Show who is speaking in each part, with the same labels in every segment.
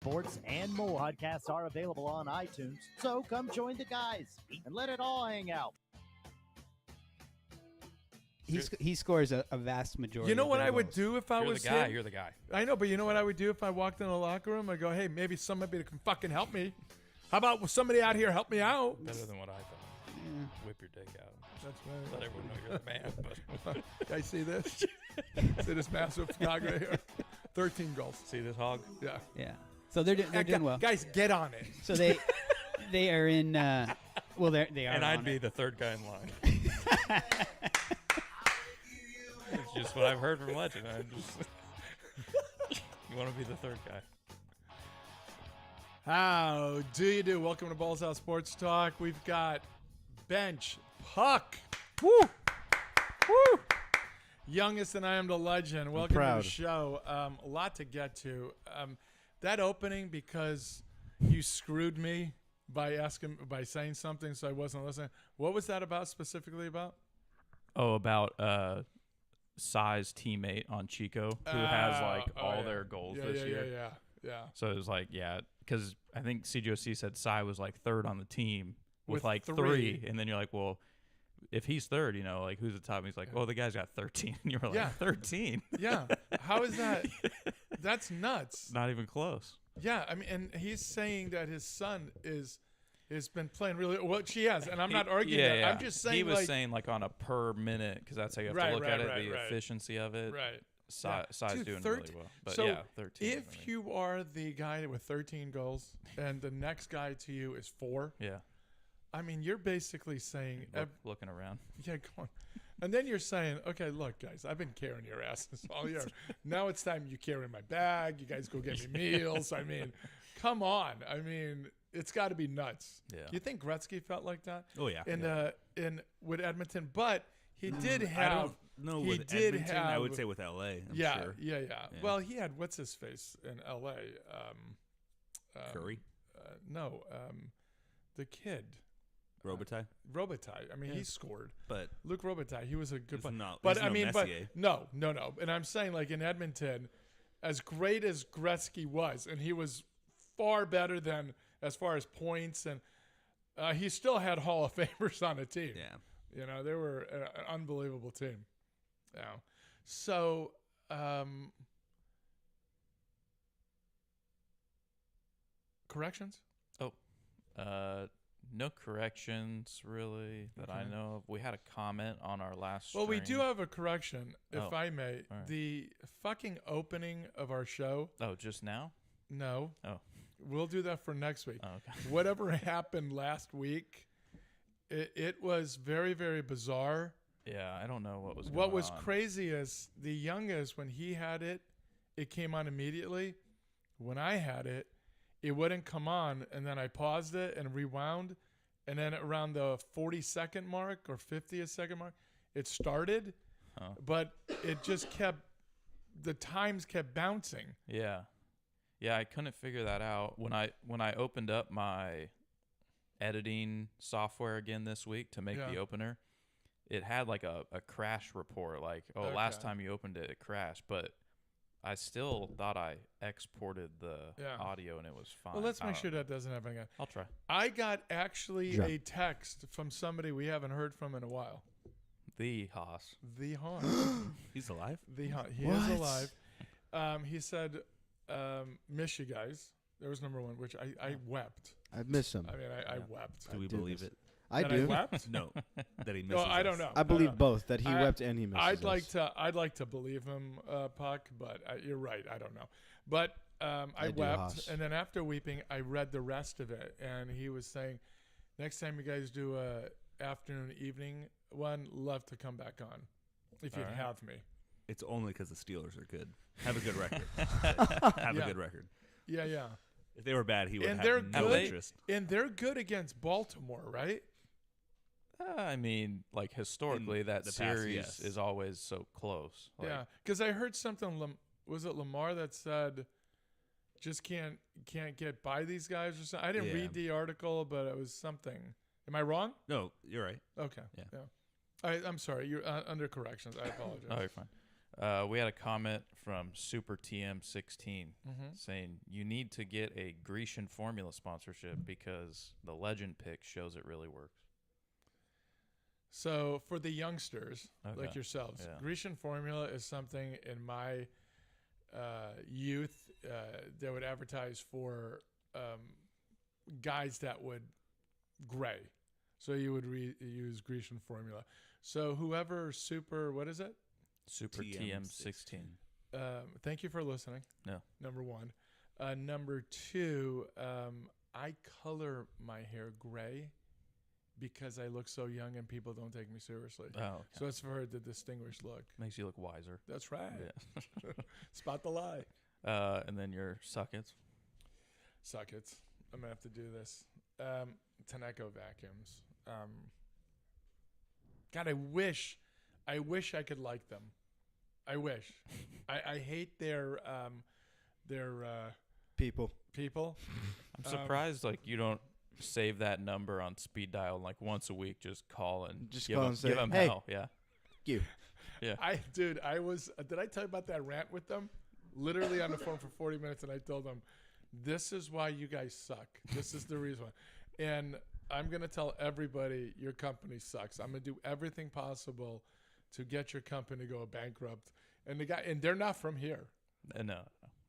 Speaker 1: sports, and more. Podcasts are available on iTunes, so come join the guys and let it all hang out.
Speaker 2: He scores a vast majority.
Speaker 3: You know
Speaker 2: of
Speaker 3: what
Speaker 2: the
Speaker 3: I would
Speaker 2: goals.
Speaker 3: do if I
Speaker 4: You're
Speaker 3: was
Speaker 4: the guy.
Speaker 3: him?
Speaker 4: You're the guy.
Speaker 3: I know, but you know what I would do if I walked in the locker room? I'd go, hey, maybe somebody can fucking help me. How about somebody out here help me out?
Speaker 4: Better than what I thought. Whip your dick out.
Speaker 3: That's right.
Speaker 4: Let everyone know you're the man. But
Speaker 3: Guys, see this? See this massive dog right here? 13 goals.
Speaker 4: see this hog?
Speaker 3: Yeah.
Speaker 2: Yeah. So they're doing well.
Speaker 3: Guys, get on it.
Speaker 2: So they are in. Well, they are.
Speaker 4: And
Speaker 2: on
Speaker 4: I'd be
Speaker 2: it.
Speaker 4: the third guy in line. It's just what I've heard from Legend. You want to be the third guy.
Speaker 3: How do you do? Welcome to Balls Out Sports Talk. We've got Bench Puck. Woo! Woo! Youngest and I am the legend. Welcome to the show. A lot to get to. That opening, because you screwed me by saying something, so I wasn't listening. What was that about specifically about?
Speaker 4: Oh, about Sai's teammate on Chico, who has like all their goals this year.
Speaker 3: Yeah.
Speaker 4: So it was like, because I think CGOC said Sai was like third on the team with like
Speaker 3: three.
Speaker 4: and then you're like, well, if he's third, like who's the top? And he's like, well, the guy's got 13. And you were like, 13?
Speaker 3: Yeah. How is that? That's nuts.
Speaker 4: Not even close.
Speaker 3: Yeah, I mean, and he's saying that his son has been playing really well. She has, and I'm not arguing that. I'm just saying
Speaker 4: he was saying like on a per minute, because that's how you have to look at it, the efficiency of it.
Speaker 3: Right.
Speaker 4: Sai's doing really well. But
Speaker 3: so
Speaker 4: 13.
Speaker 3: If you are the guy with 13 goals and the next guy to you is 4, I mean, you're basically saying
Speaker 4: looking around.
Speaker 3: Yeah, go on. And then you're saying, okay, look, guys, I've been carrying your asses all year. Now it's time you carry my bag. You guys go get me meals. I mean, come on. I mean, it's got to be nuts.
Speaker 4: Yeah.
Speaker 3: You think Gretzky felt like that?
Speaker 5: Oh, yeah.
Speaker 3: In with Edmonton, but he did have.
Speaker 5: I don't know
Speaker 3: he
Speaker 5: with
Speaker 3: did
Speaker 5: Edmonton.
Speaker 3: have,
Speaker 5: I would say with LA. I'm sure.
Speaker 3: Yeah. Well, he had what's his face in LA.
Speaker 5: Curry.
Speaker 3: No, the kid.
Speaker 5: Robitaille.
Speaker 3: I mean, he scored.
Speaker 5: But
Speaker 3: Luc Robitaille, he was a good player.
Speaker 5: no
Speaker 3: Messier. No. And I'm saying, like in Edmonton, as great as Gretzky was, and he was far better than as far as points, and he still had Hall of Famers on the team.
Speaker 5: Yeah.
Speaker 3: They were an unbelievable team. Yeah. So, corrections?
Speaker 4: No corrections, really, that I know of. We had a comment on our last
Speaker 3: Well, we
Speaker 4: stream.
Speaker 3: do have a correction, if I may.
Speaker 4: All right.
Speaker 3: The fucking opening of our show.
Speaker 4: Oh, just now?
Speaker 3: No.
Speaker 4: Oh.
Speaker 3: We'll do that for next week.
Speaker 4: Oh, okay.
Speaker 3: Whatever happened last week, it was very, very bizarre.
Speaker 4: Yeah, I don't know what was going on.
Speaker 3: What was crazy is the youngest, when he had it, it came on immediately. When I had it, it wouldn't come on, and then I paused it and rewound, and then around the 40-second mark or 50th second mark, it started, but it just the times kept bouncing.
Speaker 4: Yeah, I couldn't figure that out. When I opened up my editing software again this week to make the opener, it had like a crash report, like, last time you opened it, it crashed, but I still thought I exported the audio and it was fine.
Speaker 3: Well, let's make sure that doesn't happen again.
Speaker 4: I'll try.
Speaker 3: I got actually a text from somebody we haven't heard from in a while.
Speaker 4: The Haas.
Speaker 3: The Haas.
Speaker 5: He's alive?
Speaker 3: The Haas. He is alive. He said, miss you guys. There was number one, which I wept.
Speaker 6: I miss him.
Speaker 3: I mean, I wept.
Speaker 5: Do we believe it?
Speaker 6: I
Speaker 3: That
Speaker 6: do.
Speaker 3: I wept?
Speaker 5: No. That he misses
Speaker 3: No, I don't
Speaker 5: us.
Speaker 3: know.
Speaker 6: I believe both, that he wept and he misses
Speaker 3: I'd like
Speaker 6: us.
Speaker 3: I'd like to believe him, Puck, but you're right. I don't know. But I
Speaker 6: do,
Speaker 3: wept,
Speaker 6: Haas.
Speaker 3: and then after weeping, I read the rest of it, and he was saying, next time you guys do a afternoon, evening one, love to come back on, if you'd have me.
Speaker 5: It's only because the Steelers are good. Have a good record. Have a good record.
Speaker 3: Yeah.
Speaker 5: If they were bad, he would
Speaker 3: And
Speaker 5: have
Speaker 3: they're
Speaker 5: no
Speaker 3: good.
Speaker 5: interest.
Speaker 3: And they're good against Baltimore, right?
Speaker 4: I mean, like historically, that
Speaker 5: the past,
Speaker 4: series
Speaker 5: yes.
Speaker 4: is always so close. Like,
Speaker 3: Yeah, because I heard something. Was it Lamar that said, "Just can't get by these guys"? Or something? I didn't read the article, but it was something. Am I wrong?
Speaker 5: No, you're right.
Speaker 3: Okay.
Speaker 4: Yeah.
Speaker 3: I'm sorry. You're under corrections. I apologize.
Speaker 4: Oh, you're fine. We had a comment from Super TM16 saying you need to get a Grecian formula sponsorship because the legend pick shows it really works.
Speaker 3: So for the youngsters like yourselves, Grecian formula is something in my youth that would advertise for guys that would gray. So you would use Grecian formula. So whoever what is it?
Speaker 4: Super TM16.
Speaker 3: Thank you for listening.
Speaker 4: No.
Speaker 3: Number one. Number two, I color my hair gray because I look so young and people don't take me seriously.
Speaker 4: Oh, okay.
Speaker 3: So it's for the distinguished look.
Speaker 4: Makes you look wiser.
Speaker 3: That's right.
Speaker 4: Yeah.
Speaker 3: Spot the lie.
Speaker 4: And then your suckets.
Speaker 3: Suckets. I'm going to have to do this. Tenneco vacuums. God, I wish I could like them. I wish. I hate their
Speaker 6: people.
Speaker 4: I'm surprised you don't save that number on speed dial and once a week just call and
Speaker 6: just
Speaker 4: give
Speaker 6: call
Speaker 4: them,
Speaker 6: and say,
Speaker 4: give them
Speaker 6: hey,
Speaker 4: hell. Yeah.
Speaker 6: You.
Speaker 4: Yeah.
Speaker 3: Did I tell you about that rant with them? Literally on the phone for 40 minutes, and I told them, this is why you guys suck. This is the reason why. And I'm going to tell everybody your company sucks. I'm going to do everything possible to get your company to go bankrupt. And they're not from here.
Speaker 4: No.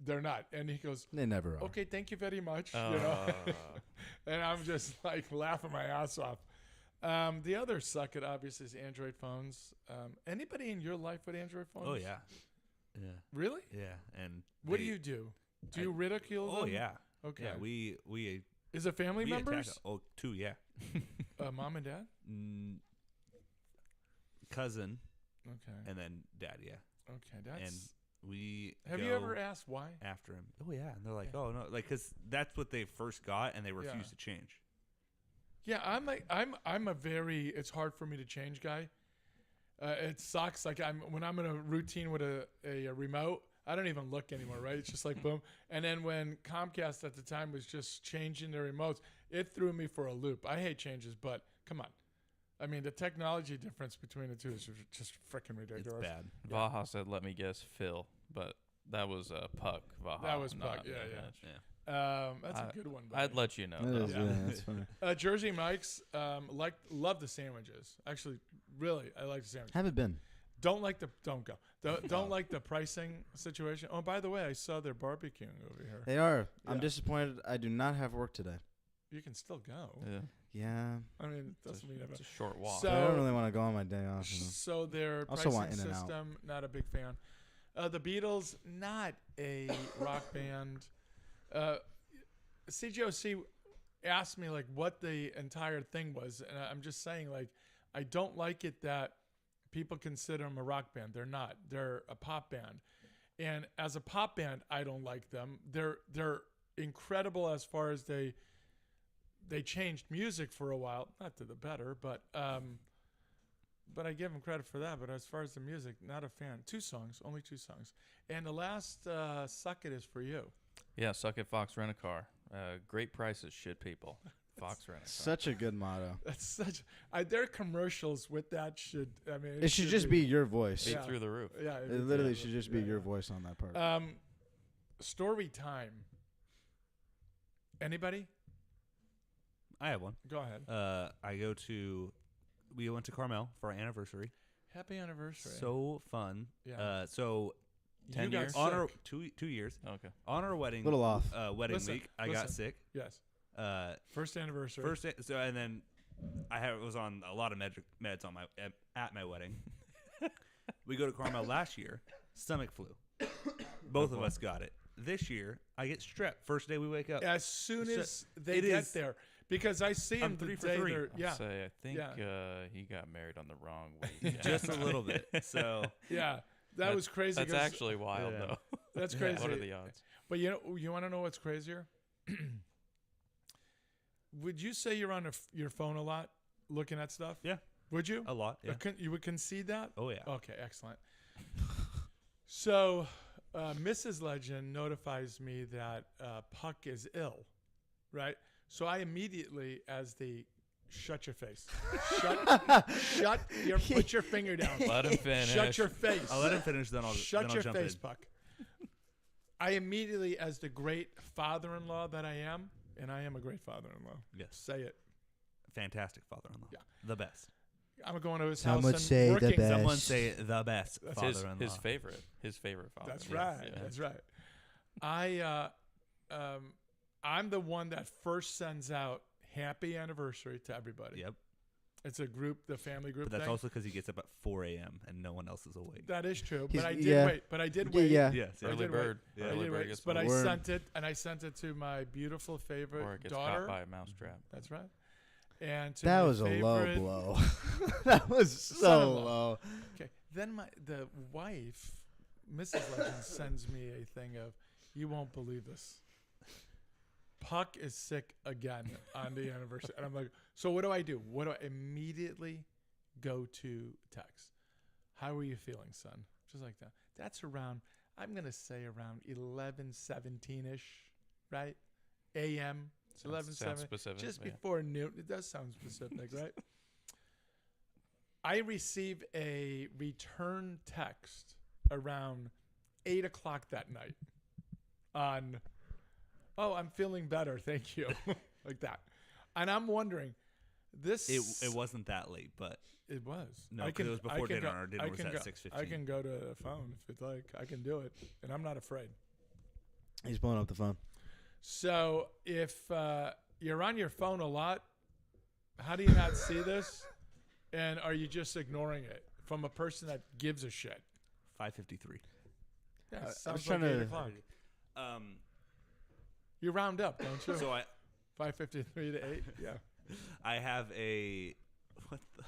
Speaker 3: They're not. And he goes,
Speaker 6: they never are.
Speaker 3: Okay, thank you very much. You know? And I'm just laughing my ass off. The other suck it obviously is Android phones. Anybody in your life with Android phones?
Speaker 5: Oh yeah. Yeah.
Speaker 3: Really?
Speaker 5: Yeah. And
Speaker 3: what do you do? Do you ridicule them?
Speaker 5: Oh yeah.
Speaker 3: Okay.
Speaker 5: Yeah, we
Speaker 3: is it family
Speaker 5: we
Speaker 3: members?
Speaker 5: attack- Oh, two, yeah.
Speaker 3: Mom and dad?
Speaker 5: Cousin.
Speaker 3: Okay.
Speaker 5: And then dad, yeah.
Speaker 3: Okay, that's.
Speaker 5: And we
Speaker 3: have
Speaker 5: go
Speaker 3: you ever asked why?
Speaker 5: after him? Oh yeah, and they're like, oh no, because that's what they first got, and they refuse to change.
Speaker 3: Yeah, I'm a very. It's hard for me to change guy. It sucks. When I'm in a routine with a remote, I don't even look anymore, right? It's just like boom. And then when Comcast at the time was just changing their remotes, it threw me for a loop. I hate changes, but come on. I mean, the technology difference between the two is just freaking ridiculous.
Speaker 5: It's bad.
Speaker 4: Vaha said, let me guess, Phil. But that was Puck, Vaha.
Speaker 3: That was Puck, yeah. That's a good one.
Speaker 4: I'd let you know.
Speaker 6: That's funny.
Speaker 3: Jersey Mike's, love the sandwiches. Actually, really, I like the sandwiches.
Speaker 6: Haven't been.
Speaker 3: Don't like don't like the pricing situation. Oh, by the way, I saw they're barbecuing over here.
Speaker 6: They are.
Speaker 3: Yeah.
Speaker 6: I'm disappointed. I do not have work today.
Speaker 3: You can still go.
Speaker 4: Yeah.
Speaker 6: Yeah.
Speaker 3: I mean, it doesn't mean
Speaker 4: it's a short walk.
Speaker 6: I don't really want to go on my day off.
Speaker 3: So their
Speaker 6: also
Speaker 3: pricing
Speaker 6: want In-N-Out.
Speaker 3: system, not a big fan. The Beatles, not a rock band. CGOC asked me what the entire thing was, and I'm just saying I don't like it that people consider them a rock band. They're not. They're a pop band, and as a pop band, I don't like them. They're incredible as far as they changed music for a while, not to the better, but I give them credit for that. But as far as the music, not a fan. Only two songs. And the last suck it is for you.
Speaker 4: Yeah, suck it, Fox Rent-A-Car. Great prices, shit people. Fox Rent-A-Car.
Speaker 6: Such a good motto.
Speaker 3: That's such. Their commercials with that should. I mean,
Speaker 6: it should just be your voice.
Speaker 4: Be through the roof.
Speaker 3: Yeah,
Speaker 6: it literally should just be your voice on that part.
Speaker 3: Story time. Anybody?
Speaker 5: I have one.
Speaker 3: Go ahead.
Speaker 5: We went to Carmel for our anniversary.
Speaker 3: Happy anniversary.
Speaker 5: So fun.
Speaker 3: Yeah.
Speaker 4: 10 years?
Speaker 5: On our 2 years.
Speaker 4: Okay.
Speaker 5: On our wedding.
Speaker 6: Little off.
Speaker 5: Wedding week, I got sick.
Speaker 3: Yes. First anniversary.
Speaker 5: And then I was on a lot of meds on at my wedding. We go to Carmel last year, stomach flu. Both of us got it. This year, I get strep. First day we wake up.
Speaker 3: As soon as they get there. Because I see him
Speaker 5: 3 for
Speaker 3: the day
Speaker 5: 3.
Speaker 3: Yeah.
Speaker 4: I think he got married on the wrong week.
Speaker 5: Just a little bit. So
Speaker 3: yeah, that was crazy.
Speaker 4: That's actually wild, though.
Speaker 3: That's crazy.
Speaker 4: What are the odds?
Speaker 3: But you want to know what's crazier? Would you say you're on your phone a lot, looking at stuff?
Speaker 5: Yeah.
Speaker 3: Would you?
Speaker 5: A lot. Yeah.
Speaker 3: You would concede that?
Speaker 5: Oh yeah.
Speaker 3: Okay, excellent. So, Mrs. Legend notifies me that Puck is ill, right? So I immediately, as the Shut your face. Put your finger down.
Speaker 4: Let him finish.
Speaker 3: Shut your face.
Speaker 5: I'll let him finish, then I'll
Speaker 3: Shut your
Speaker 5: jump
Speaker 3: face,
Speaker 5: in.
Speaker 3: Puck. I immediately, as the great father-in-law that I am, and I am a great father-in-law.
Speaker 5: Yes.
Speaker 3: Say it.
Speaker 5: Fantastic father-in-law.
Speaker 3: Yeah.
Speaker 5: The best.
Speaker 3: I'm going to his
Speaker 6: Some
Speaker 3: house
Speaker 6: would
Speaker 3: and
Speaker 6: say the
Speaker 3: working.
Speaker 6: best.
Speaker 5: Someone say the best
Speaker 3: That's
Speaker 5: father-in-law.
Speaker 4: His favorite. His favorite father.
Speaker 3: That's
Speaker 4: Yeah.
Speaker 3: right.
Speaker 4: Yeah.
Speaker 3: That's right. I'm the one that first sends out happy anniversary to everybody.
Speaker 5: Yep.
Speaker 3: It's a group, the family group
Speaker 5: But that's
Speaker 3: thing.
Speaker 5: also because he gets up at 4 a.m. and no one else is awake.
Speaker 3: That is true.
Speaker 6: He's-
Speaker 3: But I did
Speaker 6: yeah.
Speaker 3: wait. But I did
Speaker 6: Yeah,
Speaker 3: wait.
Speaker 6: yeah.
Speaker 5: Yes.
Speaker 3: I
Speaker 4: Early
Speaker 3: did wait.
Speaker 4: bird.
Speaker 5: Yeah.
Speaker 3: I
Speaker 4: Early
Speaker 3: did
Speaker 4: bird
Speaker 3: wait.
Speaker 4: gets
Speaker 3: But
Speaker 4: the
Speaker 3: I
Speaker 6: worm.
Speaker 3: sent it to my beautiful favorite
Speaker 4: Or it gets
Speaker 3: daughter.
Speaker 4: caught by a mousetrap.
Speaker 3: That's right. And to
Speaker 6: That
Speaker 3: my
Speaker 6: was a low
Speaker 3: favorite-
Speaker 6: blow. That was so
Speaker 3: Son-in-law.
Speaker 6: low.
Speaker 3: Okay. Then the wife, Mrs. Legend, sends me a thing of, you won't believe this. Puck is sick again on the anniversary. And I'm like, so what do I do? What do I immediately go to text? How are you feeling, son? Just like that. That's around, I'm going to say around 11:17-ish, right? AM, 11:17.
Speaker 4: Sounds specific.
Speaker 3: Just
Speaker 4: yeah.
Speaker 3: before noon. It does sound specific, right? I receive a return text around 8 o'clock that night on, oh, I'm feeling better. Thank you. Like that. And I'm wondering, this.
Speaker 5: It wasn't that late, but
Speaker 3: It was.
Speaker 5: no,
Speaker 3: I
Speaker 5: because it was before dinner.
Speaker 3: go-
Speaker 5: and our dinner
Speaker 3: I
Speaker 5: was
Speaker 3: can
Speaker 5: at
Speaker 3: go-
Speaker 5: 6:15.
Speaker 3: I can go to the phone if you'd like. I can do it. And I'm not afraid.
Speaker 6: He's pulling up the phone.
Speaker 3: So if you're on your phone a lot, how do you not see this? And are you just ignoring it from a person that gives a shit?
Speaker 5: 5:53.
Speaker 3: Yeah,
Speaker 6: I was
Speaker 3: sounds
Speaker 6: trying
Speaker 3: like 8
Speaker 6: to-
Speaker 3: o'clock.
Speaker 5: Um.
Speaker 3: You round up, don't you?
Speaker 5: So
Speaker 3: 5:53 to 8. Yeah.
Speaker 5: I have a what the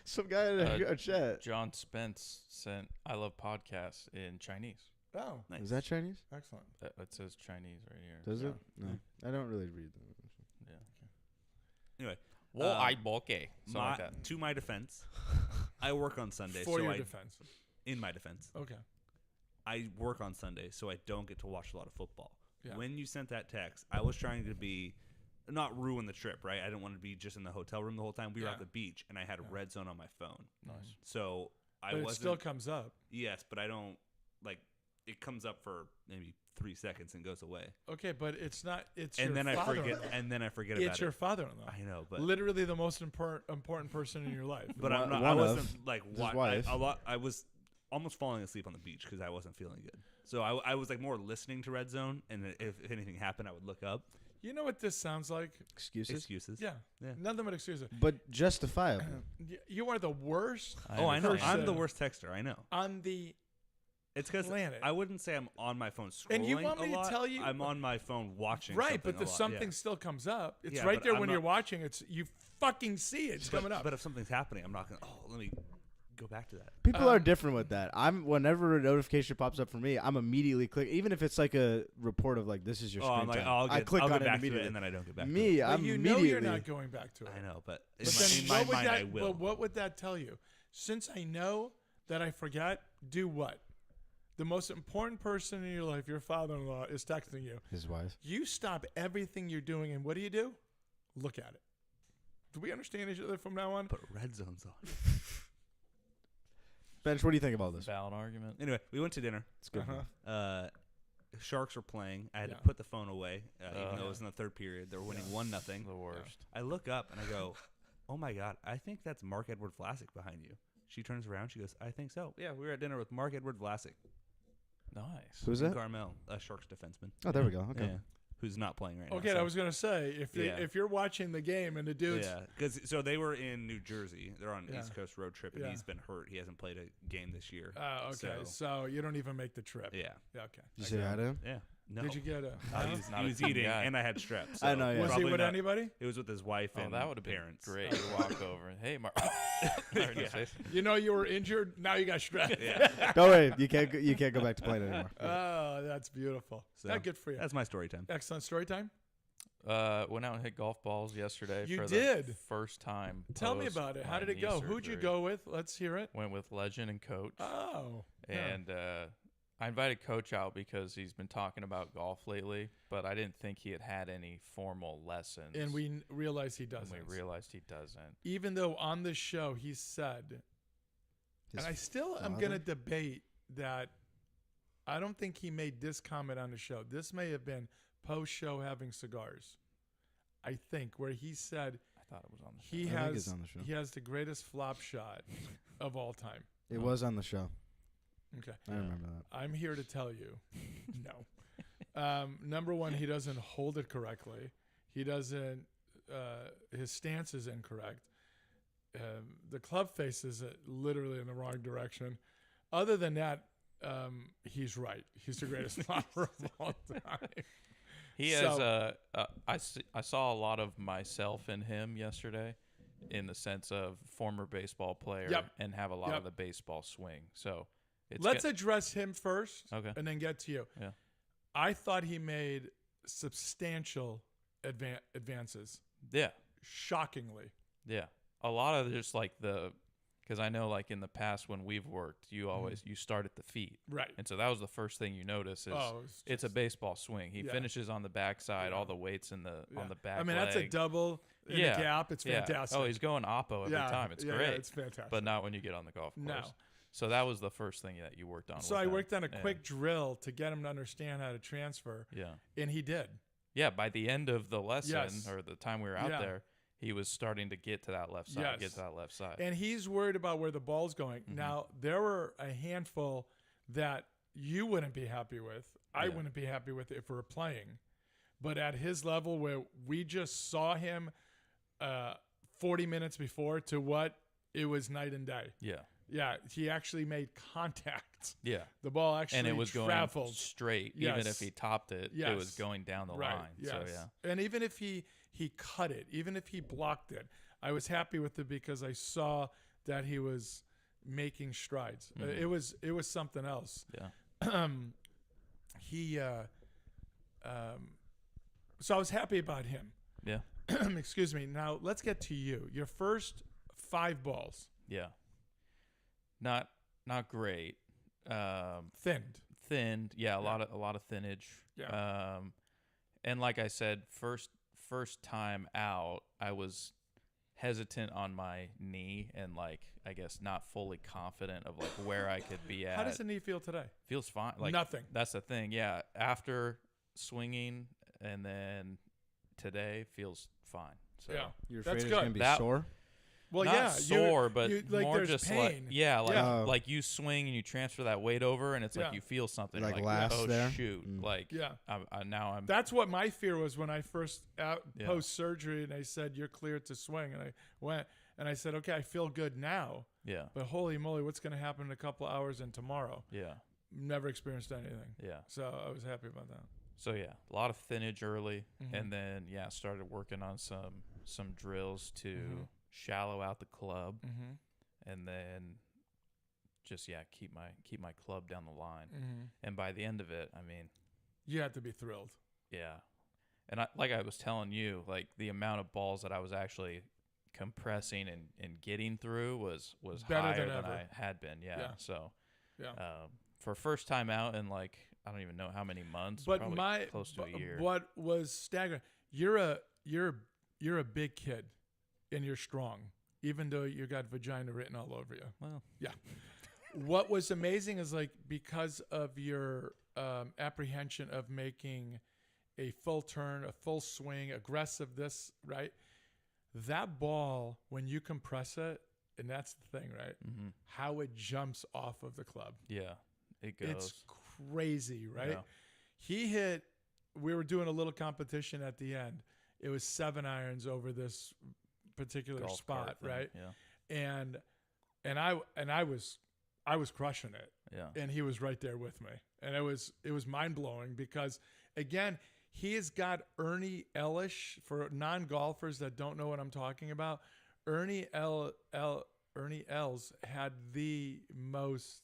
Speaker 6: Some guy in a chat.
Speaker 4: John Spence sent "I love podcasts" in Chinese.
Speaker 3: Oh,
Speaker 5: nice.
Speaker 6: Is that Chinese?
Speaker 3: excellent.
Speaker 4: It says Chinese right here.
Speaker 6: Does
Speaker 3: Yeah.
Speaker 6: it? No. I don't really read them.
Speaker 4: Yeah.
Speaker 5: Anyway,
Speaker 4: Well,
Speaker 5: Um,
Speaker 4: I bokeh. Something like that.
Speaker 5: to my defense, I work on Sunday.
Speaker 3: For
Speaker 5: so
Speaker 3: your
Speaker 5: I,
Speaker 3: defense.
Speaker 5: in my defense,
Speaker 3: Okay.
Speaker 5: I work on Sunday, so I don't get to watch a lot of football.
Speaker 3: Yeah.
Speaker 5: When you sent that text, I was trying to be not ruin the trip, right? I didn't want to be just in the hotel room the whole time. We were
Speaker 3: Yeah.
Speaker 5: at the beach, and I had
Speaker 3: Yeah.
Speaker 5: Red Zone on my phone.
Speaker 3: Nice.
Speaker 5: So I
Speaker 3: But it
Speaker 5: wasn't.
Speaker 3: still comes up.
Speaker 5: Yes, but I don't like. It comes up for maybe 3 seconds and goes away,
Speaker 3: Okay, but it's not. It's
Speaker 5: and
Speaker 3: your
Speaker 5: then I forget.
Speaker 3: father-in-law.
Speaker 5: And then I forget
Speaker 3: It's
Speaker 5: about
Speaker 3: your
Speaker 5: it.
Speaker 3: father-in-law.
Speaker 5: I know, but
Speaker 3: Literally the most important person in your life.
Speaker 5: but I'm not.
Speaker 6: One
Speaker 5: I
Speaker 6: of
Speaker 5: wasn't like
Speaker 6: his
Speaker 5: what
Speaker 6: wife.
Speaker 5: I was almost falling asleep on the beach because I wasn't feeling good. So I was like more listening to Red Zone, and if anything happened, I would look up.
Speaker 3: You know what this sounds like?
Speaker 6: Excuses?
Speaker 5: Excuses.
Speaker 3: Yeah.
Speaker 5: Yeah.
Speaker 3: Nothing but excuses.
Speaker 6: But justifiable.
Speaker 3: You are the worst
Speaker 5: Oh, I know.
Speaker 3: understand.
Speaker 5: I'm the worst texter. I know.
Speaker 3: on the.
Speaker 5: It's because
Speaker 3: Planet.
Speaker 5: I wouldn't say I'm on my phone scrolling.
Speaker 3: And you want me
Speaker 5: a
Speaker 3: to
Speaker 5: lot.
Speaker 3: tell you-
Speaker 5: I'm on my phone watching.
Speaker 3: Right,
Speaker 5: something
Speaker 3: but the
Speaker 5: a lot.
Speaker 3: something
Speaker 5: Yeah.
Speaker 3: still comes up. It's
Speaker 5: Yeah,
Speaker 3: right
Speaker 5: but
Speaker 3: there
Speaker 5: I'm
Speaker 3: when you're
Speaker 5: not-
Speaker 3: watching. It's you fucking see it. It's coming up.
Speaker 5: But if something's happening, I'm not gonna. Oh, let me go back to that.
Speaker 6: People are different with that. Whenever a notification pops up for me, I'm immediately click. Even if it's like a report of like this is your
Speaker 5: Oh,
Speaker 6: screen
Speaker 5: I'm like,
Speaker 6: time. I
Speaker 5: I'll
Speaker 6: click
Speaker 5: get
Speaker 6: on it
Speaker 5: back to it,
Speaker 6: immediately.
Speaker 5: and then I don't get back. to
Speaker 6: Me,
Speaker 5: it.
Speaker 3: But
Speaker 6: I'm
Speaker 3: you
Speaker 6: immediately.
Speaker 3: know you're not going back to it.
Speaker 5: I know, but in
Speaker 3: But
Speaker 5: my,
Speaker 3: then
Speaker 5: in my
Speaker 3: what would
Speaker 5: mind,
Speaker 3: that?
Speaker 5: I will.
Speaker 3: But what would that tell you? Since I know that I forget, do what? The most important person in your life, your father-in-law, is texting you.
Speaker 6: His wife.
Speaker 3: You stop everything you're doing, and what do? Look at it. Do we understand each other from now on?
Speaker 5: Put Red Zones on.
Speaker 6: Bench, what do you think about this?
Speaker 4: Valid argument.
Speaker 5: Anyway, we went to dinner.
Speaker 6: It's good.
Speaker 3: Uh-huh.
Speaker 5: Sharks were playing. I had
Speaker 3: Yeah.
Speaker 5: to put the phone away, even though it was in the third period. They were winning 1-0.
Speaker 4: The worst.
Speaker 5: I look up and I go, "Oh my God! I think that's Mark Edward Vlasic behind you." She turns around. She goes, "I think so." Yeah, we were at dinner with Mark Edward Vlasic.
Speaker 4: Nice.
Speaker 6: Who's
Speaker 5: in
Speaker 6: that?
Speaker 5: Carmel, a Sharks defenseman.
Speaker 6: Oh, there we go. Okay.
Speaker 5: Yeah. Who's not playing right now.
Speaker 3: Okay,
Speaker 5: so-
Speaker 3: I was gonna say
Speaker 5: Yeah.
Speaker 3: if you're watching the game and the dudes,
Speaker 5: Yeah, because so they were in New Jersey. They're on an
Speaker 3: Yeah.
Speaker 5: East Coast road trip, and
Speaker 3: Yeah.
Speaker 5: he's been hurt. He hasn't played a game this year.
Speaker 3: okay, so you don't even make the trip.
Speaker 5: Yeah,
Speaker 3: Yeah, okay.
Speaker 6: Did you say hi to him?
Speaker 5: yeah. No,
Speaker 3: Did you get a?
Speaker 5: he
Speaker 4: not
Speaker 5: was
Speaker 4: a team
Speaker 5: eating,
Speaker 4: guy.
Speaker 5: and I had strep.
Speaker 6: I know, yeah.
Speaker 3: Was he
Speaker 5: probably
Speaker 3: with
Speaker 5: not-
Speaker 3: anybody?
Speaker 5: It was with his wife
Speaker 4: Oh,
Speaker 5: and
Speaker 4: that would have been
Speaker 5: parents.
Speaker 4: great. You walk over. Hey, Mark.
Speaker 3: You know you were injured. Now you got strep.
Speaker 5: Yeah,
Speaker 6: Don't worry. You can't go back to playing anymore.
Speaker 3: Oh, that's beautiful.
Speaker 5: So,
Speaker 3: Not good for you.
Speaker 5: that's my story time.
Speaker 3: Excellent story time.
Speaker 4: Went out and hit golf balls yesterday.
Speaker 3: You
Speaker 4: for
Speaker 3: did?
Speaker 4: the first time.
Speaker 3: Tell me
Speaker 4: post
Speaker 3: about it. How
Speaker 4: my
Speaker 3: did it
Speaker 4: knee
Speaker 3: go? Who'd you
Speaker 4: surgery.
Speaker 3: go with? Let's hear it.
Speaker 4: Went with Legend and Coach.
Speaker 3: Oh. yeah.
Speaker 4: And I invited Coach out because he's been talking about golf lately, but I didn't think he had any formal lessons.
Speaker 3: And we realized he doesn't.
Speaker 4: And we realized he doesn't.
Speaker 3: Even though on the show he said, and I still am going to debate that. I don't think he made this comment on the show. This may have been post-show having cigars. I think where he said
Speaker 4: I thought it was on the show.
Speaker 6: I think it's on the show.
Speaker 3: He has the greatest flop shot of all time.
Speaker 6: It was on the show.
Speaker 3: Okay.
Speaker 6: I remember that.
Speaker 3: I'm here to tell you, no. Number one, he doesn't hold it correctly. He doesn't. His stance is incorrect. The club face is literally in the wrong direction. Other than that, he's right. He's the greatest flopper of all time.
Speaker 4: He has. I saw a lot of myself in him yesterday, in the sense of former baseball player and have a lot of the baseball swing. So.
Speaker 3: Let's address him first,
Speaker 4: and
Speaker 3: then get to you.
Speaker 4: Yeah.
Speaker 3: I thought he made substantial advances.
Speaker 4: Yeah.
Speaker 3: Shockingly.
Speaker 4: Yeah. A lot of just like because I know like in the past when we've worked, you always you start at the feet.
Speaker 3: Right.
Speaker 4: And so that was the first thing you notice is it's a baseball swing. He finishes on the backside, all the weights on the back.
Speaker 3: I mean,
Speaker 4: leg.
Speaker 3: that's a double in the gap. It's fantastic.
Speaker 4: Oh, he's going oppo every time. It's great.
Speaker 3: Yeah, it's fantastic.
Speaker 4: But not when you get on the golf course.
Speaker 3: No.
Speaker 4: So that was the first thing that you worked on.
Speaker 3: So I worked on a quick drill to get him to understand how to transfer.
Speaker 4: Yeah.
Speaker 3: And he did.
Speaker 4: Yeah, by the end of the lesson or the time we were out there, he was starting to get to that left side,
Speaker 3: And he's worried about where the ball's going. Now, there were a handful that you wouldn't be happy with. I wouldn't be happy with if we were playing. But at his level where we just saw him 40 minutes before to what it was night and day.
Speaker 4: Yeah.
Speaker 3: Yeah, he actually made contact.
Speaker 4: Yeah.
Speaker 3: The ball actually
Speaker 4: and it was
Speaker 3: traveled.
Speaker 4: Going straight. Even if he topped it, it was going down the line.
Speaker 3: Yes.
Speaker 4: So, yeah.
Speaker 3: And even if he cut it, even if he blocked it, I was happy with it because I saw that he was making strides. It was something else.
Speaker 4: Yeah.
Speaker 3: So I was happy about him.
Speaker 4: Yeah.
Speaker 3: Excuse me. Now let's get to you. Your first 5 balls.
Speaker 4: Yeah. Not great.
Speaker 3: Thinned.
Speaker 4: Yeah, a lot of thinnage.
Speaker 3: Yeah.
Speaker 4: And like I said, first time out, I was hesitant on my knee and like I guess not fully confident of like where I could be at.
Speaker 3: How does the knee feel today?
Speaker 4: Feels fine. Like
Speaker 3: nothing.
Speaker 4: That's the thing. Yeah. After swinging and then today feels fine. So
Speaker 3: yeah,
Speaker 6: you're
Speaker 3: that's
Speaker 6: afraid
Speaker 3: good.
Speaker 6: It's gonna be sore?
Speaker 3: Well,
Speaker 4: not sore, but
Speaker 3: like
Speaker 4: more
Speaker 3: there's
Speaker 4: just
Speaker 3: pain.
Speaker 4: like you swing and you transfer that weight over, and it's like you feel something
Speaker 6: like
Speaker 4: like
Speaker 6: last
Speaker 4: oh
Speaker 6: there?
Speaker 4: shoot, like now I'm.
Speaker 3: That's what my fear was when I first post surgery, and I said you're cleared to swing, and I went and I said okay, I feel good now.
Speaker 4: Yeah.
Speaker 3: But holy moly, what's going to happen in a couple of hours and tomorrow?
Speaker 4: Yeah.
Speaker 3: Never experienced anything.
Speaker 4: Yeah.
Speaker 3: So I was happy about that.
Speaker 4: So yeah, a lot of thinnage early, and then started working on some drills to shallow out the club, and then just keep my club down the line. And by the end of it, I mean,
Speaker 3: you had to be thrilled.
Speaker 4: Yeah, and I was telling you, like the amount of balls that I was actually compressing and getting through was
Speaker 3: better
Speaker 4: higher
Speaker 3: than
Speaker 4: I had been. Yeah. So
Speaker 3: yeah,
Speaker 4: for first time out in like I don't even know how many months,
Speaker 3: but
Speaker 4: probably close to a year.
Speaker 3: What was staggering? You're a big kid, and you're strong, even though you got vagina written all over you.
Speaker 4: Well,
Speaker 3: yeah. What was amazing is like because of your apprehension of making a full turn, a full swing, aggressive right? That ball, when you compress it, and that's the thing, right? How it jumps off of the club.
Speaker 4: Yeah, it goes.
Speaker 3: It's crazy, right?
Speaker 4: Yeah.
Speaker 3: We were doing a little competition at the end. It was 7 irons over this particular
Speaker 4: golf
Speaker 3: spot, right?
Speaker 4: Yeah.
Speaker 3: And I was crushing it.
Speaker 4: Yeah.
Speaker 3: And he was right there with me. And it was mind-blowing because again, he has got Ernie Ellis. For non-golfers that don't know what I'm talking about, Ernie Els had the most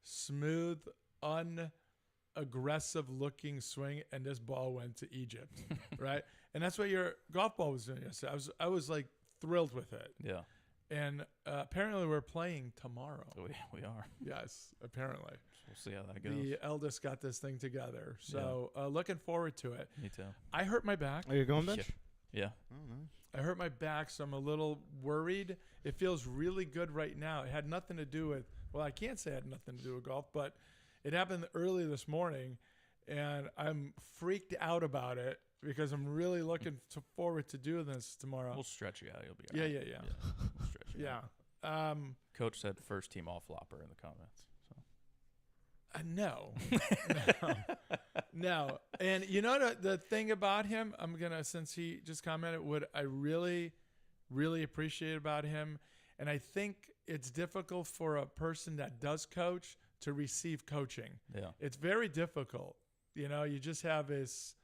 Speaker 3: smooth, unaggressive looking swing, and this ball went to Egypt, right? And that's what your golf ball was doing yesterday. I was like thrilled with it.
Speaker 4: Yeah.
Speaker 3: And apparently we're playing tomorrow.
Speaker 4: We are.
Speaker 3: Yes, apparently.
Speaker 4: We'll see how that goes.
Speaker 3: The eldest got this thing together. So looking forward to it.
Speaker 4: Me too.
Speaker 3: I hurt my back.
Speaker 6: Are you going, Bench?
Speaker 4: Yeah.
Speaker 6: Oh, nice.
Speaker 3: I hurt my back, so I'm a little worried. It feels really good right now. It had nothing to do with, well, I can't say it had nothing to do with golf, but it happened early this morning, and I'm freaked out about it because I'm really looking forward to doing this tomorrow.
Speaker 4: We'll stretch you out. You'll be all right.
Speaker 3: Yeah.
Speaker 4: We'll stretch you out.
Speaker 3: Yeah.
Speaker 4: Coach said first team all flopper in the comments. So.
Speaker 3: No. And you know the thing about him, I'm going to, since he just commented, what I really, really appreciate about him, and I think it's difficult for a person that does coach to receive coaching.
Speaker 4: Yeah.
Speaker 3: It's very difficult. You know, you just have this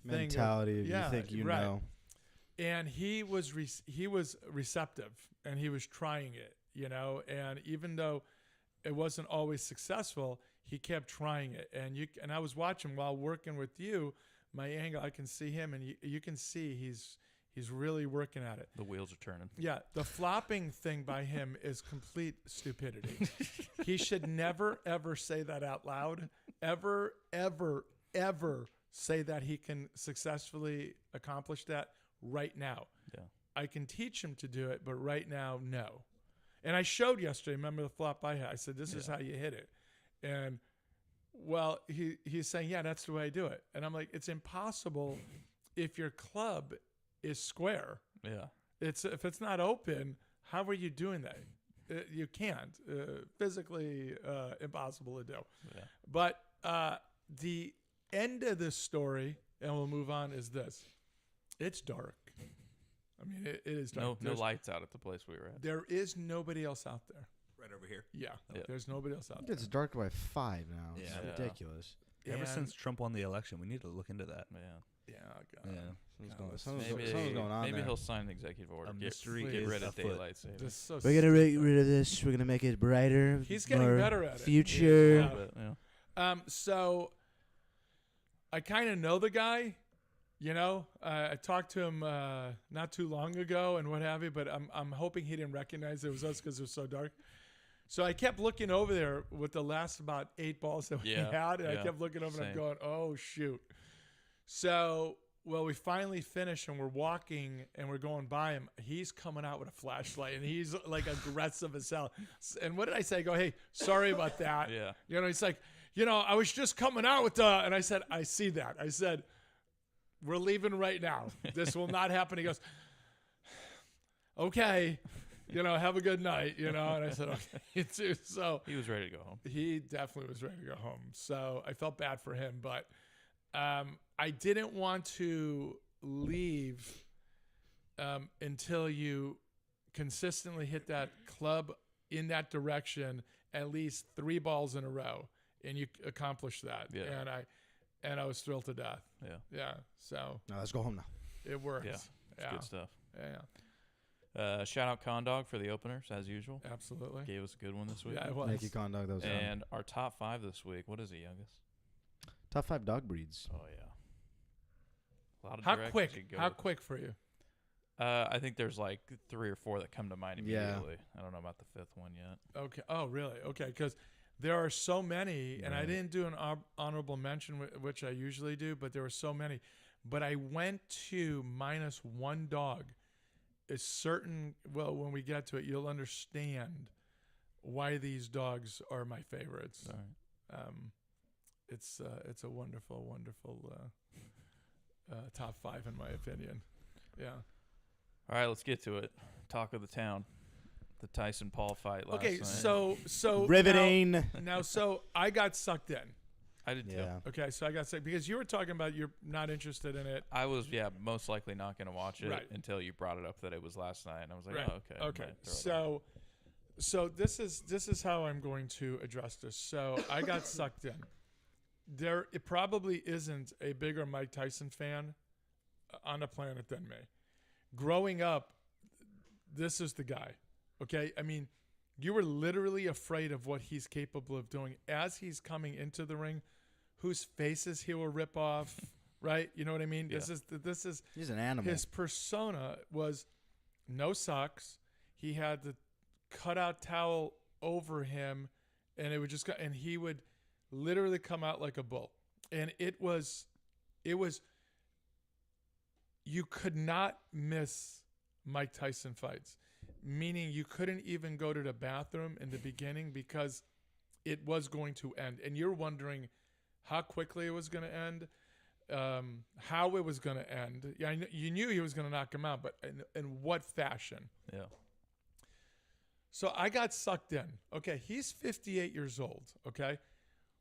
Speaker 6: mentality of
Speaker 3: yeah,
Speaker 6: you think you
Speaker 3: right.
Speaker 6: know.
Speaker 3: And he was receptive, and he was trying it, you know, and even though it wasn't always successful, he kept trying it. And I was watching while working with you, my angle, I can see him, and you can see he's really working at it.
Speaker 4: The wheels are turning.
Speaker 3: Yeah, the flopping thing by him is complete stupidity. He should never, ever say that out loud. Ever, ever, ever say that he can successfully accomplish that right now.
Speaker 4: Yeah. I
Speaker 3: can teach him to do it, but right now, no. And I showed yesterday, remember the flop I had? I said, this is how you hit it. And, well, he's saying, yeah, that's the way I do it. And I'm like, it's impossible if your club is square.
Speaker 4: Yeah.
Speaker 3: If it's not open, how are you doing that? You can't. Physically impossible to do.
Speaker 4: Yeah.
Speaker 3: But the end of this story, and we'll move on, is this. It's dark. I mean, it is dark.
Speaker 4: No lights out at the place we were at.
Speaker 3: There is nobody else out there.
Speaker 5: Right over here.
Speaker 3: Yeah.
Speaker 4: Yeah.
Speaker 3: There's nobody else out there.
Speaker 6: It's dark by 5 now. It's
Speaker 5: Yeah.
Speaker 6: ridiculous.
Speaker 5: Ever
Speaker 3: And-
Speaker 5: since Trump won the election, we need to look into that.
Speaker 4: Yeah.
Speaker 3: Yeah, God.
Speaker 6: Something's
Speaker 3: Something's
Speaker 6: going on
Speaker 4: Maybe
Speaker 6: there.
Speaker 4: he'll sign an executive order.
Speaker 5: A
Speaker 4: Get
Speaker 5: mystery
Speaker 4: get
Speaker 5: is
Speaker 4: rid of
Speaker 5: afoot.
Speaker 4: daylight savings.
Speaker 3: Just so
Speaker 6: We're gonna get
Speaker 3: stupid.
Speaker 6: rid of this. We're gonna make it brighter.
Speaker 3: He's getting
Speaker 6: more
Speaker 3: better at it.
Speaker 6: Future.
Speaker 3: Yeah.
Speaker 4: But, yeah.
Speaker 3: So I kind of know the guy, you know. I talked to him not too long ago and what have you, but I'm hoping he didn't recognize it was us because it was so dark. So I kept looking over there with the last about 8 balls that we had, and I kept looking over and I'm
Speaker 4: Same.
Speaker 3: going, oh shoot. So we finally finish and we're walking and we're going by him. He's coming out with a flashlight and he's like aggressive as hell. And what did I say? I go, hey, sorry about that.
Speaker 4: Yeah.
Speaker 3: You know, he's like, I was just coming out with and I said, I see that. I said, we're leaving right now. This will not happen. He goes, okay, have a good night, And I said, okay, too. So
Speaker 4: He was ready to go home.
Speaker 3: he definitely was ready to go home. So I felt bad for him, but I didn't want to leave until you consistently hit that club in that direction at least 3 balls in a row, and you accomplished that.
Speaker 4: Yeah.
Speaker 3: And I was thrilled to death.
Speaker 4: Yeah.
Speaker 3: Yeah. So
Speaker 6: No, let's go home now.
Speaker 3: it worked.
Speaker 4: Yeah. It's good stuff.
Speaker 3: Yeah.
Speaker 4: Shout out Condog for the openers, as usual.
Speaker 3: Absolutely.
Speaker 4: Gave us a good one this week.
Speaker 3: Yeah, it was.
Speaker 6: Thank you, Condog. That was fun.
Speaker 4: And our top 5 this week. What is it, youngest?
Speaker 6: Top 5 dog breeds.
Speaker 4: Oh, yeah. A lot of
Speaker 3: How
Speaker 4: directions
Speaker 3: quick?
Speaker 4: you could go
Speaker 3: How
Speaker 4: with.
Speaker 3: quick for you?
Speaker 4: I think there's like 3 or 4 that come to mind
Speaker 6: Yeah.
Speaker 4: immediately. I don't know about the 5th one yet.
Speaker 3: Okay. Oh, really? Okay. Because there are so many, and I
Speaker 6: Right.
Speaker 3: didn't do an honorable mention, which I usually do, but there were so many. But I went to -1 dog. It's certain. Well, when we get to it, you'll understand why these dogs are my favorites.
Speaker 4: All right.
Speaker 3: It's a wonderful, wonderful top 5 in my opinion. Yeah.
Speaker 4: All right, let's get to it. Talk of the town. The Tyson Paul fight last
Speaker 3: Okay.
Speaker 4: night.
Speaker 3: So
Speaker 6: Riveting.
Speaker 3: Now, so I got sucked in.
Speaker 4: I did too.
Speaker 6: Yeah.
Speaker 3: Okay, so I got sick because you were talking about you're not interested in it.
Speaker 4: I was, most likely not going to watch it
Speaker 3: Right.
Speaker 4: until you brought it up that it was last night, and I was like,
Speaker 3: Right.
Speaker 4: oh, okay. I
Speaker 3: Okay.
Speaker 4: might throw it on.
Speaker 3: So this is how I'm going to address this. So I got sucked in. It probably isn't a bigger Mike Tyson fan on the planet than me. Growing up, this is the guy. Okay? I mean, you were literally afraid of what he's capable of doing as he's coming into the ring, whose faces he will rip off, right? You know what I mean?
Speaker 4: Yeah.
Speaker 3: This is
Speaker 6: He's an animal.
Speaker 3: his persona was no socks. he had the cutout towel over him, and it would just and he would literally come out like a bull. And it was you could not miss Mike Tyson fights, meaning you couldn't even go to the bathroom in the beginning because it was going to end. And you're wondering how quickly it was going to end, how it was going to end. Yeah, you knew he was going to knock him out, but in what fashion?
Speaker 4: Yeah.
Speaker 3: So I got sucked in. Okay, he's 58 years old, okay?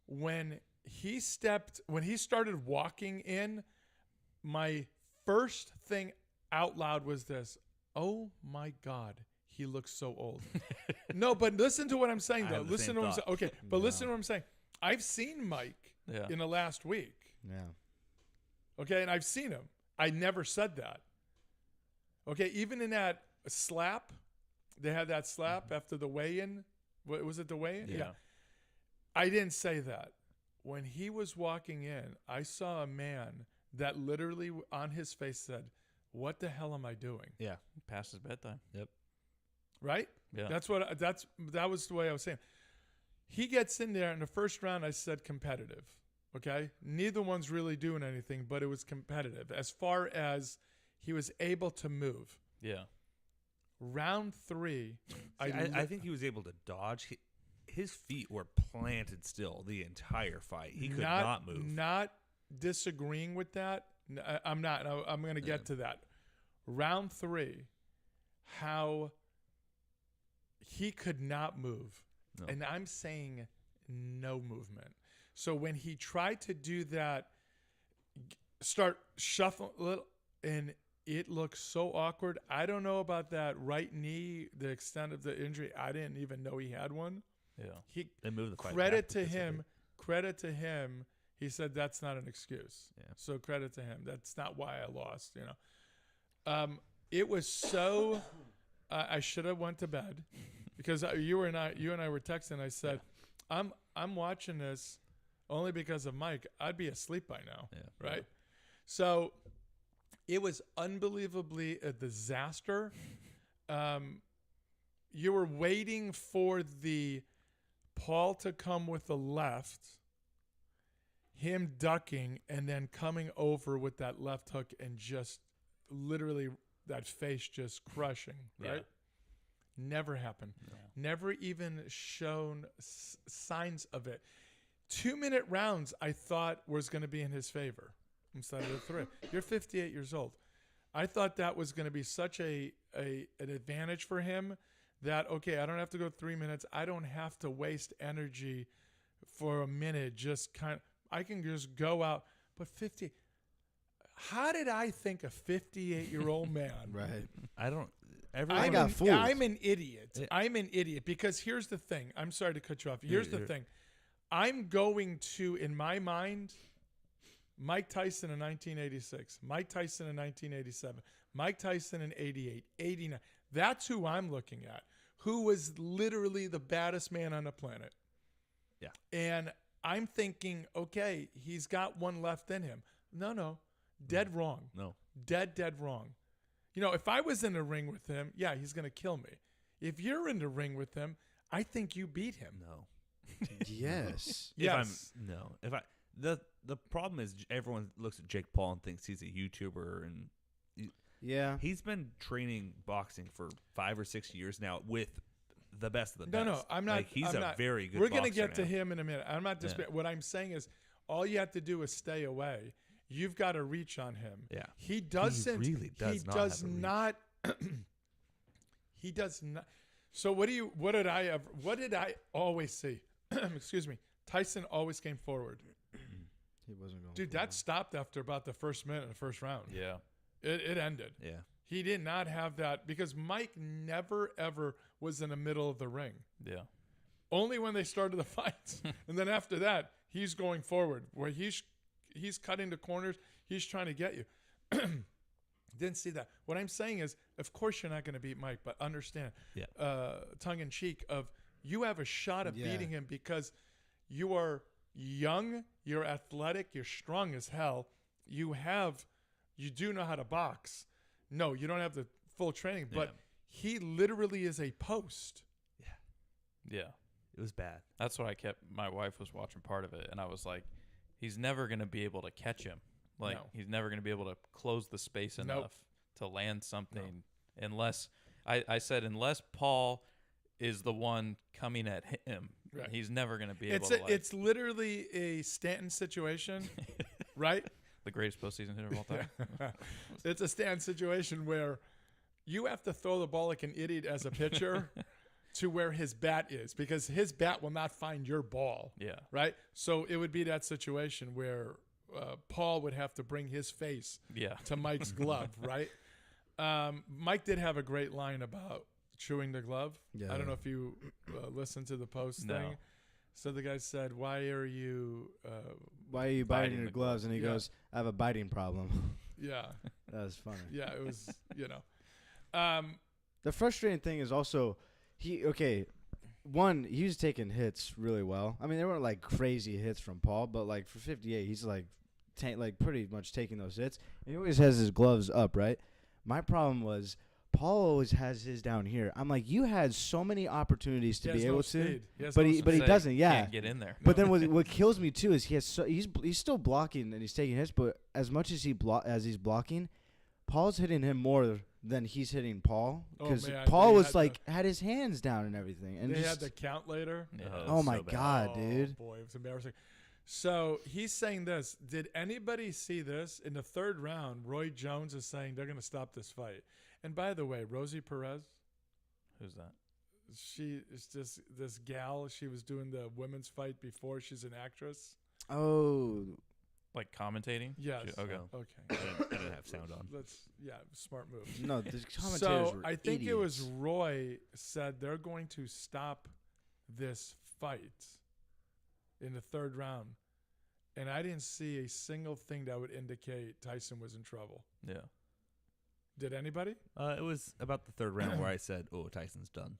Speaker 3: When he started walking in, my first thing out loud was this: oh my God, he looks so old. No, but listen to what I'm saying, though. Listen to what I'm saying. Okay, but listen to what I'm saying. I've seen Mike in the last week.
Speaker 6: Yeah.
Speaker 3: Okay, and I've seen him. I never said that. Okay, even in that slap, they had that slap after the weigh-in. What was it, the weigh-in? Yeah. I didn't say that. When he was walking in, I saw a man that literally on his face said, "What the hell am I doing?"
Speaker 4: Yeah. Past his bedtime. Yep.
Speaker 3: Right?
Speaker 4: Yeah.
Speaker 3: That was the way I was saying. He gets in there in the first round. I said competitive. Okay. Neither one's really doing anything, but it was competitive as far as he was able to move.
Speaker 4: Yeah.
Speaker 3: Round 3,
Speaker 5: I think he was able to dodge. His feet were planted still the entire fight. He could not move.
Speaker 3: Not disagreeing with that. I'm not. I'm going to get to that. Round 3, how he could not move.
Speaker 5: No.
Speaker 3: And I'm saying no movement. So when he tried to do that, start shuffling a little, and it looks so awkward. I don't know about that right knee, the extent of the injury. I didn't even know he had one.
Speaker 4: Yeah.
Speaker 5: They moved the fight
Speaker 3: Credit
Speaker 5: back
Speaker 3: to
Speaker 5: because of
Speaker 3: him.
Speaker 5: it.
Speaker 3: Credit to him. He said that's not an excuse.
Speaker 5: Yeah.
Speaker 3: So credit to him. That's not why I lost. You know, it was so. I should have went to bed because you and I were texting. I said, I'm watching this only because of Mike. I'd be asleep by now.
Speaker 5: Yeah.
Speaker 3: Right. So it was unbelievably a disaster. You were waiting for the Paul to come with the left, him ducking, and then coming over with that left hook and just literally that face just crushing, right?
Speaker 4: Yeah.
Speaker 3: Never happened.
Speaker 4: No.
Speaker 3: Never even shown signs of it. 2-minute rounds I thought was going to be in his favor instead of the 3. You're 58 years old. I thought that was going to be such an advantage for him that, okay, I don't have to go 3 minutes. I don't have to waste energy for a minute. I can just go out. But 50, how did I think a 58-year-old man?
Speaker 6: Right.
Speaker 5: I
Speaker 6: got fooled.
Speaker 3: I'm an idiot.
Speaker 5: Yeah.
Speaker 3: I'm an idiot because here's the thing. I'm sorry to cut you off. Here's the thing. I'm going to, in my mind, Mike Tyson in 1986, Mike Tyson in 1987, Mike Tyson in 88, 89. That's who I'm looking at, who was literally the baddest man on the planet.
Speaker 5: Yeah.
Speaker 3: And I'm thinking, okay, he's got one left in him. No. Dead wrong.
Speaker 5: No.
Speaker 3: Dead wrong. You know, if I was in the ring with him, yeah, he's going to kill me. If you're in the ring with him, I think you beat him.
Speaker 5: No.
Speaker 6: Yes.
Speaker 3: Yes.
Speaker 5: The problem is everyone looks at Jake Paul and thinks he's a YouTuber, and
Speaker 6: Yeah.
Speaker 5: he's been training boxing for 5 or 6 years now with the best of the best.
Speaker 3: No, I'm not.
Speaker 5: Like, he's
Speaker 3: I'm
Speaker 5: a
Speaker 3: not.
Speaker 5: very good
Speaker 3: We're gonna
Speaker 5: boxer
Speaker 3: get to
Speaker 5: now.
Speaker 3: him in a minute. I'm not disparaging. What I'm saying is, all you have to do is stay away. You've got to reach on him.
Speaker 5: Yeah.
Speaker 3: He doesn't.
Speaker 5: He really does
Speaker 3: He
Speaker 5: not
Speaker 3: does
Speaker 5: have a reach.
Speaker 3: not. He does not. So what did I always see? Excuse me. Tyson always came forward.
Speaker 6: He wasn't going.
Speaker 3: Dude, that stopped after about the first minute of the first round.
Speaker 4: Yeah.
Speaker 3: It ended.
Speaker 5: Yeah.
Speaker 3: He did not have that because Mike never, ever was in the middle of the ring.
Speaker 4: Yeah.
Speaker 3: Only when they started the fights. And then after that, he's going forward where he's cutting the corners. He's trying to get you. Didn't see that. What I'm saying is, of course you're not going to beat Mike, but understand, tongue in cheek, of you have a shot of beating him because you are young, you're athletic, you're strong as hell. You do know how to box. No, you don't have the full training, but he literally is a post.
Speaker 4: Yeah.
Speaker 5: It was bad.
Speaker 4: That's what I kept. My wife was watching part of it, and I was like, he's never going to be able to catch him. Like,
Speaker 3: No.
Speaker 4: he's never going to be able to close the space
Speaker 3: Nope.
Speaker 4: enough to land something unless, I said, unless Paul is the one coming at him,
Speaker 3: Right.
Speaker 4: he's never going to be able
Speaker 3: It's
Speaker 4: to, like,
Speaker 3: it's literally a Stanton situation, right?
Speaker 4: the greatest postseason hitter of all time.
Speaker 3: It's a Stanton situation where you have to throw the ball like an idiot as a pitcher to where his bat is, because his bat will not find your ball.
Speaker 4: Yeah.
Speaker 3: Right? So it would be that situation where Paul would have to bring his face
Speaker 4: Yeah.
Speaker 3: to Mike's glove, right? Mike did have a great line about chewing the glove.
Speaker 6: Yeah.
Speaker 3: I don't know if you listened to the post
Speaker 4: No.
Speaker 3: thing. So the guy said, "Why are you?"
Speaker 6: Why are you
Speaker 4: Biting
Speaker 6: biting your
Speaker 4: the
Speaker 6: gloves? And he
Speaker 3: Yeah.
Speaker 6: goes, I have a biting problem.
Speaker 3: Yeah,
Speaker 6: That was funny.
Speaker 3: yeah. It was,
Speaker 6: The frustrating thing is also he was taking hits really well. I mean, they weren't like crazy hits from Paul, but like for 58, he's like pretty much taking those hits. And he always has his gloves up, right? My problem was Paul always has his down here. I'm like, you had so many opportunities to
Speaker 3: he has
Speaker 6: be
Speaker 3: no
Speaker 6: able to,
Speaker 3: speed. He has
Speaker 6: but
Speaker 3: no
Speaker 6: he
Speaker 3: speed.
Speaker 6: doesn't. Yeah.
Speaker 4: Can't get in there.
Speaker 6: But then what kills me too is he's still blocking and he's taking hits, but as much as he's blocking, Paul's hitting him more than he's hitting Paul,
Speaker 3: Oh,
Speaker 6: because
Speaker 3: man,
Speaker 6: Paul
Speaker 3: they
Speaker 6: was
Speaker 3: had
Speaker 6: like had his hands down and everything, and
Speaker 3: They
Speaker 6: just
Speaker 3: had the count later.
Speaker 4: Yeah.
Speaker 6: oh my
Speaker 5: so bad.
Speaker 6: god, dude.
Speaker 3: Boy, it was embarrassing. So he's saying this. Did anybody see this? In the third round, Roy Jones is saying they're going to stop this fight. And by the way, Rosie Perez,
Speaker 4: Who's that?
Speaker 3: she is just this gal. She was doing the women's fight before. She's an actress.
Speaker 6: Oh,
Speaker 4: Like commentating?
Speaker 3: Yes.
Speaker 4: Okay.
Speaker 5: Oh.
Speaker 3: Okay.
Speaker 5: I didn't have sound on.
Speaker 3: Smart move.
Speaker 6: no, the commentators
Speaker 3: So
Speaker 6: were
Speaker 3: I think it was
Speaker 6: idiots.
Speaker 3: Roy said they're going to stop this fight in the third round, and I didn't see a single thing that would indicate Tyson was in trouble.
Speaker 4: Yeah.
Speaker 3: Did anybody?
Speaker 5: It was about the third round where I said, "Oh, Tyson's done."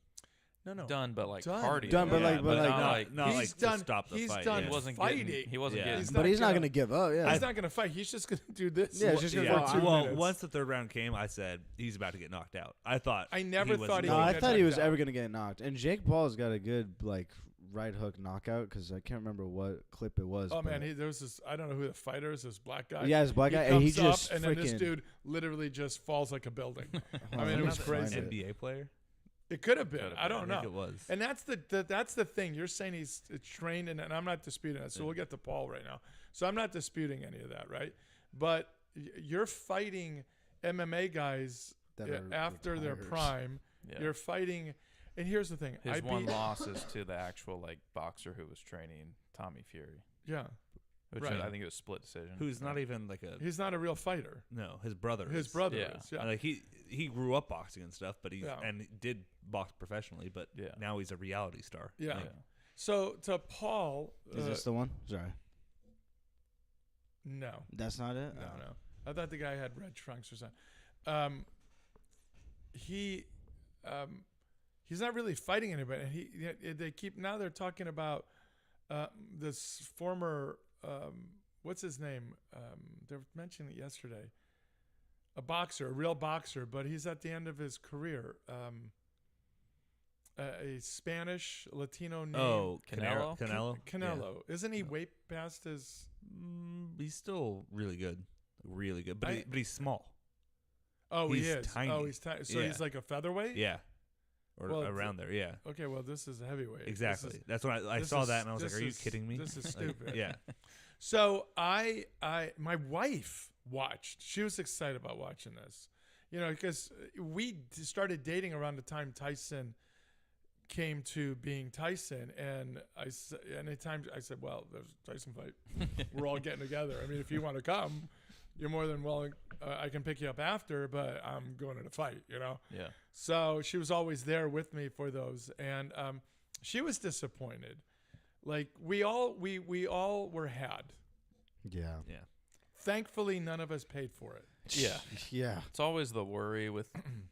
Speaker 3: No.
Speaker 4: Done, but like
Speaker 3: Done.
Speaker 4: cardio.
Speaker 6: Done, but
Speaker 5: Yeah,
Speaker 6: like- but like-
Speaker 4: not
Speaker 5: not,
Speaker 4: like
Speaker 5: not
Speaker 3: he's
Speaker 5: like
Speaker 3: done.
Speaker 5: to stop the
Speaker 3: he's
Speaker 5: fight.
Speaker 3: done
Speaker 5: yeah.
Speaker 4: he wasn't
Speaker 3: fighting.
Speaker 4: getting. He wasn't
Speaker 5: Yeah.
Speaker 4: getting.
Speaker 3: He's
Speaker 6: But he's not
Speaker 3: gonna-
Speaker 6: gonna give up. Yeah,
Speaker 3: He's not going to fight. He's just going to do this.
Speaker 6: Yeah, it's just gonna
Speaker 3: for
Speaker 6: go
Speaker 3: 2
Speaker 5: Well,
Speaker 3: minutes.
Speaker 5: once the third round came, I said he's about to get knocked out. I thought
Speaker 3: I never
Speaker 5: was
Speaker 3: thought he
Speaker 6: No,
Speaker 3: would
Speaker 6: I
Speaker 3: get
Speaker 6: thought he was
Speaker 3: knocked out.
Speaker 6: ever gonna get knocked. And Jake Paul's got a good like right hook knockout, because I can't remember what clip it was.
Speaker 3: Oh man,
Speaker 6: but-
Speaker 3: there was this. I don't know who the fighter is. This black guy.
Speaker 6: yeah, his black guy, and
Speaker 3: comes
Speaker 6: he just
Speaker 3: up, and then this
Speaker 6: freaking.
Speaker 3: dude literally just falls like a building. I mean,
Speaker 6: let
Speaker 3: it
Speaker 6: me
Speaker 3: was
Speaker 6: find
Speaker 3: crazy.
Speaker 6: it.
Speaker 5: NBA player.
Speaker 3: It could have been.
Speaker 4: Could have
Speaker 3: I
Speaker 4: been.
Speaker 3: don't
Speaker 5: I think
Speaker 3: know.
Speaker 5: it was.
Speaker 3: And that's the thing. You're saying he's trained, and I'm not disputing that. So we'll get to Paul right now. So I'm not disputing any of that, right? But you're fighting MMA guys
Speaker 6: That are
Speaker 3: after their
Speaker 6: retired.
Speaker 3: prime.
Speaker 4: Yeah.
Speaker 3: You're fighting, and here's the thing.
Speaker 4: His one loss is to the actual like boxer who was training Tommy Fury,
Speaker 3: Yeah,
Speaker 4: which
Speaker 3: Right.
Speaker 4: I think it was split decision.
Speaker 5: Who's not even like a
Speaker 3: he's not a real fighter.
Speaker 5: no. His brother.
Speaker 3: His
Speaker 5: is.
Speaker 3: brother
Speaker 4: Yeah.
Speaker 3: is. Yeah.
Speaker 5: Like he grew up boxing and stuff, but
Speaker 3: Yeah.
Speaker 5: he did box professionally, but
Speaker 4: Yeah.
Speaker 5: now he's a reality star.
Speaker 3: Yeah.
Speaker 5: Like,
Speaker 3: So to Paul,
Speaker 6: Is this the one? Sorry,
Speaker 3: no.
Speaker 6: that's not it.
Speaker 3: No,
Speaker 6: Oh.
Speaker 3: no. I thought the guy had red trunks or something. He's not really fighting anybody. And they keep now. They're talking about this former. What's his name? They were mentioning it yesterday. A boxer, a real boxer, but he's at the end of his career. A Spanish Latino name.
Speaker 5: oh,
Speaker 4: Canelo?
Speaker 5: Canelo.
Speaker 3: Canelo. Isn't he way past his?
Speaker 5: He's still really good, but
Speaker 3: I-
Speaker 5: but he's small.
Speaker 3: Oh, he
Speaker 5: He's
Speaker 3: is.
Speaker 5: tiny.
Speaker 3: Oh, he's tiny. So
Speaker 5: Yeah.
Speaker 3: he's like a featherweight.
Speaker 5: Yeah, or
Speaker 3: Well,
Speaker 5: around there. Yeah,
Speaker 3: Okay, well, this is a heavyweight. This
Speaker 5: exactly.
Speaker 3: is-
Speaker 5: That's when I
Speaker 3: this
Speaker 5: saw
Speaker 3: is-
Speaker 5: that and I was like,
Speaker 3: this
Speaker 5: "Are you
Speaker 3: is-
Speaker 5: kidding me?"
Speaker 3: This is
Speaker 5: Like,
Speaker 3: stupid.
Speaker 5: yeah,
Speaker 3: So my wife watched. She was excited about watching this, because we started dating around the time Tyson came to being Tyson, and anytime I said, "Well, there's a Tyson fight. We're all getting together. I mean, if you want to come, you're more than willing. I can pick you up after, but I'm going to the fight."
Speaker 4: Yeah.
Speaker 3: So she was always there with me for those, and she was disappointed. Like we all were had.
Speaker 6: Yeah.
Speaker 5: yeah.
Speaker 3: Thankfully, none of us paid for it.
Speaker 4: Yeah.
Speaker 6: Yeah.
Speaker 4: It's always the worry with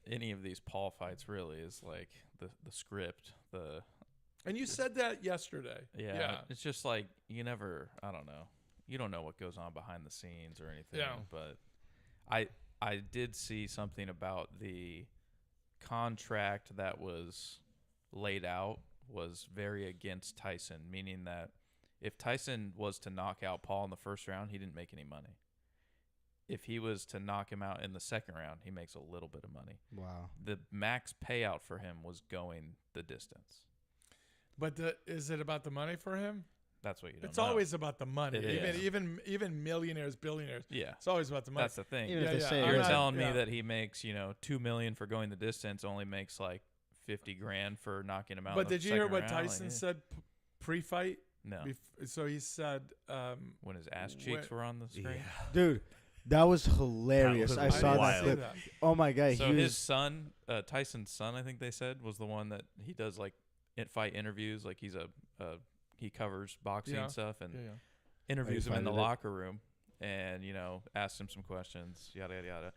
Speaker 4: any of these Paul fights. Really, is like the script.
Speaker 3: And you said that yesterday.
Speaker 4: Yeah. It's just like you never. I don't know. You don't know what goes on behind the scenes or anything.
Speaker 3: Yeah.
Speaker 4: But I did see something about the contract that was laid out was very against Tyson, meaning that if Tyson was to knock out Paul in the first round, he didn't make any money. If he was to knock him out in the second round, he makes a little bit of money.
Speaker 6: Wow.
Speaker 4: The max payout for him was going the distance.
Speaker 3: But is it about the money for him?
Speaker 4: That's what you don't
Speaker 3: It's
Speaker 4: know.
Speaker 3: always about the money.
Speaker 4: It is.
Speaker 3: Even millionaires, billionaires.
Speaker 4: Yeah.
Speaker 3: It's always about the money.
Speaker 4: That's the thing.
Speaker 6: Even if they say
Speaker 3: I'm
Speaker 4: You're
Speaker 3: not-
Speaker 4: telling me
Speaker 3: yeah.
Speaker 4: that he makes, $2 million for going the distance, only makes like $50,000 for knocking him out.
Speaker 3: But
Speaker 4: in the
Speaker 3: did you hear
Speaker 4: second
Speaker 3: what
Speaker 4: round?
Speaker 3: Tyson
Speaker 4: Like,
Speaker 3: said pre-fight?
Speaker 4: No.
Speaker 3: So he said,
Speaker 4: When his ass cheeks were on the screen.
Speaker 6: Dude, that was hilarious.
Speaker 5: That
Speaker 6: I
Speaker 5: was
Speaker 6: saw that
Speaker 5: wild.
Speaker 6: clip. Oh my god,
Speaker 4: So
Speaker 6: he
Speaker 4: his
Speaker 6: was
Speaker 4: son, Tyson's son, I think they said, was the one that he does like fight interviews. Like he's he covers boxing
Speaker 3: Yeah.
Speaker 4: and stuff, and
Speaker 3: yeah.
Speaker 4: interviews him in the
Speaker 6: fighted it.
Speaker 4: locker room, and asks him some questions, yada yada yada.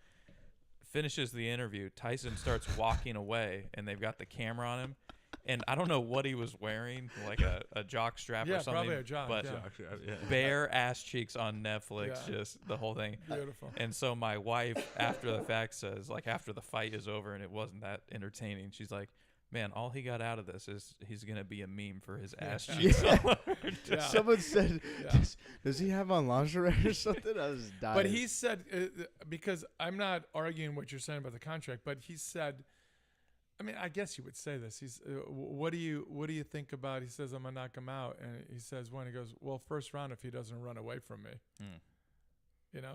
Speaker 4: Finishes the interview. Tyson starts walking away, and they've got the camera on him, and I don't know what he was wearing, like a jock strap
Speaker 3: Yeah,
Speaker 4: or something.
Speaker 3: probably a jock,
Speaker 4: but
Speaker 3: yeah.
Speaker 4: bare ass cheeks on Netflix,
Speaker 3: Yeah.
Speaker 4: just the whole thing.
Speaker 3: Beautiful.
Speaker 4: And so my wife, after the fact, says, like, after the fight is over and it wasn't that entertaining, she's like, man, all he got out of this is he's going to be a meme for his ass cheeks.
Speaker 3: Yeah.
Speaker 6: someone said,
Speaker 3: Yeah.
Speaker 6: does he have on lingerie or something? I was dying.
Speaker 3: But he said, because I'm not arguing what you're saying about the contract, but he said, I mean, I guess you would say this. He's, what do you think about? He says, I'm gonna knock him out, and he says, when he goes, well, first round if he doesn't run away from me.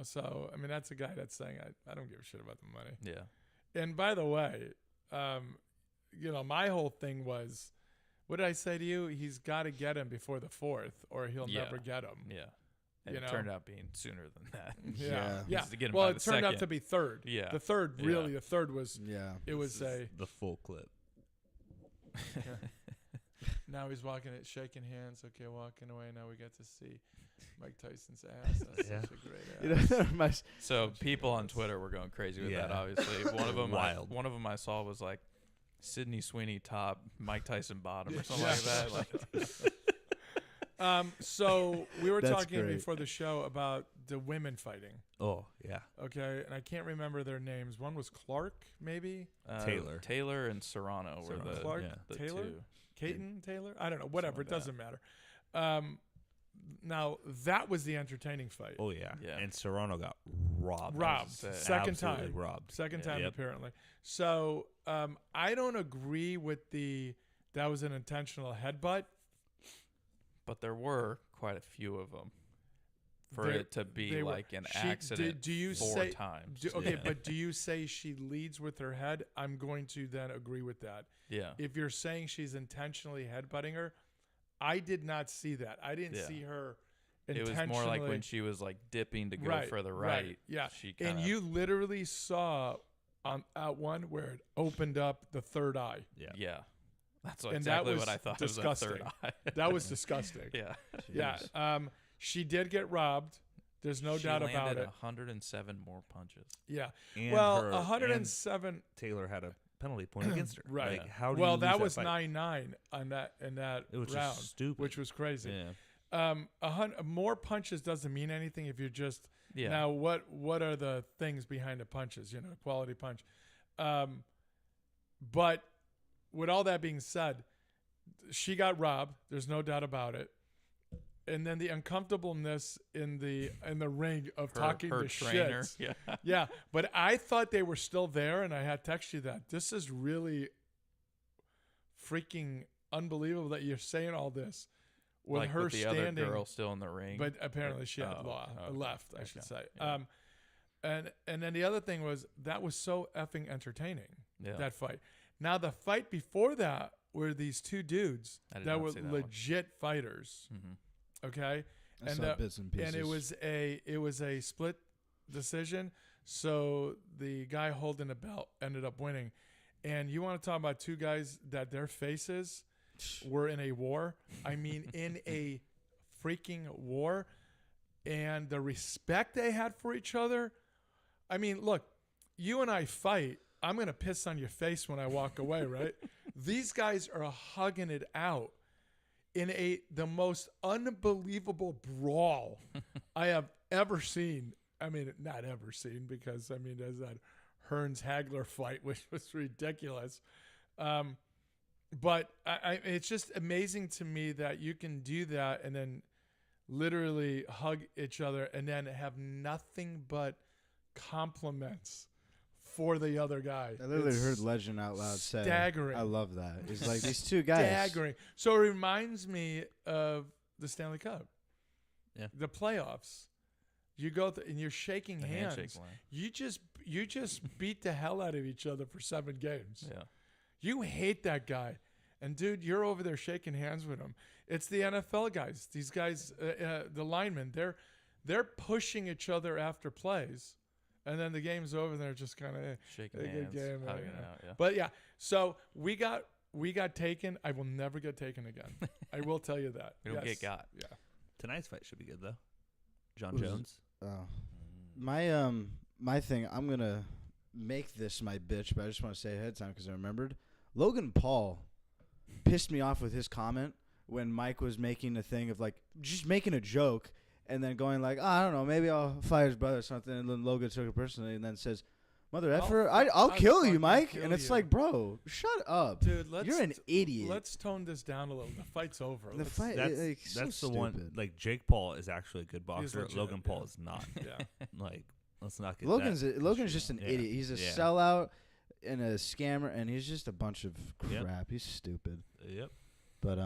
Speaker 3: So I mean, that's a guy that's saying, I don't give a shit about the money.
Speaker 4: Yeah.
Speaker 3: And by the way, my whole thing was, what did I say to you? He's got to get him before the 4th, or he'll
Speaker 4: Yeah.
Speaker 3: never get him.
Speaker 4: Yeah. And it turned out being sooner than that.
Speaker 6: Yeah.
Speaker 3: Yeah.
Speaker 4: To get him
Speaker 3: Well,
Speaker 4: by
Speaker 3: it
Speaker 4: the
Speaker 3: turned out
Speaker 4: second.
Speaker 3: to be third.
Speaker 4: Yeah.
Speaker 3: The third,
Speaker 4: Yeah.
Speaker 3: really, the third was,
Speaker 6: Yeah.
Speaker 3: it was a,
Speaker 5: the full clip.
Speaker 3: now he's walking it, shaking hands. Okay, walking away. Now we get to see Mike Tyson's ass. That's
Speaker 5: Yeah.
Speaker 3: such a great ass.
Speaker 6: You know, that reminds-
Speaker 4: So people on Twitter were going crazy with that,
Speaker 5: Yeah.
Speaker 4: obviously. One of them
Speaker 5: Wild.
Speaker 4: I saw was like, Sidney Sweeney top, Mike Tyson bottom, or something
Speaker 3: Yeah.
Speaker 4: like that. Like,
Speaker 3: So we were
Speaker 6: That's
Speaker 3: talking
Speaker 6: great.
Speaker 3: before the show about the women fighting.
Speaker 5: Oh, yeah.
Speaker 3: Okay, and I can't remember their names. One was Clark, maybe
Speaker 4: Taylor and Serrano were the,
Speaker 3: Clark,
Speaker 4: the
Speaker 3: Taylor?
Speaker 4: two.
Speaker 3: Caton Taylor. I don't know. Whatever.
Speaker 4: like
Speaker 3: It doesn't matter. Now that was the entertaining fight.
Speaker 5: Oh, yeah.
Speaker 4: Yeah.
Speaker 5: And Serrano got robbed.
Speaker 3: Robbed. Second
Speaker 5: Absolutely
Speaker 3: time.
Speaker 5: robbed.
Speaker 3: Second time
Speaker 5: Yep.
Speaker 3: apparently. So I don't agree with that was an intentional headbutt.
Speaker 4: But there were quite a few of them for
Speaker 3: There-
Speaker 4: it to be
Speaker 3: they were-
Speaker 4: like an
Speaker 3: she-
Speaker 4: accident
Speaker 3: do you
Speaker 4: 4
Speaker 3: say-
Speaker 4: times.
Speaker 3: Okay,
Speaker 4: Yeah.
Speaker 3: but do you say she leads with her head? I'm going to then agree with that.
Speaker 4: Yeah.
Speaker 3: If you're saying she's intentionally headbutting her, I did not see that. I didn't
Speaker 4: Yeah.
Speaker 3: see her
Speaker 4: It was
Speaker 3: intentionally.
Speaker 4: more like when she was like dipping to go for the right.
Speaker 3: Yeah.
Speaker 4: She
Speaker 3: And
Speaker 4: kinda,
Speaker 3: you literally saw at one where it opened up the third eye.
Speaker 5: Yeah.
Speaker 4: Yeah. That's
Speaker 3: And that
Speaker 4: exactly
Speaker 3: was
Speaker 4: what I thought
Speaker 3: disgusting.
Speaker 4: was a third eye.
Speaker 3: That was disgusting.
Speaker 4: Yeah.
Speaker 3: Yeah. She did get robbed. There's no
Speaker 4: She
Speaker 3: doubt about
Speaker 4: landed
Speaker 3: it.
Speaker 4: 107 more punches.
Speaker 3: Yeah.
Speaker 5: And
Speaker 3: Well,
Speaker 5: her-
Speaker 3: 107.
Speaker 5: and Taylor had a penalty point against her.
Speaker 3: Right.
Speaker 5: Like, how do
Speaker 3: Well,
Speaker 5: you lose
Speaker 3: that was
Speaker 5: fight?
Speaker 3: 9-9 on that in that
Speaker 5: It was just
Speaker 3: round,
Speaker 5: stupid.
Speaker 3: which was crazy.
Speaker 4: Yeah.
Speaker 3: More punches doesn't mean anything if you're just
Speaker 4: Yeah.
Speaker 3: now. What are the things behind the punches? Quality punch. But with all that being said, she got robbed. There's no doubt about it. And then the uncomfortableness in the ring of talking
Speaker 4: her
Speaker 3: to
Speaker 4: trainer.
Speaker 3: shit.
Speaker 4: Yeah.
Speaker 3: Yeah, but I thought they were still there, and I had texted you that this is really freaking unbelievable that you're saying all this with
Speaker 4: Like
Speaker 3: her
Speaker 4: with the
Speaker 3: standing.
Speaker 4: other girl still in the ring.
Speaker 3: But apparently she had left, I should say. And then the other thing was that was so effing entertaining,
Speaker 4: Yeah.
Speaker 3: that fight. Now the fight before that were these two dudes
Speaker 4: I did
Speaker 3: that
Speaker 4: not
Speaker 3: were
Speaker 4: see that one.
Speaker 3: legit fighters.
Speaker 4: Mhm.
Speaker 3: Okay,
Speaker 6: I saw bits and pieces.
Speaker 3: and it was a split decision. So the guy holding the belt ended up winning. And you want to talk about two guys that their faces were in a war? I mean, in a freaking war, and the respect they had for each other. I mean, look, you and I fight. I'm gonna piss on your face when I walk away, right? These guys are hugging it out in the most unbelievable brawl I have ever seen. I mean, not ever seen, because I mean, as that Hearns Hagler fight, which was ridiculous. But it's just amazing to me that you can do that and then literally hug each other and then have nothing but compliments for the other guy.
Speaker 6: I literally
Speaker 3: It's
Speaker 6: heard Legend out loud say,
Speaker 3: staggering.
Speaker 6: I love that. It's like these two guys.
Speaker 3: Staggering. So it reminds me of the Stanley Cup.
Speaker 5: Yeah.
Speaker 3: The playoffs. You go and you're shaking
Speaker 4: The
Speaker 3: hands.
Speaker 4: handshake line.
Speaker 3: You just beat the hell out of each other for 7 games.
Speaker 4: Yeah.
Speaker 3: You hate that guy. And, dude, you're over there shaking hands with him. It's the NFL guys. These guys, the linemen, they're pushing each other after plays. And then the game's over and they're just kind of
Speaker 4: Shaking
Speaker 3: good
Speaker 4: hands,
Speaker 3: game,
Speaker 4: hugging
Speaker 3: you know.
Speaker 4: out. Yeah.
Speaker 3: But, yeah, so we got taken. I will never get taken again. I will tell you that.
Speaker 4: We don't
Speaker 3: Yes.
Speaker 4: get got.
Speaker 3: Yeah.
Speaker 5: Tonight's fight should be good though. John
Speaker 6: Who's-
Speaker 5: Jones.
Speaker 6: Oh. My thing, I'm going to make this my bitch, but I just want to say ahead of time because I remembered. Logan Paul pissed me off with his comment when Mike was making a thing of like just making a joke and then going like, I don't know, maybe I'll fight his brother or something. And then Logan took it personally and then says, mother effer, I'll kill you,
Speaker 3: fucking
Speaker 6: Mike.
Speaker 3: kill
Speaker 6: And it's
Speaker 3: you.
Speaker 6: like, bro, shut up.
Speaker 3: Dude,
Speaker 6: You're an idiot.
Speaker 3: Let's tone this down a little. The fight's over.
Speaker 6: The
Speaker 3: Let's-
Speaker 6: fight,
Speaker 5: That's
Speaker 6: like, so
Speaker 5: that's the one.
Speaker 6: stupid.
Speaker 5: Like Jake Paul is actually a good boxer.
Speaker 3: legit,
Speaker 5: Logan Paul
Speaker 3: yeah.
Speaker 5: is not.
Speaker 3: Yeah.
Speaker 5: Like let's not get
Speaker 6: Logan's
Speaker 5: that.
Speaker 6: Logan's just an
Speaker 5: Yeah.
Speaker 6: idiot. He's a
Speaker 5: Yeah.
Speaker 6: sellout and a scammer, and he's just a bunch of
Speaker 5: Yep.
Speaker 6: crap. He's stupid.
Speaker 5: Yep.
Speaker 6: But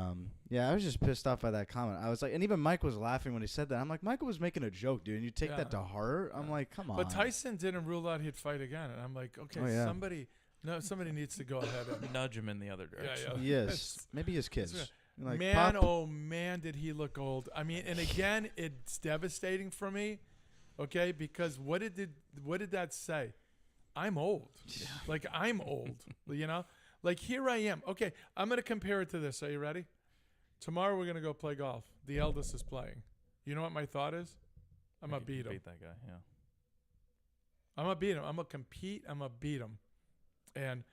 Speaker 6: yeah, I was just pissed off by that comment. I was like, and even Mike was laughing when he said that. I'm like, Michael was making a joke, dude, and you take that to
Speaker 3: Yeah.
Speaker 6: heart. I'm
Speaker 3: Yeah.
Speaker 6: like, come on.
Speaker 3: But Tyson didn't rule out he'd fight again, and I'm like, okay,
Speaker 6: Oh, yeah.
Speaker 3: somebody needs to go ahead and
Speaker 4: Nudge him in the other direction.
Speaker 6: Yes,
Speaker 3: It's-
Speaker 6: maybe his kids.
Speaker 3: right.
Speaker 6: Like,
Speaker 3: man,
Speaker 6: Pop,
Speaker 3: oh man, did he look old? I mean, and again, it's devastating for me. Okay, because what did that say? I'm old. Like I'm old. You know, like here I am. Okay, I'm gonna compare it to this. Are you ready? Tomorrow we're gonna go play golf. The eldest is playing. You know what my thought is? I'm gonna beat him.
Speaker 4: Beat that guy. Yeah.
Speaker 3: I'm gonna beat him. I'm gonna compete. I'm gonna beat him, and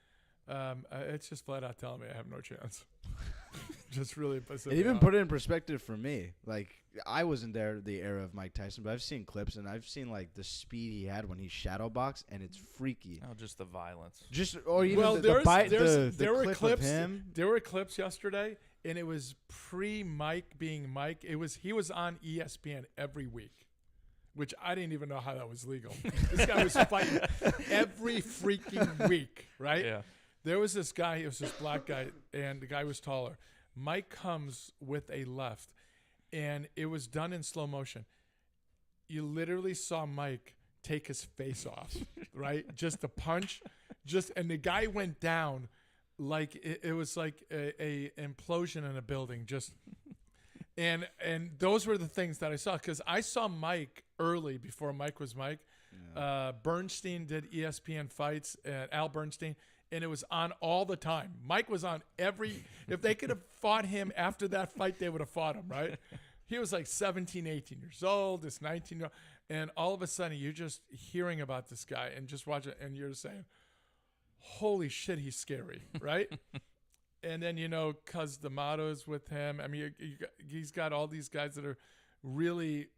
Speaker 3: it's just flat out telling me I have no chance. Just really pissing
Speaker 6: it
Speaker 3: me
Speaker 6: even
Speaker 3: off.
Speaker 6: put it in perspective for me. Like, I wasn't there the era of Mike Tyson, but I've seen clips and I've seen like the speed he had when he shadow boxed, and it's freaky.
Speaker 4: Oh, just the violence.
Speaker 6: Just or even
Speaker 3: Well,
Speaker 6: the
Speaker 3: there were
Speaker 6: clip
Speaker 3: clips.
Speaker 6: of him.
Speaker 3: There were clips yesterday, and it was pre-Mike being Mike. He was on ESPN every week, which I didn't even know how that was legal. This guy was fighting every freaking week, right?
Speaker 4: Yeah.
Speaker 3: There was this guy. It was this black guy, and the guy was taller. Mike comes with a left, and it was done in slow motion. You literally saw Mike take his face off, right? Just a punch, and the guy went down like it was like a implosion in a building. Just and those were the things that I saw because I saw Mike early before Mike was Mike. Bernstein did ESPN fights, Al Bernstein. And it was on all the time. Mike was on every. If they could have fought him after that fight, they would have fought him, right? He was like 17, 18 years old, this 19-year-old. And all of a sudden, you're just hearing about this guy and just watch it. And you're saying, holy shit, he's scary, right? And then, Cuz D'Amato's with him. I mean, he's got all these guys that are really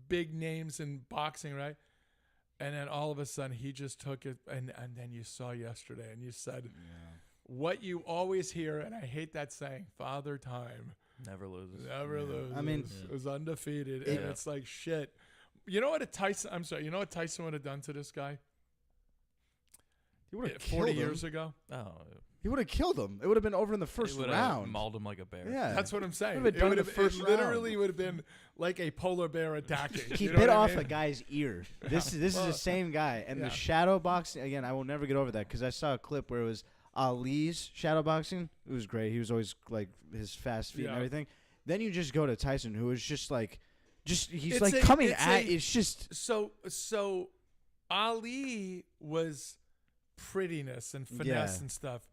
Speaker 3: big names in boxing, right? And then all of a sudden, he just took it. And then you saw yesterday, and you said what you always hear, and I hate that saying, Father Time.
Speaker 4: Never loses.
Speaker 3: Never loses.
Speaker 6: I mean,
Speaker 3: it was undefeated. And it's like, shit. You know what you know what Tyson would have done to this guy?
Speaker 6: He would have
Speaker 3: 40 years ago?
Speaker 4: Oh,
Speaker 6: He would have killed him. It would have been over in the
Speaker 4: he
Speaker 6: first
Speaker 4: would've
Speaker 6: round.
Speaker 4: mauled him like a bear.
Speaker 6: Yeah,
Speaker 3: That's what I'm saying.
Speaker 6: Would've been done in the
Speaker 3: it
Speaker 6: first
Speaker 3: literally
Speaker 6: round.
Speaker 3: would have been like a polar bear attacking.
Speaker 6: He
Speaker 3: You know
Speaker 6: bit
Speaker 3: what I
Speaker 6: off
Speaker 3: mean?
Speaker 6: a guy's ear. This is the same guy. And
Speaker 3: yeah.
Speaker 6: the shadow boxing, again, I will never get over that because I saw a clip where it was Ali's shadow boxing. It was great. He was always like his fast feet and
Speaker 3: Yeah.
Speaker 6: everything. Then you just go to Tyson, who is just like, he's
Speaker 3: It's
Speaker 6: like
Speaker 3: a-
Speaker 6: coming
Speaker 3: it's
Speaker 6: at.
Speaker 3: a-
Speaker 6: It's just
Speaker 3: So Ali was prettiness and finesse
Speaker 6: Yeah.
Speaker 3: and stuff.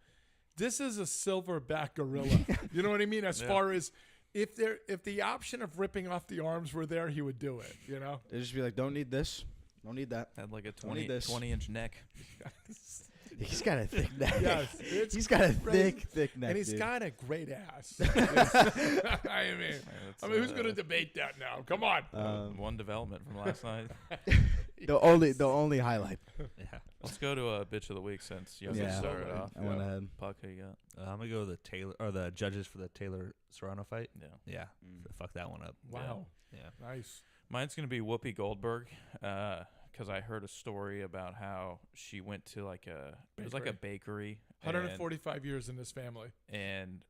Speaker 3: This is a silverback gorilla. You know what I mean? As far as if the option of ripping off the arms were there, he would do it. You know?
Speaker 6: they just be like, don't need this, don't need that.
Speaker 4: Had like a
Speaker 6: Don't need this.
Speaker 4: 20-inch neck.
Speaker 6: He's got a thick neck.
Speaker 3: Yes, it's
Speaker 6: He's got a
Speaker 3: crazy.
Speaker 6: thick neck,
Speaker 3: And he's
Speaker 6: dude.
Speaker 3: got a great ass. I mean,
Speaker 4: It's,
Speaker 3: who's going to debate that now? Come on.
Speaker 4: one development from last night.
Speaker 6: The only highlight.
Speaker 5: Yeah.
Speaker 4: Let's go to a bitch of the week since you
Speaker 6: Yeah.
Speaker 4: started off.
Speaker 6: I went ahead.
Speaker 4: Puck, who you got?
Speaker 5: I'm gonna go with the judges for the Taylor Serrano fight.
Speaker 4: Yeah.
Speaker 5: Yeah, fuck that one up.
Speaker 3: Wow.
Speaker 5: Yeah.
Speaker 3: Nice.
Speaker 4: Mine's gonna be Whoopi Goldberg, because I heard a story about how she went to it was like a bakery,
Speaker 3: 145 years in this family.
Speaker 4: and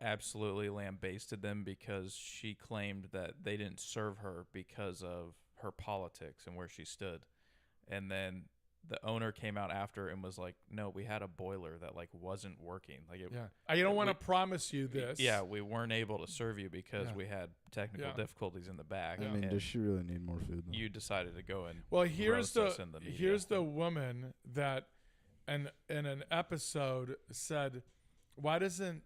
Speaker 4: absolutely lambasted them because she claimed that they didn't serve her because of her politics and where she stood, and then the owner came out after and was like, "No, we had a boiler that wasn't working.
Speaker 3: I don't want to promise you this.
Speaker 4: Yeah, we weren't able to serve you because
Speaker 3: Yeah.
Speaker 4: we had technical
Speaker 3: Yeah.
Speaker 4: difficulties in the back.
Speaker 6: I mean,
Speaker 4: and
Speaker 6: does she really need more food? Though?
Speaker 4: you decided to go and
Speaker 3: Well, here's
Speaker 4: roast us in the media.
Speaker 3: here's the woman that, in an episode said, "Why doesn't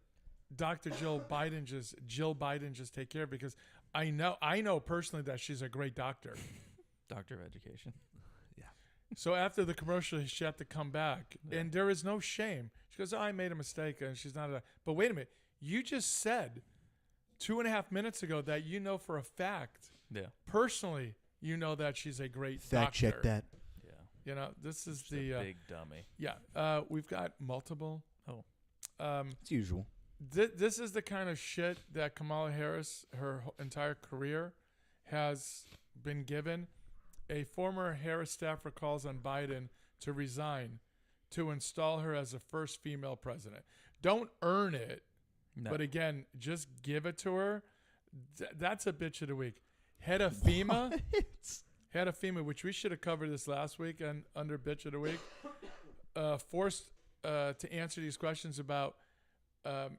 Speaker 3: Dr. Jill Biden just take care of it?" Because I know personally that she's a great doctor.
Speaker 4: doctor of education.
Speaker 3: So after the commercial, she had to come back, and there is no shame. She goes, "Oh, I made a mistake," and she's not a. But wait a minute, you just said 2.5 minutes ago that you know for a fact,
Speaker 4: Yeah,
Speaker 3: personally, you know that she's a great
Speaker 6: Fact
Speaker 3: doctor.
Speaker 6: check that.
Speaker 4: yeah.
Speaker 3: You know, this is
Speaker 4: She's
Speaker 3: the
Speaker 4: a big dummy.
Speaker 3: we've got multiple.
Speaker 4: Oh.
Speaker 6: It's usual.
Speaker 3: This is the kind of shit that Kamala Harris, her entire career, has been given. A former Harris staffer calls on Biden to resign to install her as the first female president. Don't earn it,
Speaker 4: No.
Speaker 3: but again, just give it to her. That's a bitch of the week. Head of FEMA. Head of FEMA, which we should have covered this last week and under bitch of the week. Forced to answer these questions about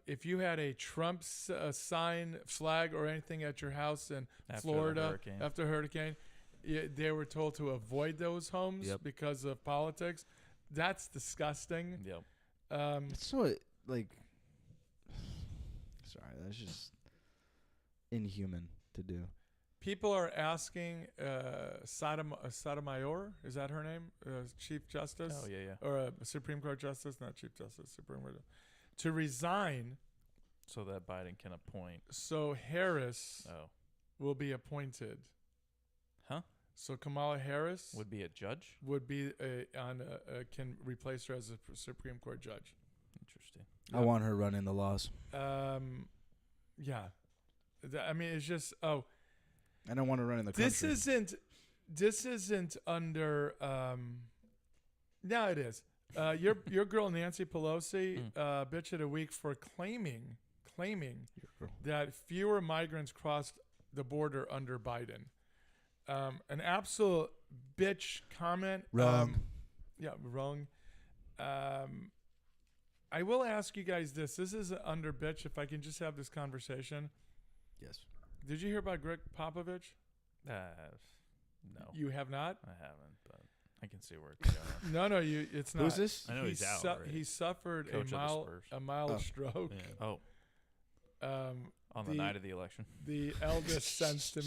Speaker 3: if you had a Trump sign, flag, or anything at your house in
Speaker 4: After the
Speaker 3: Florida
Speaker 4: hurricane.
Speaker 3: after a hurricane, they were told to avoid those homes
Speaker 5: Yep.
Speaker 3: because of politics. That's disgusting.
Speaker 4: Yep.
Speaker 6: It's so sorry, that's just inhuman to do.
Speaker 3: People are asking Sotomayor, is that her name? Chief Justice?
Speaker 4: Oh yeah.
Speaker 3: Or Supreme Court Justice, not Chief Justice, Supreme Court, to resign
Speaker 4: So that Biden can appoint.
Speaker 3: so Harris
Speaker 4: Oh,
Speaker 3: will be appointed.
Speaker 4: huh?
Speaker 3: So Kamala Harris
Speaker 4: Would be a judge.
Speaker 3: would be can replace her as a Supreme Court judge.
Speaker 4: Interesting.
Speaker 6: I want her running the laws.
Speaker 3: Yeah. I mean, it's just
Speaker 6: I don't want to run in the country.
Speaker 3: This isn't under. Now it is. Your girl Nancy Pelosi, bitch of the week for claiming that fewer migrants crossed the border under Biden. An absolute bitch comment.
Speaker 6: Wrong.
Speaker 3: Yeah, wrong. I will ask you guys this. This is under bitch. If I can just have this conversation.
Speaker 6: Yes.
Speaker 3: Did you hear about Greg Popovich?
Speaker 4: No,
Speaker 3: You have not?
Speaker 4: I haven't, but I can see where it's going.
Speaker 3: No, it's not.
Speaker 6: Who's this?
Speaker 5: I know he's out. right?
Speaker 3: He suffered
Speaker 4: Coach of the
Speaker 3: a
Speaker 4: Spurs.
Speaker 3: mild
Speaker 6: Oh.
Speaker 3: stroke.
Speaker 5: Yeah.
Speaker 4: Oh, on the
Speaker 3: The-
Speaker 4: night of the election.
Speaker 3: The eldest sent to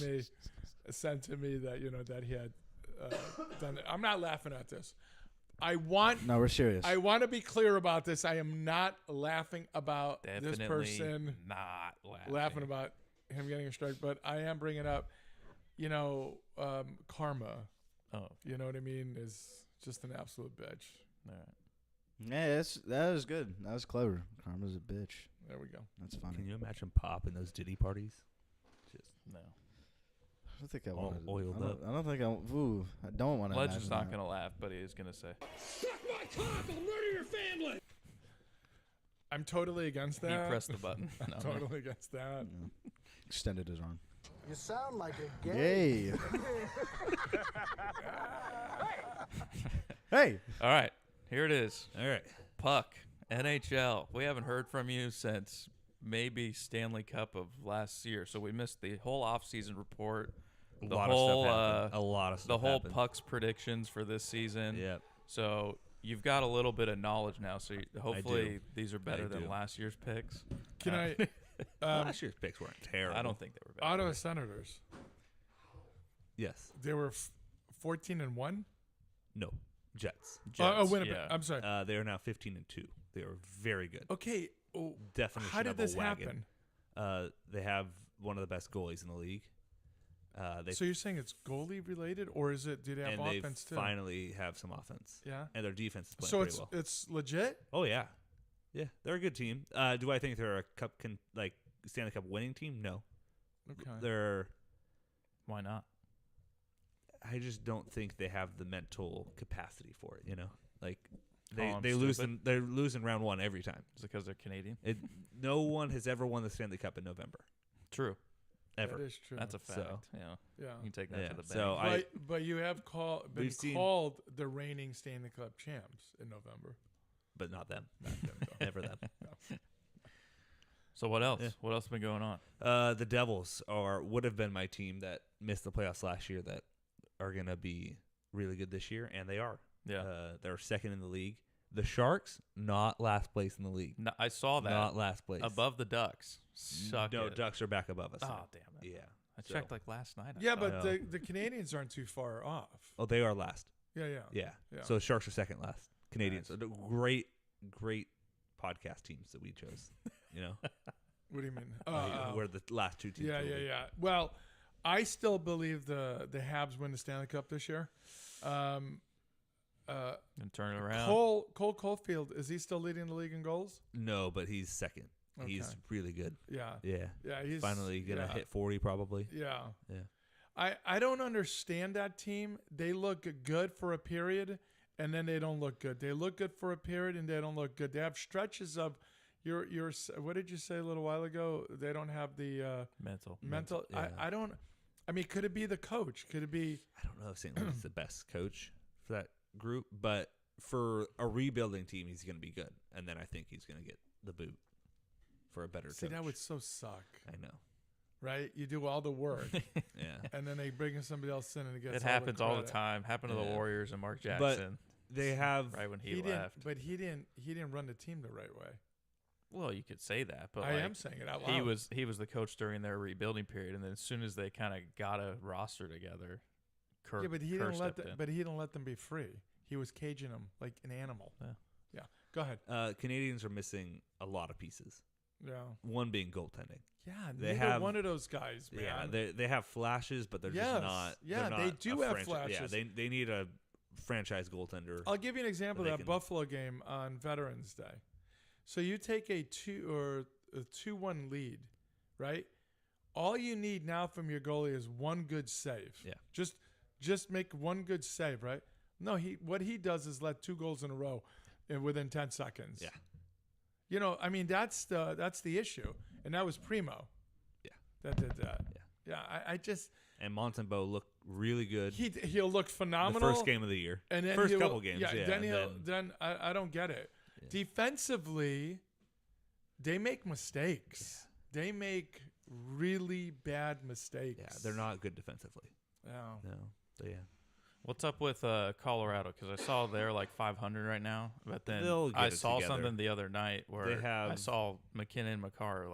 Speaker 3: me that that he had done it. I'm not laughing at this.
Speaker 6: No, we're serious.
Speaker 3: I want to be clear about this. I am not laughing about
Speaker 4: Definitely
Speaker 3: this person
Speaker 4: not
Speaker 3: laughing about him getting a stroke, but I am bringing up, karma.
Speaker 4: Oh,
Speaker 3: You know what I mean? Is just an absolute bitch.
Speaker 4: all right.
Speaker 6: Yeah, that was good. That was clever. Karma's a bitch.
Speaker 3: There we go.
Speaker 6: That's funny.
Speaker 5: Can you imagine Pop in those Diddy parties? Just
Speaker 4: No.
Speaker 6: I don't think I
Speaker 5: All
Speaker 6: want to.
Speaker 5: oiled up.
Speaker 6: I don't think I. Ooh, I don't want to.
Speaker 4: Legend's not going to laugh, but he is going to say.
Speaker 3: I'm totally against
Speaker 4: He
Speaker 3: that.
Speaker 4: pressed the button.
Speaker 3: I'm
Speaker 4: No,
Speaker 3: totally against that.
Speaker 6: Extended his arm.
Speaker 7: You sound like a gay.
Speaker 6: Yay. Hey.
Speaker 4: All right. Here it is.
Speaker 5: all right.
Speaker 4: Puck, NHL. We haven't heard from you since maybe Stanley Cup of last year. So we missed the whole offseason report.
Speaker 5: A
Speaker 4: The
Speaker 5: lot
Speaker 4: whole,
Speaker 5: of stuff happened. A lot of stuff
Speaker 4: The whole
Speaker 5: happened.
Speaker 4: Puck's predictions for this season.
Speaker 5: Yep.
Speaker 4: So you've got a little bit of knowledge now. So hopefully these are better than
Speaker 5: do.
Speaker 4: last year's picks.
Speaker 3: Can I?
Speaker 5: Last year's picks weren't terrible.
Speaker 4: I don't think they were bad.
Speaker 3: Ottawa Senators.
Speaker 5: Yes.
Speaker 3: They were 14-1.
Speaker 5: No. Jets.
Speaker 3: Winnipeg.
Speaker 4: yeah.
Speaker 3: I'm sorry.
Speaker 5: They are now 15-2. They are very good.
Speaker 3: Okay. Oh,
Speaker 5: Definition
Speaker 3: how did
Speaker 5: of a
Speaker 3: this
Speaker 5: wagon.
Speaker 3: happen?
Speaker 5: They have one of the best goalies in the league.
Speaker 3: So you're saying it's goalie related, or is it? Do they have
Speaker 5: and
Speaker 3: offense
Speaker 5: they
Speaker 3: too?
Speaker 5: finally have some offense.
Speaker 3: Yeah.
Speaker 5: And their defense is playing
Speaker 3: So
Speaker 5: pretty well.
Speaker 3: it's legit.
Speaker 5: Oh yeah, yeah, they're a good team. Do I think they're a Stanley Cup winning team? No.
Speaker 3: Okay.
Speaker 5: They're.
Speaker 4: Why not?
Speaker 5: I just don't think they have the mental capacity for it. Like
Speaker 4: I'm
Speaker 5: they lose
Speaker 4: stupid.
Speaker 5: they're losing round one every time.
Speaker 4: Is it because they're Canadian?
Speaker 5: No one has ever won the Stanley Cup in November
Speaker 4: True.
Speaker 5: ever.
Speaker 3: That is true.
Speaker 4: That's a fact.
Speaker 5: So-
Speaker 4: Yeah.
Speaker 3: yeah.
Speaker 4: You can take that
Speaker 5: Yeah,
Speaker 4: to the bank.
Speaker 5: so
Speaker 3: But you have been
Speaker 5: We've seen-
Speaker 3: called the reigning Stanley Cup champs in November.
Speaker 5: but not them.
Speaker 3: Not them, though.
Speaker 5: Never them.
Speaker 4: So what else?
Speaker 5: Yeah.
Speaker 4: What else has been going on?
Speaker 5: The Devils would have been my team that missed the playoffs last year that are going to be really good this year, and they are.
Speaker 4: Yeah.
Speaker 5: They're second in the league. The Sharks, not last place in the league.
Speaker 4: No, I saw that.
Speaker 5: Not last place.
Speaker 4: Above the Ducks. Suck
Speaker 5: No,
Speaker 4: it.
Speaker 5: Ducks are back above us.
Speaker 4: Oh, damn it.
Speaker 5: Yeah.
Speaker 4: I
Speaker 5: So-
Speaker 4: checked like last night. I
Speaker 3: Yeah,
Speaker 4: thought.
Speaker 3: but
Speaker 5: know.
Speaker 3: the Canadians aren't too far off.
Speaker 5: Oh, they are last.
Speaker 3: Yeah.
Speaker 5: Yeah.
Speaker 3: Yeah.
Speaker 5: So Sharks are second last. Canadians.
Speaker 3: Nice.
Speaker 5: So great podcast teams that we chose.
Speaker 3: What do you mean?
Speaker 5: We're the last two teams.
Speaker 3: Yeah. Well, I still believe the Habs win the Stanley Cup this year.
Speaker 4: And turn it around.
Speaker 3: Cole Caulfield, is he still leading the league in goals?
Speaker 5: No, but he's second.
Speaker 3: Okay.
Speaker 5: He's really good.
Speaker 3: Yeah.
Speaker 5: Yeah.
Speaker 3: He's
Speaker 5: Finally gonna hit 40 probably.
Speaker 3: Yeah.
Speaker 5: Yeah.
Speaker 3: I don't understand that team. They look good for a period, and then they don't look good. They look good for a period, and they don't look good. They have stretches of your. What did you say a little while ago? They don't have the
Speaker 4: Mental.
Speaker 5: Yeah.
Speaker 3: I don't. I mean, could it be the coach? Could it be?
Speaker 5: I don't know if St. Louis is the best coach for that group, but for a rebuilding team, he's going to be good. And then I think he's going to get the boot for a better
Speaker 3: See,
Speaker 5: coach.
Speaker 3: that would so suck,
Speaker 5: I know.
Speaker 3: right? You do all the work,
Speaker 5: Yeah.
Speaker 3: and then they bring in somebody else in, and it gets
Speaker 4: It happens all the
Speaker 3: credit.
Speaker 4: time. Happened to the
Speaker 5: Yeah.
Speaker 4: Warriors and Mark
Speaker 5: But
Speaker 4: Jackson
Speaker 5: They have
Speaker 4: right when he
Speaker 3: He didn't,
Speaker 4: left.
Speaker 3: but he didn't run the team the right way.
Speaker 4: Well, you could say that, but
Speaker 3: I
Speaker 4: like,
Speaker 3: am saying it out loud.
Speaker 4: he was the coach during their rebuilding period, and then as soon as they kind of got a roster together, Kerr,
Speaker 3: Yeah, but he
Speaker 4: Kerr
Speaker 3: didn't let
Speaker 4: stepped in.
Speaker 3: But he didn't let them be free. He was caging them like an animal.
Speaker 4: Yeah.
Speaker 3: Go ahead.
Speaker 5: Canadians are missing a lot of pieces.
Speaker 3: Yeah.
Speaker 5: One being goaltending.
Speaker 3: Yeah.
Speaker 5: They
Speaker 3: Neither
Speaker 5: have-
Speaker 3: one of those guys, man.
Speaker 5: Yeah, they have flashes, but they're
Speaker 3: Yes.
Speaker 5: just not.
Speaker 3: Yeah,
Speaker 5: they're
Speaker 3: they
Speaker 5: not
Speaker 3: do
Speaker 5: a
Speaker 3: have
Speaker 5: franchise. Yeah,
Speaker 3: flashes.
Speaker 5: they need a franchise goaltender.
Speaker 3: I'll give you an example
Speaker 5: They
Speaker 3: of that
Speaker 5: can-
Speaker 3: Buffalo game on Veterans Day. So you take a 2-1 lead, right? All you need now from your goalie is one good save.
Speaker 5: Yeah.
Speaker 3: Just make one good save, right? No, what he does is let 2 goals in a row within 10 seconds.
Speaker 5: Yeah.
Speaker 3: I mean that's the issue, and that was Primo.
Speaker 5: Yeah.
Speaker 3: That did that.
Speaker 5: Yeah.
Speaker 3: I just
Speaker 5: And Montembeau looked really good.
Speaker 3: he'll look
Speaker 5: The
Speaker 3: phenomenal.
Speaker 5: first game of the year.
Speaker 3: And then
Speaker 5: first
Speaker 3: he'll-
Speaker 5: couple games. Yeah.
Speaker 3: Then I don't get it.
Speaker 5: Yeah.
Speaker 3: Defensively, they make mistakes. They make really bad mistakes.
Speaker 5: Yeah, they're not good defensively.
Speaker 3: Yeah.
Speaker 5: No. Yeah.
Speaker 4: What's up with Colorado? Because I saw they're like 500 right now, but then
Speaker 5: They'll get
Speaker 4: I
Speaker 5: it
Speaker 4: saw
Speaker 5: together.
Speaker 4: something the other night where
Speaker 5: They
Speaker 4: I
Speaker 5: have-
Speaker 4: saw McKinnon and Makar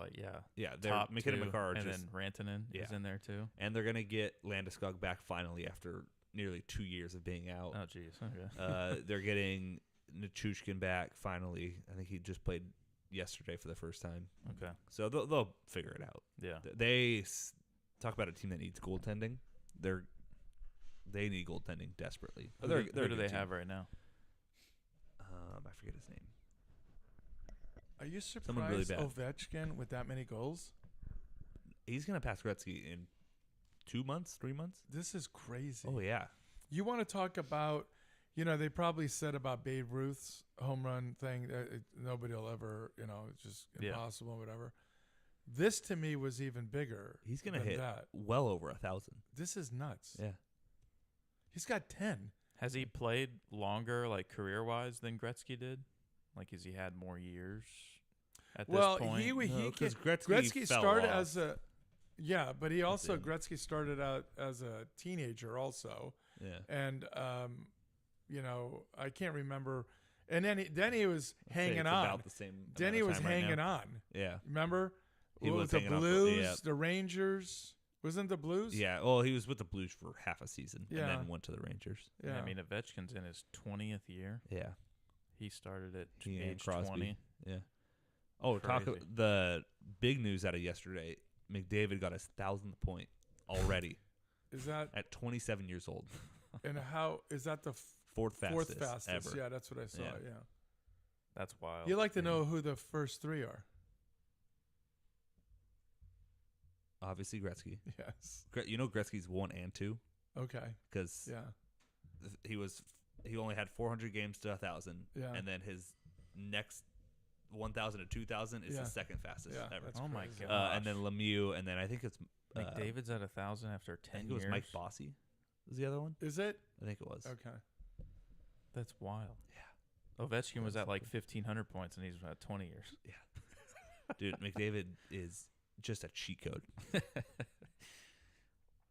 Speaker 5: Yeah, they're
Speaker 4: top
Speaker 5: McKinnon and
Speaker 4: two,
Speaker 5: McCarr are
Speaker 4: and
Speaker 5: just
Speaker 4: then Rantanen is
Speaker 5: Yeah.
Speaker 4: in there too.
Speaker 5: and they're gonna get Landeskog back finally after nearly 2 years of being out.
Speaker 4: Oh jeez. Okay.
Speaker 5: They're getting Nichushkin back finally. I think he just played yesterday for the first time.
Speaker 4: Okay.
Speaker 5: So they'll figure it out.
Speaker 4: Yeah.
Speaker 5: They talk about a team that needs goaltending. They need goaltending desperately.
Speaker 4: Who,
Speaker 5: They're
Speaker 4: who
Speaker 5: a
Speaker 4: do
Speaker 5: good
Speaker 4: they
Speaker 5: team.
Speaker 4: have right now?
Speaker 5: I forget his name.
Speaker 3: Are you
Speaker 5: Someone really
Speaker 3: surprised
Speaker 5: bad.
Speaker 3: Ovechkin with that many goals?
Speaker 5: He's gonna pass Gretzky in 2 months, 3 months.
Speaker 3: This is crazy.
Speaker 5: Oh yeah.
Speaker 3: You want to talk about, they probably said about Babe Ruth's home run thing that nobody will ever, it's just
Speaker 4: Yeah.
Speaker 3: impossible, whatever. This to me was even bigger.
Speaker 5: He's gonna
Speaker 3: than
Speaker 5: hit
Speaker 3: that.
Speaker 5: well over 1,000.
Speaker 3: This is nuts.
Speaker 5: Yeah.
Speaker 3: He's got 10.
Speaker 4: Has he played longer, like career wise, than Gretzky did? Like, has he had more years at
Speaker 3: Well,
Speaker 4: this point?
Speaker 3: he
Speaker 5: No, 'cause Gretzky
Speaker 3: Gretzky
Speaker 5: fell
Speaker 3: started
Speaker 5: off.
Speaker 3: as a but he also
Speaker 5: then-
Speaker 3: Gretzky started out as a teenager also,
Speaker 5: Yeah.
Speaker 3: and I can't remember. And then he was
Speaker 5: I'd say
Speaker 3: hanging
Speaker 5: it's
Speaker 3: on.
Speaker 5: about the same
Speaker 3: Then
Speaker 5: amount
Speaker 3: he
Speaker 5: of
Speaker 3: was
Speaker 5: time right
Speaker 3: hanging
Speaker 5: now.
Speaker 3: on.
Speaker 5: Yeah.
Speaker 3: Remember?
Speaker 5: He
Speaker 3: What
Speaker 5: was
Speaker 3: the
Speaker 5: hanging on for-
Speaker 3: Blues,
Speaker 5: yeah.
Speaker 3: the Rangers. Wasn't the Blues?
Speaker 5: Yeah. Well, he was with the Blues for half a season
Speaker 3: Yeah.
Speaker 5: and then went to the Rangers.
Speaker 3: Yeah.
Speaker 4: I mean, Ovechkin's in his 20th year.
Speaker 5: Yeah.
Speaker 4: He started at
Speaker 5: He and
Speaker 4: age
Speaker 5: Crosby.
Speaker 4: 20.
Speaker 5: Yeah. Oh,
Speaker 4: Crazy.
Speaker 5: the big news out of yesterday. McDavid got his 1,000th point already.
Speaker 3: Is that
Speaker 5: at 27 years old.
Speaker 3: and how is that the
Speaker 5: Fourth fastest, ever.
Speaker 3: Yeah, that's what I saw.
Speaker 5: Yeah.
Speaker 3: Yeah.
Speaker 4: That's wild.
Speaker 3: You like to know who the first three are?
Speaker 5: Obviously Gretzky.
Speaker 3: Yes.
Speaker 5: You know Gretzky's 1 and 2
Speaker 3: Okay.
Speaker 5: because
Speaker 3: Yeah.
Speaker 5: he only had 400 games to 1,000,
Speaker 3: Yeah.
Speaker 5: and then his next 1,000 to 2,000 is
Speaker 3: Yeah.
Speaker 5: the second fastest
Speaker 3: Yeah.
Speaker 5: ever.
Speaker 3: That's
Speaker 4: Oh my
Speaker 3: crazy.
Speaker 4: God.
Speaker 5: And then Lemieux, and then I think it's
Speaker 4: McDavid's at 1,000 after
Speaker 5: I
Speaker 4: 10
Speaker 5: think it was
Speaker 4: years.
Speaker 5: Mike Bossy. Was the other one?
Speaker 3: Is it?
Speaker 5: I think it was.
Speaker 3: Okay.
Speaker 4: That's wild. Yeah. Ovechkin was at like 1,500 points, and he's at 20 years.
Speaker 5: Dude, McDavid is just a cheat code.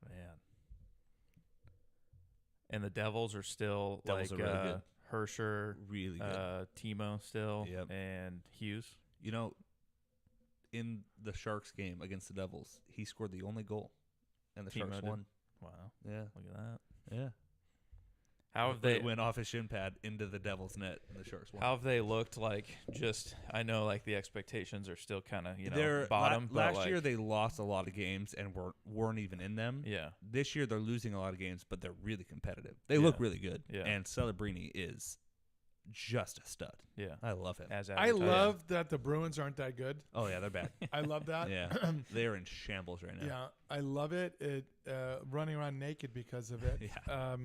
Speaker 4: Man. And the Devils are still
Speaker 5: Devils
Speaker 4: like
Speaker 5: are really good.
Speaker 4: Hersher,
Speaker 5: Really good.
Speaker 4: Timo still,
Speaker 5: Yep.
Speaker 4: and Hughes.
Speaker 5: You know, in the Sharks game against the Devils, he scored the only goal, and the
Speaker 4: Timo
Speaker 5: Sharks
Speaker 4: did?
Speaker 5: won.
Speaker 4: Wow.
Speaker 5: Yeah,
Speaker 4: Look at that.
Speaker 5: yeah.
Speaker 4: How have
Speaker 5: They
Speaker 4: they
Speaker 5: went off his shin pad into the Devils' net, and the Sharks won.
Speaker 4: How have they looked like? Just I know like the expectations are still kind of
Speaker 5: They're
Speaker 4: bottom. but
Speaker 5: last
Speaker 4: like,
Speaker 5: year they lost a lot of games and weren't even in them.
Speaker 4: yeah,
Speaker 5: This year they're losing a lot of games, but they're really competitive. They look really good.
Speaker 4: Yeah.
Speaker 5: And Celebrini is just a stud.
Speaker 4: yeah.
Speaker 5: I love him.
Speaker 4: As
Speaker 3: I
Speaker 4: advertised.
Speaker 3: love that the Bruins aren't that good.
Speaker 5: Oh yeah, they're bad.
Speaker 3: I love that.
Speaker 5: Yeah, they're in shambles right now.
Speaker 3: Yeah, I love it. It running around naked because of it.
Speaker 5: Yeah.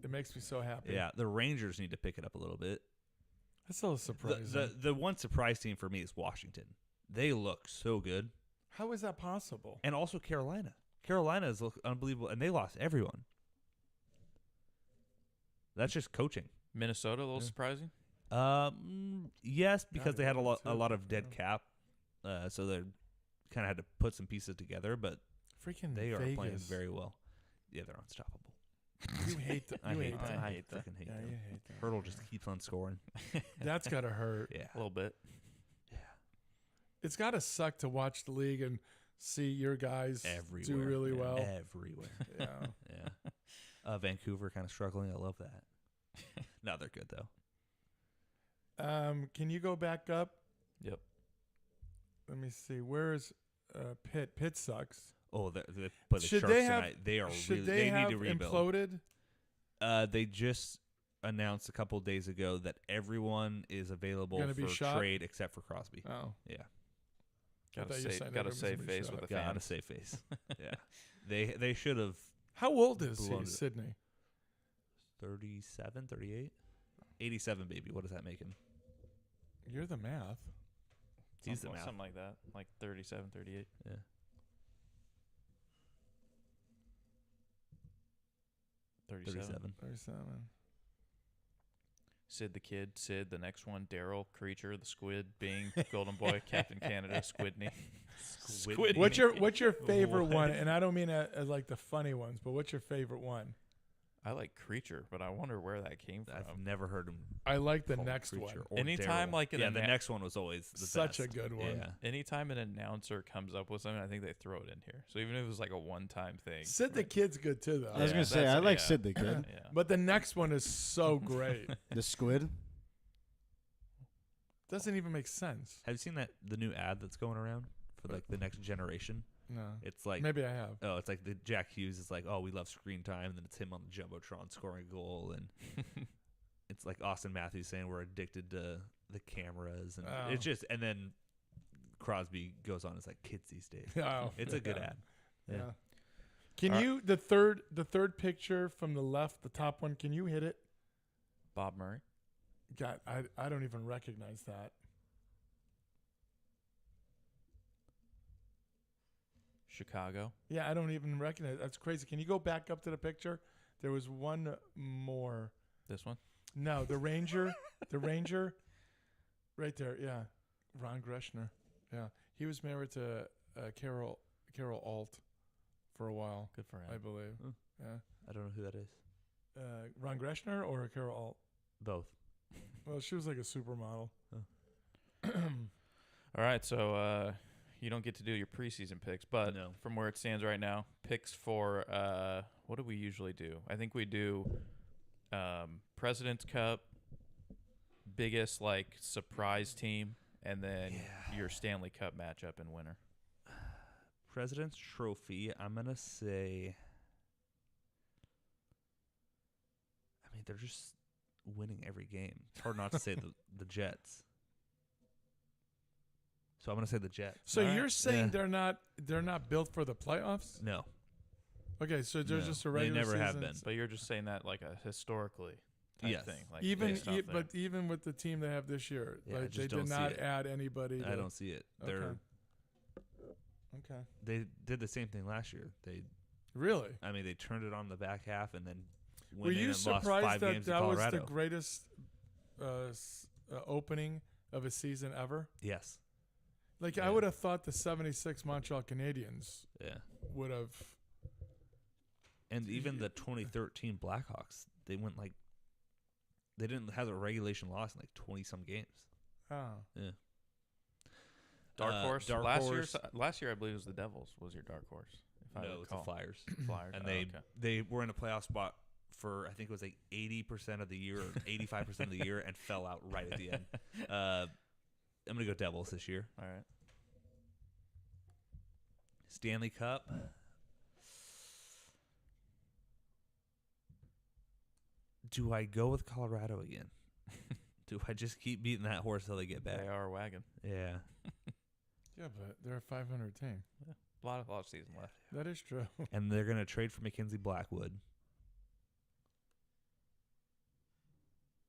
Speaker 3: It makes me so happy.
Speaker 5: Yeah, the Rangers need to pick it up a little bit.
Speaker 3: That's a little surprising.
Speaker 5: The one surprise team for me is Washington. They look so good,
Speaker 3: How is that possible?
Speaker 5: and also Carolina. Carolina has looked unbelievable, and they lost everyone. That's just coaching.
Speaker 4: Minnesota a little
Speaker 5: Yeah.
Speaker 4: surprising.
Speaker 5: Yes, because they had a lot
Speaker 3: too.
Speaker 5: of dead cap, so they kind of had to put some pieces together. But
Speaker 3: Freaking
Speaker 5: they are
Speaker 3: Vegas.
Speaker 5: playing very well. Yeah, they're unstoppable.
Speaker 3: You hate them.
Speaker 5: I
Speaker 3: You
Speaker 5: hate
Speaker 3: hate
Speaker 5: them.
Speaker 3: them.
Speaker 5: I
Speaker 4: hate that.
Speaker 5: freaking hate
Speaker 3: Yeah,
Speaker 5: them.
Speaker 3: you hate them.
Speaker 5: Hurdle just keeps on scoring.
Speaker 3: That's gotta hurt.
Speaker 5: Yeah,
Speaker 4: A little bit.
Speaker 3: It's gotta suck to watch the league and see your guys
Speaker 5: everywhere.
Speaker 3: do really well.
Speaker 5: Everywhere.
Speaker 3: Yeah.
Speaker 5: Yeah. Vancouver kind of struggling. I love that. No, they're good though.
Speaker 3: Can you go back up?
Speaker 4: Yep.
Speaker 3: Let me see. Where's Pitt? Pitt sucks.
Speaker 5: Oh, they play the
Speaker 3: Should
Speaker 5: Sharks
Speaker 3: they have-
Speaker 5: tonight. They are
Speaker 3: Should
Speaker 5: really.
Speaker 3: they
Speaker 5: They
Speaker 3: have
Speaker 5: need to rebuild.
Speaker 3: imploded?
Speaker 5: They just announced a couple of days ago that everyone is available
Speaker 3: Gonna be
Speaker 5: for
Speaker 3: shot?
Speaker 5: trade except for Crosby.
Speaker 3: Oh,
Speaker 5: Yeah,
Speaker 3: I
Speaker 4: Got
Speaker 3: thought
Speaker 4: to
Speaker 3: you
Speaker 4: save,
Speaker 3: said
Speaker 4: got to
Speaker 3: everyone's
Speaker 4: save
Speaker 3: gonna be
Speaker 4: face
Speaker 3: shot.
Speaker 4: with the
Speaker 5: got to
Speaker 4: fans.
Speaker 5: save face. Yeah, they should have
Speaker 3: how old is
Speaker 5: Blown
Speaker 3: he,
Speaker 5: it.
Speaker 3: Sydney?
Speaker 5: 37, 38, 87, baby. What does that make him?
Speaker 3: You're the math.
Speaker 5: He's the
Speaker 4: something,
Speaker 5: math.
Speaker 4: something like that, like 37, 38.
Speaker 5: Yeah.
Speaker 4: 37.
Speaker 3: 37.
Speaker 4: Sid the Kid, Sid the next one, Daryl, Creature, the Squid, Bing, Golden Boy, Captain Canada, Squidney.
Speaker 5: Squidney.
Speaker 3: What's your favorite one? And I don't mean as like the funny ones, but what's your favorite one?
Speaker 4: I like Creature, but I wonder where that came from.
Speaker 5: I've never heard him.
Speaker 3: I like the
Speaker 5: call
Speaker 3: next
Speaker 5: him
Speaker 3: one.
Speaker 5: Creature or
Speaker 4: Anytime,
Speaker 5: Daryl.
Speaker 4: like, in
Speaker 5: yeah,
Speaker 4: a
Speaker 5: the
Speaker 4: na-
Speaker 5: next one was always the
Speaker 3: Such a
Speaker 5: best.
Speaker 3: good one.
Speaker 5: Yeah.
Speaker 4: Anytime an announcer comes up with something, I think they throw it in here. So even if it was like a one-time thing.
Speaker 3: Sid the Kid's good too, though.
Speaker 6: I was
Speaker 4: Yeah,
Speaker 6: gonna say
Speaker 4: that's-
Speaker 6: I like
Speaker 4: yeah.
Speaker 6: Sid the Kid.
Speaker 4: Yeah.
Speaker 3: But the next one is so great.
Speaker 6: The squid.
Speaker 3: Doesn't even make sense.
Speaker 5: Have you seen the new ad that's going around for like the next generation?
Speaker 3: No.
Speaker 5: It's like
Speaker 3: Maybe I have.
Speaker 5: oh, it's like the Jack Hughes is like, oh, we love screen time, and then it's him on the jumbotron scoring a goal, and it's like Austin Matthews saying we're addicted to the cameras, and
Speaker 3: Oh.
Speaker 5: it's just, and then Crosby goes on, it's like kids these days.
Speaker 3: Oh,
Speaker 5: It's a good ad.
Speaker 3: Yeah.
Speaker 5: Yeah.
Speaker 3: Can you the third picture from the left, the top one? Can you hit it?
Speaker 4: Bob Murray.
Speaker 3: God, I don't even recognize that.
Speaker 4: Chicago.
Speaker 3: Yeah, I don't even recognize. That's crazy. Can you go back up to the picture? There was one more.
Speaker 4: This one.
Speaker 3: No, the Ranger, right there. Yeah, Ron Greschner. Yeah, he was married to Carol Alt for a while,
Speaker 4: Good for him.
Speaker 3: I believe.
Speaker 5: Hmm.
Speaker 3: Yeah,
Speaker 5: I don't know who that is.
Speaker 3: Ron Greschner or Carol Alt.
Speaker 5: Both.
Speaker 3: Well, she was like a supermodel.
Speaker 4: All right, so you don't get to do your preseason picks, but
Speaker 5: No.
Speaker 4: from where it stands right now, picks for what do we usually do? I think we do President's Cup, biggest like surprise team, and then your Stanley Cup matchup and winner.
Speaker 5: President's Trophy. I'm gonna say mean, they're just winning every game. It's hard not to say the Jets. So I'm going to say the Jets.
Speaker 3: So you're saying they're not built for the playoffs?
Speaker 5: No.
Speaker 3: Okay, so they're just a
Speaker 5: they
Speaker 3: regular
Speaker 5: never have
Speaker 3: season.
Speaker 5: been.
Speaker 4: But you're just saying that like a historically type
Speaker 5: Yes.
Speaker 4: thing. Like
Speaker 3: Even
Speaker 4: based off there.
Speaker 3: but even with the team they have this year,
Speaker 5: Yeah, I
Speaker 3: like
Speaker 5: just
Speaker 3: they
Speaker 5: don't
Speaker 3: did
Speaker 5: see
Speaker 3: not
Speaker 5: it.
Speaker 3: add anybody.
Speaker 5: I don't see it. They're
Speaker 3: Okay.
Speaker 5: They did the same thing last year.
Speaker 3: Really?
Speaker 5: I mean, they turned it on the back half and then
Speaker 3: Were
Speaker 5: went in
Speaker 3: you
Speaker 5: and lost 5
Speaker 3: surprised that
Speaker 5: games to
Speaker 3: that was
Speaker 5: Colorado.
Speaker 3: the greatest opening of a season ever?
Speaker 5: Yes.
Speaker 3: Like
Speaker 5: Yeah.
Speaker 3: I would have thought the '76 Montreal Canadiens
Speaker 5: Yeah.
Speaker 3: would have.
Speaker 5: And even the 2013 Blackhawks, they went like they didn't have a regulation loss in like 20 some games.
Speaker 3: Oh.
Speaker 5: Yeah.
Speaker 4: Dark horse.
Speaker 5: Dark
Speaker 4: last
Speaker 5: horse.
Speaker 4: last year I believe it was the Devils. Was your dark horse? If I
Speaker 5: No, it's the
Speaker 4: recall.
Speaker 5: Flyers.
Speaker 4: Flyers.
Speaker 5: And
Speaker 4: Oh,
Speaker 5: they were in a playoff spot for I think it was like 80% of the year or 85% of the year and fell out right at the end. I'm gonna go Devils this year.
Speaker 4: All right.
Speaker 5: Stanley Cup. Do I go with Colorado again? Do I just keep beating that horse till they get back?
Speaker 4: They are a wagon.
Speaker 5: Yeah.
Speaker 3: Yeah, but they're a 500 team.
Speaker 4: A lot of season left.
Speaker 3: That is true.
Speaker 5: And they're gonna trade for Mackenzie Blackwood.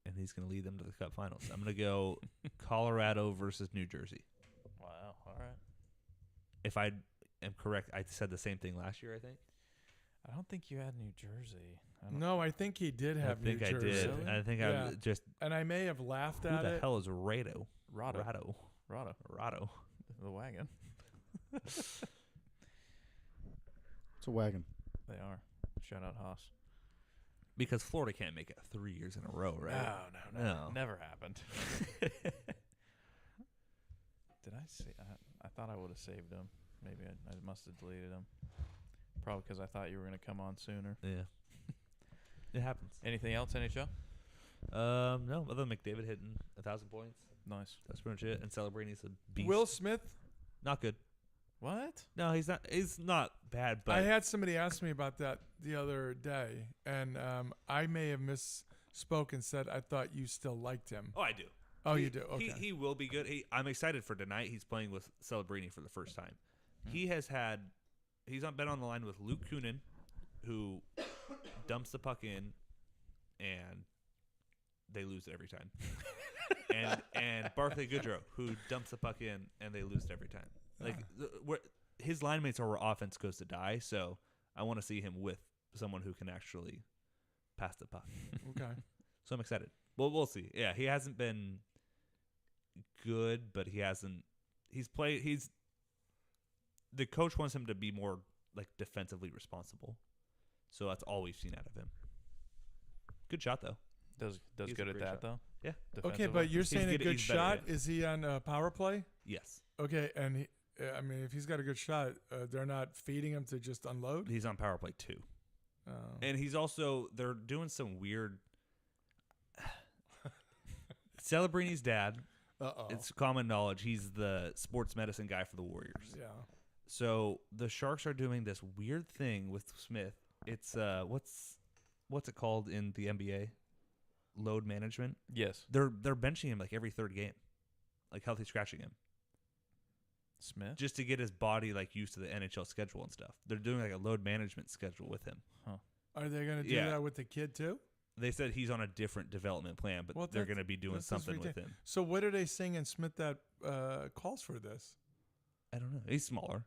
Speaker 5: And he's gonna lead them to the Cup Finals. I'm gonna go Colorado versus New Jersey.
Speaker 4: Wow. All right.
Speaker 5: If I am correct, I said the same thing last year, I think.
Speaker 4: I don't think you had New Jersey. I don't-
Speaker 3: No, I think he did have
Speaker 5: I think
Speaker 3: New
Speaker 5: I
Speaker 3: Jersey.
Speaker 5: did. I think
Speaker 3: Yeah.
Speaker 5: I just
Speaker 3: And I may have laughed
Speaker 5: who
Speaker 3: at
Speaker 5: the
Speaker 3: it.
Speaker 5: hell is Rado?
Speaker 4: Rado.
Speaker 5: Rado.
Speaker 4: The wagon.
Speaker 6: It's a wagon.
Speaker 4: They are. Shout out Haas.
Speaker 5: Because Florida can't make it 3 years in a row, right? No.
Speaker 4: Never happened. Did I say? I thought I would have saved them. Maybe I must have deleted them. Probably because I thought you were going to come on sooner.
Speaker 5: Yeah. It happens.
Speaker 4: Anything else, NHL?
Speaker 5: No, other than McDavid hitting 1,000 points.
Speaker 4: Nice.
Speaker 5: That's pretty much it. And Celebrini's a beast.
Speaker 3: Will Smith.
Speaker 5: Not good.
Speaker 4: What?
Speaker 5: No, he's not. He's not bad, but
Speaker 3: I had somebody ask me about that the other day, and I may have misspoke and said I thought you still liked him.
Speaker 5: I do.
Speaker 3: Oh,
Speaker 5: He-
Speaker 3: you do? Okay.
Speaker 5: He will be good. I'm excited for tonight. He's playing with Celebrini for the first time. He's been on the line with Luke Kunin, who dumps the puck in, and they lose it every time. and Barclay Goodrow, who dumps the puck in, and they lose it every time. Like his line mates are where offense goes to die. So I want to see him with someone who can actually pass the puck.
Speaker 3: Okay.
Speaker 5: So I'm excited. Well, we'll see. Yeah, he hasn't been good, but the coach wants him to be more like defensively responsible. So that's all we've seen out of him. Good shot though.
Speaker 4: Does
Speaker 5: He's
Speaker 4: good
Speaker 5: a
Speaker 4: at
Speaker 5: great
Speaker 4: that
Speaker 5: shot.
Speaker 4: though?
Speaker 5: Yeah.
Speaker 3: Okay,
Speaker 4: Defensively?
Speaker 3: but you're
Speaker 5: He's
Speaker 3: saying a
Speaker 5: good-
Speaker 3: good
Speaker 5: he's better
Speaker 3: shot.
Speaker 5: at it.
Speaker 3: Is he on power play?
Speaker 5: Yes.
Speaker 3: Okay, and I mean, if he's got a good shot, they're not feeding him to just unload.
Speaker 5: He's on power play too.
Speaker 3: Oh.
Speaker 5: And they're doing some weird Celebrini's dad,
Speaker 3: Uh-oh.
Speaker 5: it's common knowledge, he's the sports medicine guy for the Warriors.
Speaker 3: Yeah.
Speaker 5: So the Sharks are doing this weird thing with Smith. It's what's it called in the NBA? Load management.
Speaker 4: Yes.
Speaker 5: They're benching him like every third game, like healthy scratching him,
Speaker 4: Smith.
Speaker 5: just to get his body like used to the NHL schedule and stuff. They're doing like a load management schedule with him.
Speaker 3: Are they going to do
Speaker 5: Yeah.
Speaker 3: that with the kid too?
Speaker 5: They said he's on a different development plan, but
Speaker 3: Well,
Speaker 5: they're
Speaker 3: that's-
Speaker 5: going to be doing
Speaker 3: this is
Speaker 5: something with
Speaker 3: ridiculous.
Speaker 5: him.
Speaker 3: So what are they saying in Smith that calls for this?
Speaker 5: I don't know. He's smaller,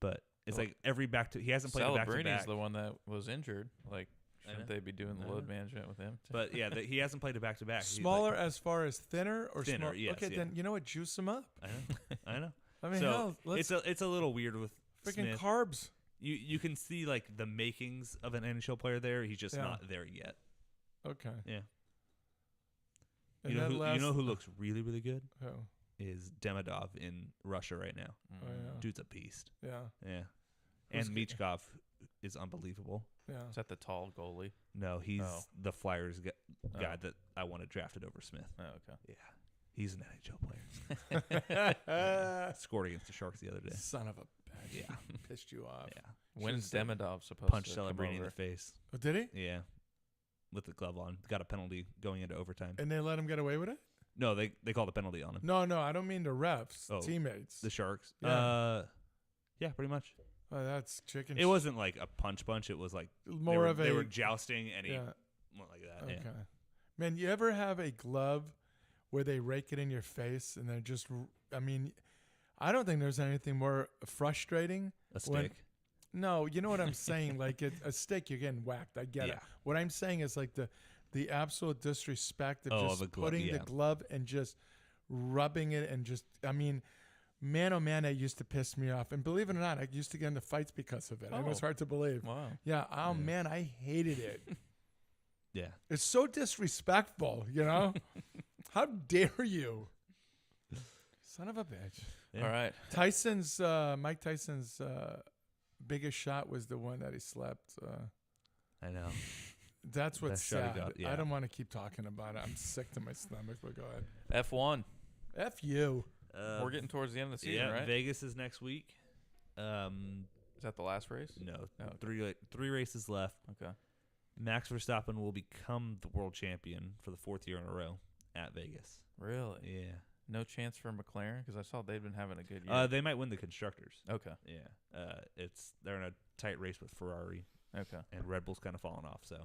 Speaker 5: but it's like every he hasn't played back to
Speaker 4: Celebrini's
Speaker 5: back.
Speaker 4: the one that was injured. Like,
Speaker 5: I
Speaker 4: shouldn't
Speaker 5: know.
Speaker 4: they be doing the
Speaker 5: I
Speaker 4: load
Speaker 5: know.
Speaker 4: management with him?
Speaker 5: But yeah, he hasn't played a back to back.
Speaker 3: Smaller as far as thinner or
Speaker 5: Thinner,
Speaker 3: small?
Speaker 5: yes,
Speaker 3: Okay,
Speaker 5: yeah.
Speaker 3: then you know what? Juice him up.
Speaker 5: I know. I know.
Speaker 3: I mean,
Speaker 5: So
Speaker 3: hell, let's
Speaker 5: it's a little weird with
Speaker 3: freaking
Speaker 5: Smith.
Speaker 3: carbs.
Speaker 5: You can see like the makings of an NHL player there. He's just
Speaker 3: Yeah.
Speaker 5: not there yet.
Speaker 3: Okay.
Speaker 5: Yeah.
Speaker 3: And
Speaker 5: You know,
Speaker 3: then
Speaker 5: who looks really, really good
Speaker 3: Oh,
Speaker 5: is Demidov in Russia right now.
Speaker 3: oh yeah.
Speaker 5: Dude's a beast.
Speaker 3: Yeah.
Speaker 5: Yeah.
Speaker 3: Who's
Speaker 5: And
Speaker 3: good?
Speaker 5: Michkov is unbelievable.
Speaker 3: Yeah.
Speaker 4: Is that the tall goalie?
Speaker 5: No, he's
Speaker 4: Oh.
Speaker 5: the Flyers guy
Speaker 4: Oh.
Speaker 5: that I wanted drafted over Smith.
Speaker 4: Oh, okay.
Speaker 5: Yeah. He's an NHL player. Scored against the Sharks the other day.
Speaker 3: Son of a bitch.
Speaker 5: Yeah.
Speaker 3: Pissed you off.
Speaker 5: Yeah.
Speaker 4: When's
Speaker 3: said-
Speaker 4: Demidov supposed
Speaker 5: Punched
Speaker 4: to come
Speaker 5: Celebrini in
Speaker 4: over?
Speaker 5: the face.
Speaker 3: Oh, did he?
Speaker 5: Yeah. with the glove on. Got a penalty going into overtime.
Speaker 3: And they let him get away with it?
Speaker 5: No, they called a penalty on him.
Speaker 3: No, I don't mean the refs, teammates.
Speaker 5: The Sharks.
Speaker 3: Yeah.
Speaker 5: Yeah, pretty much.
Speaker 3: Oh, that's chicken.
Speaker 5: It wasn't like a punch. It was like
Speaker 3: more of a.
Speaker 5: They were jousting, and he
Speaker 3: Yeah.
Speaker 5: went like that.
Speaker 3: Okay.
Speaker 5: Yeah.
Speaker 3: Man, you ever have a glove where they rake it in your face and they're just? I mean, I don't think there's anything more frustrating.
Speaker 5: A stick.
Speaker 3: No, you know what I'm saying. Like a stick, you're getting whacked. I get it.
Speaker 5: Yeah.
Speaker 3: What I'm saying is like the absolute disrespect of
Speaker 5: of
Speaker 3: just
Speaker 5: a glove,
Speaker 3: putting the glove and just rubbing it and just. I mean. Man, oh man, that used to piss me off. And believe it or not, I used to get into fights because of it. It was hard to believe.
Speaker 4: Wow.
Speaker 3: Yeah. Oh man, I hated it.
Speaker 5: Yeah.
Speaker 3: It's so disrespectful, you know? How dare you? Son of a bitch.
Speaker 5: Yeah.
Speaker 4: All right.
Speaker 3: Mike Tyson's biggest shot was the one that he slept.
Speaker 5: I know.
Speaker 3: That's what's
Speaker 5: Best shot he
Speaker 3: sad.
Speaker 5: got, yeah.
Speaker 3: I don't want to keep talking about it. I'm sick to my stomach, but go ahead.
Speaker 4: F1.
Speaker 3: F you.
Speaker 4: We're getting towards the end of the season,
Speaker 5: Yeah,
Speaker 4: right?
Speaker 5: Vegas is next week.
Speaker 4: Is that the last race?
Speaker 5: No,
Speaker 4: Oh, okay.
Speaker 5: three races left.
Speaker 4: Okay.
Speaker 5: Max Verstappen will become the world champion for the 4th year in a row at Vegas.
Speaker 4: Really?
Speaker 5: Yeah.
Speaker 4: No chance for McLaren? Because I saw they've been having a good year.
Speaker 5: They might win the constructors.
Speaker 4: Okay.
Speaker 5: Yeah. They're in a tight race with Ferrari,
Speaker 4: Okay.
Speaker 5: and Red Bull's kind of fallen off. So,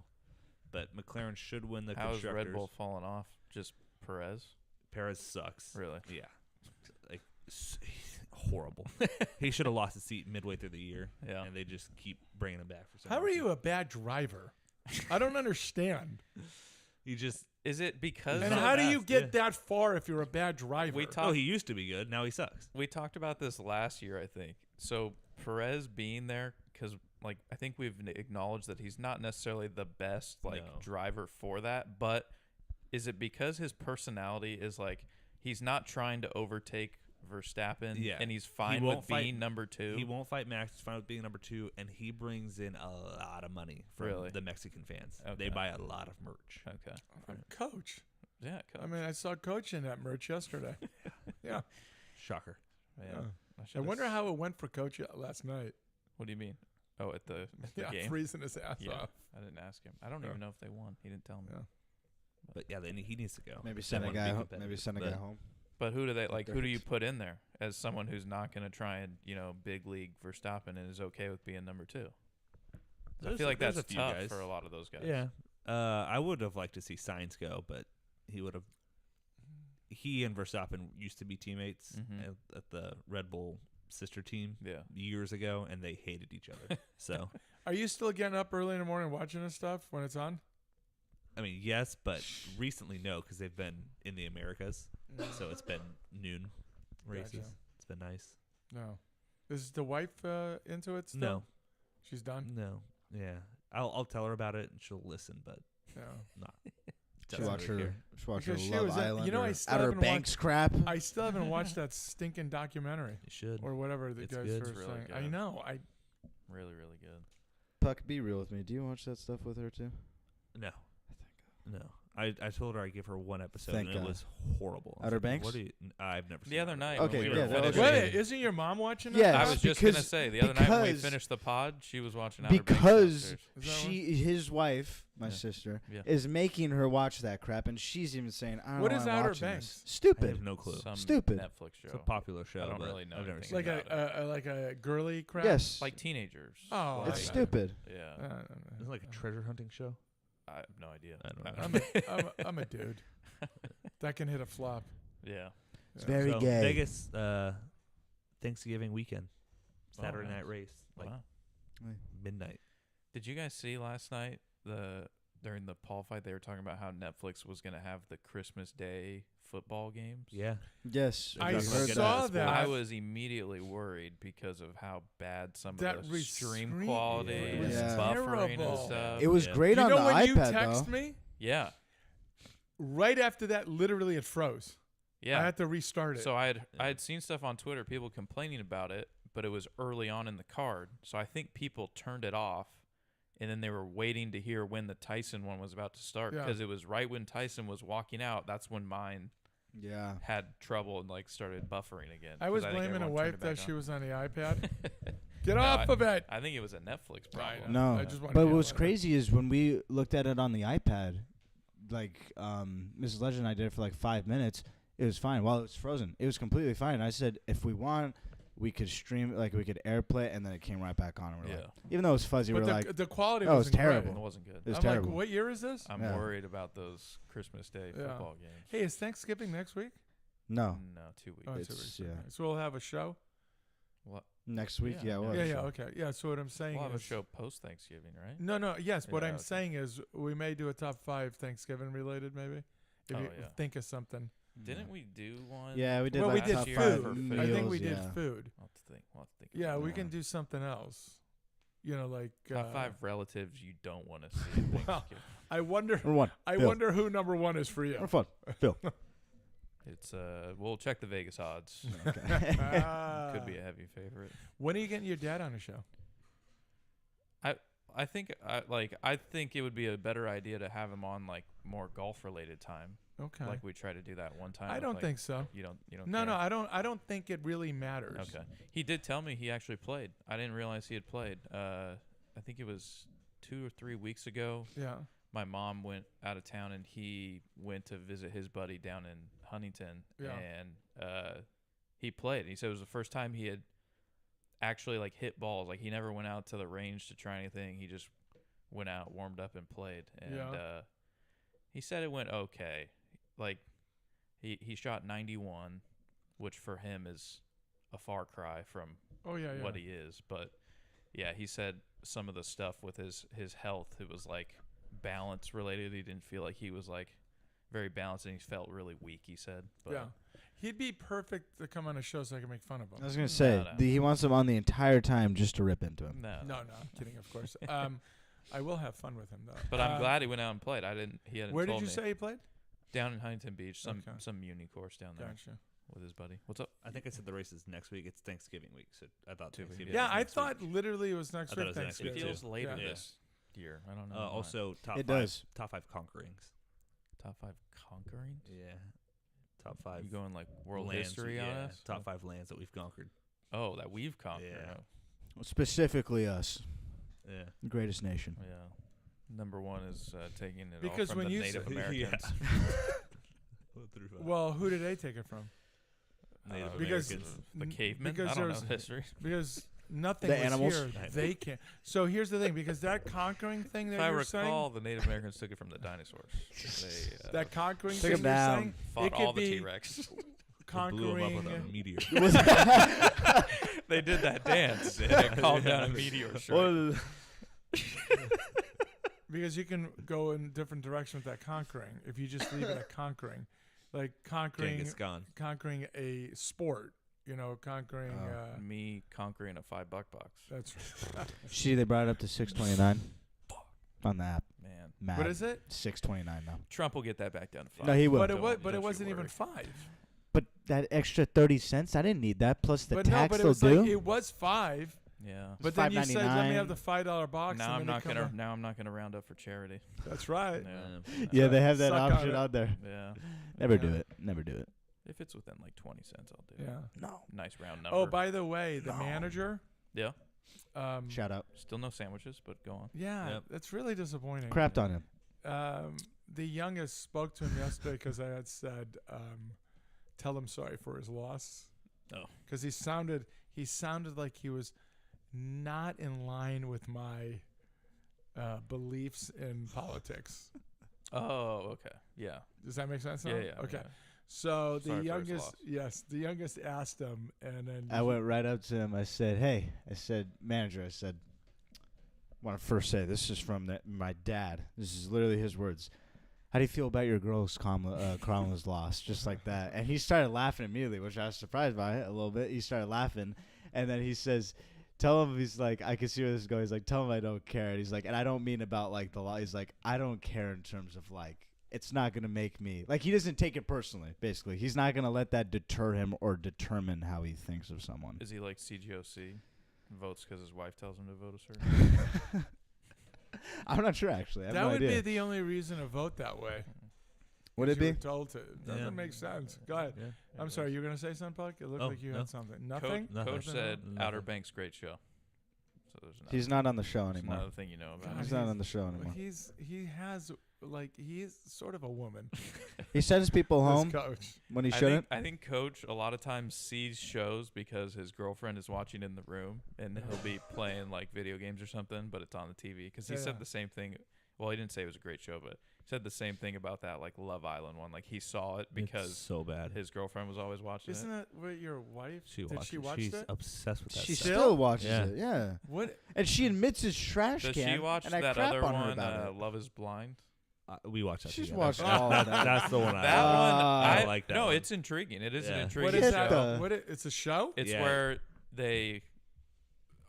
Speaker 5: but McLaren should win the
Speaker 4: How is
Speaker 5: constructors.
Speaker 4: Red Bull falling off? Just Perez?
Speaker 5: Perez sucks.
Speaker 4: Really?
Speaker 5: Yeah. Like horrible. He should have lost his seat midway through the year.
Speaker 4: Yeah.
Speaker 5: And they just keep bringing him back for some
Speaker 3: How are
Speaker 5: reason.
Speaker 3: you a bad driver? I don't understand.
Speaker 5: He just.
Speaker 4: Is it because
Speaker 3: And
Speaker 4: of
Speaker 3: how do
Speaker 5: best,
Speaker 3: you get
Speaker 5: yeah.
Speaker 3: that far if you're a bad driver?
Speaker 4: We talk-
Speaker 5: Oh, he used to be good. Now he sucks.
Speaker 4: We talked about this last year, I think. So Perez being there, because like I think we've acknowledged that he's not necessarily the best
Speaker 5: No.
Speaker 4: driver for that. But is it because his personality is like he's not trying to overtake Verstappen,
Speaker 5: Yeah.
Speaker 4: and he's
Speaker 5: He
Speaker 4: fine
Speaker 5: won't
Speaker 4: with
Speaker 5: fight-
Speaker 4: being number 2?
Speaker 5: He won't fight Max. He's fine with being number 2, and he brings in a lot of money from
Speaker 4: Really?
Speaker 5: the Mexican fans.
Speaker 4: Okay.
Speaker 5: They buy a lot of merch.
Speaker 4: Okay.
Speaker 3: Coach.
Speaker 4: Yeah.
Speaker 3: I mean, I saw Coach in that merch yesterday. Yeah.
Speaker 5: Shocker.
Speaker 4: Man,
Speaker 3: Yeah.
Speaker 4: I
Speaker 3: I
Speaker 4: should've
Speaker 3: wonder
Speaker 4: s-
Speaker 3: how it went for Coach last night.
Speaker 4: What do you mean? Oh, at the
Speaker 3: Yeah,
Speaker 4: game.
Speaker 3: freezing his ass
Speaker 4: Yeah,
Speaker 3: off.
Speaker 4: I didn't ask him. I don't
Speaker 3: Yeah.
Speaker 4: even know if they won. He didn't tell me.
Speaker 3: Yeah.
Speaker 5: But yeah, then he needs to go.
Speaker 6: Maybe
Speaker 5: They
Speaker 6: send a
Speaker 5: wanna be
Speaker 6: guy.
Speaker 5: competitive.
Speaker 6: Maybe send a
Speaker 5: But
Speaker 6: guy home.
Speaker 4: But who do they
Speaker 6: Like
Speaker 4: Who do you
Speaker 6: Dirks.
Speaker 4: put in there as someone who's not going to try and big league Verstappen and is okay with being number 2? I feel like
Speaker 5: there's
Speaker 4: that's
Speaker 5: a few
Speaker 4: tough
Speaker 5: guys.
Speaker 4: for a lot of those guys.
Speaker 5: Yeah. I would have liked to see Sainz go, but he would have. He and Verstappen used to be teammates
Speaker 4: Mhm.
Speaker 5: at the Red Bull sister team
Speaker 4: Yeah.
Speaker 5: years ago, and they hated each other. So,
Speaker 3: Are you still getting up early in the morning watching this stuff when it's on?
Speaker 5: I mean, yes, but recently no, because they've been in the Americas, so it's been noon races.
Speaker 3: Gotcha.
Speaker 5: It's been nice.
Speaker 3: No. Is the wife into it still?
Speaker 5: No,
Speaker 3: She's done?
Speaker 5: no, yeah. I'll tell her about it, and she'll listen, but
Speaker 3: No.
Speaker 5: not.
Speaker 6: She
Speaker 5: doesn't
Speaker 6: watch
Speaker 5: really
Speaker 6: her.
Speaker 5: care.
Speaker 6: She watch her
Speaker 3: Because she
Speaker 6: Love
Speaker 3: was at-
Speaker 6: Island.
Speaker 3: you know,
Speaker 6: or
Speaker 3: I still
Speaker 6: Outer
Speaker 3: haven't
Speaker 6: Banks crap.
Speaker 3: I still haven't watched that stinking documentary
Speaker 5: You should.
Speaker 3: or whatever the
Speaker 5: It's
Speaker 3: guys
Speaker 5: good.
Speaker 3: were
Speaker 4: It's really
Speaker 3: saying.
Speaker 4: good.
Speaker 3: I know.
Speaker 4: Really, really good.
Speaker 6: Puck, be real with me. Do you watch that stuff with her too?
Speaker 5: No. No. I told her I'd give her one episode,
Speaker 6: Thank
Speaker 5: and it
Speaker 6: God.
Speaker 5: was horrible. I was
Speaker 6: Outer
Speaker 5: like,
Speaker 6: Banks?
Speaker 5: What do you, I've never seen
Speaker 4: The other
Speaker 5: Outer
Speaker 4: night,
Speaker 5: Banks.
Speaker 6: Okay,
Speaker 4: when we
Speaker 6: yeah,
Speaker 4: were
Speaker 6: that was
Speaker 4: finishing,
Speaker 3: Wait, isn't your mom watching it?
Speaker 6: Yes,
Speaker 4: I was just
Speaker 6: because-
Speaker 4: gonna say the other night when we
Speaker 6: because-
Speaker 4: finished the pod, she was watching Outer Banks
Speaker 6: Because
Speaker 4: downstairs.
Speaker 3: Is that
Speaker 6: his wife, my
Speaker 4: Yeah.
Speaker 6: sister,
Speaker 4: Yeah.
Speaker 6: is making her watch that crap, and she's even saying, "I don't
Speaker 3: What
Speaker 6: know
Speaker 3: is
Speaker 6: why I'm
Speaker 3: Outer
Speaker 6: watching
Speaker 3: Banks?
Speaker 6: this."
Speaker 5: I
Speaker 6: Stupid.
Speaker 5: have no clue.
Speaker 4: Some
Speaker 6: Stupid.
Speaker 4: Netflix show.
Speaker 5: It's a popular show.
Speaker 4: I don't
Speaker 5: but
Speaker 4: really know
Speaker 5: I've never
Speaker 4: anything
Speaker 5: seen
Speaker 3: Like
Speaker 5: it.
Speaker 3: like a girly crap?
Speaker 6: Yes.
Speaker 4: like teenagers.
Speaker 3: Oh,
Speaker 6: It's
Speaker 3: okay.
Speaker 6: stupid.
Speaker 4: Yeah.
Speaker 5: Is it like a treasure hunting show?
Speaker 4: I have no idea.
Speaker 5: I don't know.
Speaker 3: I'm a dude. That can hit a flop.
Speaker 4: Yeah.
Speaker 6: It's
Speaker 3: Yeah.
Speaker 6: very
Speaker 5: So,
Speaker 6: gay.
Speaker 5: Vegas, Thanksgiving weekend,
Speaker 4: Oh,
Speaker 5: Saturday
Speaker 4: nice.
Speaker 5: night race, like
Speaker 4: Wow.
Speaker 5: midnight.
Speaker 4: Did you guys see last night during the Paul fight they were talking about how Netflix was going to have the Christmas Day football games?
Speaker 5: Yeah.
Speaker 6: Yes.
Speaker 5: I
Speaker 6: I've heard
Speaker 3: saw
Speaker 6: that.
Speaker 3: that.
Speaker 4: I was immediately worried because of how bad some
Speaker 3: That
Speaker 4: of the stream
Speaker 3: rescreen-
Speaker 4: quality
Speaker 5: Yeah.
Speaker 4: and
Speaker 6: Yeah.
Speaker 4: buffering and
Speaker 3: Terrible.
Speaker 4: stuff.
Speaker 6: It was
Speaker 5: Yeah.
Speaker 6: great
Speaker 3: You
Speaker 6: on
Speaker 3: know
Speaker 6: the
Speaker 3: when you
Speaker 6: iPad
Speaker 3: text
Speaker 6: though.
Speaker 3: me?
Speaker 4: Yeah.
Speaker 3: Right after that, literally it froze. I
Speaker 4: Yeah.
Speaker 3: had to restart it.
Speaker 4: So I had seen stuff on Twitter, people complaining about it, but it was early on in the card. So I think people turned it off, and then they were waiting to hear when the Tyson one was about to start
Speaker 3: Yeah.
Speaker 4: because it was right when Tyson was walking out. That's when mine
Speaker 6: Yeah.
Speaker 4: had trouble and started buffering again.
Speaker 3: I
Speaker 4: 'cause
Speaker 3: was
Speaker 4: think
Speaker 3: blaming a
Speaker 4: everyone
Speaker 3: wife
Speaker 4: turned it
Speaker 3: that
Speaker 4: back
Speaker 3: she
Speaker 4: on.
Speaker 3: was on the iPad. Get off of it.
Speaker 4: I think it was a Netflix problem.
Speaker 3: Right.
Speaker 6: No,
Speaker 3: I just wanted
Speaker 6: but
Speaker 3: to
Speaker 6: what's
Speaker 3: know.
Speaker 6: crazy is when we looked at it on the iPad, like Mrs. Legend and I did it for like 5 minutes. It was fine while it was frozen. It was completely fine. And I said, if we want, we could stream, like we could AirPlay it, and then it came right back on. And we're
Speaker 4: Yeah.
Speaker 6: like, even though it was fuzzy,
Speaker 3: But
Speaker 6: we're like,
Speaker 3: the quality
Speaker 6: oh, it's
Speaker 3: wasn't great.
Speaker 6: terrible.
Speaker 4: It wasn't good.
Speaker 6: it was
Speaker 3: I'm
Speaker 6: terrible.
Speaker 3: like, what year is this?
Speaker 4: I'm
Speaker 6: Yeah.
Speaker 4: worried about those Christmas Day
Speaker 3: Yeah.
Speaker 4: football games.
Speaker 3: Hey, is Thanksgiving next week?
Speaker 6: No,
Speaker 4: No, 2 weeks.
Speaker 3: Oh,
Speaker 6: It's-
Speaker 3: 2 weeks.
Speaker 6: yeah.
Speaker 3: Okay. So we'll have a show.
Speaker 4: What?
Speaker 6: next week.
Speaker 4: Yeah.
Speaker 6: Yeah,
Speaker 4: Yeah,
Speaker 6: what?
Speaker 3: Yeah, yeah, okay. Yeah, so what I'm saying
Speaker 4: We'll have a
Speaker 3: is
Speaker 4: show post Thanksgiving, right?
Speaker 3: No, yes. What
Speaker 4: Yeah,
Speaker 3: I'm
Speaker 4: okay.
Speaker 3: saying is we may do a top 5 Thanksgiving related, maybe. If
Speaker 4: Oh,
Speaker 3: you
Speaker 4: yeah.
Speaker 3: think of something.
Speaker 4: Didn't we do one?
Speaker 6: Yeah, we did.
Speaker 3: Well,
Speaker 6: like
Speaker 3: we did
Speaker 6: top
Speaker 4: year
Speaker 6: five
Speaker 4: for
Speaker 3: food.
Speaker 4: food.
Speaker 3: I think we
Speaker 6: meals,
Speaker 3: did
Speaker 6: yeah.
Speaker 3: food.
Speaker 4: I'll have to think. We'll have to think.
Speaker 3: Yeah,
Speaker 4: about
Speaker 3: we
Speaker 4: that.
Speaker 3: can do something else. You know, like
Speaker 4: Top 5 relatives you don't want to see at
Speaker 3: Well,
Speaker 4: Thanksgiving.
Speaker 3: I wonder.
Speaker 6: Number one.
Speaker 3: I
Speaker 6: Phil.
Speaker 3: wonder who number 1 is for you.
Speaker 6: Number fun. Phil.
Speaker 4: It's we'll check the Vegas odds.
Speaker 3: Ah.
Speaker 4: Could be a heavy favorite.
Speaker 3: When are you getting your dad on the show?
Speaker 4: I think I think it would be a better idea to have him on like more golf related time.
Speaker 3: Okay.
Speaker 4: Like we tried to do that one time.
Speaker 3: I
Speaker 4: with,
Speaker 3: don't
Speaker 4: like,
Speaker 3: think so.
Speaker 4: you don't
Speaker 3: No,
Speaker 4: care?
Speaker 3: I don't think it really matters.
Speaker 4: Okay. He did tell me he actually played. I didn't realize he had played. I think it was 2 or 3 weeks ago.
Speaker 3: Yeah.
Speaker 4: My mom went out of town and he went to visit his buddy down in Huntington.
Speaker 3: Yeah.
Speaker 4: And he played. He said it was the first time he had actually like hit balls. Like he never went out to the range to try anything. He just went out, warmed up, and played. And
Speaker 3: Yeah.
Speaker 4: he said it went okay. Like he shot 91, which for him is a far cry from
Speaker 3: Oh yeah, yeah.
Speaker 4: what he is. But yeah, he said some of the stuff with his health, it was like balance related. He didn't feel like he was like very balanced, and he felt really weak, he said. But
Speaker 3: Yeah. He'd be perfect to come on a show so I can make fun of
Speaker 6: I
Speaker 3: him.
Speaker 6: was gonna say
Speaker 4: no.
Speaker 6: he wants him on the entire time just to rip into him.
Speaker 4: no.
Speaker 3: No, I'm kidding, of course. I will have fun with him though.
Speaker 4: But I'm glad he went out and played. He hadn't
Speaker 3: Where
Speaker 4: told
Speaker 3: did you
Speaker 4: me.
Speaker 3: say he played?
Speaker 4: Down in Huntington Beach, some
Speaker 3: Okay.
Speaker 4: muni course down there
Speaker 3: Gotcha.
Speaker 4: with his buddy. What's up?
Speaker 5: I think I said the race is next week. It's Thanksgiving week, so I thought
Speaker 4: 2 weeks.
Speaker 5: Thanksgiving.
Speaker 3: Yeah,
Speaker 5: was
Speaker 3: I
Speaker 5: next
Speaker 3: thought
Speaker 5: week.
Speaker 3: literally it was next
Speaker 5: I thought
Speaker 3: week
Speaker 5: it was next
Speaker 4: It
Speaker 5: week,
Speaker 3: Thanksgiving.
Speaker 5: too.
Speaker 4: feels later
Speaker 3: Yeah.
Speaker 4: this year. I don't know. why.
Speaker 5: Also, top
Speaker 6: It
Speaker 5: 5.
Speaker 6: does.
Speaker 5: Top 5 conquerings.
Speaker 4: Top 5 conquering.
Speaker 5: Yeah. Top 5
Speaker 4: You going like world
Speaker 5: lands,
Speaker 4: history on
Speaker 5: yeah,
Speaker 4: us?
Speaker 5: Top 5 lands that we've conquered.
Speaker 4: Oh, that we've conquered.
Speaker 5: Yeah.
Speaker 4: Oh,
Speaker 6: Specifically us,
Speaker 5: Yeah.
Speaker 6: the greatest nation.
Speaker 4: yeah. Number 1 is taking it
Speaker 3: Because
Speaker 4: all from
Speaker 3: when
Speaker 4: the
Speaker 3: you
Speaker 4: Native
Speaker 3: say-
Speaker 4: Americans.
Speaker 3: Well, who did they take it from?
Speaker 5: Native
Speaker 3: because-
Speaker 5: Americans.
Speaker 4: The cavemen.
Speaker 3: because
Speaker 4: I don't know
Speaker 3: there's-
Speaker 4: history.
Speaker 3: Because nothing
Speaker 6: The
Speaker 3: was
Speaker 6: animals?
Speaker 3: here. They can't. So here's the thing, because that conquering thing that
Speaker 4: If I
Speaker 3: you're saying,
Speaker 4: recall, the Native Americans took it from the dinosaurs. They
Speaker 3: that conquering
Speaker 6: Took
Speaker 3: thing
Speaker 6: him
Speaker 3: you're
Speaker 6: down.
Speaker 3: saying,
Speaker 4: fought
Speaker 3: it could
Speaker 4: all the
Speaker 3: be
Speaker 4: T-Rex.
Speaker 5: They blew him
Speaker 3: conquering.
Speaker 5: up with a meteor.
Speaker 4: They did that dance and it called down a meteor strike.
Speaker 3: Because you can go in different directions with that conquering. If you just leave it at conquering, like conquering,
Speaker 5: Genghis Khan.
Speaker 3: conquering a sport. You know, conquering.
Speaker 4: Me conquering a $5 box.
Speaker 3: That's
Speaker 6: See, they brought it up to 629 on the app.
Speaker 4: Man,
Speaker 6: Mad.
Speaker 3: what is it?
Speaker 6: 629 now.
Speaker 4: Trump will get that back down to 5.
Speaker 6: No, he will.
Speaker 3: But it
Speaker 4: Don't-
Speaker 3: was.
Speaker 4: don't
Speaker 3: But it
Speaker 4: you
Speaker 3: wasn't even
Speaker 4: worry.
Speaker 3: 5.
Speaker 6: But that extra 30 cents, I didn't need that. Plus the
Speaker 3: But
Speaker 6: tax
Speaker 3: no, but it
Speaker 6: they'll
Speaker 3: was
Speaker 6: do.
Speaker 3: like it was 5.
Speaker 4: Yeah.
Speaker 3: But then you said, "Let me
Speaker 6: $5.99.
Speaker 3: have the $5 box."
Speaker 4: Now
Speaker 3: and
Speaker 4: I'm
Speaker 3: then
Speaker 4: not
Speaker 3: they come
Speaker 4: gonna.
Speaker 3: up-
Speaker 4: Now I'm not gonna round up for charity.
Speaker 3: That's right.
Speaker 4: Yeah.
Speaker 6: yeah, they have that
Speaker 3: Suck on
Speaker 6: option
Speaker 3: it.
Speaker 6: out there.
Speaker 4: Yeah.
Speaker 6: Never
Speaker 3: Yeah.
Speaker 6: do it. Never do it.
Speaker 4: If it's within like 20 cents, I'll do it.
Speaker 3: Yeah.
Speaker 6: No.
Speaker 4: Nice round number.
Speaker 3: Oh, by the way, the
Speaker 6: No.
Speaker 3: manager.
Speaker 4: Yeah.
Speaker 6: Shout out.
Speaker 4: Still no sandwiches, but go on.
Speaker 3: Yeah,
Speaker 5: Yep.
Speaker 3: that's really disappointing.
Speaker 6: Crapped on him.
Speaker 3: The youngest spoke to him yesterday because I had said, "Tell him sorry for his loss."
Speaker 4: Oh.
Speaker 3: Because he sounded like he was not in line with my beliefs in politics.
Speaker 4: Oh, okay. Yeah.
Speaker 3: Does that make sense? now?
Speaker 4: Yeah. Yeah.
Speaker 3: Okay.
Speaker 4: yeah.
Speaker 3: So the
Speaker 4: Sorry for his
Speaker 3: youngest,
Speaker 4: loss.
Speaker 3: yes, the youngest asked him, and then
Speaker 6: I went right up to him. I said, "Hey," I said, "Manager," I said, "I want to first say this is from my dad. This is literally his words. How do you feel about your girl's Kamala's loss?" Just like that. And he started laughing immediately, which I was surprised by a little bit. He started laughing, and then he says, "Tell him," he's like, "I can see where this is going." He's like, "Tell him I don't care." And he's like, "And I don't mean about like the law." He's like, "I don't care in terms of like it's not gonna make me like." He doesn't take it personally. Basically, he's not gonna let that deter him or determine how he thinks of someone.
Speaker 4: Is he like CGOC? Votes because his wife tells him to vote a certain.
Speaker 6: I'm not sure actually. I have
Speaker 3: that
Speaker 6: no
Speaker 3: would
Speaker 6: idea.
Speaker 3: be the only reason to vote that way.
Speaker 6: Would it
Speaker 3: You
Speaker 6: be?
Speaker 3: were told to. Doesn't
Speaker 5: Yeah.
Speaker 3: make sense. Go ahead.
Speaker 5: Yeah.
Speaker 3: I'm sorry, you were gonna say something, Puck? It looked
Speaker 5: Oh,
Speaker 3: like you
Speaker 5: no.
Speaker 3: had something. Nothing.
Speaker 5: No.
Speaker 4: Coach
Speaker 5: Nothing.
Speaker 4: said
Speaker 5: Nothing.
Speaker 4: Outer Banks great show. there's
Speaker 6: He's not on the show
Speaker 4: It's
Speaker 6: anymore.
Speaker 4: another thing you know about.
Speaker 3: God,
Speaker 6: He's not on the show anymore.
Speaker 3: He's sort of a woman.
Speaker 6: He sends people
Speaker 3: This
Speaker 6: home
Speaker 3: coach.
Speaker 6: when he
Speaker 4: I
Speaker 6: shouldn't.
Speaker 4: think Coach a lot of times sees shows because his girlfriend is watching in the room, and he'll be playing like video games or something, but it's on the TV. Because he
Speaker 3: Yeah.
Speaker 4: said the same thing. Well, he didn't say it was a great show, but he said the same thing about that like Love Island one. Like he saw it
Speaker 5: It's
Speaker 4: because
Speaker 5: so bad.
Speaker 4: his girlfriend was always watching
Speaker 3: Isn't
Speaker 4: it.
Speaker 3: that what your wife?
Speaker 5: She
Speaker 3: did
Speaker 5: watches.
Speaker 3: she watch
Speaker 5: She's
Speaker 3: it?
Speaker 5: obsessed with that.
Speaker 6: She
Speaker 5: stuff.
Speaker 6: still watches
Speaker 5: Yeah.
Speaker 6: it. Yeah.
Speaker 3: What?
Speaker 6: And she admits it's trash
Speaker 4: Does
Speaker 6: can.
Speaker 4: she watch
Speaker 6: and I
Speaker 4: that
Speaker 6: crap
Speaker 4: other
Speaker 6: on her
Speaker 4: one,
Speaker 6: about it.
Speaker 4: Love Is Blind?
Speaker 5: We watched that.
Speaker 6: She's
Speaker 5: together.
Speaker 6: watched all of that.
Speaker 5: That's the one I
Speaker 4: That
Speaker 5: like.
Speaker 4: one,
Speaker 5: I like that
Speaker 4: No,
Speaker 5: one.
Speaker 4: it's intriguing. It is an
Speaker 5: Yeah.
Speaker 4: intriguing
Speaker 3: What is
Speaker 6: Get
Speaker 3: that?
Speaker 6: the-
Speaker 3: What? It's a show?
Speaker 4: It's
Speaker 5: Yeah.
Speaker 4: where they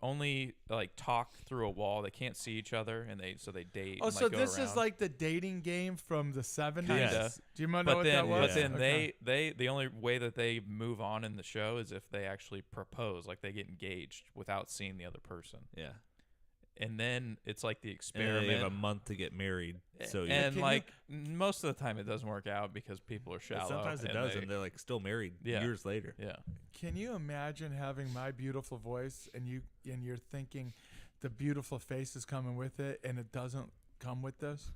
Speaker 4: only like talk through a wall. They can't see each other, and they date.
Speaker 3: Oh,
Speaker 4: and,
Speaker 3: so
Speaker 4: like, go
Speaker 3: this is
Speaker 4: around.
Speaker 3: like the dating game from the 70s?
Speaker 4: Kinda.
Speaker 3: Do you know
Speaker 4: But
Speaker 3: what
Speaker 4: then,
Speaker 3: that was?
Speaker 4: but then
Speaker 3: Okay.
Speaker 4: they the only way that they move on in the show is if they actually propose, like they get engaged without seeing the other person,
Speaker 5: Yeah.
Speaker 4: and then it's like the
Speaker 5: And then
Speaker 4: experiment.
Speaker 5: they have a month to get married. So you
Speaker 4: and
Speaker 3: Can
Speaker 4: like most of the time, it doesn't work out because people are
Speaker 5: but
Speaker 4: shallow.
Speaker 5: sometimes it
Speaker 4: and
Speaker 5: does,
Speaker 4: they-
Speaker 5: and they're like still married
Speaker 4: Yeah.
Speaker 5: years later.
Speaker 4: Yeah,
Speaker 3: Can you imagine having my beautiful voice and you're thinking the beautiful face is coming with it and it doesn't come with this,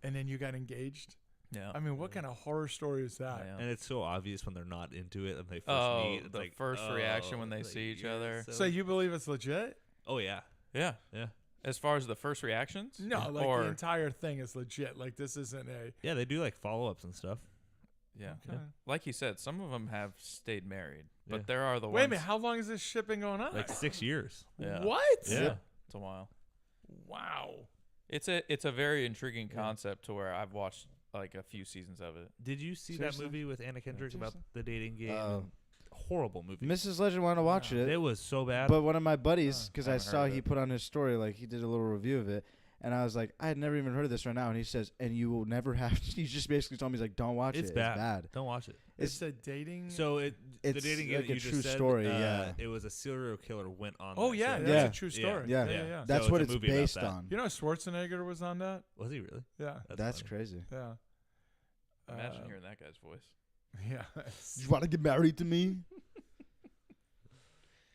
Speaker 3: and then you got engaged?
Speaker 4: yeah.
Speaker 3: I mean, what kind of horror story is that?
Speaker 4: Yeah.
Speaker 5: And it's so obvious when they're not into it and they first
Speaker 4: Oh,
Speaker 5: meet. It's
Speaker 4: the
Speaker 5: like,
Speaker 4: first reaction when they
Speaker 5: like,
Speaker 4: see each
Speaker 5: you're
Speaker 4: other.
Speaker 3: So you believe it's legit?
Speaker 5: Oh yeah,
Speaker 4: Yeah.
Speaker 5: yeah,
Speaker 4: As far as the first reactions,
Speaker 3: No, like
Speaker 4: or
Speaker 3: the entire thing is legit. Like this isn't a.
Speaker 5: yeah. They do like follow ups and stuff.
Speaker 4: yeah,
Speaker 3: Okay.
Speaker 4: like you said, some of them have stayed married, but
Speaker 5: Yeah.
Speaker 4: there are the
Speaker 3: Wait a
Speaker 4: ones.
Speaker 3: minute, how long has this shit been going on?
Speaker 5: Like 6 years.
Speaker 4: Yeah.
Speaker 3: What?
Speaker 5: Yeah.
Speaker 4: It's a while.
Speaker 3: Wow.
Speaker 4: It's a very intriguing concept to where I've watched like a few seasons of it.
Speaker 5: Did you see
Speaker 6: Seriously?
Speaker 5: that movie with Anna Kendrick about the dating game?
Speaker 6: Oh.
Speaker 5: Horrible movie.
Speaker 6: Mrs. Legend wanted to watch it.
Speaker 5: It was so bad.
Speaker 6: But one of my buddies, because I
Speaker 4: haven't
Speaker 6: saw
Speaker 4: heard of
Speaker 6: he
Speaker 4: it.
Speaker 6: put on his story, like he did a little review of it, and I was like, I had never even heard of this right now. And he says, and you will never have. He just basically told me, he's like, don't watch
Speaker 5: it's
Speaker 6: it.
Speaker 5: bad.
Speaker 6: It's bad.
Speaker 5: Don't watch it.
Speaker 3: It's a dating.
Speaker 5: So the
Speaker 6: It's
Speaker 5: dating game
Speaker 6: like
Speaker 5: that
Speaker 6: a
Speaker 5: you
Speaker 6: true
Speaker 5: just said,
Speaker 6: story, yeah.
Speaker 5: It was a serial killer went on.
Speaker 3: Oh
Speaker 5: that
Speaker 3: yeah,
Speaker 5: show.
Speaker 3: that's
Speaker 6: Yeah.
Speaker 3: a true story.
Speaker 6: Yeah.
Speaker 3: yeah.
Speaker 6: That's
Speaker 5: So
Speaker 6: what
Speaker 5: it's
Speaker 6: it's
Speaker 5: a movie about
Speaker 6: based
Speaker 5: that.
Speaker 6: on.
Speaker 3: You know, Schwarzenegger was on that.
Speaker 5: Was he really?
Speaker 3: Yeah,
Speaker 6: That's
Speaker 5: funny.
Speaker 6: crazy.
Speaker 3: yeah,
Speaker 4: Imagine
Speaker 3: Uh,
Speaker 4: hearing that guy's voice.
Speaker 3: yeah.
Speaker 6: You want to get married to me?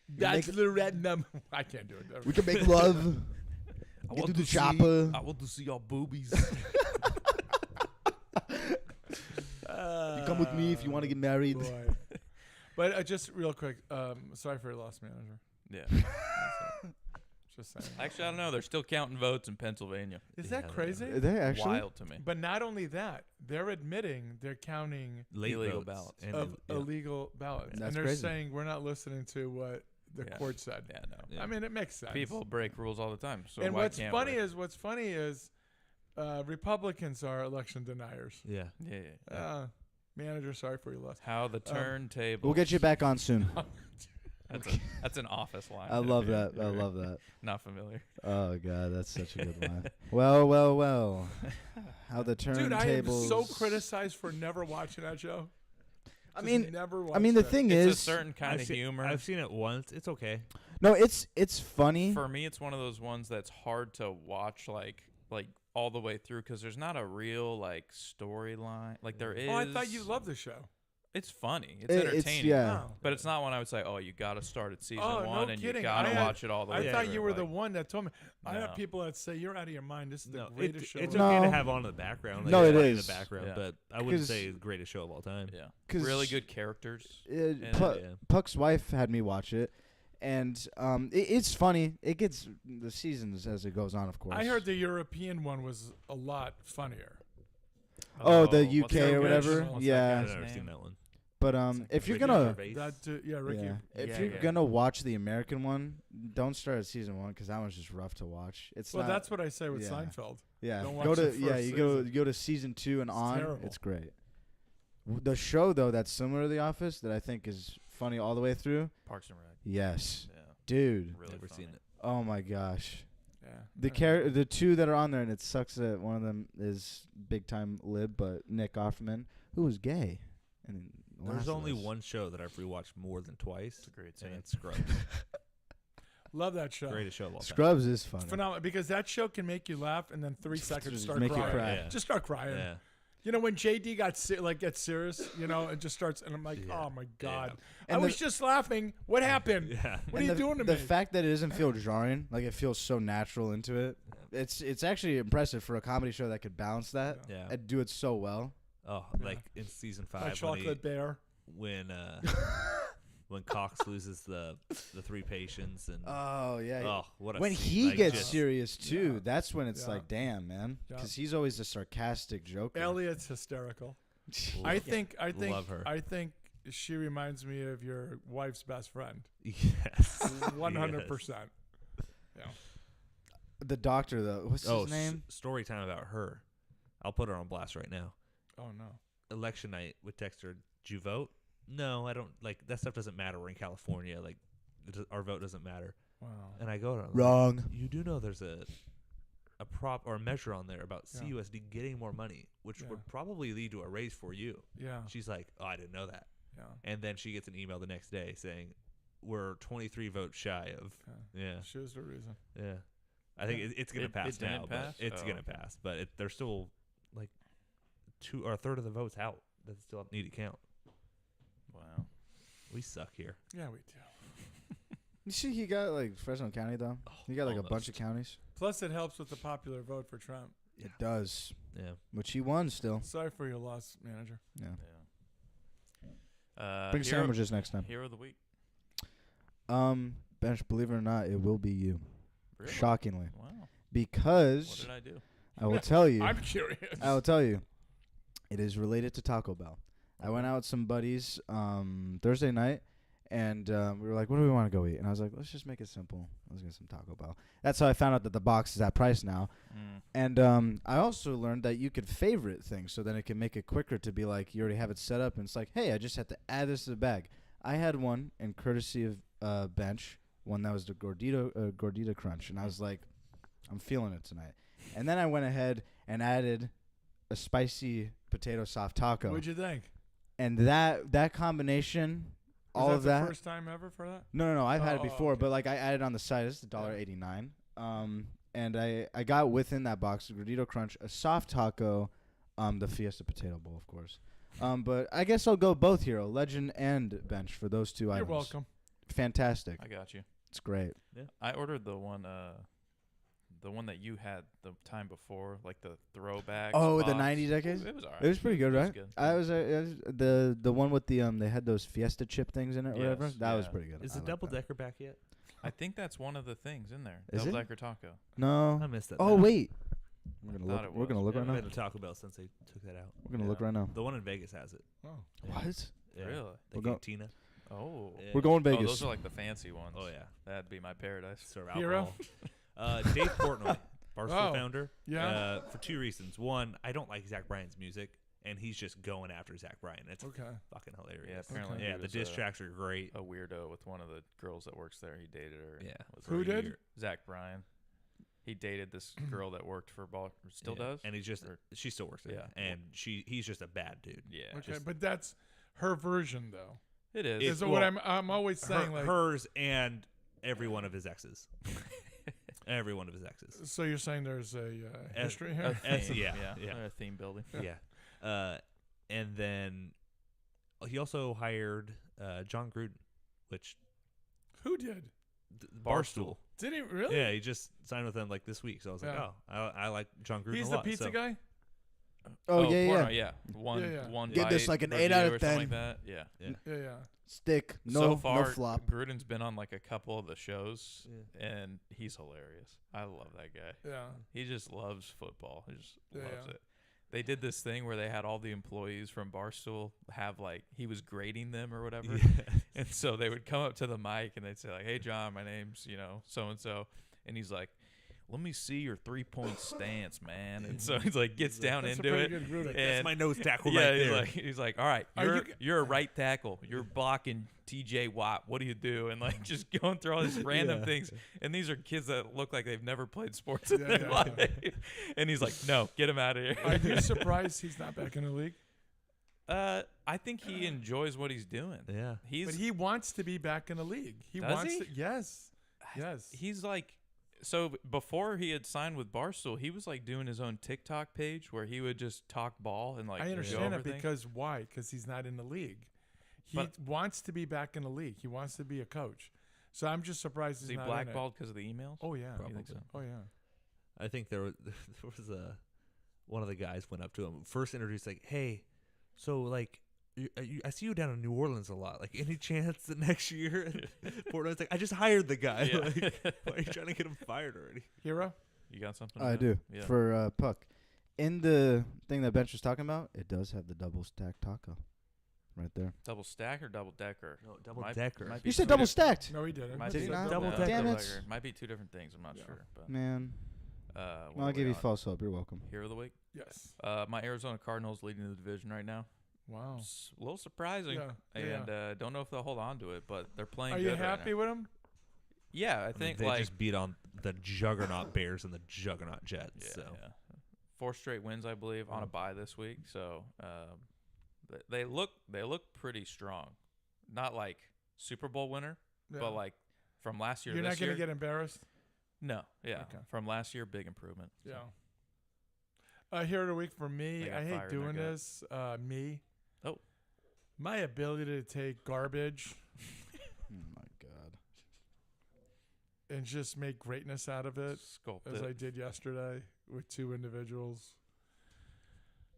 Speaker 3: That's the red number. I can't do it.
Speaker 6: We can make love. Get to the chopper.
Speaker 4: I want to see your boobies.
Speaker 6: You come with me if you want to get married.
Speaker 3: Boy. But just real quick, sorry for your loss, manager.
Speaker 4: Yeah.
Speaker 3: Just saying.
Speaker 4: Actually, I don't know. They're still counting votes in Pennsylvania.
Speaker 3: Is
Speaker 5: Yeah,
Speaker 3: that crazy?
Speaker 6: Are they actually?
Speaker 4: Wild to me.
Speaker 3: But not only that, they're admitting they're counting
Speaker 5: Late
Speaker 4: Illegal
Speaker 5: votes
Speaker 4: ballots.
Speaker 5: and
Speaker 3: of
Speaker 5: yeah.
Speaker 3: illegal ballots,
Speaker 6: That's
Speaker 3: and they're
Speaker 6: crazy.
Speaker 3: saying we're not listening to what the
Speaker 4: Yeah.
Speaker 3: court said.
Speaker 4: Yeah, no.
Speaker 5: Yeah.
Speaker 3: I mean, it makes sense.
Speaker 4: People break rules all the time. So
Speaker 3: and
Speaker 4: why
Speaker 3: what's
Speaker 4: can't
Speaker 3: funny
Speaker 4: we?
Speaker 3: is Republicans are election deniers.
Speaker 5: Yeah.
Speaker 4: Yeah.
Speaker 3: Manager, sorry for your loss.
Speaker 4: How the turntable.
Speaker 6: We'll get you back on soon.
Speaker 4: That's an office line.
Speaker 6: I
Speaker 4: if
Speaker 6: love
Speaker 4: you're-
Speaker 6: that. I love that.
Speaker 4: Not familiar.
Speaker 6: Oh god, that's such a good line. Well. How the turntables.
Speaker 3: Dude, I am so criticized for never watching that show.
Speaker 6: I
Speaker 3: Just
Speaker 6: mean,
Speaker 3: never.
Speaker 6: I mean, the
Speaker 3: watched
Speaker 6: thing
Speaker 4: It's a
Speaker 6: is,
Speaker 4: certain kind
Speaker 5: I've
Speaker 4: of
Speaker 5: seen-
Speaker 4: humor.
Speaker 5: I've seen it once. It's okay.
Speaker 6: no, it's funny.
Speaker 4: For me, it's one of those ones that's hard to watch like all the way through because there's not a real like storyline. Like there is.
Speaker 3: Oh, I thought you loved the show.
Speaker 4: It's funny. It's
Speaker 6: It's
Speaker 4: entertaining.
Speaker 6: yeah.
Speaker 3: Oh.
Speaker 4: But it's not one I would say, oh, you got to start at season
Speaker 3: Oh, no
Speaker 4: one and
Speaker 3: kidding.
Speaker 4: you got
Speaker 3: I
Speaker 4: to
Speaker 3: had-
Speaker 4: watch it all the way
Speaker 3: I
Speaker 4: through.
Speaker 3: thought you were the
Speaker 4: Like,
Speaker 3: one that told me. I
Speaker 4: No.
Speaker 3: have people that say you're out of your mind. This is the
Speaker 5: No,
Speaker 3: greatest show.
Speaker 5: it's
Speaker 3: ever."
Speaker 5: okay to
Speaker 6: No.
Speaker 5: have on in the background. Like,
Speaker 6: No,
Speaker 5: it's
Speaker 6: it
Speaker 5: funny in
Speaker 6: is.
Speaker 5: the background,
Speaker 4: Yeah.
Speaker 5: but I wouldn't
Speaker 6: 'Cause-
Speaker 5: say it's the greatest show of all time.
Speaker 4: Yeah.
Speaker 6: 'Cause
Speaker 4: Really good characters.
Speaker 6: Puck,
Speaker 5: Yeah.
Speaker 6: Puck's wife had me watch it, and it's funny. It gets the seasons as it goes on, of course.
Speaker 3: I heard the European one was a lot funnier.
Speaker 6: Oh, the
Speaker 4: what's
Speaker 6: UK
Speaker 4: that
Speaker 6: or
Speaker 4: guy's-
Speaker 6: whatever?
Speaker 4: what's that
Speaker 6: Yeah.
Speaker 5: I've
Speaker 4: guy's
Speaker 5: never
Speaker 4: name?
Speaker 5: seen that one.
Speaker 6: But
Speaker 4: like
Speaker 6: if you're
Speaker 5: Ricky
Speaker 6: gonna
Speaker 5: Gervais.
Speaker 3: That Ricky.
Speaker 6: yeah, if
Speaker 4: Yeah,
Speaker 6: you're
Speaker 4: yeah.
Speaker 6: gonna watch the American one, don't start at season 1 because that one's just rough to watch. It's
Speaker 3: Well,
Speaker 6: not,
Speaker 3: that's what I say with
Speaker 6: yeah.
Speaker 3: Seinfeld.
Speaker 6: yeah.
Speaker 3: don't
Speaker 6: Go
Speaker 3: watch
Speaker 6: to
Speaker 3: the first
Speaker 6: you go
Speaker 3: season.
Speaker 6: you go to season 2 and
Speaker 3: It's
Speaker 6: on.
Speaker 3: terrible.
Speaker 6: It's great. The show though that's similar to The Office that I think is funny all the way through.
Speaker 4: Parks and Rec.
Speaker 6: Yes,
Speaker 4: Yeah.
Speaker 6: dude.
Speaker 4: Really
Speaker 5: Never
Speaker 4: funny.
Speaker 5: seen it.
Speaker 6: Oh my gosh.
Speaker 3: Yeah.
Speaker 6: The two that are on there, and it sucks that one of them is big time lib, but Nick Offerman, who was gay. And
Speaker 5: There's only one show that I've rewatched more than twice.
Speaker 4: It's a great
Speaker 5: and
Speaker 4: scene.
Speaker 5: it's Scrubs.
Speaker 3: Love that show.
Speaker 5: Greatest show of all time.
Speaker 6: Scrubs is funny.
Speaker 3: It's phenomenal because that show can make you laugh and then 3 seconds
Speaker 6: Just
Speaker 3: start
Speaker 6: make you
Speaker 3: crying.
Speaker 6: cry.
Speaker 5: Yeah.
Speaker 3: Just start crying.
Speaker 5: Yeah.
Speaker 3: You know, when JD gets serious, you know, and just starts, and I'm like, oh my god, I
Speaker 6: And
Speaker 3: was just laughing. What happened?
Speaker 5: Yeah.
Speaker 3: What are you doing to
Speaker 6: the
Speaker 3: me?
Speaker 6: fact that it doesn't feel jarring, like it feels so natural into it, it's actually impressive for a comedy show that could balance that
Speaker 5: Yeah.
Speaker 6: and do it so well.
Speaker 5: Oh, like in season
Speaker 3: My
Speaker 5: 5
Speaker 3: chocolate bear.
Speaker 5: when when Cox loses the 3 patients and
Speaker 6: Oh yeah.
Speaker 5: oh, what a
Speaker 6: When
Speaker 5: scene.
Speaker 6: he
Speaker 5: Like,
Speaker 6: gets
Speaker 5: just-
Speaker 6: serious too,
Speaker 3: Yeah.
Speaker 6: that's when it's
Speaker 3: Yeah.
Speaker 6: like, damn, man,
Speaker 3: Yeah.
Speaker 6: because he's always a sarcastic joker.
Speaker 3: Elliot's hysterical.
Speaker 5: Love-
Speaker 3: I think
Speaker 5: Love her.
Speaker 3: I think she reminds me of your wife's best friend.
Speaker 5: Yes.
Speaker 3: 100%. Yeah.
Speaker 6: The doctor though, what's
Speaker 5: Oh,
Speaker 6: his name?
Speaker 5: story time about her. I'll put her on blast right now.
Speaker 3: Oh no.
Speaker 5: Election night would text her, "Did you vote?" No, I don't. Like that stuff doesn't matter. We're in California. Like our vote doesn't matter.
Speaker 3: Wow.
Speaker 5: And I go to her,
Speaker 6: Wrong.
Speaker 5: You do know there's a prop or a measure on there about
Speaker 3: Yeah.
Speaker 5: CUSD getting more money, which
Speaker 3: Yeah.
Speaker 5: would probably lead to a raise for you.
Speaker 3: Yeah.
Speaker 5: She's like, "Oh, I didn't know that."
Speaker 3: Yeah.
Speaker 5: And then she gets an email the next day saying, "We're 23 votes shy of." Yeah,
Speaker 3: She was the reason.
Speaker 5: yeah. I think it's gonna
Speaker 4: It
Speaker 5: pass
Speaker 4: didn't
Speaker 5: now.
Speaker 4: pass?
Speaker 5: But it's
Speaker 4: Oh,
Speaker 5: gonna
Speaker 4: okay.
Speaker 5: pass, but they're still like 2 or a third of the votes out that still need to count.
Speaker 4: Wow.
Speaker 5: We suck here.
Speaker 3: Yeah, we do.
Speaker 6: You see, he got like Fresno County though. He got like a bunch of counties.
Speaker 3: Plus, it helps with the popular vote for Trump.
Speaker 6: It does,
Speaker 5: Yeah.
Speaker 6: which he won still.
Speaker 3: Sorry for your loss, manager.
Speaker 6: Yeah.
Speaker 4: Yeah.
Speaker 6: Bring
Speaker 4: hero,
Speaker 6: sandwiches next time.
Speaker 4: Hero of the week.
Speaker 6: Bench, believe it or not, it will be you.
Speaker 4: Really?
Speaker 6: Shockingly,
Speaker 4: Wow. What
Speaker 6: because
Speaker 4: did I do?
Speaker 6: I will tell you.
Speaker 3: I'm curious.
Speaker 6: I will tell you. It is related to Taco Bell. I went out with some buddies Thursday night, and we were like, what do we want to go eat? And I was like, let's just make it simple. Let's get some Taco Bell. That's how I found out that the box is that price now.
Speaker 4: Mm.
Speaker 6: And I also learned that you could favorite things, so then it can make it quicker to be like, you already have it set up, and it's like, hey, I just have to add this to the bag. I had one in courtesy of Bench, one that was the Gordita Crunch, and I was like, I'm feeling it tonight. And then I went ahead and added a spicy potato soft taco.
Speaker 3: What'd you think?
Speaker 6: And that combination,
Speaker 3: Was
Speaker 6: all
Speaker 3: that
Speaker 6: of
Speaker 3: the
Speaker 6: that.
Speaker 3: first time ever for that?
Speaker 6: No. I've had it
Speaker 3: Oh,
Speaker 6: before,
Speaker 3: okay.
Speaker 6: but like I added on the side. It's $1.89. And I got within that box a Gordito Crunch, a soft taco, the Fiesta Potato Bowl, of course. But I guess I'll go both Hero, Legend and Bench for those two
Speaker 3: You're
Speaker 6: items.
Speaker 3: welcome.
Speaker 6: Fantastic.
Speaker 4: I got you.
Speaker 6: It's great.
Speaker 4: I ordered the one that you had the time before, like the throwback.
Speaker 6: Oh, the
Speaker 4: box.
Speaker 6: 90 decades?
Speaker 4: It was alright.
Speaker 6: It was pretty good,
Speaker 4: It was
Speaker 6: right?
Speaker 4: good.
Speaker 6: I was the one with the they had those Fiesta chip things in it, or whatever.
Speaker 4: Yes,
Speaker 6: That was
Speaker 4: yeah.
Speaker 6: pretty good.
Speaker 5: Is
Speaker 6: I
Speaker 5: the
Speaker 6: like
Speaker 5: double
Speaker 6: that.
Speaker 5: decker back yet?
Speaker 4: I think that's one of the things in there.
Speaker 6: Is
Speaker 4: Double
Speaker 6: it?
Speaker 4: decker taco.
Speaker 6: No.
Speaker 5: I missed that.
Speaker 6: Oh
Speaker 5: now.
Speaker 6: wait. We're
Speaker 4: thought
Speaker 6: gonna look.
Speaker 4: it
Speaker 6: We're
Speaker 4: was.
Speaker 6: gonna look
Speaker 5: I
Speaker 6: right
Speaker 5: haven't
Speaker 6: now.
Speaker 5: been to Taco Bell since they took that out.
Speaker 6: We're gonna look
Speaker 4: Yeah.
Speaker 6: right now.
Speaker 5: The one in Vegas has it.
Speaker 3: Oh.
Speaker 5: Yeah.
Speaker 6: What?
Speaker 5: Yeah.
Speaker 4: Really?
Speaker 5: The
Speaker 6: We're go-
Speaker 5: Cantina.
Speaker 4: Oh.
Speaker 5: Yeah.
Speaker 6: We're going
Speaker 4: Oh,
Speaker 6: Vegas.
Speaker 4: those are like the fancy ones.
Speaker 5: Oh yeah.
Speaker 4: That'd be my paradise.
Speaker 5: Serve
Speaker 3: Hero?
Speaker 5: alcohol. Dave Portnoy, Barstool
Speaker 3: Oh,
Speaker 5: founder.
Speaker 3: yeah.
Speaker 5: For 2 reasons. One, I don't like Zach Bryan's music, and he's just going after Zach Bryan. It's
Speaker 3: Okay.
Speaker 5: fucking hilarious.
Speaker 4: Yeah, apparently
Speaker 5: Yeah,
Speaker 4: he
Speaker 5: the
Speaker 4: was
Speaker 5: diss tracks are great.
Speaker 4: a weirdo with one of the girls that works there. He dated her. and
Speaker 5: Yeah.
Speaker 4: was
Speaker 3: Who
Speaker 4: like-
Speaker 3: did?
Speaker 4: Zach Bryan. He dated this girl that worked for Ball. Still
Speaker 5: Yeah.
Speaker 4: does.
Speaker 5: And he's just
Speaker 4: Or-
Speaker 5: she still works there.
Speaker 4: Yeah.
Speaker 5: And he's just a bad dude.
Speaker 4: Yeah.
Speaker 3: Okay, but that's her version, though.
Speaker 4: It is.
Speaker 5: It's-
Speaker 3: Is what
Speaker 5: well,
Speaker 3: I'm always saying. Like,
Speaker 5: hers and every one of his exes. Every one of his exes.
Speaker 3: so you're saying there's a history here?
Speaker 5: theme, yeah.
Speaker 4: A theme building.
Speaker 5: Yeah. And then he also hired John Gruden, which
Speaker 3: Who did?
Speaker 5: Barstool.
Speaker 3: Did he really?
Speaker 5: Yeah, he just signed with them like this week. So I was like,
Speaker 3: Yeah.
Speaker 5: oh, I like John Gruden
Speaker 3: He's
Speaker 5: a
Speaker 3: the
Speaker 5: lot.
Speaker 3: pizza
Speaker 5: so.
Speaker 3: guy.
Speaker 6: Oh, yeah,
Speaker 4: porno,
Speaker 6: yeah.
Speaker 4: yeah. One,
Speaker 3: Yeah, yeah.
Speaker 4: one.
Speaker 6: Give this
Speaker 4: bite
Speaker 6: like an
Speaker 4: review
Speaker 6: 8 out of
Speaker 4: or something
Speaker 6: 10.
Speaker 4: Like that. Yeah.
Speaker 3: Yeah, yeah.
Speaker 6: Stick. No,
Speaker 4: so far,
Speaker 6: no flop.
Speaker 4: Gruden's been on like a couple of the shows, and he's hilarious. I love that guy.
Speaker 3: Yeah.
Speaker 4: He just loves football. He just
Speaker 3: Yeah,
Speaker 4: loves
Speaker 3: yeah.
Speaker 4: it. They did this thing where they had all the employees from Barstool have like he was grading them or whatever, and so they would come up to the mic and they'd say like, "Hey John, my name's so and so," and he's like, "Let me see your 3-point stance, man." And so he's like gets down
Speaker 3: That's a
Speaker 4: into
Speaker 3: pretty
Speaker 4: it.
Speaker 3: good Gruden.
Speaker 5: That's
Speaker 4: and-
Speaker 5: my nose tackle
Speaker 4: yeah,
Speaker 5: right
Speaker 4: he's like, all right,
Speaker 3: Are
Speaker 4: you're a right tackle. You're blocking T.J. Watt. What do you do? And like just going through all these random things. And these are kids that look like they've never played sports in
Speaker 3: Yeah,
Speaker 4: their
Speaker 3: yeah,
Speaker 4: life.
Speaker 3: yeah.
Speaker 4: And he's like, no, get him out of here.
Speaker 3: Are you surprised he's not back in the league?
Speaker 4: I think he enjoys what he's doing.
Speaker 5: Yeah.
Speaker 4: He's
Speaker 3: But he wants to be back in the league. He
Speaker 4: Does
Speaker 3: wants
Speaker 4: he?
Speaker 3: to. Yes. Yes.
Speaker 4: he's like So before he had signed with Barstool, he was like doing his own TikTok page where he would just talk ball and like
Speaker 3: I
Speaker 4: go
Speaker 3: understand
Speaker 4: over
Speaker 3: it
Speaker 4: things.
Speaker 3: because why? Because he's not in the league. He
Speaker 4: But-
Speaker 3: wants to be back in the league. He wants to be a coach. So I'm just surprised
Speaker 4: Is
Speaker 3: he's
Speaker 4: he
Speaker 3: not
Speaker 4: blackballed because of the emails?
Speaker 3: in it. Oh yeah.
Speaker 4: You think so?
Speaker 3: Oh yeah.
Speaker 5: I think there was one of the guys went up to him first introduced like, "Hey, so like, I see you down in New Orleans a lot. Like, any chance that next year?" Portnoy's like, "I just hired the guy.
Speaker 4: Yeah.
Speaker 5: Like, why are you trying to get him fired already?"
Speaker 3: Hero.
Speaker 4: You got something?
Speaker 6: I
Speaker 4: on
Speaker 6: do.
Speaker 4: that? Yeah.
Speaker 6: For Puck. In the thing that Bench was talking about, it does have the double stack taco right there.
Speaker 4: Double stack or double decker?
Speaker 5: No, double
Speaker 4: Might-
Speaker 5: decker.
Speaker 4: might be
Speaker 6: You said
Speaker 4: two
Speaker 6: double
Speaker 4: diff-
Speaker 6: stacked.
Speaker 3: No, he didn't.
Speaker 4: Might
Speaker 6: Did
Speaker 4: be
Speaker 6: he not?
Speaker 5: Double
Speaker 4: yeah,
Speaker 5: decker.
Speaker 6: Damn it.
Speaker 4: decker. Might be two different things. I'm not
Speaker 3: Yeah.
Speaker 4: sure. But
Speaker 6: Man.
Speaker 4: what
Speaker 6: Well,
Speaker 4: are
Speaker 6: I'll give
Speaker 4: we
Speaker 6: you
Speaker 4: on?
Speaker 6: false hope. You're welcome.
Speaker 4: Hero of the week.
Speaker 3: Yes.
Speaker 4: My Arizona Cardinals leading the division right now.
Speaker 3: Wow.
Speaker 4: It's a little surprising.
Speaker 3: Yeah,
Speaker 4: And don't know if they'll hold on to it, but they're playing
Speaker 3: Are
Speaker 4: good
Speaker 3: you
Speaker 4: right
Speaker 3: happy
Speaker 4: now.
Speaker 3: with him?
Speaker 4: Yeah, I
Speaker 5: I mean,
Speaker 4: think
Speaker 5: they
Speaker 4: like
Speaker 5: just beat on the juggernaut Bears and the juggernaut Jets.
Speaker 4: yeah,
Speaker 5: So
Speaker 4: yeah. 4 straight wins, I believe, on a bye this week. So they look pretty strong. Not like Super Bowl winner,
Speaker 3: Yeah.
Speaker 4: but like from last year.
Speaker 3: You're
Speaker 4: this
Speaker 3: not going
Speaker 4: year,
Speaker 3: to get embarrassed.
Speaker 4: no, yeah,
Speaker 3: Okay.
Speaker 4: from last year, big improvement. So,
Speaker 3: Yeah. Hero of the week for me.
Speaker 4: They got
Speaker 3: I hate
Speaker 4: fire in their
Speaker 3: doing
Speaker 4: gut.
Speaker 3: this. Me.
Speaker 4: Oh.
Speaker 3: My ability to take garbage
Speaker 6: Oh, my God.
Speaker 3: and just make greatness out of it,
Speaker 4: Sculpt
Speaker 3: as
Speaker 4: it.
Speaker 3: I did yesterday with 2 individuals.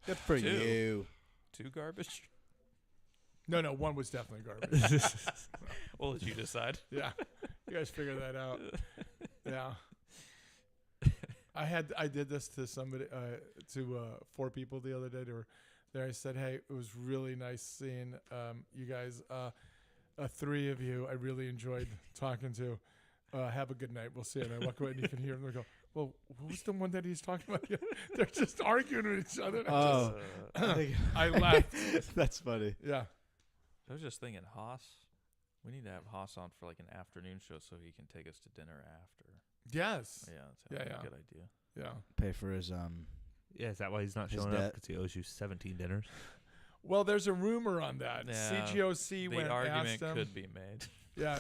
Speaker 6: Good for
Speaker 4: Two.
Speaker 6: you.
Speaker 4: 2 garbage.
Speaker 3: No, one was definitely garbage.
Speaker 4: We'll let you decide.
Speaker 3: Yeah. You guys figure that out. Yeah. I did this to somebody, to 4 people the other day. They were there. I said, hey, it was really nice seeing you guys, 3 of you. I really enjoyed talking to. Have a good night. We'll see you. And I walk away and you can hear them. They go, well, who's the one that he's talking about? They're just arguing with each other. And
Speaker 6: Oh.
Speaker 3: I laughed.
Speaker 6: That's funny.
Speaker 3: Yeah.
Speaker 4: I was just thinking, Haas. We need to have Haas on for like an afternoon show so he can take us to dinner after.
Speaker 3: Yes.
Speaker 4: Yeah, that's
Speaker 3: Yeah,
Speaker 4: a
Speaker 3: yeah.
Speaker 4: good idea.
Speaker 3: Yeah.
Speaker 6: Pay for his
Speaker 5: yeah, is that why he's not
Speaker 6: His
Speaker 5: showing up?
Speaker 6: debt.
Speaker 5: Because he owes you 17 dinners.
Speaker 3: Well, there's a rumor on that.
Speaker 4: Yeah,
Speaker 3: CGOC
Speaker 4: The
Speaker 3: went and
Speaker 4: argument
Speaker 3: asked him.
Speaker 4: could be made.
Speaker 3: Yeah,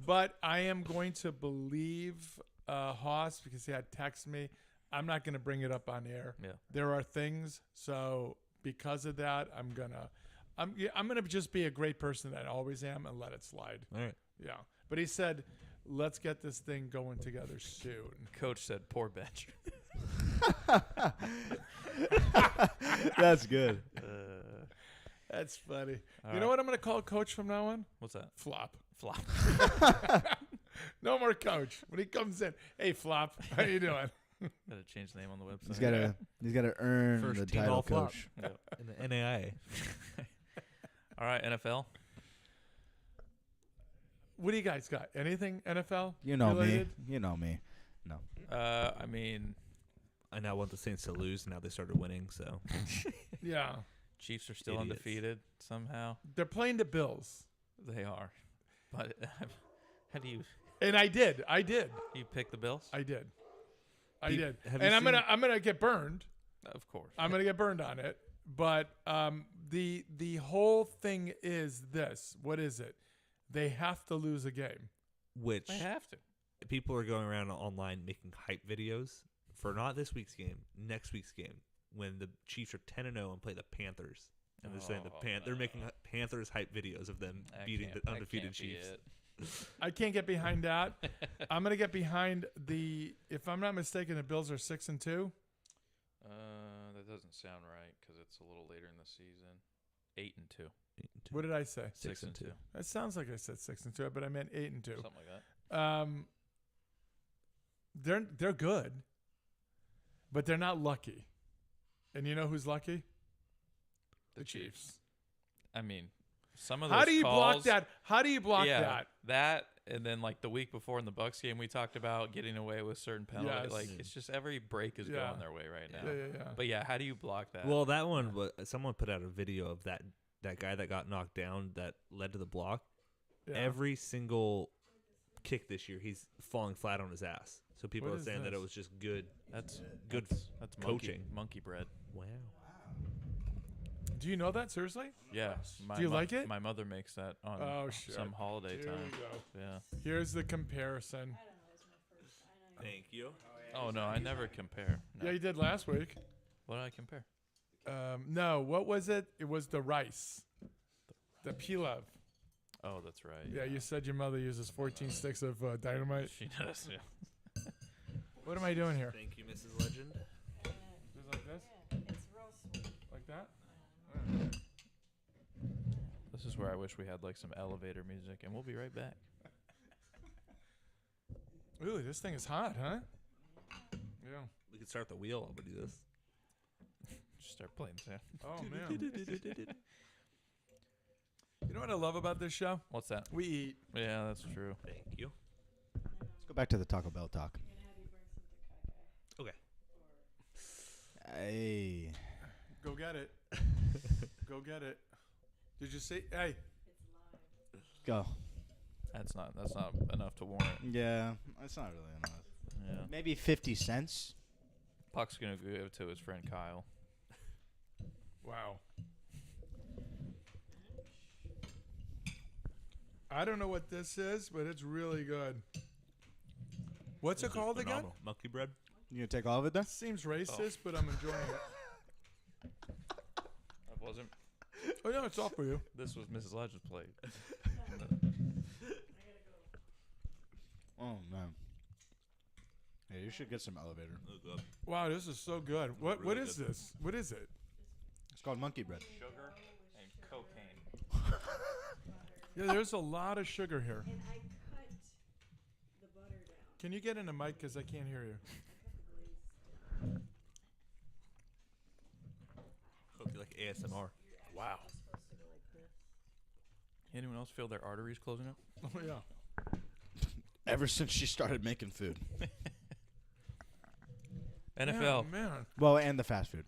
Speaker 3: but I am going to believe Haas because he had texted me. I'm not going to bring it up on air.
Speaker 4: Yeah.
Speaker 3: There are things, so because of that, I'm gonna just be a great person that I always am and let it slide.
Speaker 5: All right.
Speaker 3: Yeah, but he said, let's get this thing going together soon.
Speaker 4: Coach said, poor bench.
Speaker 6: That's good.
Speaker 3: That's funny.
Speaker 4: All
Speaker 3: You know
Speaker 4: right.
Speaker 3: what I'm gonna call Coach from now on?
Speaker 4: What's that?
Speaker 3: Flop.
Speaker 4: Flop.
Speaker 3: No more Coach. When he comes in, hey Flop, how you doing?
Speaker 4: Gotta change the name on the website.
Speaker 6: He's gotta earn
Speaker 5: First
Speaker 6: the
Speaker 5: team
Speaker 6: title,
Speaker 5: all flop.
Speaker 6: coach.
Speaker 4: Yep.
Speaker 5: In the NAIA.
Speaker 4: All right, NFL.
Speaker 3: What do you guys got? Anything NFL?
Speaker 6: You know
Speaker 3: related?
Speaker 6: me. You know me. No.
Speaker 4: I mean,
Speaker 5: I now want the Saints to lose. Now they started winning, so
Speaker 3: Yeah,
Speaker 4: Chiefs are still
Speaker 5: Idiots.
Speaker 4: undefeated somehow.
Speaker 3: they're playing the Bills,
Speaker 4: They are. But how do you
Speaker 3: and I did.
Speaker 4: pick the Bills?
Speaker 3: I did.
Speaker 5: Have you
Speaker 3: And I'm gonna get burned.
Speaker 4: Of course.
Speaker 3: I'm gonna get burned on it. But the whole thing is this. What is it? They have to lose a game.
Speaker 5: which
Speaker 4: They have to.
Speaker 5: people are going around online making hype videos for not this week's game, next week's game, when the Chiefs are 10-0 and play the Panthers. And they're saying they're making Panthers hype videos of them beating the undefeated Chiefs.
Speaker 3: I can't get behind that. I'm gonna get behind if I'm not mistaken, the Bills are 6-2.
Speaker 4: That doesn't sound right because it's a little later in the season. 8-2.
Speaker 3: What did I say?
Speaker 4: 6-2.
Speaker 3: That sounds like I said 6-2, but I meant 8-2.
Speaker 4: Something like that.
Speaker 3: They're good, but they're not lucky. And you know who's lucky? The Chiefs.
Speaker 4: I mean, some of those
Speaker 3: How do you block
Speaker 4: calls-
Speaker 3: that? How do you block
Speaker 4: yeah,
Speaker 3: that?
Speaker 4: and then like the week before in the Bucks game, we talked about getting away with certain penalties.
Speaker 3: Yes.
Speaker 4: Like it's just every break is
Speaker 3: Yeah.
Speaker 4: going their way right now.
Speaker 3: Yeah.
Speaker 4: But yeah, how do you block that?
Speaker 5: Well, that one, someone put out a video of that guy that got knocked down that led to the block.
Speaker 3: Yeah.
Speaker 5: Every single kick this year, he's falling flat on his ass. So people
Speaker 3: What
Speaker 5: are
Speaker 3: is
Speaker 5: saying that
Speaker 3: this?
Speaker 5: it was just good.
Speaker 4: that's
Speaker 5: good
Speaker 4: That's
Speaker 5: coaching.
Speaker 4: monkey bread.
Speaker 5: Wow.
Speaker 3: Do you know that seriously?
Speaker 4: Yeah.
Speaker 3: Do you like it?
Speaker 4: My mother makes that on
Speaker 3: Oh, shit.
Speaker 4: some holiday
Speaker 3: Here
Speaker 4: time.
Speaker 3: we go.
Speaker 4: Yeah.
Speaker 3: Here's the comparison.
Speaker 5: Thank you.
Speaker 4: Oh no, I never compare. No.
Speaker 3: Yeah, you did last week.
Speaker 4: What did I compare?
Speaker 3: No, what was it? It was the rice. The pilaf.
Speaker 4: Oh, that's right.
Speaker 3: Yeah, you said your mother uses 14 sticks of dynamite.
Speaker 4: She does. Yeah.
Speaker 3: What am I doing here?
Speaker 5: Thank you, Mrs. Legend.
Speaker 3: Just like this?
Speaker 8: It's real sweet.
Speaker 3: Like that?
Speaker 4: This is where I wish we had like some elevator music, and we'll be right back.
Speaker 3: Ooh, this thing is hot, huh? Yeah.
Speaker 5: We could start the wheel while we do this.
Speaker 4: Just start playing sound.
Speaker 3: Oh, man. You know what I love about this show?
Speaker 4: What's that?
Speaker 3: We eat.
Speaker 4: Yeah, that's true.
Speaker 5: Thank you.
Speaker 6: Let's go back to the Taco Bell talk.
Speaker 5: Okay.
Speaker 6: Hey.
Speaker 3: Go get it. Go get it. Did you see? Hey.
Speaker 6: Go.
Speaker 4: That's not enough to warrant.
Speaker 6: Yeah, that's not really enough.
Speaker 4: Yeah.
Speaker 6: Maybe 50 cents.
Speaker 4: Puck's gonna give it to his friend Kyle.
Speaker 3: Wow. I don't know what this is, but it's really good. What's
Speaker 5: This
Speaker 3: it
Speaker 5: is
Speaker 3: called again?
Speaker 5: phenomenal. Monkey bread.
Speaker 6: You gonna take all of it then?
Speaker 3: Seems racist, but I'm enjoying it.
Speaker 4: That wasn't.
Speaker 3: Oh, yeah, it's all for you.
Speaker 4: This was Mrs. Legend's plate.
Speaker 6: Oh man. Yeah, you should get some elevator.
Speaker 5: Oh, good.
Speaker 3: Wow, this is so good. What
Speaker 5: Really
Speaker 3: is
Speaker 5: good.
Speaker 3: this? What is it?
Speaker 6: It's called monkey bread.
Speaker 4: Sugar and cocaine.
Speaker 3: Yeah, there's a lot of sugar here.
Speaker 8: And I cut the butter down.
Speaker 3: Can you get in the mic because I can't hear you?
Speaker 5: Hope you like ASMR.
Speaker 3: Wow.
Speaker 4: Anyone else feel their arteries closing up?
Speaker 3: Oh yeah.
Speaker 6: Ever since she started making food.
Speaker 4: NFL
Speaker 3: Man, man.
Speaker 6: Well, and the fast food.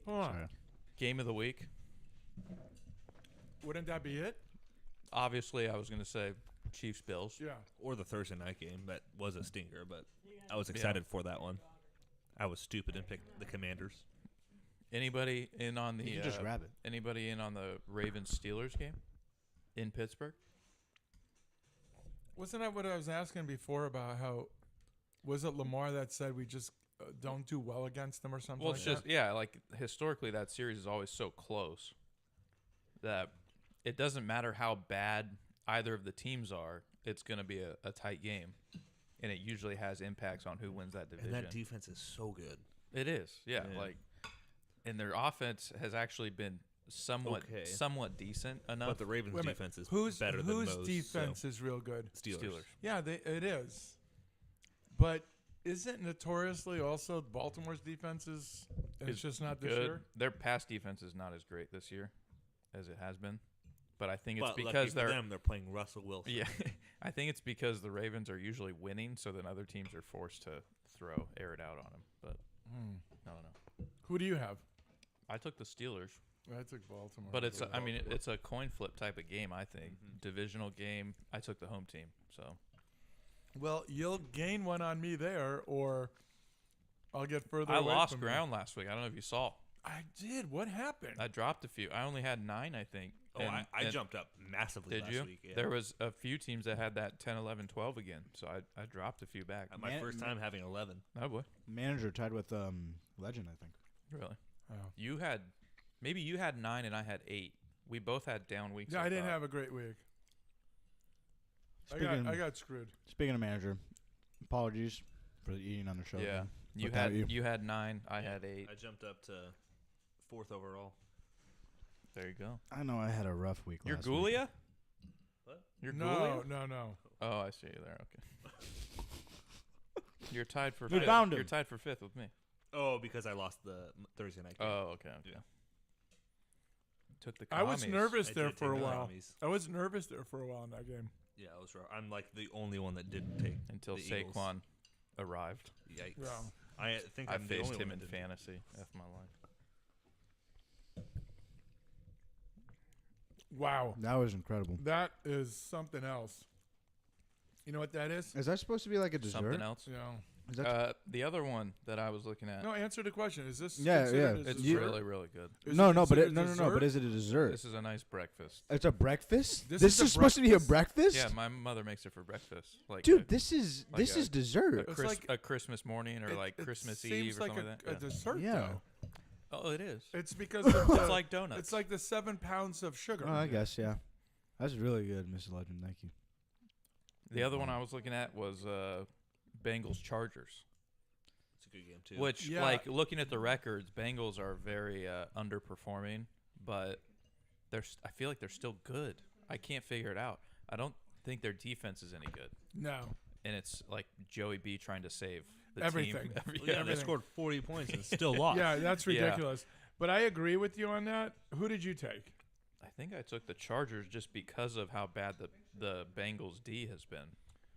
Speaker 3: Hold on.
Speaker 6: Sorry.
Speaker 4: game of the week.
Speaker 3: Wouldn't that be it?
Speaker 4: Obviously, I was going to say Chiefs Bills.
Speaker 3: Yeah.
Speaker 5: Or the Thursday night game. That was a stinker, but I was excited for that one. I was stupid and picked the Commanders.
Speaker 4: Anybody in on the
Speaker 6: You can just grab it.
Speaker 4: Anybody in on the Ravens Steelers game in Pittsburgh?
Speaker 3: Wasn't that what I was asking before about how was it Lamar that said we just don't do well against them or something
Speaker 4: Well,
Speaker 3: like
Speaker 4: it's just
Speaker 3: that?
Speaker 4: yeah, like historically that series is always so close that it doesn't matter how bad either of the teams are, it's going to be a tight game, and it usually has impacts on who wins that division.
Speaker 5: And that defense is so good.
Speaker 4: It is, yeah,
Speaker 5: Yeah.
Speaker 4: like, and their offense has actually been somewhat decent enough.
Speaker 5: But the Ravens
Speaker 3: Wait a minute.
Speaker 5: defense is
Speaker 3: Whose
Speaker 5: better than most.
Speaker 3: defense is real good?
Speaker 5: Steelers.
Speaker 3: Yeah, it is. But isn't notoriously also Baltimore's defense is it's just not this
Speaker 4: good.
Speaker 3: year?
Speaker 4: Their pass defense is not as great this year as it has been, but I think it's
Speaker 5: But lucky
Speaker 4: because
Speaker 5: for them, they're playing Russell Wilson.
Speaker 4: yeah, I think it's because the Ravens are usually winning, so then other teams are forced to air it out on them. But I don't know.
Speaker 3: Who do you have?
Speaker 4: I took the Steelers,
Speaker 3: I took Baltimore.
Speaker 4: but it's it's a coin flip type of game. I think divisional game. I took the home team, so
Speaker 3: well, you'll gain one on me there, or I'll get further.
Speaker 4: I
Speaker 3: away
Speaker 4: lost
Speaker 3: from
Speaker 4: ground last week. I don't know if you saw.
Speaker 3: You. I did. What happened?
Speaker 4: I dropped a few. I only had 9, I think.
Speaker 5: Oh, I jumped up massively
Speaker 4: Did
Speaker 5: last
Speaker 4: you?
Speaker 5: week. Yeah.
Speaker 4: There was a few teams that had that 10, 11, 12 again, so I dropped a few back.
Speaker 5: My first time having 11.
Speaker 4: Oh boy,
Speaker 6: Manager tied with Legend, I think.
Speaker 4: really?
Speaker 3: Oh.
Speaker 4: You had 9 and I had 8. We both had down weeks.
Speaker 3: Yeah, I didn't
Speaker 4: thought.
Speaker 3: have a great week.
Speaker 6: Speaking,
Speaker 3: I got screwed.
Speaker 6: speaking of manager, apologies for the eating on the show.
Speaker 4: Yeah,
Speaker 6: man.
Speaker 4: you
Speaker 6: Without
Speaker 4: had
Speaker 6: you.
Speaker 4: you had 9. I had 8.
Speaker 5: I jumped up to 4th overall.
Speaker 4: There you go.
Speaker 6: I know I had a rough week
Speaker 4: You're
Speaker 6: last week.
Speaker 4: Gulia?
Speaker 5: What?
Speaker 4: You're
Speaker 3: No,
Speaker 4: Gulia?
Speaker 3: no.
Speaker 4: Oh, I see you there. Okay. You're tied for
Speaker 6: We
Speaker 4: 5th.
Speaker 6: found him.
Speaker 4: You're tied for 5th with me.
Speaker 5: Oh, because I lost the Thursday night game.
Speaker 4: Oh, okay.
Speaker 5: Yeah.
Speaker 4: Took the
Speaker 3: I was
Speaker 4: commies.
Speaker 3: nervous
Speaker 5: I
Speaker 3: there
Speaker 5: did
Speaker 3: for a
Speaker 5: take the
Speaker 3: while.
Speaker 5: Commies.
Speaker 3: I was nervous there for a while in that game.
Speaker 5: Yeah, I was wrong. I'm like the only one that didn't take
Speaker 4: until
Speaker 5: the Eagles.
Speaker 4: Saquon arrived.
Speaker 5: Yikes.
Speaker 3: Yeah.
Speaker 5: I think
Speaker 4: I
Speaker 5: I'm the
Speaker 4: faced
Speaker 5: only
Speaker 4: him
Speaker 5: one
Speaker 4: in
Speaker 5: that didn't.
Speaker 4: fantasy. F my life.
Speaker 3: Wow,
Speaker 6: That was incredible.
Speaker 3: that is something else. You know what that is?
Speaker 6: Is that supposed to be like a dessert?
Speaker 4: Something else?
Speaker 3: Yeah.
Speaker 4: The other one that I was looking at.
Speaker 3: No, answer the question. Is this?
Speaker 6: Yeah,
Speaker 3: considered
Speaker 6: yeah.
Speaker 3: a
Speaker 4: It's
Speaker 3: dessert?
Speaker 4: really, really good.
Speaker 3: Is
Speaker 6: No,
Speaker 3: it
Speaker 6: no, but
Speaker 3: considered
Speaker 6: no. But
Speaker 3: dessert?
Speaker 6: is it a dessert?
Speaker 4: This is a nice breakfast.
Speaker 6: It's a breakfast.
Speaker 3: This
Speaker 6: This
Speaker 3: is a
Speaker 6: is supposed to be a breakfast.
Speaker 4: Yeah, my mother makes it for breakfast. Like
Speaker 6: Dude, this is
Speaker 4: like a-
Speaker 6: dessert.
Speaker 3: It's like-
Speaker 4: a Christmas morning or like Christmas
Speaker 3: seems
Speaker 4: Eve or
Speaker 3: like
Speaker 4: something like
Speaker 3: a
Speaker 4: that. Yeah.
Speaker 3: dessert.
Speaker 6: Yeah.
Speaker 3: Though.
Speaker 4: Oh, it is.
Speaker 3: It's because of the,
Speaker 4: It's like donuts.
Speaker 3: It's like the 7 pounds of sugar.
Speaker 6: Oh, I guess that's really good, Mrs. Legend. Thank you.
Speaker 4: The other one I was looking at was Bengals Chargers.
Speaker 5: It's a good game too.
Speaker 4: Which,
Speaker 3: Yeah.
Speaker 4: like, looking at the records, Bengals are very underperforming, but I feel like they're still good. I can't figure it out. I don't think their defense is any good,
Speaker 3: No.
Speaker 4: and it's like Joey B trying to save the
Speaker 3: Everything.
Speaker 4: team.
Speaker 5: Well, yeah, they
Speaker 3: everything.
Speaker 5: scored 40 points and still lost.
Speaker 3: Yeah, that's
Speaker 4: Yeah.
Speaker 3: ridiculous. But I agree with you on that. Who did you take?
Speaker 4: I think I took the Chargers just because of how bad the Bengals D has been.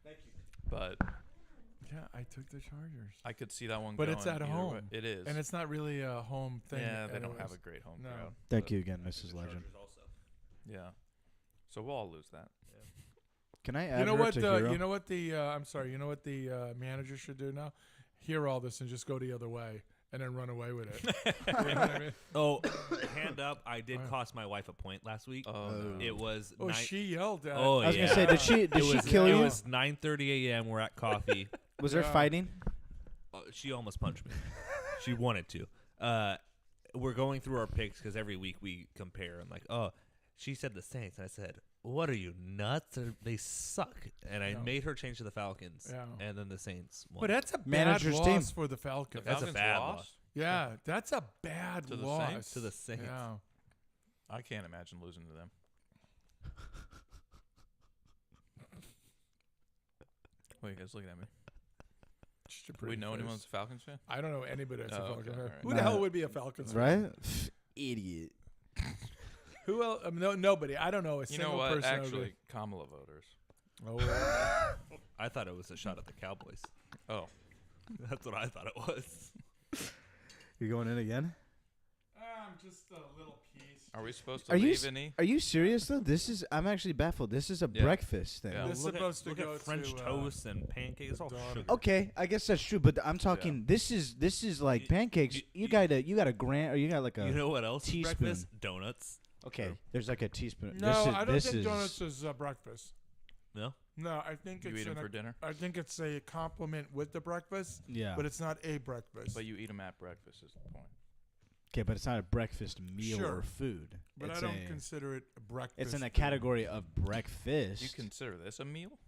Speaker 4: Thank you. But
Speaker 3: Yeah, I took the Chargers.
Speaker 4: I could see that one
Speaker 3: But
Speaker 4: going
Speaker 3: it's at
Speaker 4: either
Speaker 3: home.
Speaker 4: way. It is.
Speaker 3: And it's not really a home thing.
Speaker 4: yeah, they don't have
Speaker 3: anyways.
Speaker 4: a great home
Speaker 3: No.
Speaker 4: crowd.
Speaker 6: Thank
Speaker 4: but
Speaker 6: you again, Mrs. Legend.
Speaker 5: Chargers also.
Speaker 4: Yeah. So we'll all lose that.
Speaker 6: Can I add
Speaker 3: You know
Speaker 6: her
Speaker 3: what?
Speaker 6: to Hero?
Speaker 3: You know what the I'm sorry. You know what the manager should do now? Hear all this and just go the other way and then run away with it. You know what I mean?
Speaker 5: Oh, hand up! I did cost my wife a point last week.
Speaker 4: Oh, no.
Speaker 5: It was.
Speaker 3: Oh, she yelled at.
Speaker 5: Oh,
Speaker 6: I was
Speaker 5: yeah.
Speaker 6: gonna say, did
Speaker 5: It
Speaker 6: she
Speaker 5: was,
Speaker 6: kill
Speaker 5: it
Speaker 6: you?
Speaker 5: was 9:30 a.m. We're at coffee.
Speaker 6: Was there
Speaker 3: Yeah.
Speaker 6: fighting?
Speaker 5: She almost punched me. She wanted to. We're going through our picks because every week we compare. I'm like, oh, she said the Saints. And I said, what are you, nuts? They suck. And I
Speaker 3: No.
Speaker 5: made her change to the Falcons.
Speaker 3: Yeah.
Speaker 5: And then the Saints won.
Speaker 3: But that's a bad
Speaker 6: Manager's
Speaker 3: loss
Speaker 6: team.
Speaker 3: for the Falcons.
Speaker 5: That's a
Speaker 4: Falcons
Speaker 5: bad
Speaker 4: lost?
Speaker 5: loss.
Speaker 3: Yeah, that's a bad
Speaker 4: To the
Speaker 3: loss.
Speaker 4: Saints?
Speaker 5: To the Saints.
Speaker 3: Yeah.
Speaker 4: I can't imagine losing to them. What are you guys looking at me?
Speaker 3: Just a
Speaker 4: Do we
Speaker 3: pretty
Speaker 4: know
Speaker 3: face.
Speaker 4: anyone that's a Falcons fan?
Speaker 3: I don't know anybody that's a
Speaker 4: Oh,
Speaker 3: Falcons
Speaker 4: okay,
Speaker 3: fan.
Speaker 4: alright.
Speaker 3: Who the hell
Speaker 6: Nah.
Speaker 3: would be a Falcons fan?
Speaker 6: Right? Idiot.
Speaker 3: Who else? No, nobody. I don't know a
Speaker 4: You
Speaker 3: single
Speaker 4: know what?
Speaker 3: person. that would
Speaker 4: Actually,
Speaker 3: be-
Speaker 4: Kamala voters.
Speaker 3: Oh,
Speaker 5: I thought it was a shot at the Cowboys.
Speaker 4: Oh,
Speaker 5: That's what I thought it was.
Speaker 6: You going in again?
Speaker 3: I'm just a little piece.
Speaker 4: are we supposed to
Speaker 6: Are you
Speaker 4: leave any?
Speaker 6: Are you serious though? I'm actually baffled. This is a
Speaker 4: Yeah.
Speaker 6: breakfast thing.
Speaker 4: Yeah.
Speaker 3: This is
Speaker 5: look
Speaker 3: supposed to
Speaker 5: look
Speaker 3: go
Speaker 5: at French
Speaker 3: to,
Speaker 5: toast and pancakes. It's all
Speaker 3: daughter.
Speaker 5: sugar.
Speaker 6: Okay, I guess that's true, but I'm talking. This is like
Speaker 5: You-
Speaker 6: pancakes.
Speaker 5: you-
Speaker 6: You got a grand, or you got like a.
Speaker 5: You know what else is
Speaker 6: teaspoon.
Speaker 5: breakfast? Donuts.
Speaker 6: Okay, there's like a teaspoon.
Speaker 3: No,
Speaker 6: this is,
Speaker 3: I don't
Speaker 6: this
Speaker 3: think
Speaker 6: is,
Speaker 3: donuts is breakfast.
Speaker 5: No?
Speaker 3: No, I think
Speaker 4: You
Speaker 3: it's
Speaker 4: eat them
Speaker 3: an-
Speaker 4: for dinner,
Speaker 3: I think it's a compliment with the breakfast,
Speaker 6: Yeah.
Speaker 3: but it's not a breakfast.
Speaker 4: but you eat them at breakfast. Is the point?
Speaker 6: Okay, but it's not a breakfast meal
Speaker 3: Sure.
Speaker 6: or food.
Speaker 3: But
Speaker 6: it's
Speaker 3: I don't
Speaker 6: a,
Speaker 3: consider it a breakfast.
Speaker 6: It's in the
Speaker 3: food.
Speaker 6: category of breakfast.
Speaker 4: You consider this a meal?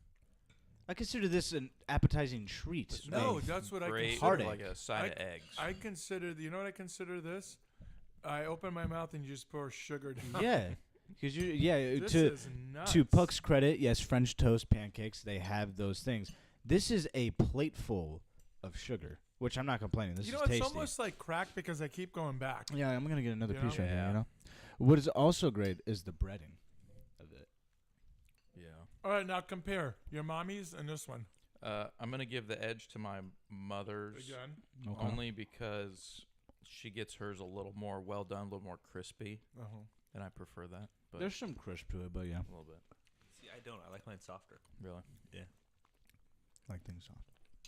Speaker 6: I consider this an appetizing treat.
Speaker 3: No,
Speaker 6: Of-
Speaker 3: that's what I
Speaker 4: Great,
Speaker 3: consider.
Speaker 6: Heartache.
Speaker 4: like a side of eggs.
Speaker 3: I consider. You know what I consider this? I open my mouth and you just pour sugar down.
Speaker 6: yeah, because
Speaker 3: This
Speaker 6: to
Speaker 3: is nuts.
Speaker 6: to Puck's credit, yes, French toast, pancakes, they have those things. This is a plateful of sugar, which I'm not complaining. This
Speaker 3: You know,
Speaker 6: is
Speaker 3: it's
Speaker 6: tasty.
Speaker 3: almost like crack because I keep going back.
Speaker 6: Yeah, I'm gonna get another
Speaker 3: You
Speaker 6: piece
Speaker 3: know?
Speaker 6: right here.
Speaker 4: Yeah.
Speaker 6: You know, what is also great is the breading of it.
Speaker 4: yeah.
Speaker 3: All right, now compare your mommy's and this one.
Speaker 4: I'm gonna give the edge to my mother's
Speaker 3: Again.
Speaker 6: Okay.
Speaker 4: only because she gets hers a little more well done, a little more crispy,
Speaker 3: Uh-huh.
Speaker 4: and I prefer that. But
Speaker 6: There's some crisp to it, but yeah,
Speaker 4: a little bit,
Speaker 5: See, I don't. I like mine softer.
Speaker 4: really.
Speaker 6: like things soft.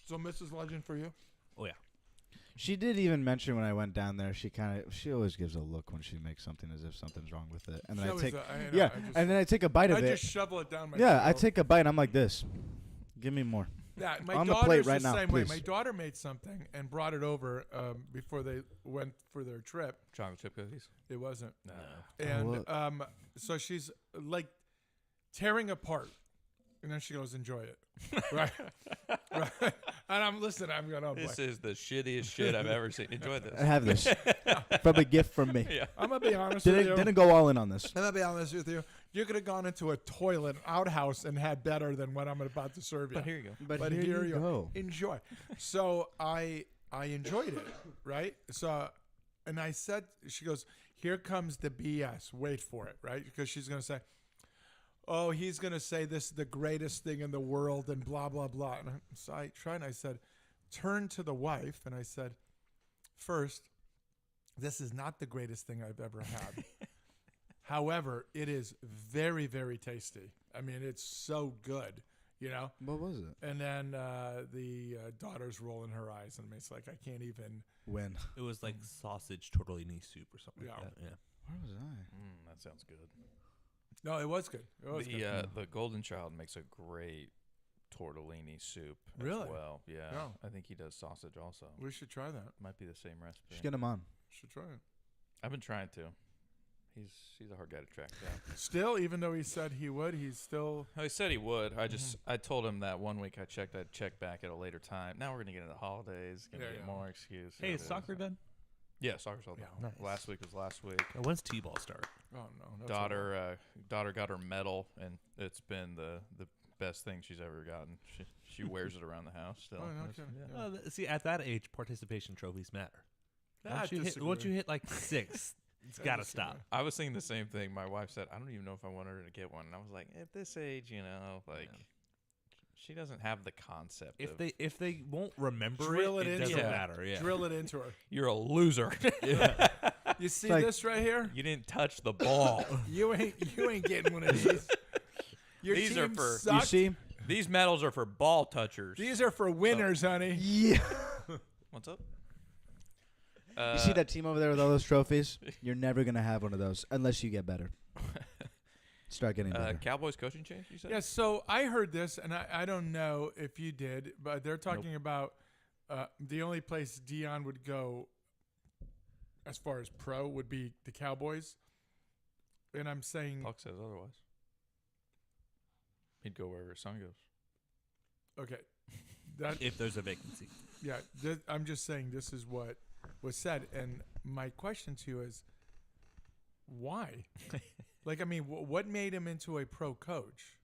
Speaker 3: So, Mrs. Legend for you?
Speaker 5: Oh, yeah.
Speaker 6: She did even mention when I went down there. She always gives a look when she makes something as if something's wrong with it, and then
Speaker 3: She
Speaker 6: I
Speaker 3: always,
Speaker 6: take
Speaker 3: I know,
Speaker 6: yeah,
Speaker 3: I just,
Speaker 6: and then I take a bite of
Speaker 3: I
Speaker 6: it.
Speaker 3: just shovel it down my
Speaker 6: Yeah, I
Speaker 3: throat.
Speaker 6: take a bite. I'm like this. Give me more.
Speaker 3: Yeah, my
Speaker 6: on the
Speaker 3: daughter's
Speaker 6: plate right
Speaker 3: the
Speaker 6: now,
Speaker 3: same way.
Speaker 6: please.
Speaker 3: My daughter made something and brought it over before they went for their trip.
Speaker 4: Chocolate chip cookies.
Speaker 3: It wasn't.
Speaker 4: No.
Speaker 3: And
Speaker 6: what?
Speaker 3: so she's like tearing apart. And then she goes, enjoy it. Right? Right. And I'm listening. I'm going, oh, boy.
Speaker 4: This is the shittiest shit I've ever seen. Enjoy this.
Speaker 6: I have this from a gift from me.
Speaker 4: Yeah.
Speaker 3: I'm going to be honest with you.
Speaker 6: Didn't go all in on this.
Speaker 3: I'm going to be honest with you. You could have gone into a toilet outhouse and had better than what I'm about to serve you.
Speaker 4: But here you go.
Speaker 3: But here you go. Enjoy. So I enjoyed it, right? So, and I said, she goes, here comes the BS. Wait for it, right? Because she's going to say, oh, he's going to say this is the greatest thing in the world and blah, blah, blah. And so I tried and I said, turn to the wife. And I said, first, this is not the greatest thing I've ever had. However, it is very, very tasty. I mean, it's so good. You know.
Speaker 6: What was it?
Speaker 3: And then the daughter's rolling her eyes, and it's like I can't even.
Speaker 6: When?
Speaker 5: It was like sausage tortellini soup or something like
Speaker 3: Yeah.
Speaker 5: that. Yeah.
Speaker 6: Where was I?
Speaker 4: That sounds good.
Speaker 3: No, it was good. It was good.
Speaker 4: The Golden Child makes a great tortellini soup
Speaker 3: Really?
Speaker 4: as well. Yeah.
Speaker 3: Yeah.
Speaker 4: I think he does sausage also.
Speaker 3: We should try that.
Speaker 4: Might be the same recipe.
Speaker 6: Just get him on.
Speaker 3: Should try it.
Speaker 4: I've been trying to. He's a hard guy to track down.
Speaker 3: Still, even though he said he would, he's still.
Speaker 4: Oh, he said he would. I told him that one week I'd check back at a later time. Now we're gonna get into the holidays. Gonna get more excuse.
Speaker 5: Hey, is soccer done?
Speaker 4: Yeah, soccer's all done.
Speaker 3: Yeah.
Speaker 5: Nice.
Speaker 4: Last week was last week.
Speaker 5: When's T-ball start?
Speaker 3: Oh no,
Speaker 4: Daughter got her medal, and it's been the best thing she's ever gotten. She wears it around the house still.
Speaker 3: Oh, no
Speaker 4: It's-
Speaker 3: kidding.
Speaker 4: yeah.
Speaker 3: Yeah.
Speaker 5: See, at that age, participation trophies matter.
Speaker 3: I
Speaker 5: Once you hit like 6, it's
Speaker 3: I
Speaker 5: got to
Speaker 3: disagree.
Speaker 5: stop.
Speaker 4: I was thinking the same thing. My wife said, I don't even know if I want her to get one. And I was like, at this age, she doesn't have the concept.
Speaker 5: If they won't remember
Speaker 3: Drill it
Speaker 5: it
Speaker 3: into
Speaker 5: doesn't
Speaker 4: her.
Speaker 5: matter. Yeah.
Speaker 3: Drill it into her.
Speaker 4: You're a loser.
Speaker 3: You see
Speaker 6: like-
Speaker 3: this right here?
Speaker 4: You didn't touch the ball.
Speaker 3: You ain't getting one of these. Your
Speaker 4: These are
Speaker 3: team
Speaker 4: for-
Speaker 3: sucks.
Speaker 6: You see?
Speaker 4: These medals are for ball touchers.
Speaker 3: These are for winners, honey.
Speaker 6: Yeah.
Speaker 4: What's up?
Speaker 6: You see that team over there with all those trophies? You're never gonna have one of those unless you get better. Start getting better.
Speaker 4: Cowboys coaching change, you said?
Speaker 3: Yeah, so I heard this, and I don't know if you did, but they're talking about the only place Dion would go as far as pro would be the Cowboys. And I'm saying,
Speaker 4: Puck says otherwise. He'd go wherever his son goes.
Speaker 3: okay, that
Speaker 5: If there's a vacancy.
Speaker 3: yeah, I'm just saying this is what was said. And my question to you is, why? Like, I mean, what made him into a pro coach?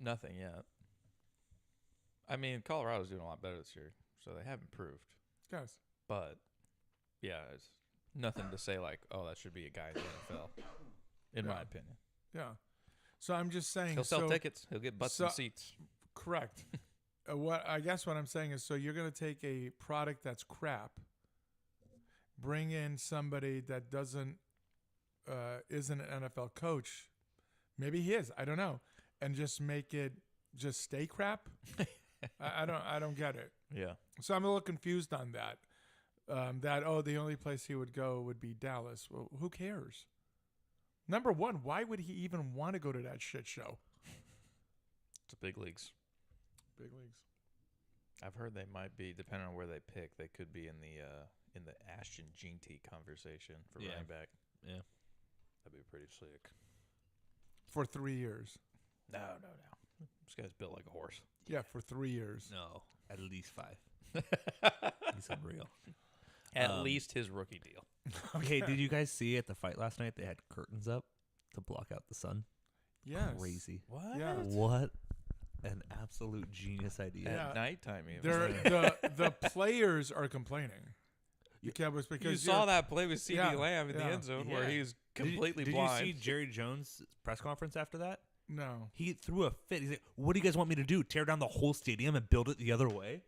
Speaker 4: Nothing yet. I mean, Colorado's doing a lot better this year, so they have improved.
Speaker 3: Guys,
Speaker 4: But, yeah, it's nothing to say like, oh, that should be a guy in the NFL, in my
Speaker 3: Yeah.
Speaker 4: opinion.
Speaker 3: yeah. So I'm just saying.
Speaker 4: He'll sell
Speaker 3: so,
Speaker 4: tickets. He'll get butts and seats.
Speaker 3: Correct. What I'm saying is, so you're going to take a product that's crap, bring in somebody that isn't an NFL coach, maybe he is, I don't know, and just make it just stay crap. I don't get it.
Speaker 4: Yeah.
Speaker 3: So I'm a little confused on that. The only place he would go would be Dallas. Well, who cares? Number one, why would he even want to go to that shit show?
Speaker 4: It's the big leagues.
Speaker 3: Big leagues.
Speaker 4: I've heard they might be, depending on where they pick, they could be in the Ashton Jeanty conversation for
Speaker 5: Yeah.
Speaker 4: running back.
Speaker 5: Yeah.
Speaker 4: That'd be pretty slick.
Speaker 3: For 3 years.
Speaker 4: No. This guy's built like a horse.
Speaker 3: Yeah, for 3 years.
Speaker 5: No, at least 5. He's unreal.
Speaker 4: At least his rookie deal.
Speaker 5: Okay, did you guys see at the fight last night? They had curtains up to block out the sun.
Speaker 3: Yes.
Speaker 5: Crazy.
Speaker 4: What?
Speaker 3: Yeah.
Speaker 5: What an absolute genius idea.
Speaker 3: Yeah.
Speaker 4: At nighttime, even.
Speaker 3: The players are complaining. The Cowboys because
Speaker 4: You saw that play with CD
Speaker 3: Yeah,
Speaker 4: Lamb in the
Speaker 3: yeah.
Speaker 4: end zone where
Speaker 5: Yeah.
Speaker 4: he was
Speaker 5: Did you-
Speaker 4: completely
Speaker 5: did
Speaker 4: blind.
Speaker 5: you see Jerry Jones' press conference after that?
Speaker 3: No.
Speaker 5: He threw a fit. He's like, "What do you guys want me to do? Tear down the whole stadium and build it the other way?"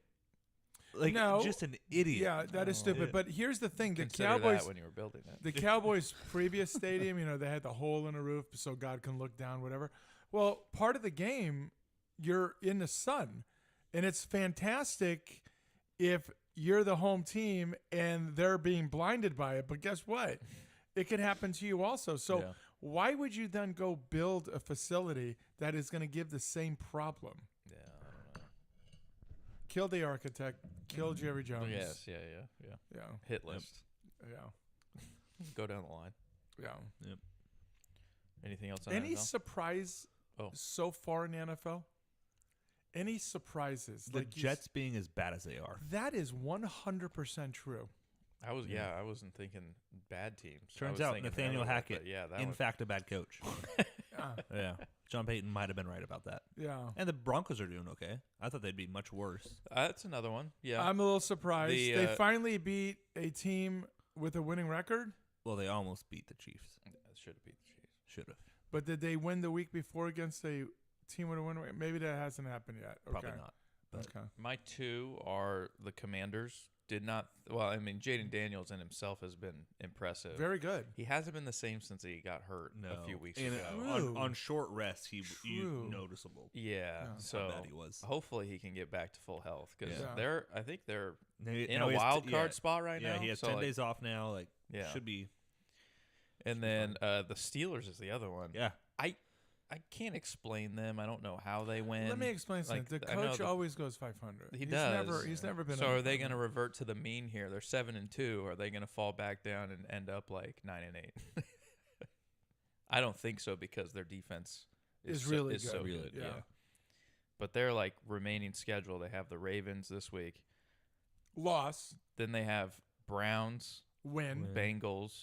Speaker 5: Like,
Speaker 3: No.
Speaker 5: just an idiot.
Speaker 3: Yeah, that is stupid.
Speaker 5: Yeah.
Speaker 3: But here's the thing: the
Speaker 4: Consider
Speaker 3: Cowboys,
Speaker 4: that when you were building it.
Speaker 3: the Cowboys' previous stadium, they had the hole in the roof so God can look down, whatever. Well, part of the game, you're in the sun, and it's fantastic if you're the home team and they're being blinded by it. But guess what? It could happen to you also. So
Speaker 4: Yeah.
Speaker 3: why would you then go build a facility that is going to give the same problem?
Speaker 4: Yeah, I don't know.
Speaker 3: Kill the architect, kill Jerry Jones.
Speaker 4: Yes, yeah.
Speaker 3: Yeah.
Speaker 4: Hit list.
Speaker 3: Yeah.
Speaker 4: Go down the line.
Speaker 3: Yeah.
Speaker 4: Anything else on
Speaker 3: Any
Speaker 4: NFL?
Speaker 3: surprise
Speaker 4: Oh.
Speaker 3: so far in the NFL? Any surprises?
Speaker 5: The
Speaker 3: Like you
Speaker 5: Jets being as bad as they are.
Speaker 3: that is 100% true.
Speaker 4: I wasn't thinking bad teams. I
Speaker 5: Turns
Speaker 4: was
Speaker 5: out
Speaker 4: thinking
Speaker 5: Nathaniel
Speaker 4: the other way,
Speaker 5: Hackett,
Speaker 4: but yeah, that
Speaker 5: in
Speaker 4: was,
Speaker 5: fact, a bad coach.
Speaker 3: Yeah.
Speaker 5: Yeah. John Payton might have been right about that.
Speaker 3: Yeah.
Speaker 5: And the Broncos are doing okay. I thought they'd be much worse.
Speaker 4: that's another one. Yeah.
Speaker 3: I'm a little surprised.
Speaker 4: The,
Speaker 3: They finally beat a team with a winning record,
Speaker 5: Well, they almost beat the Chiefs.
Speaker 4: Should have beat the Chiefs.
Speaker 5: Should have.
Speaker 3: but did they win the week before against a team with a winning record? Maybe that hasn't happened yet. Okay.
Speaker 5: Probably not. But
Speaker 3: Okay.
Speaker 4: My two are the Commanders did not. Well, I mean, Jaden Daniels in himself has been impressive.
Speaker 3: Very good.
Speaker 4: He hasn't been the same since he got hurt a few weeks
Speaker 5: And,
Speaker 4: ago.
Speaker 5: on short rest, he
Speaker 3: True.
Speaker 5: noticeable.
Speaker 4: Yeah, so
Speaker 5: How bad he was.
Speaker 4: hopefully he can get back to full health because
Speaker 3: Yeah.
Speaker 4: I think they're
Speaker 5: Now
Speaker 4: in a wild card spot right now.
Speaker 5: Yeah, he has
Speaker 4: so
Speaker 5: 10
Speaker 4: like,
Speaker 5: days off now. Like,
Speaker 4: Yeah.
Speaker 5: should be.
Speaker 4: And then the Steelers is the other one.
Speaker 5: Yeah.
Speaker 4: I can't explain them. I don't know how they win.
Speaker 3: Let me explain something.
Speaker 4: Like,
Speaker 3: The
Speaker 4: I know
Speaker 3: coach
Speaker 4: the-
Speaker 3: always goes 500.
Speaker 4: He
Speaker 3: he's
Speaker 4: does.
Speaker 3: He's never been.
Speaker 4: So
Speaker 3: under
Speaker 4: are they going to
Speaker 3: 500.
Speaker 4: revert to the mean here? They're 7-2. Are they going to fall back down and end up like 9-8? I don't think so because their defense
Speaker 3: Is
Speaker 4: so,
Speaker 3: really
Speaker 4: is
Speaker 3: good.
Speaker 4: so
Speaker 5: Really
Speaker 4: good.
Speaker 5: good,
Speaker 4: Yeah.
Speaker 3: yeah.
Speaker 4: But they're like remaining schedule. They have the Ravens this week.
Speaker 3: Loss,
Speaker 4: Then they have Browns,
Speaker 3: win.
Speaker 4: Bengals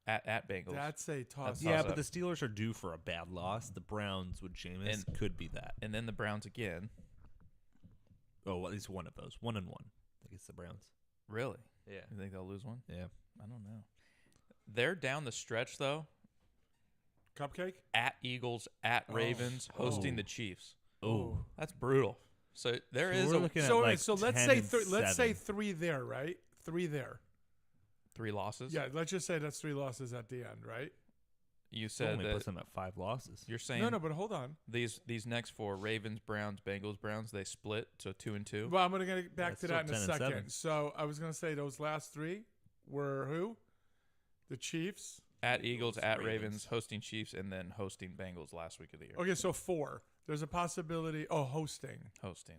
Speaker 4: at Bengals.
Speaker 3: That's a toss.
Speaker 4: That's
Speaker 5: Yeah,
Speaker 4: toss
Speaker 5: but
Speaker 4: up.
Speaker 5: the Steelers are due for a bad loss. The Browns with Jameis could be that.
Speaker 4: and then the Browns again.
Speaker 5: Oh, well, at least one of those. 1-1 against the Browns.
Speaker 4: Really?
Speaker 5: Yeah.
Speaker 4: You think they'll lose one?
Speaker 5: Yeah.
Speaker 4: I don't know. They're down the stretch though.
Speaker 3: Cupcake.
Speaker 4: At Eagles, at Ravens, hosting the Chiefs.
Speaker 5: Oh.
Speaker 4: That's brutal. So there is
Speaker 5: we're looking at
Speaker 3: So,
Speaker 5: like
Speaker 3: so let's
Speaker 5: 10
Speaker 3: say
Speaker 5: and
Speaker 3: let's say
Speaker 5: 7.
Speaker 3: 3 there, right? 3 there.
Speaker 4: 3 losses.
Speaker 3: Yeah, let's just say that's 3 losses at the end, right?
Speaker 4: You
Speaker 5: So
Speaker 4: said
Speaker 5: only
Speaker 4: that
Speaker 5: puts them at 5 losses.
Speaker 4: you're saying
Speaker 3: No, but hold on.
Speaker 4: these next 4 Ravens, Browns, Bengals, Browns they split so 2 and 2.
Speaker 3: Well, I'm going to get back
Speaker 5: That's
Speaker 3: to that in
Speaker 5: still
Speaker 3: a
Speaker 5: 10 and
Speaker 3: second.
Speaker 5: 7.
Speaker 3: So I was going to say those last 3 were who? The Chiefs.
Speaker 4: At Eagles, at Ravens,
Speaker 5: Ravens.
Speaker 4: hosting Chiefs, and then hosting Bengals last week of the year.
Speaker 3: Okay, so 4. There's a possibility. Oh, hosting.
Speaker 4: Hosting.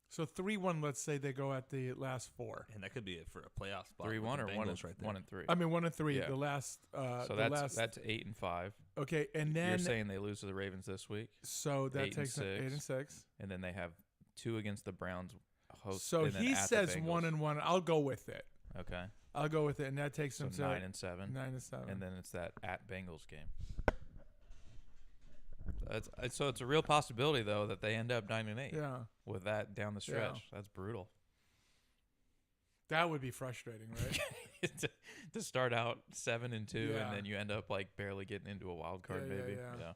Speaker 3: So 3-1. Let's say they go at the last 4.
Speaker 5: And that could be it for a playoff spot.
Speaker 4: 3-1
Speaker 5: with
Speaker 4: or
Speaker 5: the
Speaker 4: 1
Speaker 5: Bengals right there.
Speaker 4: 1 and 3.
Speaker 3: I mean 1 and 3.
Speaker 4: Yeah.
Speaker 3: The last.
Speaker 4: So
Speaker 3: the
Speaker 4: that's
Speaker 3: last.
Speaker 4: that's 8 and 5.
Speaker 3: Okay, and then
Speaker 4: You're saying they lose to the Ravens this week,
Speaker 3: so that
Speaker 4: 8 and
Speaker 3: takes them 8
Speaker 4: 6.
Speaker 3: and 6.
Speaker 4: and then they have 2 against the Browns.
Speaker 3: So
Speaker 4: and then
Speaker 3: he
Speaker 4: at the
Speaker 3: says
Speaker 4: Bengals.
Speaker 3: 1 and 1. I'll go with it.
Speaker 4: Okay.
Speaker 3: I'll go with it, and that takes
Speaker 4: So
Speaker 3: them to
Speaker 4: 9 and 7.
Speaker 3: 9 and 7.
Speaker 4: And then it's that at Bengals game. So it's a real possibility though that they end up 9 and 8
Speaker 3: yeah,
Speaker 4: with that down the stretch. That's brutal.
Speaker 3: that would be frustrating, right?
Speaker 4: to start out 7 and 2
Speaker 3: Yeah.
Speaker 4: and then you end up like barely getting into a wild card
Speaker 3: Yeah, yeah,
Speaker 4: maybe.
Speaker 3: yeah.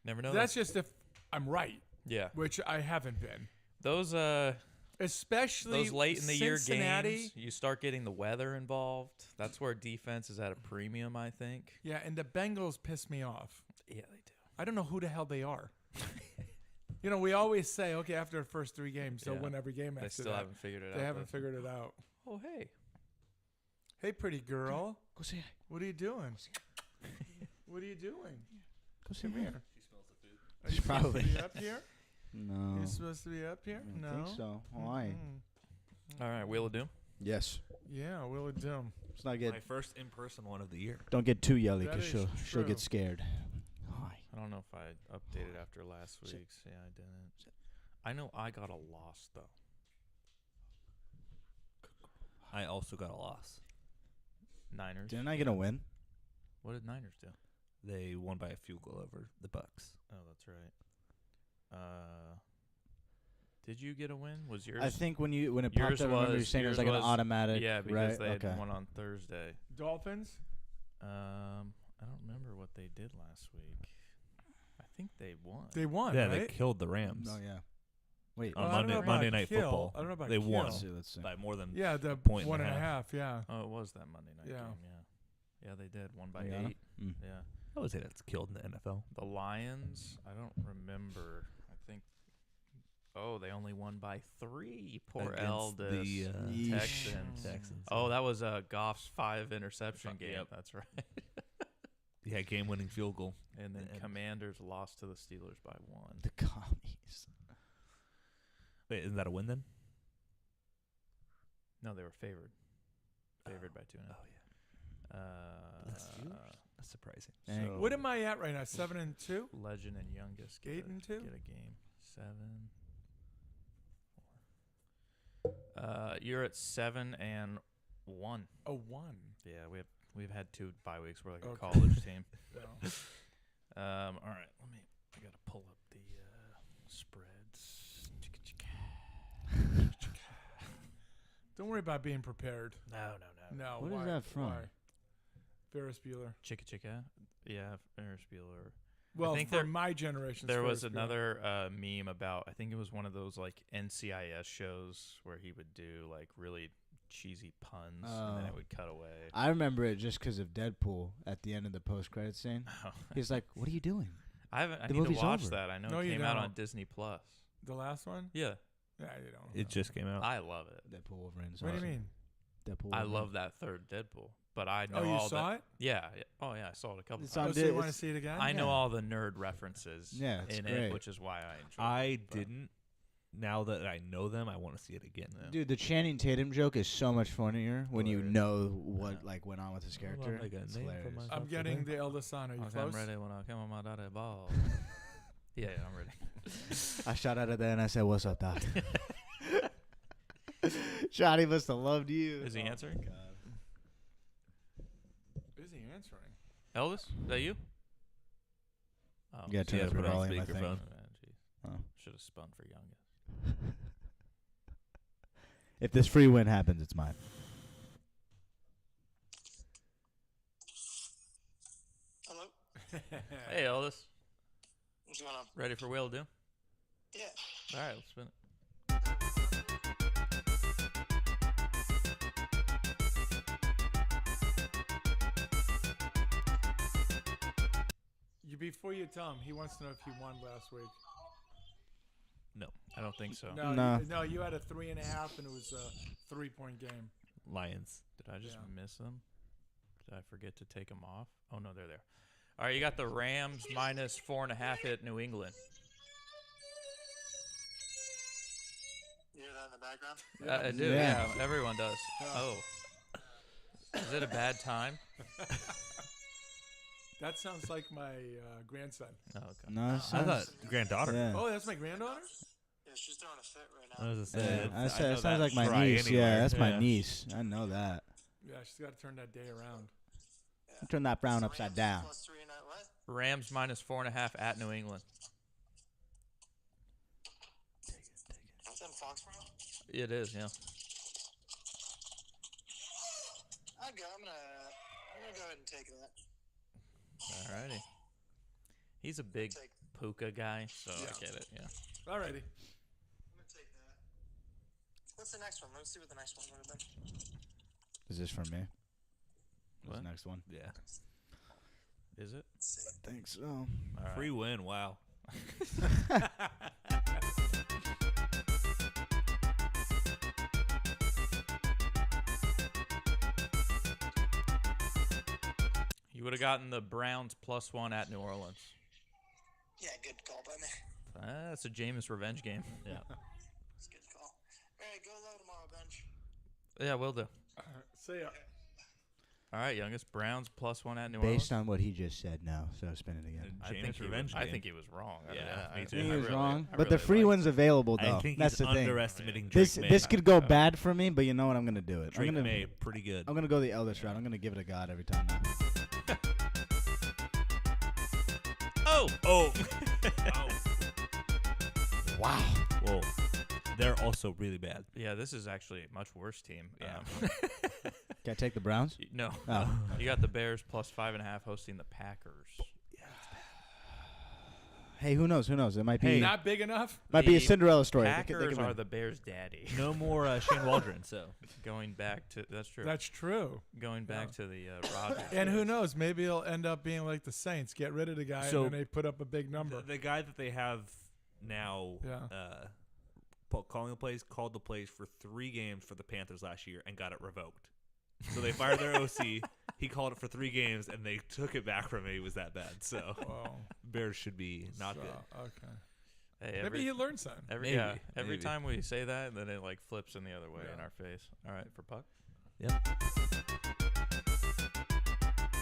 Speaker 4: Never know.
Speaker 3: That's just if I'm right,
Speaker 4: yeah.
Speaker 3: which I haven't been.
Speaker 4: Those
Speaker 3: Especially
Speaker 4: those late in the year
Speaker 3: Cincinnati.
Speaker 4: games, you start getting the weather involved. That's where defense is at a premium, I think.
Speaker 3: Yeah, and the Bengals piss me off.
Speaker 4: Yeah, they do.
Speaker 3: I don't know who the hell they are. You know, we always say, okay, after the first 3 games, they'll
Speaker 4: Yeah.
Speaker 3: win every game
Speaker 4: They
Speaker 3: after
Speaker 4: still
Speaker 3: that.
Speaker 4: haven't figured it out.
Speaker 3: They haven't
Speaker 4: though.
Speaker 3: figured it out.
Speaker 4: Oh, hey.
Speaker 3: Hey, pretty girl.
Speaker 6: Go say hi.
Speaker 3: What are you doing? What are you doing?
Speaker 6: Go say
Speaker 3: Come
Speaker 6: hi.
Speaker 3: here. Are
Speaker 6: She's
Speaker 3: you supposed
Speaker 6: probably-
Speaker 3: to be up here?
Speaker 6: No.
Speaker 3: You're supposed to be up here?
Speaker 6: I
Speaker 3: No.
Speaker 6: don't think so. Why?
Speaker 3: Mm-mm.
Speaker 4: All right, Wheel of Doom.
Speaker 6: Yes.
Speaker 3: Yeah, Will it Doom.
Speaker 6: Let's not get.
Speaker 5: My first in-person one of the year.
Speaker 6: Don't get too yelly
Speaker 3: That
Speaker 6: because
Speaker 3: is
Speaker 6: she'll
Speaker 3: true.
Speaker 6: get scared. Hi.
Speaker 4: I don't know if I updated after last week's. Yeah, I didn't. I know I got a loss though.
Speaker 5: I also got a loss.
Speaker 4: Niners.
Speaker 6: Didn't I get a win?
Speaker 4: What did Niners do?
Speaker 5: They won by a field goal over the Bucks.
Speaker 4: Oh, that's right. Did you get a win? Was yours?
Speaker 6: I think when it
Speaker 4: Yours
Speaker 6: popped up, I remember you
Speaker 4: was-
Speaker 6: saying it was
Speaker 4: yours
Speaker 6: like an
Speaker 4: was-
Speaker 6: automatic.
Speaker 4: Yeah, because
Speaker 6: right?
Speaker 4: they
Speaker 6: okay.
Speaker 4: had won on Thursday.
Speaker 3: Dolphins?
Speaker 4: I don't remember what they did last week. I think they won.
Speaker 3: They won,
Speaker 5: Yeah,
Speaker 3: right?
Speaker 5: they killed the Rams.
Speaker 6: Oh yeah. Wait.
Speaker 5: On
Speaker 3: Well, I don't know about
Speaker 5: Monday Night
Speaker 3: kill.
Speaker 5: Football.
Speaker 3: I don't know about
Speaker 5: They won.
Speaker 3: kill.
Speaker 6: Let's see.
Speaker 5: By more than
Speaker 3: Yeah, the
Speaker 5: point
Speaker 3: one
Speaker 5: and
Speaker 3: and
Speaker 5: a
Speaker 3: a
Speaker 5: half.
Speaker 3: half. Yeah.
Speaker 4: Oh, it was that Monday night
Speaker 3: Yeah.
Speaker 4: game. Yeah, they did. Won by
Speaker 6: You got 'em?
Speaker 4: 8.
Speaker 6: Mm.
Speaker 4: Yeah.
Speaker 5: I would say that's killed in the NFL.
Speaker 4: The Lions, I don't remember. I think. Oh, they only won by 3. Poor
Speaker 5: Against
Speaker 4: Eldest
Speaker 5: the
Speaker 6: Yeesh.
Speaker 4: Texans.
Speaker 5: Texans.
Speaker 4: Oh, that was Goff's 5 interception
Speaker 5: Yep.
Speaker 4: game. That's right.
Speaker 5: Yeah, game-winning field goal.
Speaker 4: And then
Speaker 5: And-
Speaker 4: Commanders lost to the Steelers by 1.
Speaker 6: The commies.
Speaker 5: Wait, isn't that a win then?
Speaker 4: No, they were favored. Favored by 2.5.
Speaker 5: Oh yeah, that's surprising.
Speaker 6: Dang.
Speaker 4: So
Speaker 3: What am I at right now? 7-2?
Speaker 4: Legend and youngest get
Speaker 3: 8-2?
Speaker 4: get a game. 7. 4. You're at 7-1.
Speaker 3: A 1.
Speaker 4: Yeah, we've had 2 bye weeks. We're like a
Speaker 3: Okay.
Speaker 4: college team.
Speaker 3: Well,
Speaker 4: All right, I gotta pull up the spreads.
Speaker 3: don't worry about being prepared.
Speaker 4: No.
Speaker 3: No.
Speaker 6: What is
Speaker 3: why?
Speaker 6: that from?
Speaker 3: Why? Ferris Bueller.
Speaker 4: Chicka. Yeah, Ferris Bueller.
Speaker 3: Well,
Speaker 4: think
Speaker 3: for
Speaker 4: there-
Speaker 3: my generation,
Speaker 4: There was another meme about, I think it was one of those like NCIS shows where he would do like really cheesy puns and then it would cut away.
Speaker 6: I remember it just because of Deadpool at the end of the post-credit scene. He's like, "What are you doing?"
Speaker 4: I
Speaker 6: The
Speaker 4: need to
Speaker 6: movie's
Speaker 4: watch
Speaker 6: over.
Speaker 4: that. I know
Speaker 3: No,
Speaker 4: it
Speaker 3: you
Speaker 4: came out on
Speaker 3: don't.
Speaker 4: Disney Plus.
Speaker 3: the last one.
Speaker 4: Yeah,
Speaker 3: Yeah, you don't.
Speaker 5: It just came out.
Speaker 4: I love it.
Speaker 6: Deadpool Wolverine.
Speaker 3: What do you mean?
Speaker 6: Deadpool.
Speaker 4: I
Speaker 6: Wolverine.
Speaker 4: love that third Deadpool, but I know
Speaker 3: Oh, you
Speaker 4: all
Speaker 3: saw
Speaker 4: the
Speaker 3: it?
Speaker 4: yeah. Oh yeah, I saw it a couple
Speaker 6: It's
Speaker 4: times.
Speaker 6: on
Speaker 3: Oh, so
Speaker 6: Di-
Speaker 3: you want to
Speaker 6: it's-
Speaker 3: see it again?
Speaker 4: I know
Speaker 6: Yeah.
Speaker 4: all the nerd references
Speaker 6: Yeah, it's
Speaker 4: in
Speaker 6: great.
Speaker 4: it, which is why I enjoy
Speaker 5: I
Speaker 4: it. but-
Speaker 5: didn't. Now that I know them, I want to see it again.
Speaker 4: Yeah.
Speaker 6: Dude, the Channing Tatum joke is so much funnier when you
Speaker 5: Hilarious.
Speaker 6: know what
Speaker 4: Yeah.
Speaker 6: like went on with his
Speaker 5: Hold on,
Speaker 6: character.
Speaker 5: I got a
Speaker 6: It's
Speaker 5: name for
Speaker 6: hilarious.
Speaker 5: myself.
Speaker 3: I'm getting the eldest son. Are you
Speaker 4: Okay,
Speaker 3: close?
Speaker 4: I'm ready when I come on my daddy ball. yeah, I'm ready.
Speaker 6: I shot out of there and I said, "What's up, Doc?" Shotty must have loved you.
Speaker 4: Is he answering?
Speaker 3: Is he answering?
Speaker 4: Elvis, is that you? Oh,
Speaker 6: You gotta turn
Speaker 5: Yeah,
Speaker 6: up your
Speaker 5: put on
Speaker 6: volume, I think.
Speaker 5: speakerphone.
Speaker 6: Oh.
Speaker 4: Should have spun for youngest.
Speaker 6: If this free win happens, it's mine.
Speaker 9: Hello.
Speaker 4: Hey, Elvis,
Speaker 9: What's going on?
Speaker 4: ready for Wheel of Doom?
Speaker 9: Yeah.
Speaker 4: All right, let's spin it.
Speaker 3: Before you tell him, he wants to know if he won last week.
Speaker 4: No, I don't think so.
Speaker 3: No,
Speaker 6: No.
Speaker 3: no, you had a 3.5, and it was a 3-point game.
Speaker 5: Lions.
Speaker 4: Did I just
Speaker 3: Yeah.
Speaker 4: miss them? Did I forget to take them off? Oh no, they're there. All right, you got the Rams minus 4.5 at New England.
Speaker 9: You hear that in the background?
Speaker 4: I do.
Speaker 6: Yeah.
Speaker 4: Yeah, everyone does. Oh, is it a bad time?
Speaker 3: That sounds like my grandson.
Speaker 4: Oh, okay.
Speaker 6: No, it
Speaker 5: I
Speaker 6: sounds-
Speaker 5: thought granddaughter.
Speaker 6: Yeah.
Speaker 3: Oh, that's my granddaughter?
Speaker 9: Yeah, she's throwing a fit right
Speaker 5: I
Speaker 9: now.
Speaker 5: was gonna say,
Speaker 6: Yeah, I
Speaker 5: I
Speaker 6: said
Speaker 5: know
Speaker 6: it sounds like my
Speaker 5: try
Speaker 6: niece.
Speaker 5: anywhere.
Speaker 6: Yeah, that's my
Speaker 5: Yeah.
Speaker 6: niece. I know that.
Speaker 3: Yeah, she's got to turn that day around.
Speaker 6: Turn that frown
Speaker 9: So
Speaker 6: upside
Speaker 9: Rams
Speaker 6: down.
Speaker 9: plus 3 and what?
Speaker 4: Rams minus 4.5 at New England.
Speaker 9: That's in Foxborough?
Speaker 4: It is, yeah.
Speaker 9: I'm gonna go ahead and take that.
Speaker 4: Alrighty. He's a big
Speaker 9: Take.
Speaker 4: Puka guy, so
Speaker 3: Yeah.
Speaker 4: I get it. Yeah.
Speaker 3: Alrighty.
Speaker 9: I'm gonna take that. What's the next one? Let's see what the next one would have been.
Speaker 6: Is this from me?
Speaker 4: What?
Speaker 6: This next one.
Speaker 5: Yeah.
Speaker 4: Is it?
Speaker 9: Let's see.
Speaker 6: I think so.
Speaker 4: All right.
Speaker 5: Free win. Wow.
Speaker 4: You would have gotten the Browns +1 at New Orleans.
Speaker 9: Yeah, good call by me.
Speaker 4: That's a Jameis revenge game. Yeah.
Speaker 9: It's a good call. All right, go low tomorrow, bench.
Speaker 4: Yeah, will do.
Speaker 3: See ya.
Speaker 4: All right, youngest. Browns +1 at New
Speaker 6: Based
Speaker 4: Orleans.
Speaker 6: on what he just said, no. So spin it again.
Speaker 4: I think
Speaker 5: Jameis
Speaker 4: he
Speaker 5: revenge
Speaker 4: was, I
Speaker 5: game.
Speaker 4: think he was wrong.
Speaker 5: Yeah, me
Speaker 4: I
Speaker 5: too.
Speaker 6: He
Speaker 4: I
Speaker 6: was
Speaker 4: really-
Speaker 6: wrong,
Speaker 4: I
Speaker 6: but the
Speaker 4: really
Speaker 6: free
Speaker 4: liked
Speaker 6: one's available though.
Speaker 5: I think
Speaker 6: That's
Speaker 5: he's
Speaker 6: the thing.
Speaker 5: underestimating Drake
Speaker 6: This
Speaker 5: May.
Speaker 6: this could go bad for me, but you know what? I'm gonna do it.
Speaker 5: Drake
Speaker 6: I'm gonna
Speaker 5: May, pretty good.
Speaker 6: I'm gonna go the eldest route. I'm gonna give it a god every time now.
Speaker 4: Oh,
Speaker 5: Oh. Oh.
Speaker 6: Wow.
Speaker 5: Well, they're also really bad.
Speaker 4: yeah. This is actually a much worse team.
Speaker 5: Yeah.
Speaker 6: Can I take the Browns?
Speaker 4: No.
Speaker 6: Oh.
Speaker 4: You got the Bears +5.5 hosting the Packers.
Speaker 6: Hey, who knows? Who knows? It might be
Speaker 5: Hey.
Speaker 3: Not big enough?
Speaker 6: might be a
Speaker 4: The
Speaker 6: Cinderella story. They
Speaker 4: Packers
Speaker 6: could win.
Speaker 4: are the Bears' daddy.
Speaker 5: No more Shane Waldron. So
Speaker 4: Going back to that's true.
Speaker 3: That's true.
Speaker 4: Going back to the Rodgers.
Speaker 3: And who
Speaker 4: days.
Speaker 3: knows? Maybe it'll end up being like the Saints. Get rid of the guy,
Speaker 5: So-
Speaker 3: and then they put up a big number.
Speaker 5: the guy that they have now,
Speaker 3: Yeah.
Speaker 5: calling the plays, called the plays for 3 games for the Panthers last year and got it revoked. So they fired their OC. He called it for 3 games and they took it back from him. He was that bad. So
Speaker 3: Whoa.
Speaker 5: Bears should be not
Speaker 3: So,
Speaker 5: good.
Speaker 3: Okay.
Speaker 4: Hey,
Speaker 3: Maybe he learned something.
Speaker 4: every
Speaker 5: Maybe,
Speaker 4: every
Speaker 5: maybe.
Speaker 4: time we say that, then it like flips in the other way in
Speaker 3: Yeah.
Speaker 4: our face. All right, for Puck.
Speaker 5: Yep.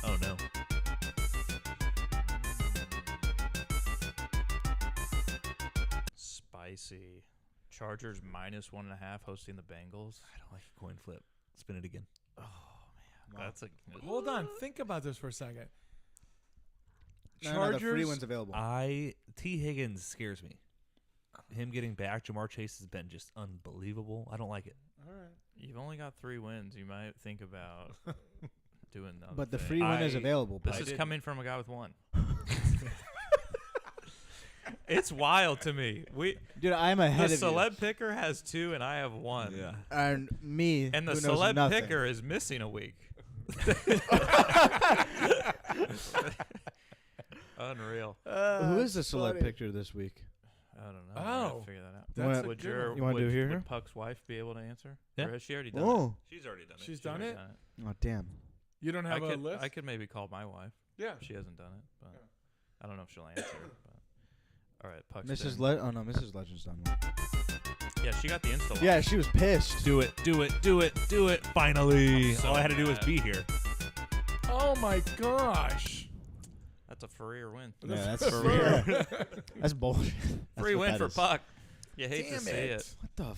Speaker 5: Oh no.
Speaker 4: Spicy. Chargers -1.5 hosting the Bengals.
Speaker 5: I don't like a coin flip. Spin it again.
Speaker 4: That's a
Speaker 3: Hold on. Think about this for a second.
Speaker 6: No, the free
Speaker 3: Chargers-
Speaker 6: one's available.
Speaker 5: T. Higgins scares me. Him getting back, Jamar Chase has been just unbelievable. I don't like it.
Speaker 3: All right.
Speaker 4: You've only got 3 wins. You might think about doing another
Speaker 6: But the
Speaker 4: thing.
Speaker 6: free one is
Speaker 5: I-
Speaker 6: available.
Speaker 4: This
Speaker 6: Puck.
Speaker 4: is coming from a guy with 1. It's wild to me.
Speaker 6: Dude, I'm
Speaker 4: The
Speaker 6: ahead of
Speaker 4: celeb picker has 2 and I have 1.
Speaker 5: Yeah.
Speaker 6: you. And me,
Speaker 4: And the
Speaker 6: who knows
Speaker 4: celeb
Speaker 6: nothing.
Speaker 4: picker is missing a week. Unreal.
Speaker 6: Who is the celeb picker this week?
Speaker 4: I don't know. I
Speaker 3: Oh,
Speaker 4: gotta figure that out.
Speaker 3: that's
Speaker 6: a
Speaker 4: Would
Speaker 3: good
Speaker 4: your
Speaker 3: one.
Speaker 6: You wanna do
Speaker 4: would-
Speaker 6: here?
Speaker 4: Would Puck's wife be able to answer?
Speaker 5: Yeah.
Speaker 4: Or has she already done it?
Speaker 6: Oh.
Speaker 5: She's already done it.
Speaker 3: She's
Speaker 4: She's
Speaker 3: done
Speaker 4: already
Speaker 3: it?
Speaker 4: done it.
Speaker 6: Oh, damn.
Speaker 3: You don't have a list?
Speaker 4: I could maybe call my wife.
Speaker 3: Yeah.
Speaker 4: She hasn't done it, but I don't know if she'll answer. But all right, Puck's
Speaker 6: Mrs.
Speaker 4: been-
Speaker 6: Oh, no, Mrs. Legend's done one.
Speaker 4: Yeah, she got the Insta.
Speaker 6: Yeah, she was pissed.
Speaker 5: Do it. Finally.
Speaker 4: So
Speaker 5: All I had to do was
Speaker 4: mad.
Speaker 5: be here.
Speaker 3: Oh my gosh.
Speaker 4: That's a free win.
Speaker 6: Yeah, that's
Speaker 3: For
Speaker 6: real. That's bullshit. That's
Speaker 4: Free
Speaker 6: what
Speaker 4: win
Speaker 6: that
Speaker 4: for
Speaker 6: is.
Speaker 4: Puck. You hate
Speaker 3: Damn
Speaker 4: to see it.
Speaker 6: What the?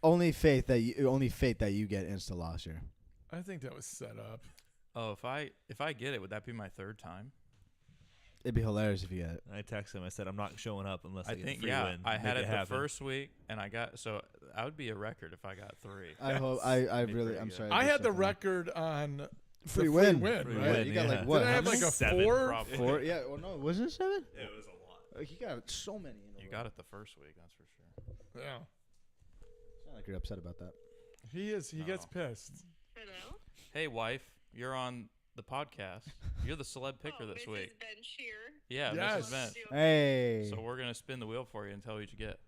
Speaker 6: Only fate that you get insta loss here.
Speaker 3: I think that was set up.
Speaker 4: Oh, if I get it, would that be my 3rd time?
Speaker 6: It'd be hilarious if you get it.
Speaker 5: I texted him. I said, I'm not showing up unless I,
Speaker 4: I
Speaker 5: get
Speaker 4: think
Speaker 5: a free
Speaker 4: yeah.
Speaker 5: win.
Speaker 4: I
Speaker 5: Make
Speaker 4: had it the
Speaker 5: happen.
Speaker 4: first week, and I got so I would be a record if I got 3.
Speaker 6: I hope. I
Speaker 4: Be
Speaker 6: really.
Speaker 4: pretty
Speaker 6: I'm
Speaker 4: good.
Speaker 6: sorry.
Speaker 3: I
Speaker 6: to
Speaker 3: had the
Speaker 6: say
Speaker 3: record on
Speaker 6: Free
Speaker 3: the
Speaker 6: win.
Speaker 3: Free win,
Speaker 5: Free
Speaker 3: right?
Speaker 6: Yeah,
Speaker 5: win,
Speaker 6: you got
Speaker 5: yeah.
Speaker 6: like what?
Speaker 3: Did I
Speaker 6: how
Speaker 3: have like
Speaker 6: many?
Speaker 3: a
Speaker 5: 7,
Speaker 3: 4?
Speaker 4: probably.
Speaker 6: 4? Yeah. Well, no, wasn't it 7?
Speaker 5: It was a lot.
Speaker 6: He got so many. In a
Speaker 4: You
Speaker 6: row.
Speaker 4: got it the first week, that's for sure.
Speaker 3: Yeah.
Speaker 6: Sound like you're upset about that.
Speaker 3: He is. He gets
Speaker 4: No.
Speaker 3: pissed.
Speaker 8: Hello?
Speaker 4: Hey, wife, you're on the podcast. You're the celeb picker this
Speaker 8: Mrs.
Speaker 4: week.
Speaker 8: Bench here.
Speaker 4: Yeah,
Speaker 3: Yes.
Speaker 4: Mrs. Bench.
Speaker 6: Hey.
Speaker 4: So we're gonna spin the wheel for you and tell you what you get.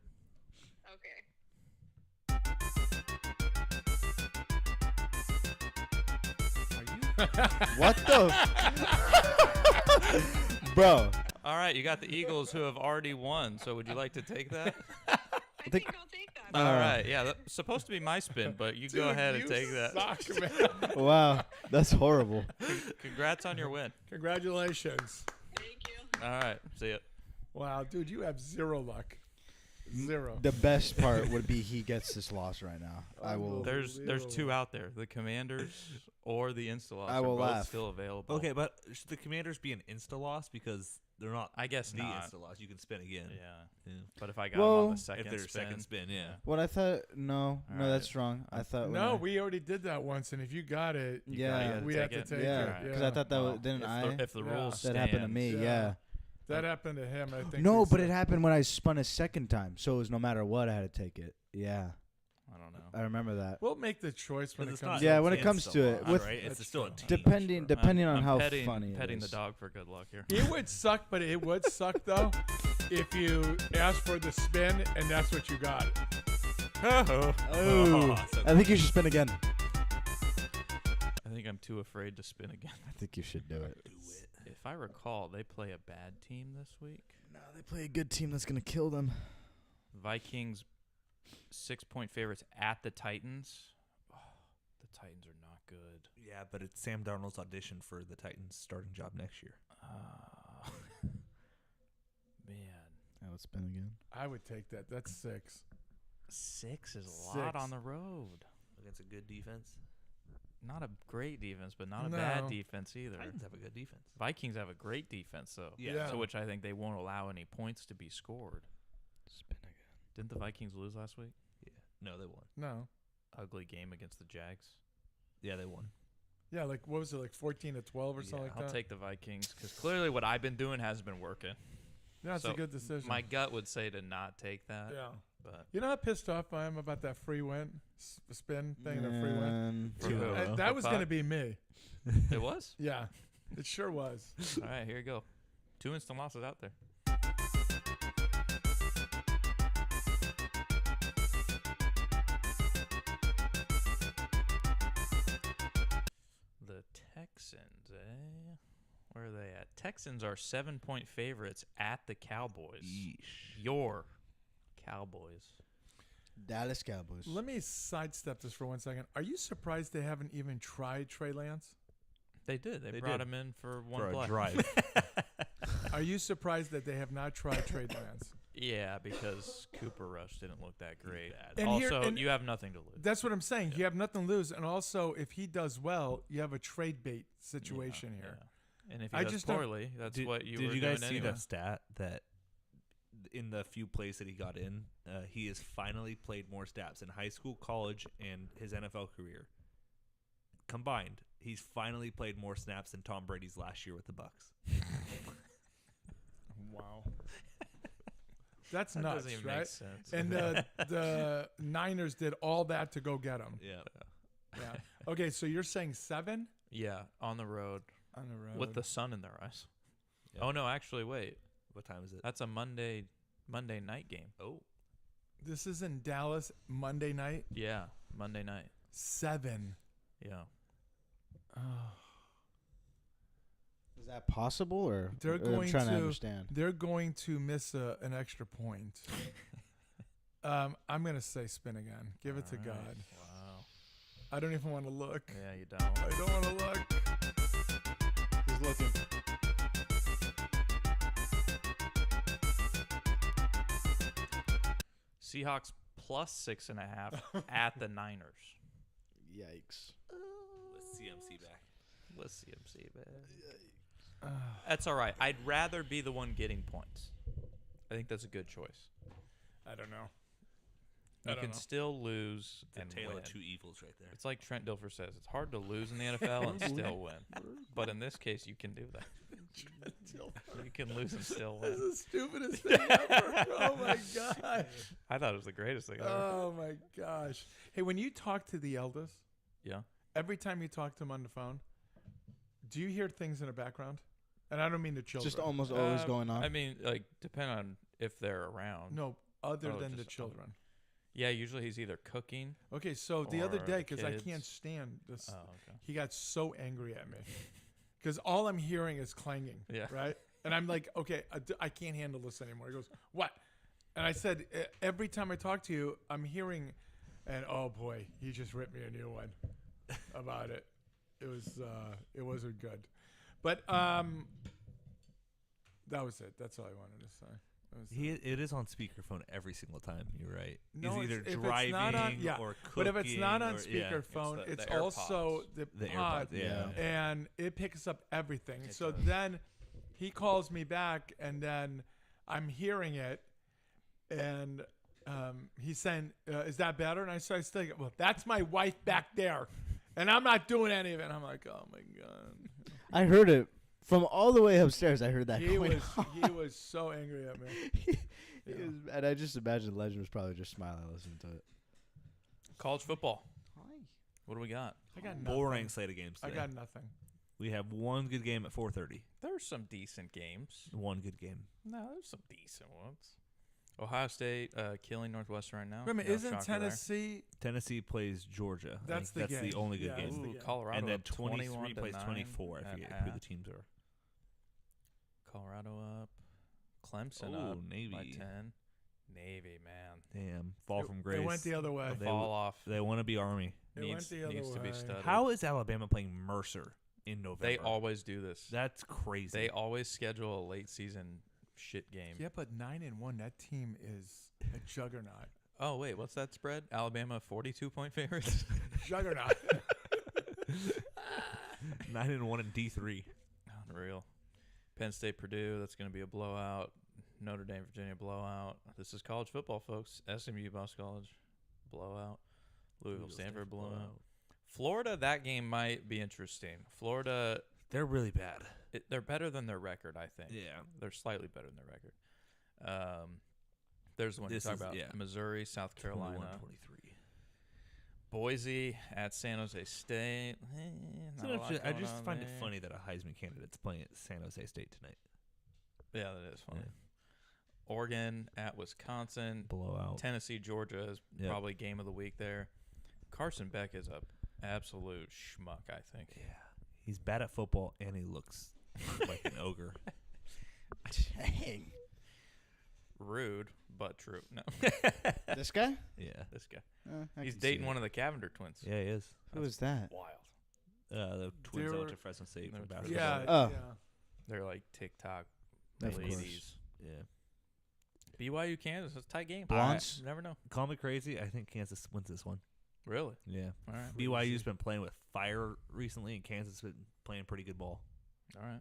Speaker 8: Okay.
Speaker 6: What the? Bro.
Speaker 4: All right, you got the Eagles who have already won. So would you like to take that?
Speaker 8: I think I'll take that.
Speaker 4: All right, yeah, that's supposed to be my spin, but you go
Speaker 3: Dude,
Speaker 4: ahead and
Speaker 3: you
Speaker 4: take that.
Speaker 3: suck, man.
Speaker 6: Wow. That's horrible.
Speaker 4: Congrats on your win.
Speaker 3: Congratulations.
Speaker 8: Thank you.
Speaker 4: All right, see it.
Speaker 3: Wow, dude, you have 0 luck. 0.
Speaker 6: The best part would be he gets this loss right now. I will.
Speaker 4: There's 2 out there: the Commanders or the Instaloss.
Speaker 6: I
Speaker 4: are
Speaker 6: will
Speaker 4: both
Speaker 6: laugh.
Speaker 4: still available.
Speaker 5: Okay, but should the Commanders be an insta loss because they're not
Speaker 4: I guess
Speaker 5: the
Speaker 4: not.
Speaker 5: insta loss? You can spin again.
Speaker 4: Yeah,
Speaker 5: Yeah.
Speaker 4: but if I got them
Speaker 6: Well,
Speaker 4: on the second
Speaker 5: If they're
Speaker 4: spin,
Speaker 5: second spin, yeah.
Speaker 6: What I thought? No,
Speaker 4: All
Speaker 6: no, that's
Speaker 4: right.
Speaker 6: wrong. I thought.
Speaker 3: No, we already did that once, and if you got it,
Speaker 4: You gotta
Speaker 6: Yeah.
Speaker 3: we
Speaker 4: take
Speaker 3: had
Speaker 4: it.
Speaker 3: to take
Speaker 6: Yeah,
Speaker 3: it.
Speaker 6: because
Speaker 3: Yeah.
Speaker 6: I thought that
Speaker 4: Well,
Speaker 6: was, didn't
Speaker 4: if
Speaker 6: I?
Speaker 4: the
Speaker 3: Yeah.
Speaker 4: rules
Speaker 6: That happened to
Speaker 4: stand-
Speaker 6: me.
Speaker 3: Yeah.
Speaker 6: Yeah.
Speaker 3: That happened to him, I think.
Speaker 6: No,
Speaker 3: we
Speaker 6: but
Speaker 3: said.
Speaker 6: it happened when I spun a second time, so it was no matter what I had to take it. Yeah,
Speaker 4: I don't know.
Speaker 6: I remember that.
Speaker 3: We'll make the choice when it
Speaker 5: It's
Speaker 3: comes.
Speaker 5: not
Speaker 6: Yeah,
Speaker 5: an
Speaker 6: when it comes
Speaker 5: insta
Speaker 6: to it,
Speaker 5: loss,
Speaker 6: with-
Speaker 5: right? It's
Speaker 3: That's
Speaker 5: still a
Speaker 3: true.
Speaker 5: team.
Speaker 6: Depending
Speaker 4: I'm
Speaker 6: how
Speaker 4: petting,
Speaker 6: funny it
Speaker 4: petting the
Speaker 6: is.
Speaker 4: dog for good luck here.
Speaker 3: It would suck, but it would suck though if you asked for the spin and that's what you got.
Speaker 6: Oh,
Speaker 5: so
Speaker 6: I think you should spin again.
Speaker 4: I think I'm too afraid to spin again.
Speaker 6: I think you should do it.
Speaker 4: If I recall, they play a bad team this week.
Speaker 6: No, they play a good team that's gonna kill them.
Speaker 4: Vikings 6-point favorites at the Titans. Oh, the Titans are not good.
Speaker 5: Yeah, but it's Sam Darnold's audition for the Titans' starting job next year.
Speaker 4: Man,
Speaker 6: I would spin again.
Speaker 3: I would take that. That's 6.
Speaker 4: 6 is a lot
Speaker 3: 6.
Speaker 4: on the road.
Speaker 5: Against a good defense.
Speaker 4: Not a great defense, but not a
Speaker 3: No.
Speaker 4: bad defense either.
Speaker 5: Titans have a good defense.
Speaker 4: Vikings have a great defense, though.
Speaker 5: Yeah.
Speaker 4: So which I think they won't allow any points to be scored.
Speaker 6: Spin again.
Speaker 4: Didn't the Vikings lose last week?
Speaker 5: Yeah. No, they won.
Speaker 3: No.
Speaker 4: Ugly game against the Jags.
Speaker 5: Yeah, they won.
Speaker 3: Yeah, like what was it, like 14-12 or something like
Speaker 4: I'll
Speaker 3: that?
Speaker 4: take the Vikings because clearly what I've been doing hasn't been working.
Speaker 3: Yeah, it's
Speaker 4: So
Speaker 3: a good decision.
Speaker 4: My gut would say to not take that.
Speaker 3: yeah.
Speaker 4: But
Speaker 3: You know how pissed off I am about that free win spin thing and the free win.
Speaker 6: Man.
Speaker 4: For who?
Speaker 3: That was
Speaker 4: For
Speaker 3: going to
Speaker 4: Puck?
Speaker 3: be me.
Speaker 4: It was?
Speaker 3: Yeah, it sure was.
Speaker 4: All right, here you go. 2 instant losses out there. The Texans, eh? Where are they at? Texans are 7-point favorites at the Cowboys. Your Cowboys.
Speaker 6: Dallas Cowboys.
Speaker 3: Let me sidestep this for 1 second. Are you surprised they haven't even tried Trey Lance?
Speaker 4: They did. They
Speaker 5: They
Speaker 4: brought
Speaker 5: did.
Speaker 4: him in for one
Speaker 5: For
Speaker 4: play.
Speaker 5: a drive.
Speaker 3: Are you surprised that they have not tried Trey Lance?
Speaker 4: Yeah, because Cooper Rush didn't look that great.
Speaker 3: And
Speaker 4: Also,
Speaker 3: here-
Speaker 4: you have nothing to lose.
Speaker 3: That's what I'm saying. You have nothing to lose, and also if he does well, you have a trade bait situation
Speaker 4: Yeah,
Speaker 3: here.
Speaker 4: yeah. And if he
Speaker 3: I
Speaker 4: does
Speaker 3: just don't-
Speaker 4: poorly, that's what you
Speaker 5: did
Speaker 4: were
Speaker 5: you guys
Speaker 4: doing
Speaker 5: see
Speaker 4: anyway.
Speaker 5: the stat that in the few plays that he got in, he has finally played more snaps in high school, college, and his NFL career combined. He's finally played more snaps than Tom Brady's last year with the Bucks.
Speaker 3: Wow. That's
Speaker 4: That
Speaker 3: nuts,
Speaker 4: doesn't even
Speaker 3: right?
Speaker 4: make sense.
Speaker 3: And the Niners did all that to go get him.
Speaker 5: Yeah.
Speaker 3: Yeah. Okay, so you're saying 7
Speaker 4: Yeah, on the road
Speaker 3: on the road
Speaker 4: with the sun in their eyes.
Speaker 5: Yeah.
Speaker 4: Oh no, actually, wait.
Speaker 5: What time is it?
Speaker 4: That's a Monday night game.
Speaker 5: Oh.
Speaker 3: This is in Dallas Monday night.
Speaker 4: Yeah, Monday night.
Speaker 3: 7.
Speaker 4: Yeah.
Speaker 6: Is that possible, or
Speaker 3: They're
Speaker 6: I'm
Speaker 3: going
Speaker 6: trying to
Speaker 3: to-
Speaker 6: understand?
Speaker 3: They're going to miss an extra point. I'm gonna say spin again. Give it to
Speaker 4: All right.
Speaker 3: God.
Speaker 4: Wow.
Speaker 3: I don't even want to look.
Speaker 4: Yeah, you don't.
Speaker 3: I don't want to look.
Speaker 6: He's looking.
Speaker 4: Seahawks plus 6.5 at the Niners.
Speaker 6: Yikes.
Speaker 5: Let's CMC back.
Speaker 4: Let's CMC, man. That's all right. I'd rather be the one getting points. I think that's a good choice.
Speaker 3: I don't know.
Speaker 4: You can still lose
Speaker 5: The
Speaker 4: and
Speaker 5: tale
Speaker 4: win.
Speaker 5: of two evils right there.
Speaker 4: It's like Trent Dilfer says, it's hard to lose in the NFL and still win. But in this case, you can do that. You can lose and still
Speaker 3: That's
Speaker 4: win.
Speaker 3: the stupidest thing ever. Oh my gosh.
Speaker 4: I thought it was the greatest thing ever.
Speaker 3: Oh my gosh. Hey, when you talk to the eldest,
Speaker 4: Yeah.
Speaker 3: every time you talk to him on the phone, do you hear things in the background? And I don't mean the children.
Speaker 6: Just almost always going on.
Speaker 4: I mean, like, depend on if they're around.
Speaker 3: No, other
Speaker 4: Oh,
Speaker 3: than the
Speaker 4: just-
Speaker 3: children.
Speaker 4: Yeah, usually he's either cooking.
Speaker 3: Okay, so the other
Speaker 4: Or
Speaker 3: day,
Speaker 4: the
Speaker 3: because I can't
Speaker 4: kids.
Speaker 3: stand this,
Speaker 4: Oh, okay.
Speaker 3: he got so angry at me. Because all I'm hearing is clanging,
Speaker 4: Yeah.
Speaker 3: right? And I'm like, okay, I can't handle this anymore. He goes, what? And I said, every time I talk to you, I'm hearing, and oh boy, he just ripped me a new one about it. It wasn't good. But that was it. That's all I wanted to say. That was it.
Speaker 5: It is on speakerphone every single time. You're right.
Speaker 3: No,
Speaker 5: He's either
Speaker 3: if it's
Speaker 5: driving
Speaker 3: not on, yeah,
Speaker 5: or cooking.
Speaker 3: but if it's not on
Speaker 5: or- yeah.
Speaker 3: speakerphone,
Speaker 4: It's
Speaker 3: it's,
Speaker 4: the
Speaker 3: also the pod,
Speaker 5: AirPods, yeah.
Speaker 3: and it picks up everything.
Speaker 4: It
Speaker 3: So
Speaker 4: does.
Speaker 3: then he calls me back, and then I'm hearing it, and he's saying, "Is that better?" And I said, "Well, that's my wife back there, and I'm not doing any of it." And I'm like, "Oh my god."
Speaker 6: I heard it from all the way upstairs. I heard that.
Speaker 3: He
Speaker 6: going
Speaker 3: he was so angry at me.
Speaker 6: He was, and I just imagine Legend was probably just smiling listening to it.
Speaker 4: College football. What do we got?
Speaker 3: I got nothing.
Speaker 5: Boring slate of games
Speaker 3: I
Speaker 5: today.
Speaker 3: got nothing.
Speaker 5: We have one good game at 4:30.
Speaker 4: There's some decent games.
Speaker 5: One good game.
Speaker 4: No, there's some decent ones. Ohio State killing Northwestern right now.
Speaker 3: Wait a minute,
Speaker 4: No
Speaker 3: isn't
Speaker 4: shocker there.
Speaker 3: Tennessee?
Speaker 5: Tennessee plays Georgia. I
Speaker 3: That's
Speaker 5: think
Speaker 3: the
Speaker 5: that's
Speaker 3: game.
Speaker 5: the only good
Speaker 3: Yeah,
Speaker 5: game.
Speaker 3: that's the
Speaker 4: Ooh,
Speaker 3: game.
Speaker 4: Colorado
Speaker 5: And then
Speaker 4: up
Speaker 5: 23 plays
Speaker 4: 21-9
Speaker 5: 24. I
Speaker 4: at
Speaker 5: forget who
Speaker 4: half.
Speaker 5: the teams are.
Speaker 4: Colorado up. Clemson
Speaker 5: Oh,
Speaker 4: up
Speaker 5: Navy.
Speaker 4: by 10. Navy, man.
Speaker 5: Damn. Fall from grace.
Speaker 3: It went the other way.
Speaker 4: The fall off
Speaker 5: They want to be Army.
Speaker 3: It went
Speaker 4: needs,
Speaker 3: the other
Speaker 4: needs to be
Speaker 3: way.
Speaker 4: studied.
Speaker 5: How is Alabama playing Mercer in November?
Speaker 4: They always do this.
Speaker 5: That's crazy.
Speaker 4: They always schedule a late season shit game.
Speaker 3: Yeah, but 9-1, that team is a juggernaut.
Speaker 4: Oh, wait, what's that spread? Alabama 42-point favorites?
Speaker 3: Juggernaut.
Speaker 5: 9-1 in D3.
Speaker 4: Unreal. Penn State, Purdue, that's going to be a blowout. Notre Dame, Virginia, blowout. This is college football, folks. SMU, Boston College, blowout. Louisville, Stanford, blowout. Florida, that game might be interesting. Florida,
Speaker 5: They're really bad.
Speaker 4: they're better than their record, I think.
Speaker 5: Yeah.
Speaker 4: They're slightly better than their record. There's the one
Speaker 5: This
Speaker 4: you talk
Speaker 5: is-
Speaker 4: about.
Speaker 5: yeah.
Speaker 4: Missouri, South Carolina.
Speaker 5: 21-23.
Speaker 4: Boise at San Jose State. Not a lot
Speaker 5: I
Speaker 4: going
Speaker 5: just
Speaker 4: on
Speaker 5: find it
Speaker 4: there.
Speaker 5: funny that a Heisman candidate's playing at San Jose State tonight.
Speaker 4: Yeah, that is funny.
Speaker 5: Yeah.
Speaker 4: Oregon at Wisconsin.
Speaker 5: Blowout.
Speaker 4: Tennessee, Georgia is
Speaker 5: Yep.
Speaker 4: probably game of the week there. Carson Beck is a absolute schmuck, I think.
Speaker 5: Yeah. He's bad at football and he looks like an ogre.
Speaker 6: Dang.
Speaker 4: Rude, but true. No,
Speaker 6: This guy?
Speaker 5: Yeah.
Speaker 4: this guy.
Speaker 6: I
Speaker 4: He's
Speaker 6: can see
Speaker 4: dating
Speaker 6: it.
Speaker 4: one of the Cavender twins.
Speaker 5: Yeah, he is.
Speaker 6: Who is that?
Speaker 4: Wild.
Speaker 5: The twins that went
Speaker 3: They're-
Speaker 5: to Fresno State
Speaker 4: they're
Speaker 5: for
Speaker 4: twins.
Speaker 5: basketball.
Speaker 3: Yeah.
Speaker 6: Oh.
Speaker 3: yeah.
Speaker 4: They're like TikTok
Speaker 6: Of course.
Speaker 4: ladies.
Speaker 5: Yeah.
Speaker 4: BYU, Kansas. It's a tight game.
Speaker 6: Blondes?
Speaker 4: You never know.
Speaker 5: Call me crazy. I think Kansas wins this one.
Speaker 4: Really?
Speaker 5: Yeah.
Speaker 4: All right.
Speaker 5: BYU's been playing with fire recently, and Kansas has been playing pretty good ball.
Speaker 4: All right.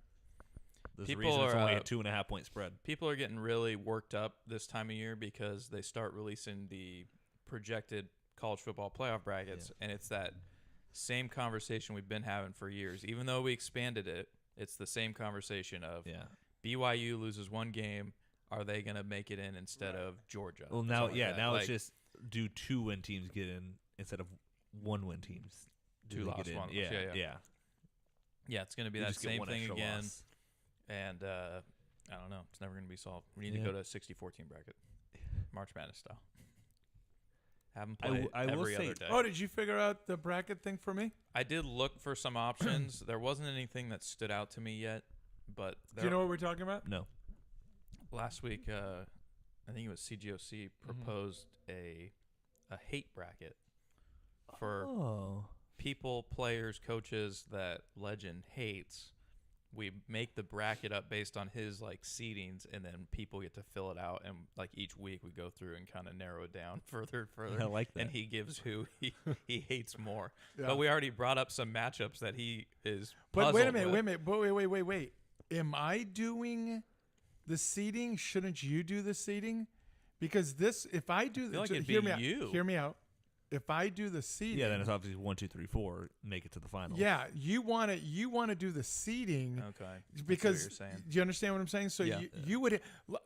Speaker 5: There's
Speaker 4: People
Speaker 5: a reason it's
Speaker 4: are,
Speaker 5: only a 2.5 point spread.
Speaker 4: People are getting really worked up this time of year because they start releasing the projected college football playoff brackets, and it's that same conversation we've been having for years. Even though we expanded it, it's the same conversation of
Speaker 5: Yeah.
Speaker 4: BYU loses one game, are they going to make it in instead of Georgia?
Speaker 5: Well,
Speaker 4: or
Speaker 5: now,
Speaker 4: something like that.
Speaker 5: now
Speaker 4: Like,
Speaker 5: it's just do 2-win teams get in instead of 1-win teams. Do
Speaker 4: Two
Speaker 5: they
Speaker 4: loss,
Speaker 5: get in?
Speaker 4: one loss.
Speaker 5: Yeah,
Speaker 4: Yeah. Yeah, it's going to be
Speaker 5: You
Speaker 4: that
Speaker 5: just get
Speaker 4: same
Speaker 5: one
Speaker 4: thing
Speaker 5: extra
Speaker 4: again.
Speaker 5: loss.
Speaker 4: And I don't know. It's never going to be solved. We need to
Speaker 5: Yeah.
Speaker 4: go to a 64 team bracket, March Madness style. Have them
Speaker 5: I
Speaker 4: play
Speaker 5: w- I will
Speaker 4: every
Speaker 5: say-
Speaker 4: other day.
Speaker 3: Oh, did you figure out the bracket thing for me?
Speaker 4: I did look for some options. There wasn't anything that stood out to me yet, but
Speaker 3: Do you know what we're talking about?
Speaker 5: No.
Speaker 4: last week, I think it was CGOC proposed a hate bracket for people, players, coaches that Legend hates. We make the bracket up based on his like seedings, and then people get to fill it out. And like each week, we go through and kind of narrow it down further.
Speaker 5: I like that.
Speaker 4: And he gives who he hates more.
Speaker 3: Yeah.
Speaker 4: But we already brought up some matchups that he is.
Speaker 3: But wait a
Speaker 4: puzzled
Speaker 3: minute,
Speaker 4: with.
Speaker 3: wait. Am I doing the seeding? Shouldn't you do the seeding? Because this, if I do,
Speaker 4: feel like it'd
Speaker 3: hear
Speaker 4: be
Speaker 3: me out.
Speaker 4: you.
Speaker 3: Hear me out. If I do the seeding,
Speaker 5: Yeah, then it's obviously 1, 2, 3, 4 make it to the final.
Speaker 3: yeah, you want to do the seeding.
Speaker 4: Okay.
Speaker 3: Because
Speaker 4: That's what you're saying.
Speaker 3: do you understand what I'm saying? So
Speaker 4: Yeah.
Speaker 3: you would.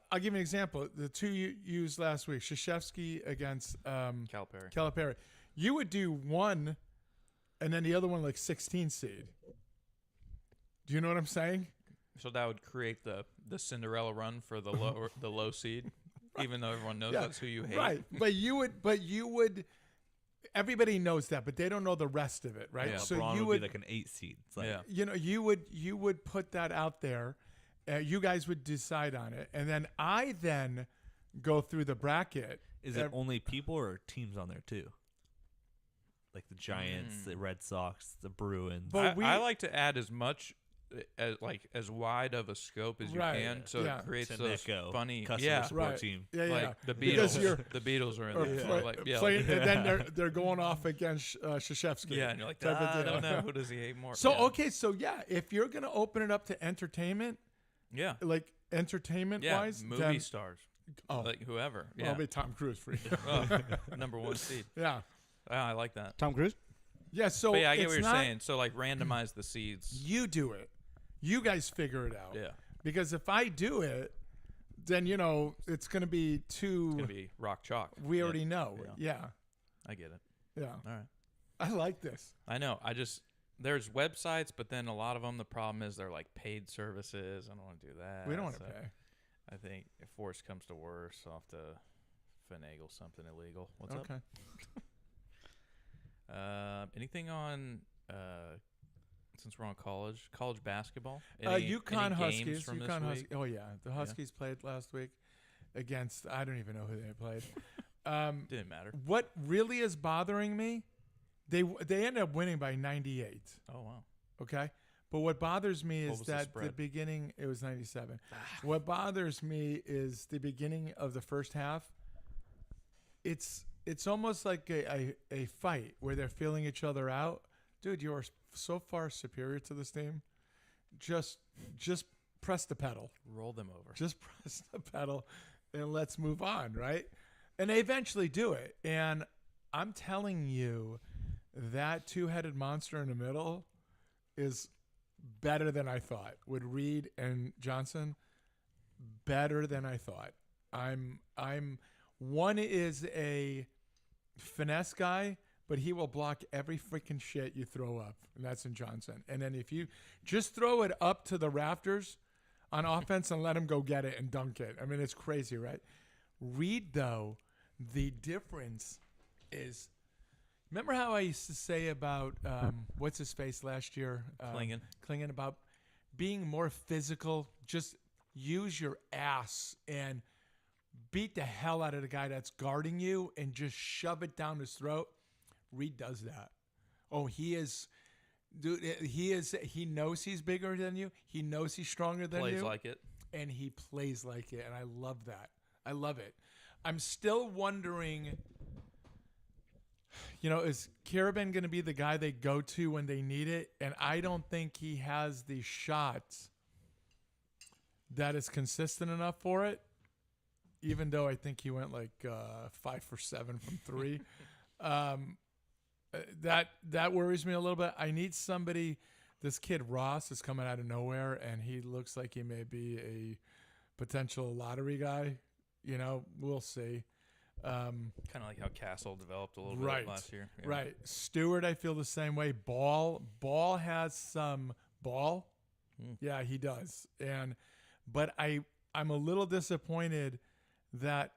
Speaker 3: I'll give you an example. The two you used last week, Krzyzewski against
Speaker 4: Calipari.
Speaker 3: Calipari. You would do one, and then the other one like 16 seed. Do you know what I'm saying?
Speaker 4: So that would create the Cinderella run for the low seed, even though everyone knows that's who you hate.
Speaker 3: Right. But you would. Everybody knows that, but they don't know the rest of it, right?
Speaker 4: Yeah.
Speaker 3: So
Speaker 5: LeBron
Speaker 3: you
Speaker 5: would be like an 8 seed. It's like,
Speaker 4: Yeah.
Speaker 3: you would put that out there. You guys would decide on it, and then I go through the bracket.
Speaker 5: Is it only people or teams on there too? Like the Giants, the Red Sox, the Bruins.
Speaker 3: But
Speaker 4: I like to add as much as wide of a scope as you
Speaker 3: Right.
Speaker 4: can, so
Speaker 3: Yeah.
Speaker 4: it creates those
Speaker 5: Tenneco,
Speaker 4: funny
Speaker 5: customer support
Speaker 3: Right.
Speaker 5: team.
Speaker 3: Yeah, yeah.
Speaker 4: like the
Speaker 3: Because you're-
Speaker 4: Beatles. The Beatles are in
Speaker 3: Or
Speaker 4: there.
Speaker 3: play-
Speaker 4: so like, yeah,
Speaker 3: playing-
Speaker 4: like-
Speaker 3: and then they're going off against Krzyzewski.
Speaker 4: yeah, and you're like,
Speaker 3: type of
Speaker 4: I
Speaker 3: deal.
Speaker 4: don't know who does he hate more.
Speaker 3: So
Speaker 4: yeah.
Speaker 3: okay, so yeah, if you're gonna open it up to entertainment,
Speaker 4: yeah,
Speaker 3: like entertainment
Speaker 4: yeah,
Speaker 3: wise,
Speaker 4: movie
Speaker 3: then,
Speaker 4: stars,
Speaker 3: oh,
Speaker 4: like whoever.
Speaker 3: I'll
Speaker 4: Yeah,
Speaker 3: be Tom Cruise for you.
Speaker 4: number one seed.
Speaker 3: Yeah,
Speaker 4: I like that.
Speaker 6: Tom Cruise?
Speaker 3: yeah. So
Speaker 4: But yeah, I get
Speaker 3: it's
Speaker 4: what you're
Speaker 3: not-
Speaker 4: saying. So like randomize the seeds.
Speaker 3: You do it. You guys figure it out.
Speaker 4: Yeah,
Speaker 3: Because if I do it, then it's gonna be too.
Speaker 4: it's gonna be rock chalk.
Speaker 3: we
Speaker 4: Yeah,
Speaker 3: already know. Yeah.
Speaker 4: I get it.
Speaker 3: Yeah.
Speaker 4: All right.
Speaker 3: I like this.
Speaker 4: I know. There's websites, but then a lot of them, the problem is they're like paid services. I don't want to do that.
Speaker 3: We don't want to
Speaker 4: so
Speaker 3: pay.
Speaker 4: I think if worse comes to worse, I'll have to finagle something illegal. What's
Speaker 3: Okay.
Speaker 4: up? Anything on, since we're on college basketball? Any
Speaker 3: UConn
Speaker 4: games
Speaker 3: Huskies.
Speaker 4: from this
Speaker 3: UConn
Speaker 4: week?
Speaker 3: Huskies. Oh yeah, the Huskies played last week against. I don't even know who they played.
Speaker 4: Didn't matter.
Speaker 3: What really is bothering me, they ended up winning by 98.
Speaker 4: Oh, wow.
Speaker 3: Okay, but what bothers me
Speaker 4: What
Speaker 3: is
Speaker 4: was the
Speaker 3: that the
Speaker 4: spread?
Speaker 3: beginning. It was 97. What bothers me is the beginning of the first half. It's almost like a fight where they're feeling each other out. Dude, you are so far superior to this team. Just press the pedal.
Speaker 4: Roll them over.
Speaker 3: Just press the pedal and let's move on, right? And they eventually do it. And I'm telling you, that two-headed monster in the middle is better than I thought. With Reed and Johnson, better than I thought. One is a finesse guy, but he will block every freaking shit you throw up, and that's in Johnson. And then if you just throw it up to the rafters on offense and let him go get it and dunk it. I mean, it's crazy, right? Reed, though, the difference is, remember how I used to say about what's his face last year? Klingon, about being more physical. Just use your ass and beat the hell out of the guy that's guarding you and just shove it down his throat. Reed does that. Oh, he is, dude. He knows he's bigger than you. He knows he's stronger than you.
Speaker 4: Plays like it.
Speaker 3: And he plays like it, and I love that. I love it. I'm still wondering, is Karaban going to be the guy they go to when they need it? And I don't think he has the shot that is consistent enough for it, even though I think he went like 5 for 7 from 3. That worries me a little bit. I need somebody. This kid Ross is coming out of nowhere, and he looks like he may be a potential lottery guy. You know, we'll see.
Speaker 4: Kind of like how Castle developed a little
Speaker 3: Right.
Speaker 4: bit last year. Yeah.
Speaker 3: Right. Stewart, I feel the same way. Ball has some ball. Yeah, he does. But I'm a little disappointed that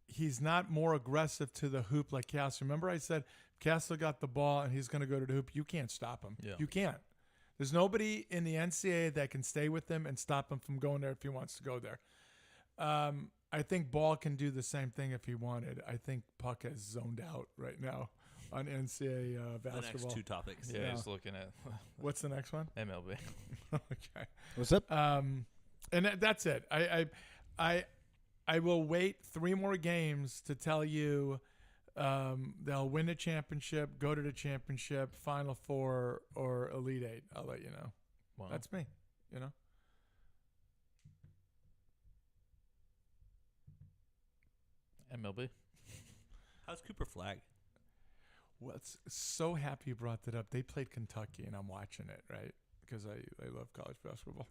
Speaker 3: he's not more aggressive to the hoop like Castle. Remember I said Castle got the ball and he's going to go to the hoop. You can't stop him.
Speaker 4: Yeah.
Speaker 3: You can't. There's nobody in the NCAA that can stay with him and stop him from going there if he wants to go there. I think Ball can do the same thing if he wanted. I think Puck has zoned out right now on NCAA
Speaker 5: The
Speaker 3: basketball.
Speaker 5: next two topics.
Speaker 4: Yeah,
Speaker 3: Yeah.
Speaker 4: he's looking at
Speaker 3: What's the next one?
Speaker 4: MLB.
Speaker 3: Okay.
Speaker 6: What's up?
Speaker 3: And that's it. I will wait 3 more games to tell you they'll win the championship, go to the championship, Final Four, or Elite Eight. I'll let you know.
Speaker 4: Wow.
Speaker 3: That's me. You know.
Speaker 4: MLB.
Speaker 5: How's Cooper Flag?
Speaker 3: Well, it's so happy you brought that up. They played Kentucky, and I'm watching it, right? Because I love college basketball.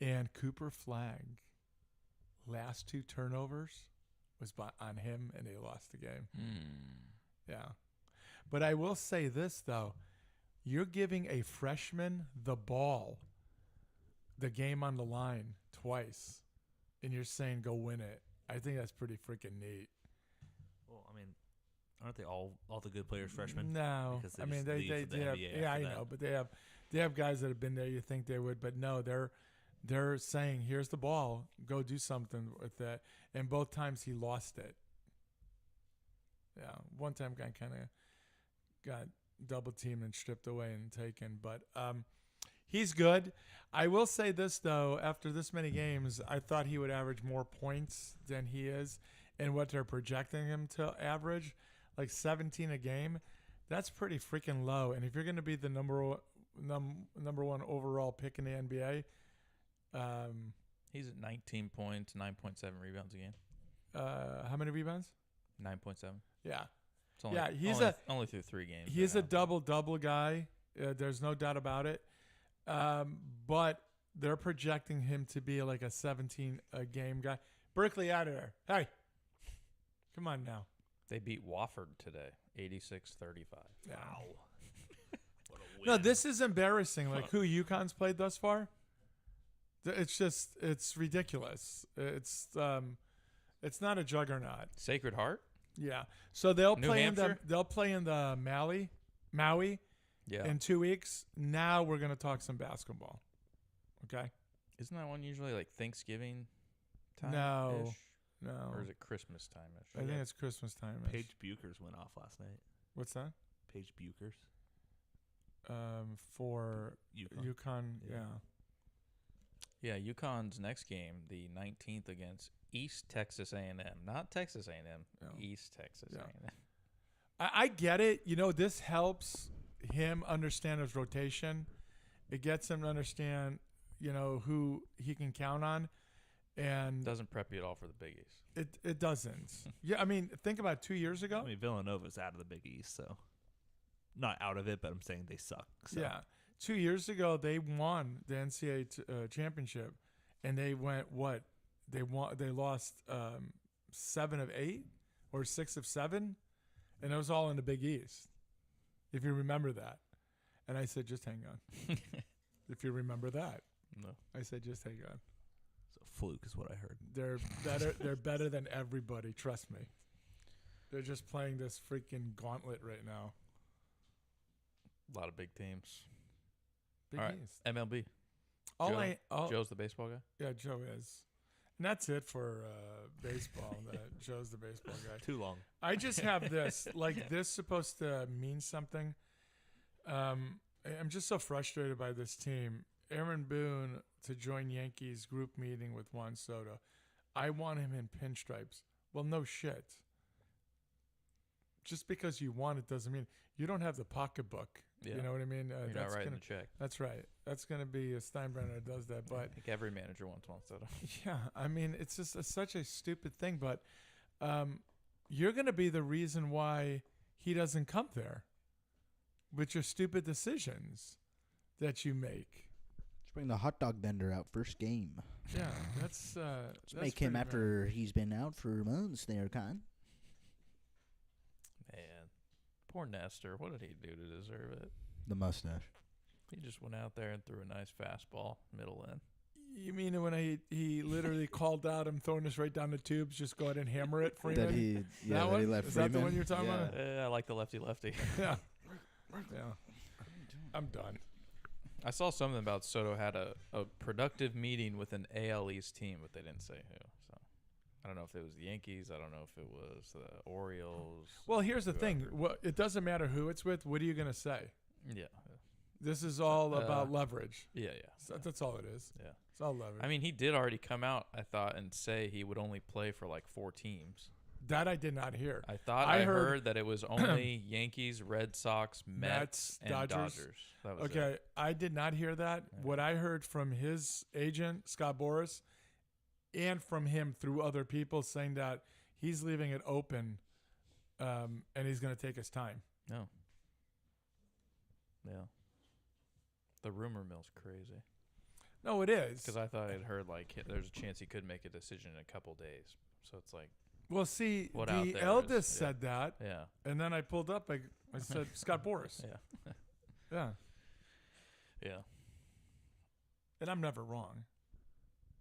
Speaker 3: And Cooper Flag, last 2 turnovers was on him, and they lost the game. Yeah. But I will say this, though. You're giving a freshman the ball, the game on the line, twice, and you're saying go win it. I think that's pretty freaking neat.
Speaker 5: Well, I mean, aren't they all the good players freshmen?
Speaker 3: No,
Speaker 5: Because
Speaker 3: I mean
Speaker 5: just
Speaker 3: they
Speaker 5: leave for the
Speaker 3: have,
Speaker 5: NBA
Speaker 3: yeah, I
Speaker 5: after that.
Speaker 3: know, but they have guys that have been there. You think they would, but no, they're saying here's the ball, go do something with that. And both times he lost it. Yeah, one time guy kind of got double teamed and stripped away and taken, but he's good. I will say this though, after this many games, I thought he would average more points than he is, and what they're projecting him to average, like 17 a game. That's pretty freaking low. And if you're going to be the number one overall pick in the NBA,
Speaker 4: He's at 19 points, 9.7 rebounds a game.
Speaker 3: how many rebounds?
Speaker 4: 9.7.
Speaker 3: Yeah,
Speaker 4: It's only,
Speaker 3: Yeah, he's
Speaker 4: only through 3 games.
Speaker 3: he's a
Speaker 4: right now.
Speaker 3: double-double guy. There's no doubt about it. But they're projecting him to be like a 17 a game guy. Berkeley out of there. Hey, come on now.
Speaker 4: They beat Wofford today, 86-35.
Speaker 3: Wow.
Speaker 5: What a win.
Speaker 3: No, this is embarrassing. Like who UConn's played thus far. It's ridiculous. It's not a juggernaut.
Speaker 4: Sacred Heart?
Speaker 3: Yeah. So they'll
Speaker 4: New
Speaker 3: play in
Speaker 4: Hampshire?
Speaker 3: the Maui
Speaker 4: Yeah.
Speaker 3: in 2 weeks. Now we're gonna talk some basketball. Okay.
Speaker 4: Isn't that one usually like Thanksgiving time?
Speaker 3: No. No.
Speaker 4: Or is it Christmas time-ish?
Speaker 3: I think it's Christmas time.
Speaker 5: Paige Buchers went off last night.
Speaker 3: What's that?
Speaker 5: Paige Buchers.
Speaker 3: For
Speaker 5: UConn.
Speaker 3: UConn. Yeah.
Speaker 4: Yeah, UConn's next game, the 19th against East Texas A&M. Not Texas A&M,
Speaker 3: No.
Speaker 4: East Texas
Speaker 3: Yeah.
Speaker 4: A&M.
Speaker 3: I get it. You know, this helps him understand his rotation. It gets him to understand, you know, who he can count on. And
Speaker 4: Doesn't prep you at all for the Big East.
Speaker 3: it doesn't. Yeah, I mean, think about 2 years ago.
Speaker 5: I mean, Villanova's out of the Big East, so not out of it, but I'm saying they suck. So.
Speaker 3: Yeah. 2 years ago, they won the NCAA championship, and they went what? They lost 7 of 8 or 6 of 7, and it was all in the Big East. If you remember that, and I said, just hang on. If you remember that,
Speaker 4: No.
Speaker 3: I said, just hang on.
Speaker 5: So fluke is what I heard.
Speaker 3: They're better. They're better than everybody. Trust me. They're just playing this freaking gauntlet right now.
Speaker 4: A lot of big teams.
Speaker 3: Big
Speaker 4: All right.
Speaker 3: East.
Speaker 4: MLB.
Speaker 3: Joe,
Speaker 4: Joe's the baseball guy?
Speaker 3: yeah, Joe is. And that's it for baseball. Joe's the baseball guy.
Speaker 5: Too long.
Speaker 3: I just have this. Like, this supposed to mean something. I'm just so frustrated by this team. Aaron Boone to join Yankees group meeting with Juan Soto. I want him in pinstripes. Well, no shit. Just because you want it doesn't mean you don't have the pocketbook.
Speaker 4: Yeah.
Speaker 3: You know what I mean?
Speaker 4: You're not writing the check.
Speaker 3: That's right. That's going to be Steinbrenner that does that.
Speaker 4: I
Speaker 3: But
Speaker 4: think every manager wants Soto.
Speaker 3: yeah, I mean, it's just such a stupid thing. But you're going to be the reason why he doesn't come there with your stupid decisions that you make.
Speaker 10: Let's bring the hot dog vendor out first game.
Speaker 3: Yeah, that's
Speaker 10: Let's make him
Speaker 3: pretty
Speaker 10: after he's been out for months there, Con.
Speaker 4: Man, poor Nestor. What did he do to deserve it?
Speaker 10: The mustache.
Speaker 4: He just went out there and threw a nice fastball, middle in.
Speaker 3: You mean when he literally called out him throwing us right down the tubes, just go ahead and hammer it, Freeman?
Speaker 6: That he, yeah,
Speaker 3: that one?
Speaker 6: he left
Speaker 3: Is that the
Speaker 6: Freeman?
Speaker 3: one you're talking about?
Speaker 4: I like the lefty-lefty.
Speaker 3: Yeah. Yeah. I'm done.
Speaker 4: I saw something about Soto had a productive meeting with an AL East team, but they didn't say who. So I don't know if it was the Yankees. I don't know if it was the Orioles.
Speaker 3: Well, here's the thing.
Speaker 4: whoever.
Speaker 3: Well, it doesn't matter who it's with. What are you going to say?
Speaker 4: Yeah.
Speaker 3: This is all about leverage.
Speaker 4: Yeah.
Speaker 3: So that's all it is.
Speaker 4: Yeah.
Speaker 3: It's all leverage.
Speaker 4: I mean, he did already come out, I thought, and say he would only play for like 4 teams.
Speaker 3: That I did not hear.
Speaker 4: I thought I heard that it was only Yankees, Red Sox, Mets, and Dodgers. That was
Speaker 3: Okay,
Speaker 4: it.
Speaker 3: I did not hear that.
Speaker 4: Yeah.
Speaker 3: What I heard from his agent, Scott Boras, and from him through other people saying that he's leaving it open and he's going to take his time.
Speaker 4: No. Yeah. The rumor mill's crazy.
Speaker 3: No, it is.
Speaker 4: Because I thought I'd heard like there's a chance he could make a decision in a couple days. So it's like,
Speaker 3: Well, see,
Speaker 4: What out
Speaker 3: the
Speaker 4: there
Speaker 3: eldest
Speaker 4: is-
Speaker 3: said that,
Speaker 4: yeah.
Speaker 3: and then I pulled up. I said Scott Boras.
Speaker 4: Yeah.
Speaker 3: Yeah,
Speaker 4: Yeah.
Speaker 3: and I'm never wrong.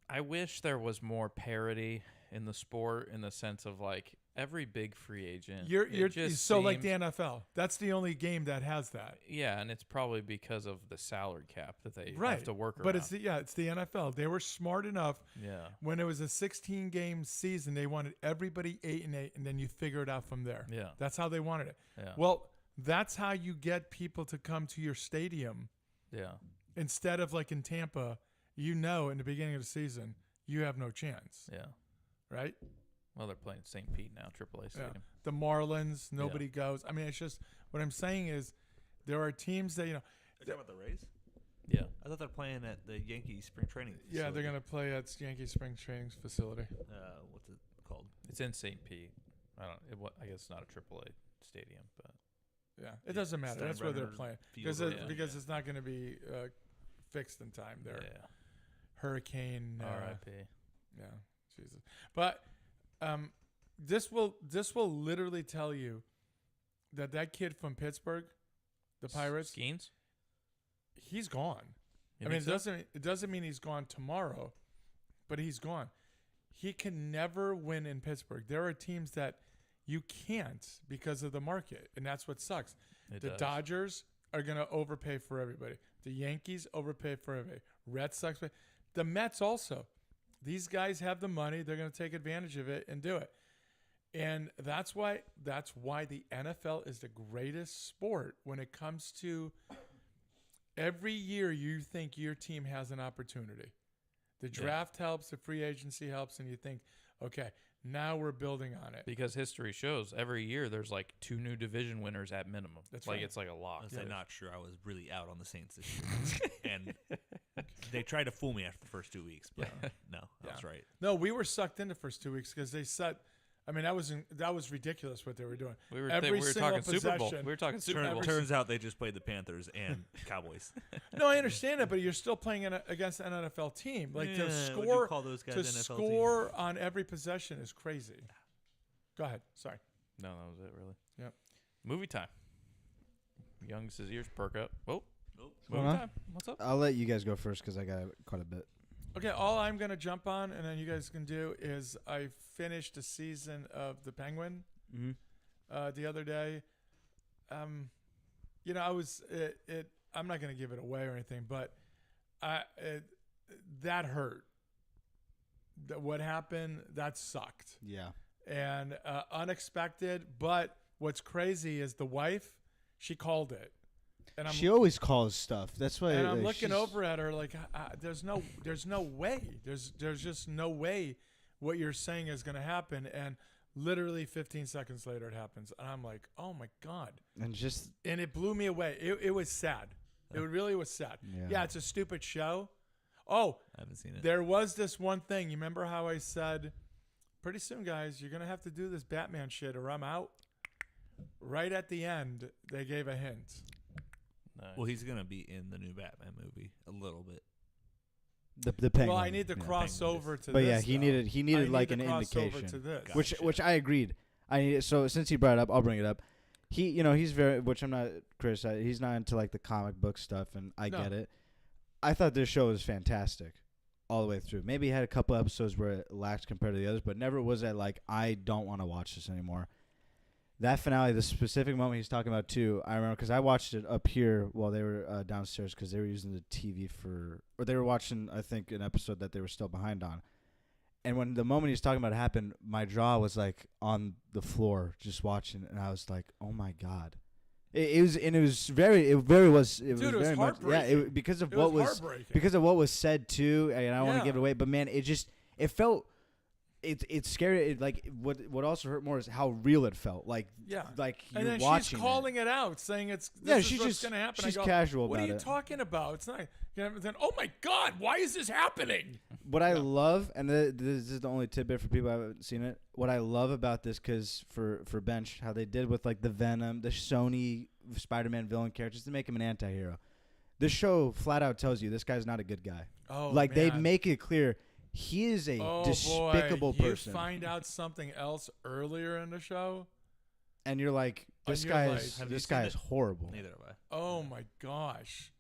Speaker 4: I wish there was more parity in the sport in the sense of like every big free agent.
Speaker 3: You're
Speaker 4: it just
Speaker 3: so like the
Speaker 4: seems-
Speaker 3: NFL. That's the only game that has that.
Speaker 4: Yeah, and it's probably because of the salary cap that they
Speaker 3: Right.
Speaker 4: have to work around.
Speaker 3: But it's the NFL. They were smart enough
Speaker 4: yeah.
Speaker 3: when it was a 16-game season. They wanted everybody 8-8, and then you figure it out from there.
Speaker 4: Yeah.
Speaker 3: That's how they wanted it.
Speaker 4: Yeah.
Speaker 3: Well, that's how you get people to come to your stadium
Speaker 4: Yeah.
Speaker 3: instead of like in Tampa. In the beginning of the season, you have no chance,
Speaker 4: Yeah.
Speaker 3: right?
Speaker 4: Well, they're playing St. Pete now, AAA
Speaker 3: Yeah.
Speaker 4: Stadium.
Speaker 3: The Marlins, nobody goes. I mean, it's just what I'm saying is there are teams that
Speaker 5: Are you talking about the Rays?
Speaker 4: Yeah.
Speaker 5: I thought they're playing at the Yankees spring training.
Speaker 3: Yeah, they're
Speaker 5: facility.
Speaker 3: gonna play at Yankee Spring Training Facility.
Speaker 5: What's it called?
Speaker 4: It's in St. Pete. I guess it's not a AAA stadium, but
Speaker 3: Yeah, it doesn't matter. That's where they're
Speaker 5: Steinbrenner
Speaker 3: playing
Speaker 5: Field
Speaker 3: because
Speaker 5: or
Speaker 3: it,
Speaker 5: something.
Speaker 3: because it's not going to be fixed in time. There,
Speaker 4: yeah.
Speaker 3: Hurricane.
Speaker 4: R.I.P.
Speaker 3: Yeah, Jesus. But this will literally tell you that kid from Pittsburgh, the Pirates,
Speaker 4: Skeens?
Speaker 3: he's gone.
Speaker 4: You
Speaker 3: I mean,
Speaker 4: think so?
Speaker 3: it doesn't mean he's gone tomorrow, but he's gone. He can never win in Pittsburgh. There are teams that you can't because of the market, and that's what sucks.
Speaker 4: It
Speaker 3: The
Speaker 4: does.
Speaker 3: Dodgers are going to overpay for everybody. The Yankees overpay for everybody. Red Sox, the Mets also. These guys have the money. They're going to take advantage of it and do it. And that's why the NFL is the greatest sport when it comes to every year you think your team has an opportunity. The draft helps, the free agency helps, and you think, okay, now we're building on it.
Speaker 4: Because history shows every year there's like 2 new division winners at minimum.
Speaker 3: That's
Speaker 4: like
Speaker 3: right.
Speaker 4: it's like a lock.
Speaker 5: I'm not sure. I was really out on the Saints this year, and they tried to fool me after the first 2 weeks. But no, I was right.
Speaker 3: No, we were sucked in the first 2 weeks because they set. I mean, that was ridiculous what they were doing.
Speaker 4: We were
Speaker 3: Every single
Speaker 4: talking Super Bowl.
Speaker 3: possession-
Speaker 4: We were talking Super Bowl.
Speaker 5: Turns out they just played the Panthers and Cowboys.
Speaker 3: No, I understand that, but you're still playing against an NFL team. Like
Speaker 5: Yeah,
Speaker 3: to
Speaker 5: would you
Speaker 3: score
Speaker 5: call those guys
Speaker 3: to
Speaker 5: NFL
Speaker 3: score on every possession is crazy. Go ahead. Sorry.
Speaker 4: No, that was it, really.
Speaker 3: Yep.
Speaker 4: Movie time. Young's ears perk up. Oh,
Speaker 5: Nope.
Speaker 4: movie
Speaker 6: going on?
Speaker 4: time. What's up?
Speaker 6: I'll let you guys go first because I got quite a bit.
Speaker 3: Okay, all I'm going to jump on and then you guys can do is I finished a season of The Penguin the other day. I was I'm not going to give it away or anything, but that hurt. What happened, that sucked.
Speaker 6: Yeah.
Speaker 3: And unexpected, but what's crazy is the wife, she called it. And
Speaker 6: She always calls stuff. That's why.
Speaker 3: and I'm
Speaker 6: like,
Speaker 3: looking
Speaker 6: she's-
Speaker 3: over at her like, there's no way. There's just no way what you're saying is going to happen. And literally 15 seconds later, it happens. And I'm like, oh my God.
Speaker 6: And just
Speaker 3: And it blew me away. It was sad. It really was sad. Yeah, it's a stupid show. Oh,
Speaker 5: I haven't seen it.
Speaker 3: there was this one thing. You remember how I said, pretty soon, guys, you're going to have to do this Batman shit or I'm out? Right at the end, they gave a hint.
Speaker 4: Nice.
Speaker 5: Well, he's gonna be in the new Batman movie a little bit.
Speaker 6: The penguin.
Speaker 3: Well, I need to
Speaker 6: yeah.
Speaker 3: cross over to
Speaker 6: But
Speaker 3: this.
Speaker 6: yeah, he
Speaker 3: though.
Speaker 6: needed
Speaker 3: I need
Speaker 6: like
Speaker 3: to
Speaker 6: an
Speaker 3: cross over
Speaker 6: indication,
Speaker 3: to this.
Speaker 6: which I agreed. So since he brought it up, I'll bring it up. He's very, which I'm not criticizing. He's not into like the comic book stuff, and I get it. I thought this show was fantastic all the way through. Maybe it had a couple episodes where it lacked compared to the others, but never was it like I don't want to watch this anymore. That finale, the specific moment he's talking about too, I remember because I watched it up here while they were downstairs because they were using the TV or they were watching, I think, an episode that they were still behind on. And when the moment he's talking about it happened, my jaw was like on the floor just watching, and I was like, "Oh my god!" It was very heartbreaking. Because of what was said too, and I don't want to give it away, but man, it felt. It's scary. What also hurt more is how real it felt. Like you're
Speaker 3: and then
Speaker 6: watching
Speaker 3: she's calling it out, saying this is what's going to happen.
Speaker 6: She's
Speaker 3: I go,
Speaker 6: casual
Speaker 3: what
Speaker 6: about it.
Speaker 3: What are you talking about? It's not. Then, oh my God, why is this happening?
Speaker 6: What I love, and this is the only tidbit for people who haven't seen it. What I love about this, because for Bench, how they did with like the Venom, the Sony Spider-Man villain characters to make him an anti-hero. This show flat out tells you this guy's not a good guy.
Speaker 3: Oh,
Speaker 6: like
Speaker 3: man.
Speaker 6: they make it clear. He is a despicable person.
Speaker 3: You find out something else earlier in the show,
Speaker 6: and you're like, this guy is horrible.
Speaker 5: Neither have I.
Speaker 3: Oh my gosh!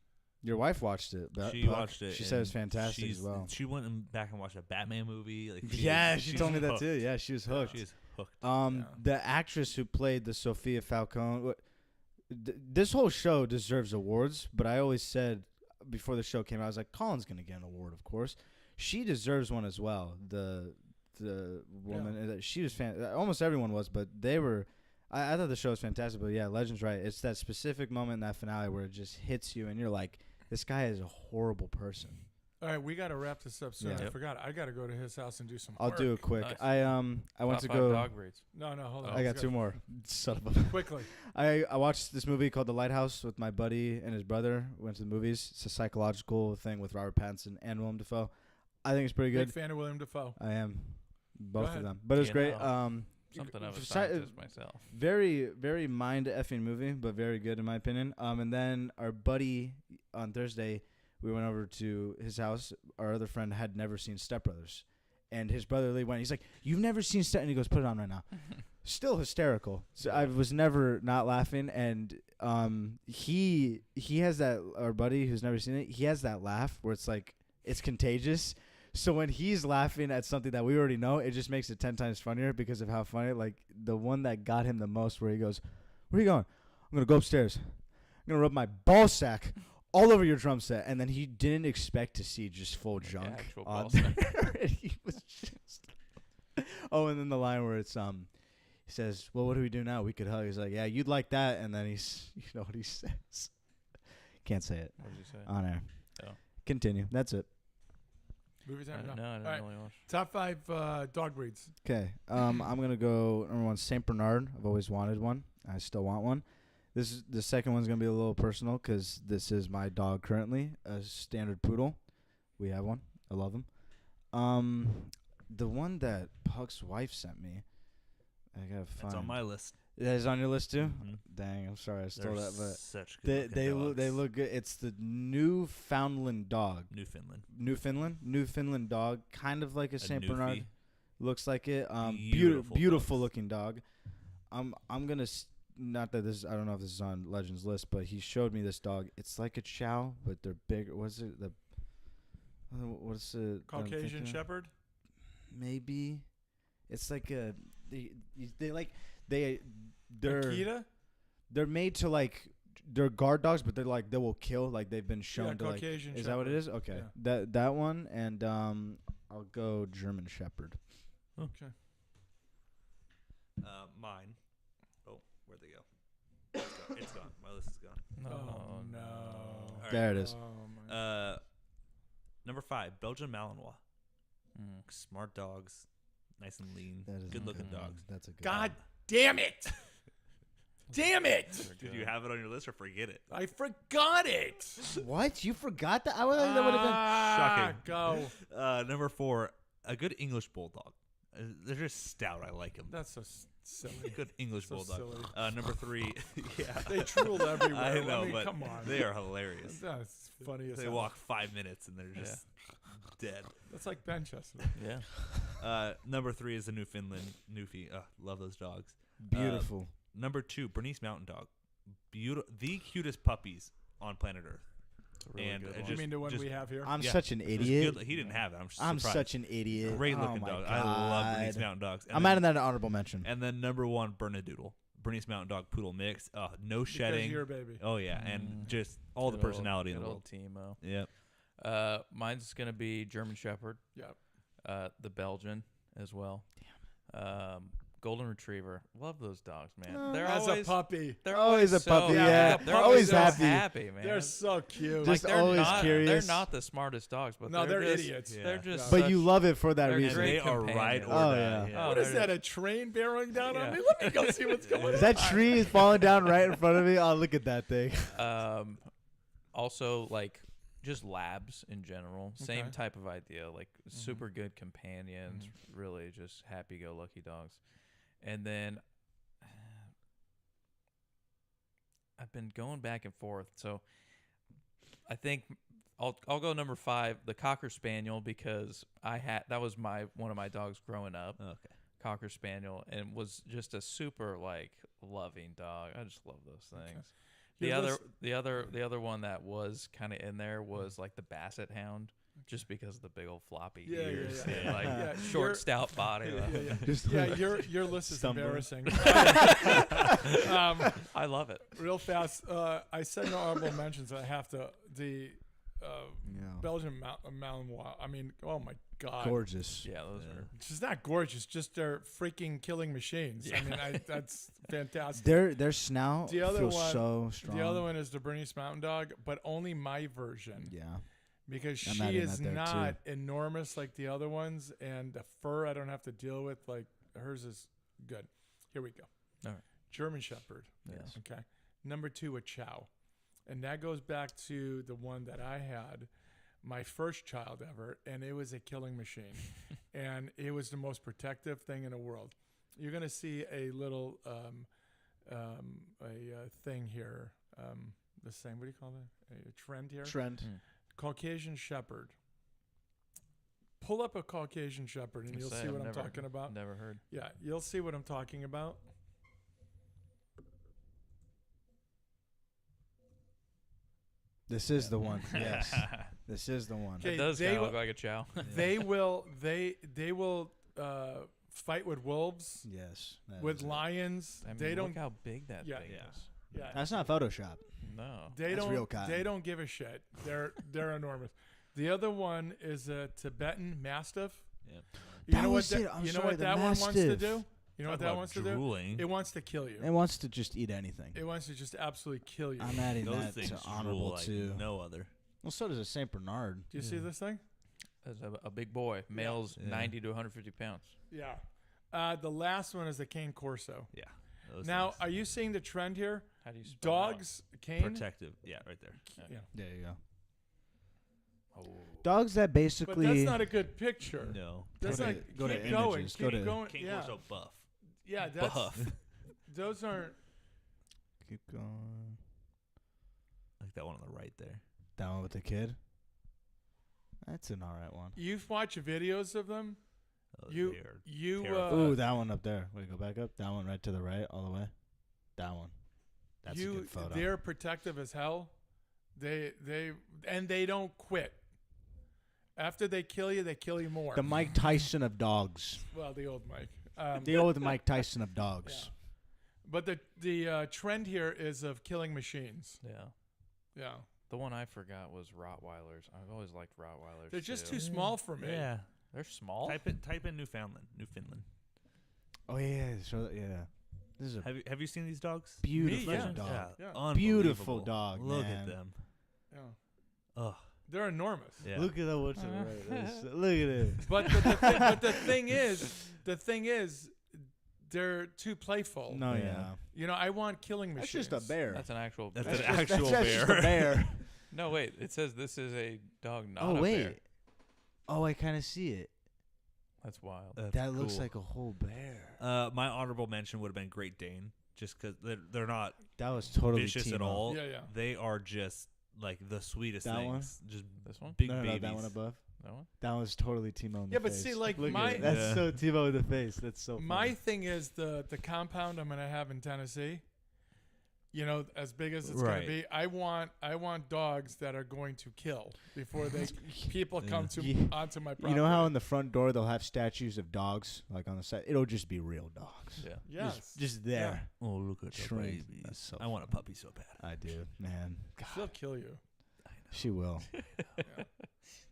Speaker 6: Your wife watched it.
Speaker 5: She watched it.
Speaker 6: She said it's fantastic as well.
Speaker 5: She went back and watched a Batman movie.
Speaker 6: She told me that too. Yeah, she was hooked.
Speaker 5: She is hooked.
Speaker 6: The actress who played the Sophia Falcone. This whole show deserves awards, but I always said before the show came out, I was like, Colin's gonna get an award, of course. She deserves one as well. The woman, she was almost everyone was, but they were. I thought the show was fantastic, but yeah, Legend's right. It's that specific moment in that finale where it just hits you, and you're like, this guy is a horrible person.
Speaker 3: All right, we got to wrap this up soon.
Speaker 6: Yeah.
Speaker 3: I forgot. I got to go to his house and do some.
Speaker 6: I'll
Speaker 3: work.
Speaker 6: do it quick.
Speaker 4: Nice.
Speaker 6: I went
Speaker 4: Top
Speaker 6: to
Speaker 4: 5
Speaker 6: go.
Speaker 4: dog breeds.
Speaker 3: No, hold on.
Speaker 6: I got two more. Son of a.
Speaker 3: Quickly.
Speaker 6: I watched this movie called The Lighthouse with my buddy and his brother. We went to the movies. It's a psychological thing with Robert Pattinson and Willem Dafoe. I think it's pretty good.
Speaker 3: Big fan of William Dafoe.
Speaker 6: I am. Both of them. But it was great.
Speaker 4: Something of a scientist myself.
Speaker 6: Very, very mind-effing movie, but very good in my opinion. And then our buddy on Thursday, we went over to his house. Our other friend had never seen Step Brothers. And his brother Lee went, he's like, "You've never seen Step," and he goes, "Put it on right now." Still hysterical. So I was never not laughing. And he has that, our buddy who's never seen it, he has that laugh where it's like, it's contagious. So when he's laughing at something that we already know, it just makes it 10 times funnier because of how funny. Like the one that got him the most, where he goes, "Where are you going?" "I'm gonna go upstairs. I'm gonna rub my ball sack all over your drum set." And then he didn't expect to see just full junk
Speaker 4: actual
Speaker 6: on
Speaker 4: ball
Speaker 6: there.
Speaker 4: sack.
Speaker 6: And he was just. Oh, and then the line where it's he says, "Well, what do we do now? We could hug." He's like, "Yeah, you'd like that." And then you know what he says. Can't say it.
Speaker 4: What did he say?
Speaker 6: On air.
Speaker 4: Oh.
Speaker 6: Continue. That's it.
Speaker 3: Movie time?
Speaker 4: No, I didn't
Speaker 3: All right.
Speaker 4: really watch.
Speaker 3: Top 5 dog breeds.
Speaker 6: Okay. I'm gonna go number 1, Saint Bernard. I've always wanted one. I still want one. The second one's gonna be a little personal because this is my dog currently, a standard poodle. We have one. I love him. The one that Puck's wife sent me, I gotta find.
Speaker 5: It's on my list.
Speaker 6: That is on your list too.
Speaker 5: Mhm.
Speaker 6: Dang, I'm sorry I stole
Speaker 5: They're
Speaker 6: that, but
Speaker 5: such good
Speaker 6: they
Speaker 5: dogs.
Speaker 6: look good. It's the Newfoundland dog. Newfoundland dog, kind of like a Saint Bernard. Looks like it. Beautiful looking dog. I'm gonna not that this. I don't know if this is on Legends list, but he showed me this dog. It's like a Chow, but they're bigger. What's it? What's the
Speaker 3: Caucasian Shepherd?
Speaker 6: Maybe. It's like a they're
Speaker 3: Akita?
Speaker 6: They're made to like they're guard dogs, but they're like they will kill. Like they've been shown to like.
Speaker 3: Caucasian
Speaker 6: Is that what it is? Okay,
Speaker 3: Yeah.
Speaker 6: that one, and I'll go German Shepherd.
Speaker 3: Okay.
Speaker 5: Mine. Oh, where'd they go? It's gone. My list is gone.
Speaker 4: No.
Speaker 3: Oh, no.
Speaker 5: All right.
Speaker 6: There it is.
Speaker 3: Oh, my.
Speaker 5: Number 5, Belgian Malinois.
Speaker 4: Mm.
Speaker 5: Smart dogs, nice and lean,
Speaker 6: That is
Speaker 5: good looking
Speaker 6: good.
Speaker 5: dogs.
Speaker 6: That's a good.
Speaker 3: God damn it! Damn it!
Speaker 5: Did you have it on your list or forget it?
Speaker 3: I forgot it.
Speaker 6: What? You forgot that? I would that would have been.
Speaker 5: Shocking.
Speaker 3: Go.
Speaker 5: Number 4, a good English bulldog. They're just stout. I like them.
Speaker 3: That's so silly.
Speaker 5: Good English
Speaker 3: So
Speaker 5: bulldog.
Speaker 3: silly.
Speaker 5: Number 3, yeah.
Speaker 3: They drooled everywhere.
Speaker 5: I know,
Speaker 3: mean,
Speaker 5: but
Speaker 3: come on.
Speaker 5: they are hilarious.
Speaker 3: That's funny as
Speaker 5: They
Speaker 3: hell.
Speaker 5: walk 5 minutes and they're just dead.
Speaker 3: That's like Benchester.
Speaker 4: Yeah.
Speaker 5: Number 3 is the Newfoundland Newfie. Love those dogs.
Speaker 6: Beautiful.
Speaker 5: Number 2, Bernese Mountain Dog. The cutest puppies on planet Earth.
Speaker 4: Really
Speaker 5: And
Speaker 4: good
Speaker 5: it
Speaker 4: one.
Speaker 3: You
Speaker 5: just-
Speaker 3: mean the one
Speaker 5: just-
Speaker 3: we have here?
Speaker 6: I'm
Speaker 5: Yeah,
Speaker 6: such an
Speaker 5: just
Speaker 6: idiot.
Speaker 5: He didn't have it. I'm just
Speaker 6: I'm
Speaker 5: surprised.
Speaker 6: such an idiot.
Speaker 5: Great
Speaker 6: Oh
Speaker 5: looking
Speaker 6: my
Speaker 5: dog. I love Bernese
Speaker 6: God.
Speaker 5: Mountain Dogs. And
Speaker 6: I'm
Speaker 5: then-
Speaker 6: adding that to honorable mention.
Speaker 5: And then number 1, Bernedoodle. Bernese Mountain Dog Poodle mix. No
Speaker 3: Because
Speaker 5: shedding.
Speaker 3: you're a baby.
Speaker 5: Oh yeah, and just all the
Speaker 4: Good old-
Speaker 5: personality in
Speaker 4: good
Speaker 5: the
Speaker 4: old
Speaker 5: world.
Speaker 4: Timo.
Speaker 5: Yep.
Speaker 4: Mine's gonna be German Shepherd.
Speaker 3: Yep.
Speaker 4: The Belgian as well. Golden Retriever. Love those dogs, man. They're
Speaker 3: As
Speaker 4: always
Speaker 3: a puppy.
Speaker 4: They're
Speaker 6: Always a
Speaker 4: so
Speaker 6: puppy,
Speaker 4: happy.
Speaker 6: yeah.
Speaker 4: They're
Speaker 6: Always
Speaker 4: always
Speaker 6: happy.
Speaker 4: happy, man.
Speaker 3: They're so cute.
Speaker 6: Just
Speaker 4: they're
Speaker 6: always
Speaker 4: not,
Speaker 6: curious.
Speaker 4: They're not the smartest dogs, but
Speaker 3: No, they're
Speaker 4: just,
Speaker 3: idiots.
Speaker 5: Yeah.
Speaker 4: They're just.
Speaker 6: But
Speaker 4: such-
Speaker 6: you love it for that
Speaker 4: they're
Speaker 5: And
Speaker 6: reason.
Speaker 4: great
Speaker 5: they are ride or
Speaker 4: companions.
Speaker 6: Oh,
Speaker 5: die.
Speaker 6: yeah.
Speaker 3: What is that? A train barreling down on
Speaker 4: Yeah.
Speaker 3: me? Let me go see what's going on.
Speaker 6: That tree is falling down right in front of me. Oh, look at that thing.
Speaker 4: Also, like, just labs in general. Same
Speaker 3: Okay.
Speaker 4: type of idea. Like, super good companions. Really just happy-go-lucky dogs. And then I've been going back and forth. So I think I'll go number 5, the Cocker Spaniel, because that was one of my dogs growing up.
Speaker 5: Okay.
Speaker 4: Cocker Spaniel, and was just a super like loving dog. I just love those things. The other one that was kind of in there was like the Basset Hound, just because of the big old floppy ears
Speaker 3: yeah.
Speaker 4: and like
Speaker 3: Yeah,
Speaker 4: short
Speaker 3: you're-
Speaker 4: stout body.
Speaker 3: Your list is
Speaker 6: Stumbling.
Speaker 3: embarrassing.
Speaker 4: I love it.
Speaker 3: Real fast, I said no honorable mentions. I have to the Belgian Malinois. I mean, oh my God,
Speaker 6: Gorgeous.
Speaker 4: Yeah, those are.
Speaker 3: She's not gorgeous, just they're freaking killing machines. I mean, that's fantastic.
Speaker 6: Their snout
Speaker 3: The other
Speaker 6: feels
Speaker 3: one-
Speaker 6: so strong.
Speaker 3: The other one is the Bernese Mountain Dog, but only my version.
Speaker 6: Yeah.
Speaker 3: Because
Speaker 6: I'm
Speaker 3: she
Speaker 6: adding
Speaker 3: is
Speaker 6: that there,
Speaker 3: not enormous like the other ones, and the fur I don't have to deal with. Like hers is good. Here we go.
Speaker 4: All right.
Speaker 3: German Shepherd.
Speaker 4: Yes.
Speaker 3: Okay. Number 2, a Chow, and that goes back to the one that I had, my first child ever, and it was a killing machine, and it was the most protective thing in the world. You're gonna see a little thing here. The same. What do you call that? A trend here.
Speaker 6: Trend.
Speaker 3: Caucasian Shepherd. Pull up a Caucasian Shepherd and you'll see what I'm talking about.
Speaker 4: Never heard.
Speaker 3: Yeah, you'll see what I'm talking about.
Speaker 6: This is the one. Yes. This is the one.
Speaker 3: Okay,
Speaker 4: It does
Speaker 3: they
Speaker 4: kind of
Speaker 3: will-
Speaker 4: look like a chow.
Speaker 3: They will fight with wolves,
Speaker 6: Yes. that
Speaker 3: with
Speaker 6: is it.
Speaker 3: lions.
Speaker 4: I mean,
Speaker 3: they
Speaker 4: look
Speaker 3: don't.
Speaker 4: how big that
Speaker 3: Yeah.
Speaker 4: thing
Speaker 5: Yeah.
Speaker 4: is.
Speaker 3: Yeah,
Speaker 6: That's not Photoshop.
Speaker 4: No.
Speaker 3: they
Speaker 6: that's
Speaker 3: don't.
Speaker 6: real cotton.
Speaker 3: They don't give a shit. They're enormous. The other one is a Tibetan Mastiff.
Speaker 5: Yep.
Speaker 3: You
Speaker 6: That
Speaker 3: know what
Speaker 6: was
Speaker 3: that,
Speaker 6: it. I'm
Speaker 3: you know
Speaker 6: sorry,
Speaker 3: what
Speaker 6: the
Speaker 3: that one wants to
Speaker 6: Mastiff.
Speaker 3: do? You know what
Speaker 5: Talk
Speaker 3: that
Speaker 5: about
Speaker 3: wants to do?
Speaker 5: drooling.
Speaker 3: It wants to kill you.
Speaker 6: It wants to just eat anything.
Speaker 3: It wants to just absolutely kill you.
Speaker 6: I'm adding
Speaker 5: Those
Speaker 6: that
Speaker 5: things
Speaker 6: to
Speaker 5: drool
Speaker 6: honorable
Speaker 5: like
Speaker 6: too.
Speaker 5: no other.
Speaker 6: Well, so does a Saint Bernard.
Speaker 3: Do you see this thing?
Speaker 4: That's a big boy. Males
Speaker 5: Yeah.
Speaker 4: 90 to 150 pounds.
Speaker 3: Yeah. The last one is the Cane Corso.
Speaker 5: Yeah. Those
Speaker 3: Now,
Speaker 5: things.
Speaker 3: are you seeing the trend here?
Speaker 4: How do you spell that one?
Speaker 3: Dogs, cane.
Speaker 5: Protective. Yeah, right there.
Speaker 3: Yeah.
Speaker 6: There you go.
Speaker 4: Oh.
Speaker 6: Dogs that
Speaker 3: But
Speaker 6: basically.
Speaker 3: that's not a good picture.
Speaker 5: No.
Speaker 3: That's
Speaker 6: Go
Speaker 3: not.
Speaker 6: to- go to
Speaker 3: keep going.
Speaker 6: images,
Speaker 3: Keep
Speaker 6: go to-
Speaker 3: going.
Speaker 5: King
Speaker 3: Yeah.
Speaker 5: Corso buff.
Speaker 3: Yeah. That's.
Speaker 4: Buff.
Speaker 3: Those aren't.
Speaker 6: Keep going.
Speaker 5: Like that one on the right there.
Speaker 6: That one with the kid. That's an alright one.
Speaker 3: You've watched videos of them.
Speaker 5: Oh,
Speaker 3: You.
Speaker 5: they are
Speaker 3: You.
Speaker 5: terrifying.
Speaker 6: Ooh, that one up there. Wait, go back up. That one right to the right, all the way. That one. That's a good photo.
Speaker 3: They're protective as hell. They don't quit. After they kill you more.
Speaker 6: The Mike Tyson of dogs.
Speaker 3: Well, the old Mike.
Speaker 6: The old Mike Tyson of dogs.
Speaker 3: But the trend here is of killing machines.
Speaker 4: Yeah.
Speaker 3: Yeah.
Speaker 4: The one I forgot was Rottweilers. I've always liked Rottweilers.
Speaker 3: They're just
Speaker 4: too.
Speaker 3: too small for me.
Speaker 5: Yeah.
Speaker 4: They're small.
Speaker 5: Type in Newfoundland.
Speaker 6: Oh yeah, this is a
Speaker 5: Have you seen these dogs?
Speaker 6: beautiful
Speaker 3: yeah.
Speaker 6: dog.
Speaker 3: Yeah.
Speaker 6: Beautiful
Speaker 5: Unbelievable.
Speaker 6: dog,
Speaker 5: Look
Speaker 6: man.
Speaker 5: at them.
Speaker 3: Yeah.
Speaker 5: Ugh.
Speaker 3: They're enormous.
Speaker 5: Yeah.
Speaker 6: Look at that one to the right. Look at it.
Speaker 3: But the thing is, they're too playful.
Speaker 6: No,
Speaker 5: Yeah.
Speaker 6: yeah.
Speaker 3: You know, I want killing
Speaker 6: That's
Speaker 3: machines.
Speaker 6: just a bear.
Speaker 4: That's an actual.
Speaker 5: That's
Speaker 4: bear.
Speaker 5: an actual
Speaker 6: that's
Speaker 5: bear.
Speaker 6: just a bear.
Speaker 4: No, wait. It says this is a dog, not
Speaker 6: Oh
Speaker 4: a
Speaker 6: wait.
Speaker 4: bear.
Speaker 6: Oh, I kind of see it.
Speaker 4: That's wild.
Speaker 5: That's
Speaker 6: That looks
Speaker 5: cool.
Speaker 6: like a whole bear.
Speaker 5: My honorable mention would have been Great Dane, just because they're not
Speaker 6: That was totally
Speaker 5: vicious at
Speaker 6: Timo.
Speaker 5: all.
Speaker 3: Yeah, yeah.
Speaker 5: They are just like the sweetest
Speaker 6: That
Speaker 5: things.
Speaker 6: one?
Speaker 5: Just
Speaker 4: This one?
Speaker 5: big
Speaker 6: No,
Speaker 5: babies.
Speaker 6: that one above.
Speaker 4: That one?
Speaker 6: That was totally Timo in the
Speaker 3: Yeah, but
Speaker 6: face.
Speaker 3: see, like,
Speaker 6: Look at
Speaker 3: my-
Speaker 6: it. That's
Speaker 5: Yeah.
Speaker 6: so Timo in the face. That's so funny.
Speaker 3: My thing is the compound I'm going to have in Tennessee. You know, as big as it's going
Speaker 5: Right.
Speaker 3: to be, I want dogs that are going to kill before people come onto my property.
Speaker 6: You know how in the front door they'll have statues of dogs, like on the side? It'll just be real dogs.
Speaker 4: Yeah.
Speaker 3: Yes.
Speaker 6: Just there.
Speaker 5: Oh, look at
Speaker 6: Shrink.
Speaker 5: the baby.
Speaker 6: That's so
Speaker 5: I want a puppy so bad.
Speaker 6: I do, man.
Speaker 3: She'll kill you.
Speaker 6: She will.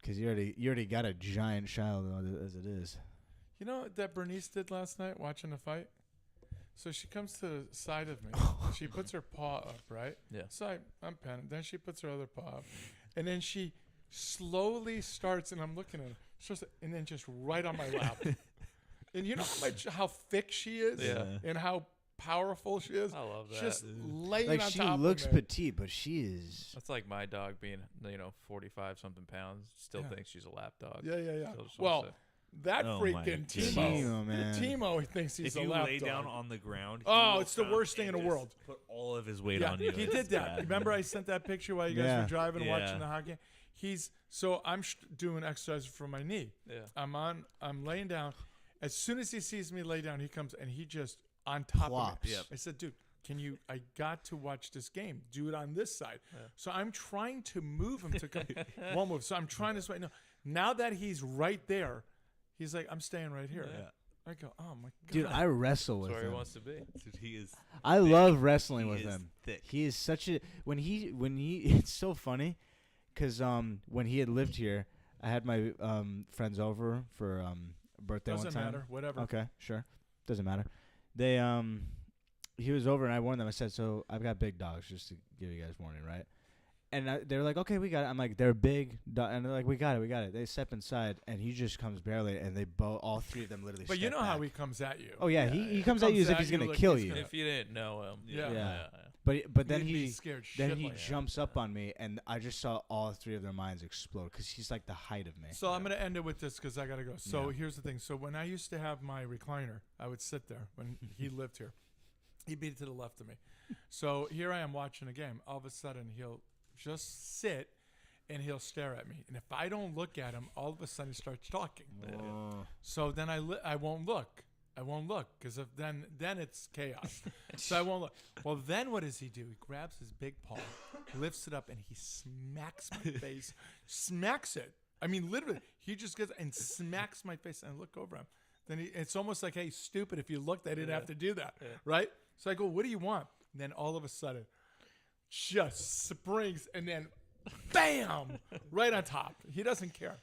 Speaker 6: Because you already got a giant child as it is.
Speaker 3: You know what that Bernice did last night watching the fight? So she comes to the side of me. She puts her paw up, right?
Speaker 4: Yeah.
Speaker 3: So I'm panning. Then she puts her other paw up. And then she slowly starts, and I'm looking at her, and then just right on my lap. And you know how thick she is?
Speaker 4: Yeah.
Speaker 3: And how powerful she is?
Speaker 4: I love that.
Speaker 3: Just laying
Speaker 6: Like
Speaker 3: on
Speaker 6: she
Speaker 3: top
Speaker 6: looks
Speaker 3: of me.
Speaker 6: petite, but she is.
Speaker 4: That's like my dog being, 45 something pounds, still thinks she's a lap dog.
Speaker 3: Yeah.
Speaker 4: Still just
Speaker 3: Well,
Speaker 4: wants
Speaker 3: that
Speaker 5: Oh my
Speaker 3: freaking
Speaker 5: goodness.
Speaker 6: Timo, man.
Speaker 3: Timo thinks he's
Speaker 5: If
Speaker 3: a
Speaker 5: you
Speaker 3: lap
Speaker 5: lay
Speaker 3: dog.
Speaker 5: down on the ground, he
Speaker 3: Oh,
Speaker 5: will
Speaker 3: it's the
Speaker 5: come
Speaker 3: worst thing
Speaker 5: and
Speaker 3: in the
Speaker 5: just
Speaker 3: world.
Speaker 5: Put all of his weight
Speaker 3: Yeah,
Speaker 5: on you.
Speaker 3: he
Speaker 5: It's
Speaker 3: did that.
Speaker 5: bad.
Speaker 3: Remember I sent that picture while you guys
Speaker 6: Yeah.
Speaker 3: were driving and watching
Speaker 5: Yeah.
Speaker 3: the hockey? So I'm doing exercise for my knee.
Speaker 4: Yeah.
Speaker 3: I'm laying down. As soon as he sees me lay down, he comes and he just on top
Speaker 6: Plops.
Speaker 3: of me.
Speaker 5: Yep.
Speaker 3: I said, dude, I got to watch this game. Do it on this side. So I'm trying to move him to come. Won't move. So I'm trying to sway. No. Now that he's right there, he's like, I'm staying right here.
Speaker 5: Yeah.
Speaker 3: I go, oh my God.
Speaker 6: Dude, I wrestle with
Speaker 4: That's where he
Speaker 6: him.
Speaker 4: wants to be.
Speaker 5: Dude, he is.
Speaker 6: I love wrestling
Speaker 5: He
Speaker 6: with
Speaker 5: is
Speaker 6: him.
Speaker 5: thick.
Speaker 6: He is such a when he it's so funny because when he had lived here, I had my friends over for a birthday
Speaker 3: Doesn't
Speaker 6: one time.
Speaker 3: matter. Whatever.
Speaker 6: Okay, sure, doesn't matter. They he was over and I warned them. I said, so I've got big dogs, just to give you guys warning, right? And they were like, okay, we got it. I'm like, they're big, and they're like, we got it. They step inside, and he just comes barely, and they all three of them literally.
Speaker 3: But you
Speaker 6: step
Speaker 3: know how
Speaker 6: back.
Speaker 3: he comes at you.
Speaker 6: Oh yeah, he comes at you as if he's gonna
Speaker 3: like
Speaker 6: kill
Speaker 3: he's
Speaker 6: you.
Speaker 3: gonna-
Speaker 4: If you didn't know him.
Speaker 3: Yeah.
Speaker 6: But then
Speaker 3: You'd be
Speaker 6: he
Speaker 3: scared
Speaker 6: then he
Speaker 3: shitless.
Speaker 6: jumps up on me, and I just saw all three of their minds explode because he's like the height of me.
Speaker 3: So I'm going to end it with this because I got to go. So
Speaker 6: Yeah.
Speaker 3: here's the thing. So when I used to have my recliner, I would sit there when he lived here. He'd be to the left of me. So here I am watching a game. All of a sudden, he'll just sit and he'll stare at me. And if I don't look at him, all of a sudden he starts talking. So then I won't look. I won't look because then it's chaos. So I won't look. Well, then what does he do? He grabs his big paw, lifts it up, and he smacks my face. Smacks it. I mean, literally, he just gets and smacks my face. And I look over him. Then it's almost like, hey, stupid, if you looked, I didn't have to do that. Right? So I go, what do you want? And then all of a sudden, just springs and then bam, right on top. He doesn't care.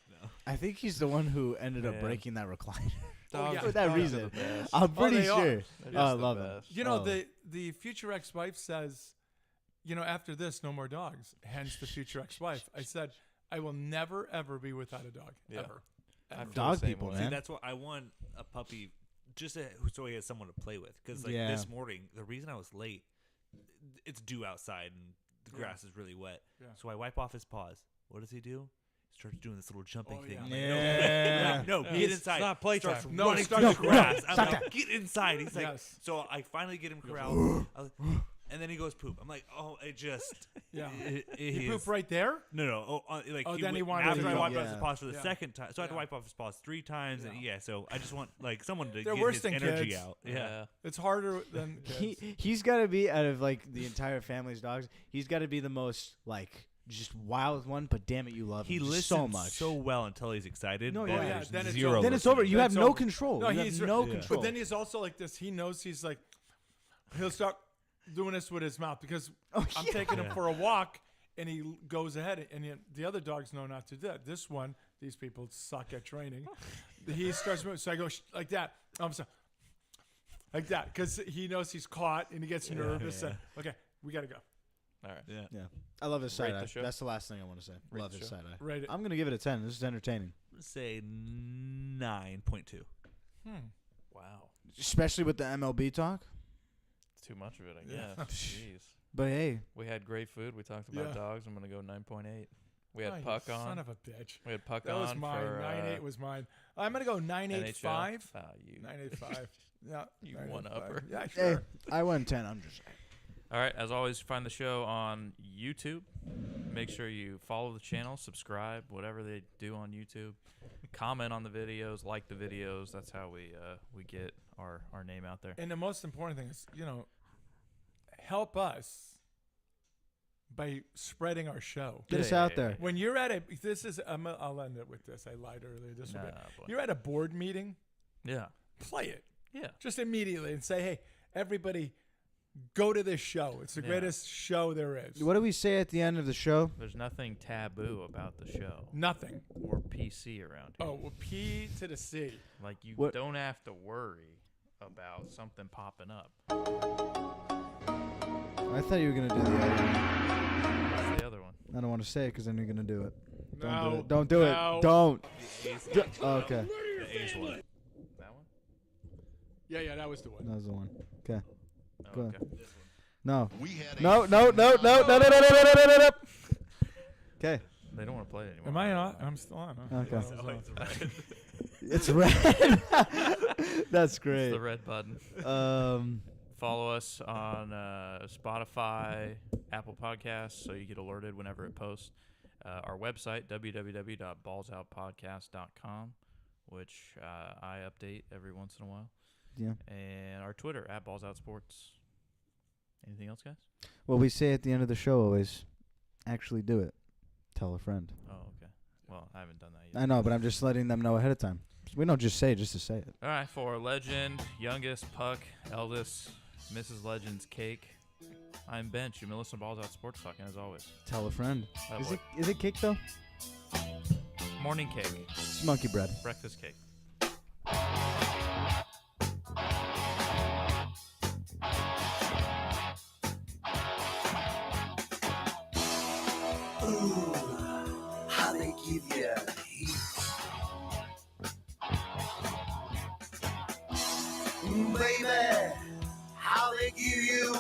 Speaker 6: I think he's the one who ended up breaking that recliner.
Speaker 3: Yeah.
Speaker 6: For that
Speaker 3: Oh,
Speaker 6: reason.
Speaker 4: the best.
Speaker 6: I'm pretty
Speaker 3: they are.
Speaker 6: sure.
Speaker 4: They're
Speaker 6: Oh, I
Speaker 4: just the
Speaker 6: love him.
Speaker 4: best.
Speaker 3: You know,
Speaker 6: Oh.
Speaker 3: the future ex-wife says, after this, no more dogs. Hence the future ex-wife. I said, I will never, ever be without a dog.
Speaker 4: Yeah.
Speaker 3: Ever.
Speaker 4: I
Speaker 3: Ever.
Speaker 4: feel
Speaker 6: Dog
Speaker 4: the same
Speaker 6: people,
Speaker 4: way.
Speaker 6: man.
Speaker 5: See, that's why I want a puppy, just so he has someone to play with. Because
Speaker 6: Yeah.
Speaker 5: this morning, the reason I was late, it's dew outside and the grass is really wet.
Speaker 3: Yeah.
Speaker 5: So I wipe off his paws. What does he do? He starts doing this little jumping
Speaker 3: Oh,
Speaker 5: thing.
Speaker 3: yeah.
Speaker 5: I'm like,
Speaker 6: Yeah.
Speaker 5: no, get inside.
Speaker 3: It's not playtime.
Speaker 5: Starts
Speaker 3: No,
Speaker 5: running
Speaker 3: start
Speaker 5: through
Speaker 3: to
Speaker 5: the grass. I'm
Speaker 6: Stop
Speaker 5: like,
Speaker 6: that.
Speaker 5: get inside. He's like,
Speaker 3: Yes.
Speaker 5: so I finally get him corralled. And then he goes poop. I'm like, oh, it just.
Speaker 3: Yeah.
Speaker 5: He
Speaker 3: He
Speaker 5: is-
Speaker 3: pooped right there?
Speaker 5: No. Like
Speaker 3: Oh, then he wanted
Speaker 5: after
Speaker 3: to
Speaker 5: I
Speaker 3: go.
Speaker 5: wiped off his
Speaker 6: Yeah.
Speaker 5: paws for the
Speaker 3: Yeah.
Speaker 5: second time. So I had to
Speaker 3: Yeah.
Speaker 5: wipe off his paws 3 times. And
Speaker 3: Yeah.
Speaker 5: so I just want someone to
Speaker 3: They're
Speaker 5: get
Speaker 3: worse
Speaker 5: his
Speaker 3: than
Speaker 5: energy
Speaker 3: kids.
Speaker 5: out.
Speaker 4: Yeah.
Speaker 3: It's harder than kids.
Speaker 6: He's got to be out of like the entire family's dogs. He's got to be the most like just wild one. But damn it, you love
Speaker 5: He
Speaker 6: him just
Speaker 5: listens
Speaker 6: so much.
Speaker 5: so well until he's excited.
Speaker 6: No,
Speaker 5: but
Speaker 6: yeah.
Speaker 3: Oh, yeah,
Speaker 5: there's
Speaker 3: then it's
Speaker 5: zero
Speaker 3: over.
Speaker 6: then it's over. You
Speaker 3: Then
Speaker 6: have
Speaker 3: it's
Speaker 6: no
Speaker 3: over.
Speaker 6: control.
Speaker 3: No,
Speaker 6: you
Speaker 3: he's
Speaker 6: have no
Speaker 5: yeah.
Speaker 6: control.
Speaker 3: But then he's also like this. He knows he's like, he'll start doing this with his mouth because I'm taking him for a walk and he goes ahead and the other dogs know not to do that. This one, these people suck at training. He starts moving. So I go like that. I'm sorry. Like that because he knows he's caught and he gets nervous.
Speaker 5: yeah.
Speaker 3: And, okay, we got to go.
Speaker 4: All right.
Speaker 5: Yeah.
Speaker 6: Yeah, I love his
Speaker 4: Rate
Speaker 6: side
Speaker 4: the
Speaker 6: eye.
Speaker 4: show.
Speaker 6: That's the last thing I want to say.
Speaker 4: Rate
Speaker 6: Love
Speaker 4: the
Speaker 6: his
Speaker 4: show.
Speaker 6: side eye.
Speaker 3: Rate it.
Speaker 6: I'm gonna give it a 10. This is entertaining,
Speaker 5: Say 9.2.
Speaker 4: Wow.
Speaker 6: especially with the MLB talk.
Speaker 4: It's too much of it, I
Speaker 3: Yeah.
Speaker 4: guess. Jeez.
Speaker 6: But hey,
Speaker 4: We had great food. We talked about
Speaker 3: Yeah.
Speaker 4: dogs. I'm going to go 9.8. We had
Speaker 3: Oh, you
Speaker 4: Puck on.
Speaker 3: Son of a bitch.
Speaker 4: We had Puck
Speaker 3: That
Speaker 4: on
Speaker 3: was mine.
Speaker 4: for
Speaker 3: 9.8 was mine. I'm gonna go 9.85.
Speaker 4: NHL. Ah, you
Speaker 3: 9.85. Yeah.
Speaker 4: You
Speaker 3: 9.85.
Speaker 4: one-upper.
Speaker 3: Yeah,
Speaker 6: hey,
Speaker 3: sure.
Speaker 6: I went 10. I'm just saying.
Speaker 4: All right. As always, find the show on YouTube. Make sure you follow the channel, subscribe, whatever they do on YouTube. Comment on the videos, like the videos. That's how we get our name out there.
Speaker 3: And the most important thing is, help us by spreading our show.
Speaker 6: Get us out there.
Speaker 3: When you're at I'll end it with this. I lied earlier.
Speaker 4: Boy.
Speaker 3: You're at a board meeting.
Speaker 4: Yeah.
Speaker 3: Play it.
Speaker 4: Yeah.
Speaker 3: Just immediately and say, hey, everybody, go to this show. It's the greatest show there is.
Speaker 6: What do we say at the end of the show?
Speaker 4: There's nothing taboo about the show.
Speaker 3: Nothing.
Speaker 4: Or PC around here.
Speaker 3: Oh, well, P to the C.
Speaker 4: Like, you
Speaker 6: What?
Speaker 4: don't have to worry about something popping up.
Speaker 6: I thought you were going to do the other one.
Speaker 4: What's the other one?
Speaker 6: I don't want to say it because then you're going to do it.
Speaker 3: No.
Speaker 6: Don't do it. Don't. Okay.
Speaker 5: The A's one.
Speaker 4: That one?
Speaker 3: Yeah, that was the one.
Speaker 6: That was the one. Okay.
Speaker 4: Oh,
Speaker 6: Go
Speaker 4: okay.
Speaker 6: ahead. No. No. Okay.
Speaker 4: They don't want to play it anymore.
Speaker 3: Am I on? I'm still on. Huh?
Speaker 6: Okay.
Speaker 3: Oh, it's on.
Speaker 6: It's red. That's
Speaker 4: It's
Speaker 6: great.
Speaker 4: the red button. Follow us on Spotify, Apple Podcasts, so you get alerted whenever it posts. Our website, www.ballsoutpodcast.com, which I update every once in a while.
Speaker 6: Yeah.
Speaker 4: And our Twitter, @BallsOutSports. Anything else, guys?
Speaker 6: Well, we say at the end of the show always, actually do it. Tell a friend.
Speaker 4: Oh, okay. Well, I haven't done that yet.
Speaker 6: I know, but I'm just letting them know ahead of time. We don't just say it just to say it.
Speaker 4: All right, for Legend, Youngest, Puck, eldest, Mrs. Legend's Cake, I'm Bench. You've been listening to Balls Out Sports Talk, and as always,
Speaker 6: Tell a friend.
Speaker 4: Oh,
Speaker 6: Is
Speaker 4: boy.
Speaker 6: it cake though?
Speaker 4: Morning cake,
Speaker 6: It's monkey bread.
Speaker 4: breakfast cake.
Speaker 11: How they give you heat. Baby, how they give you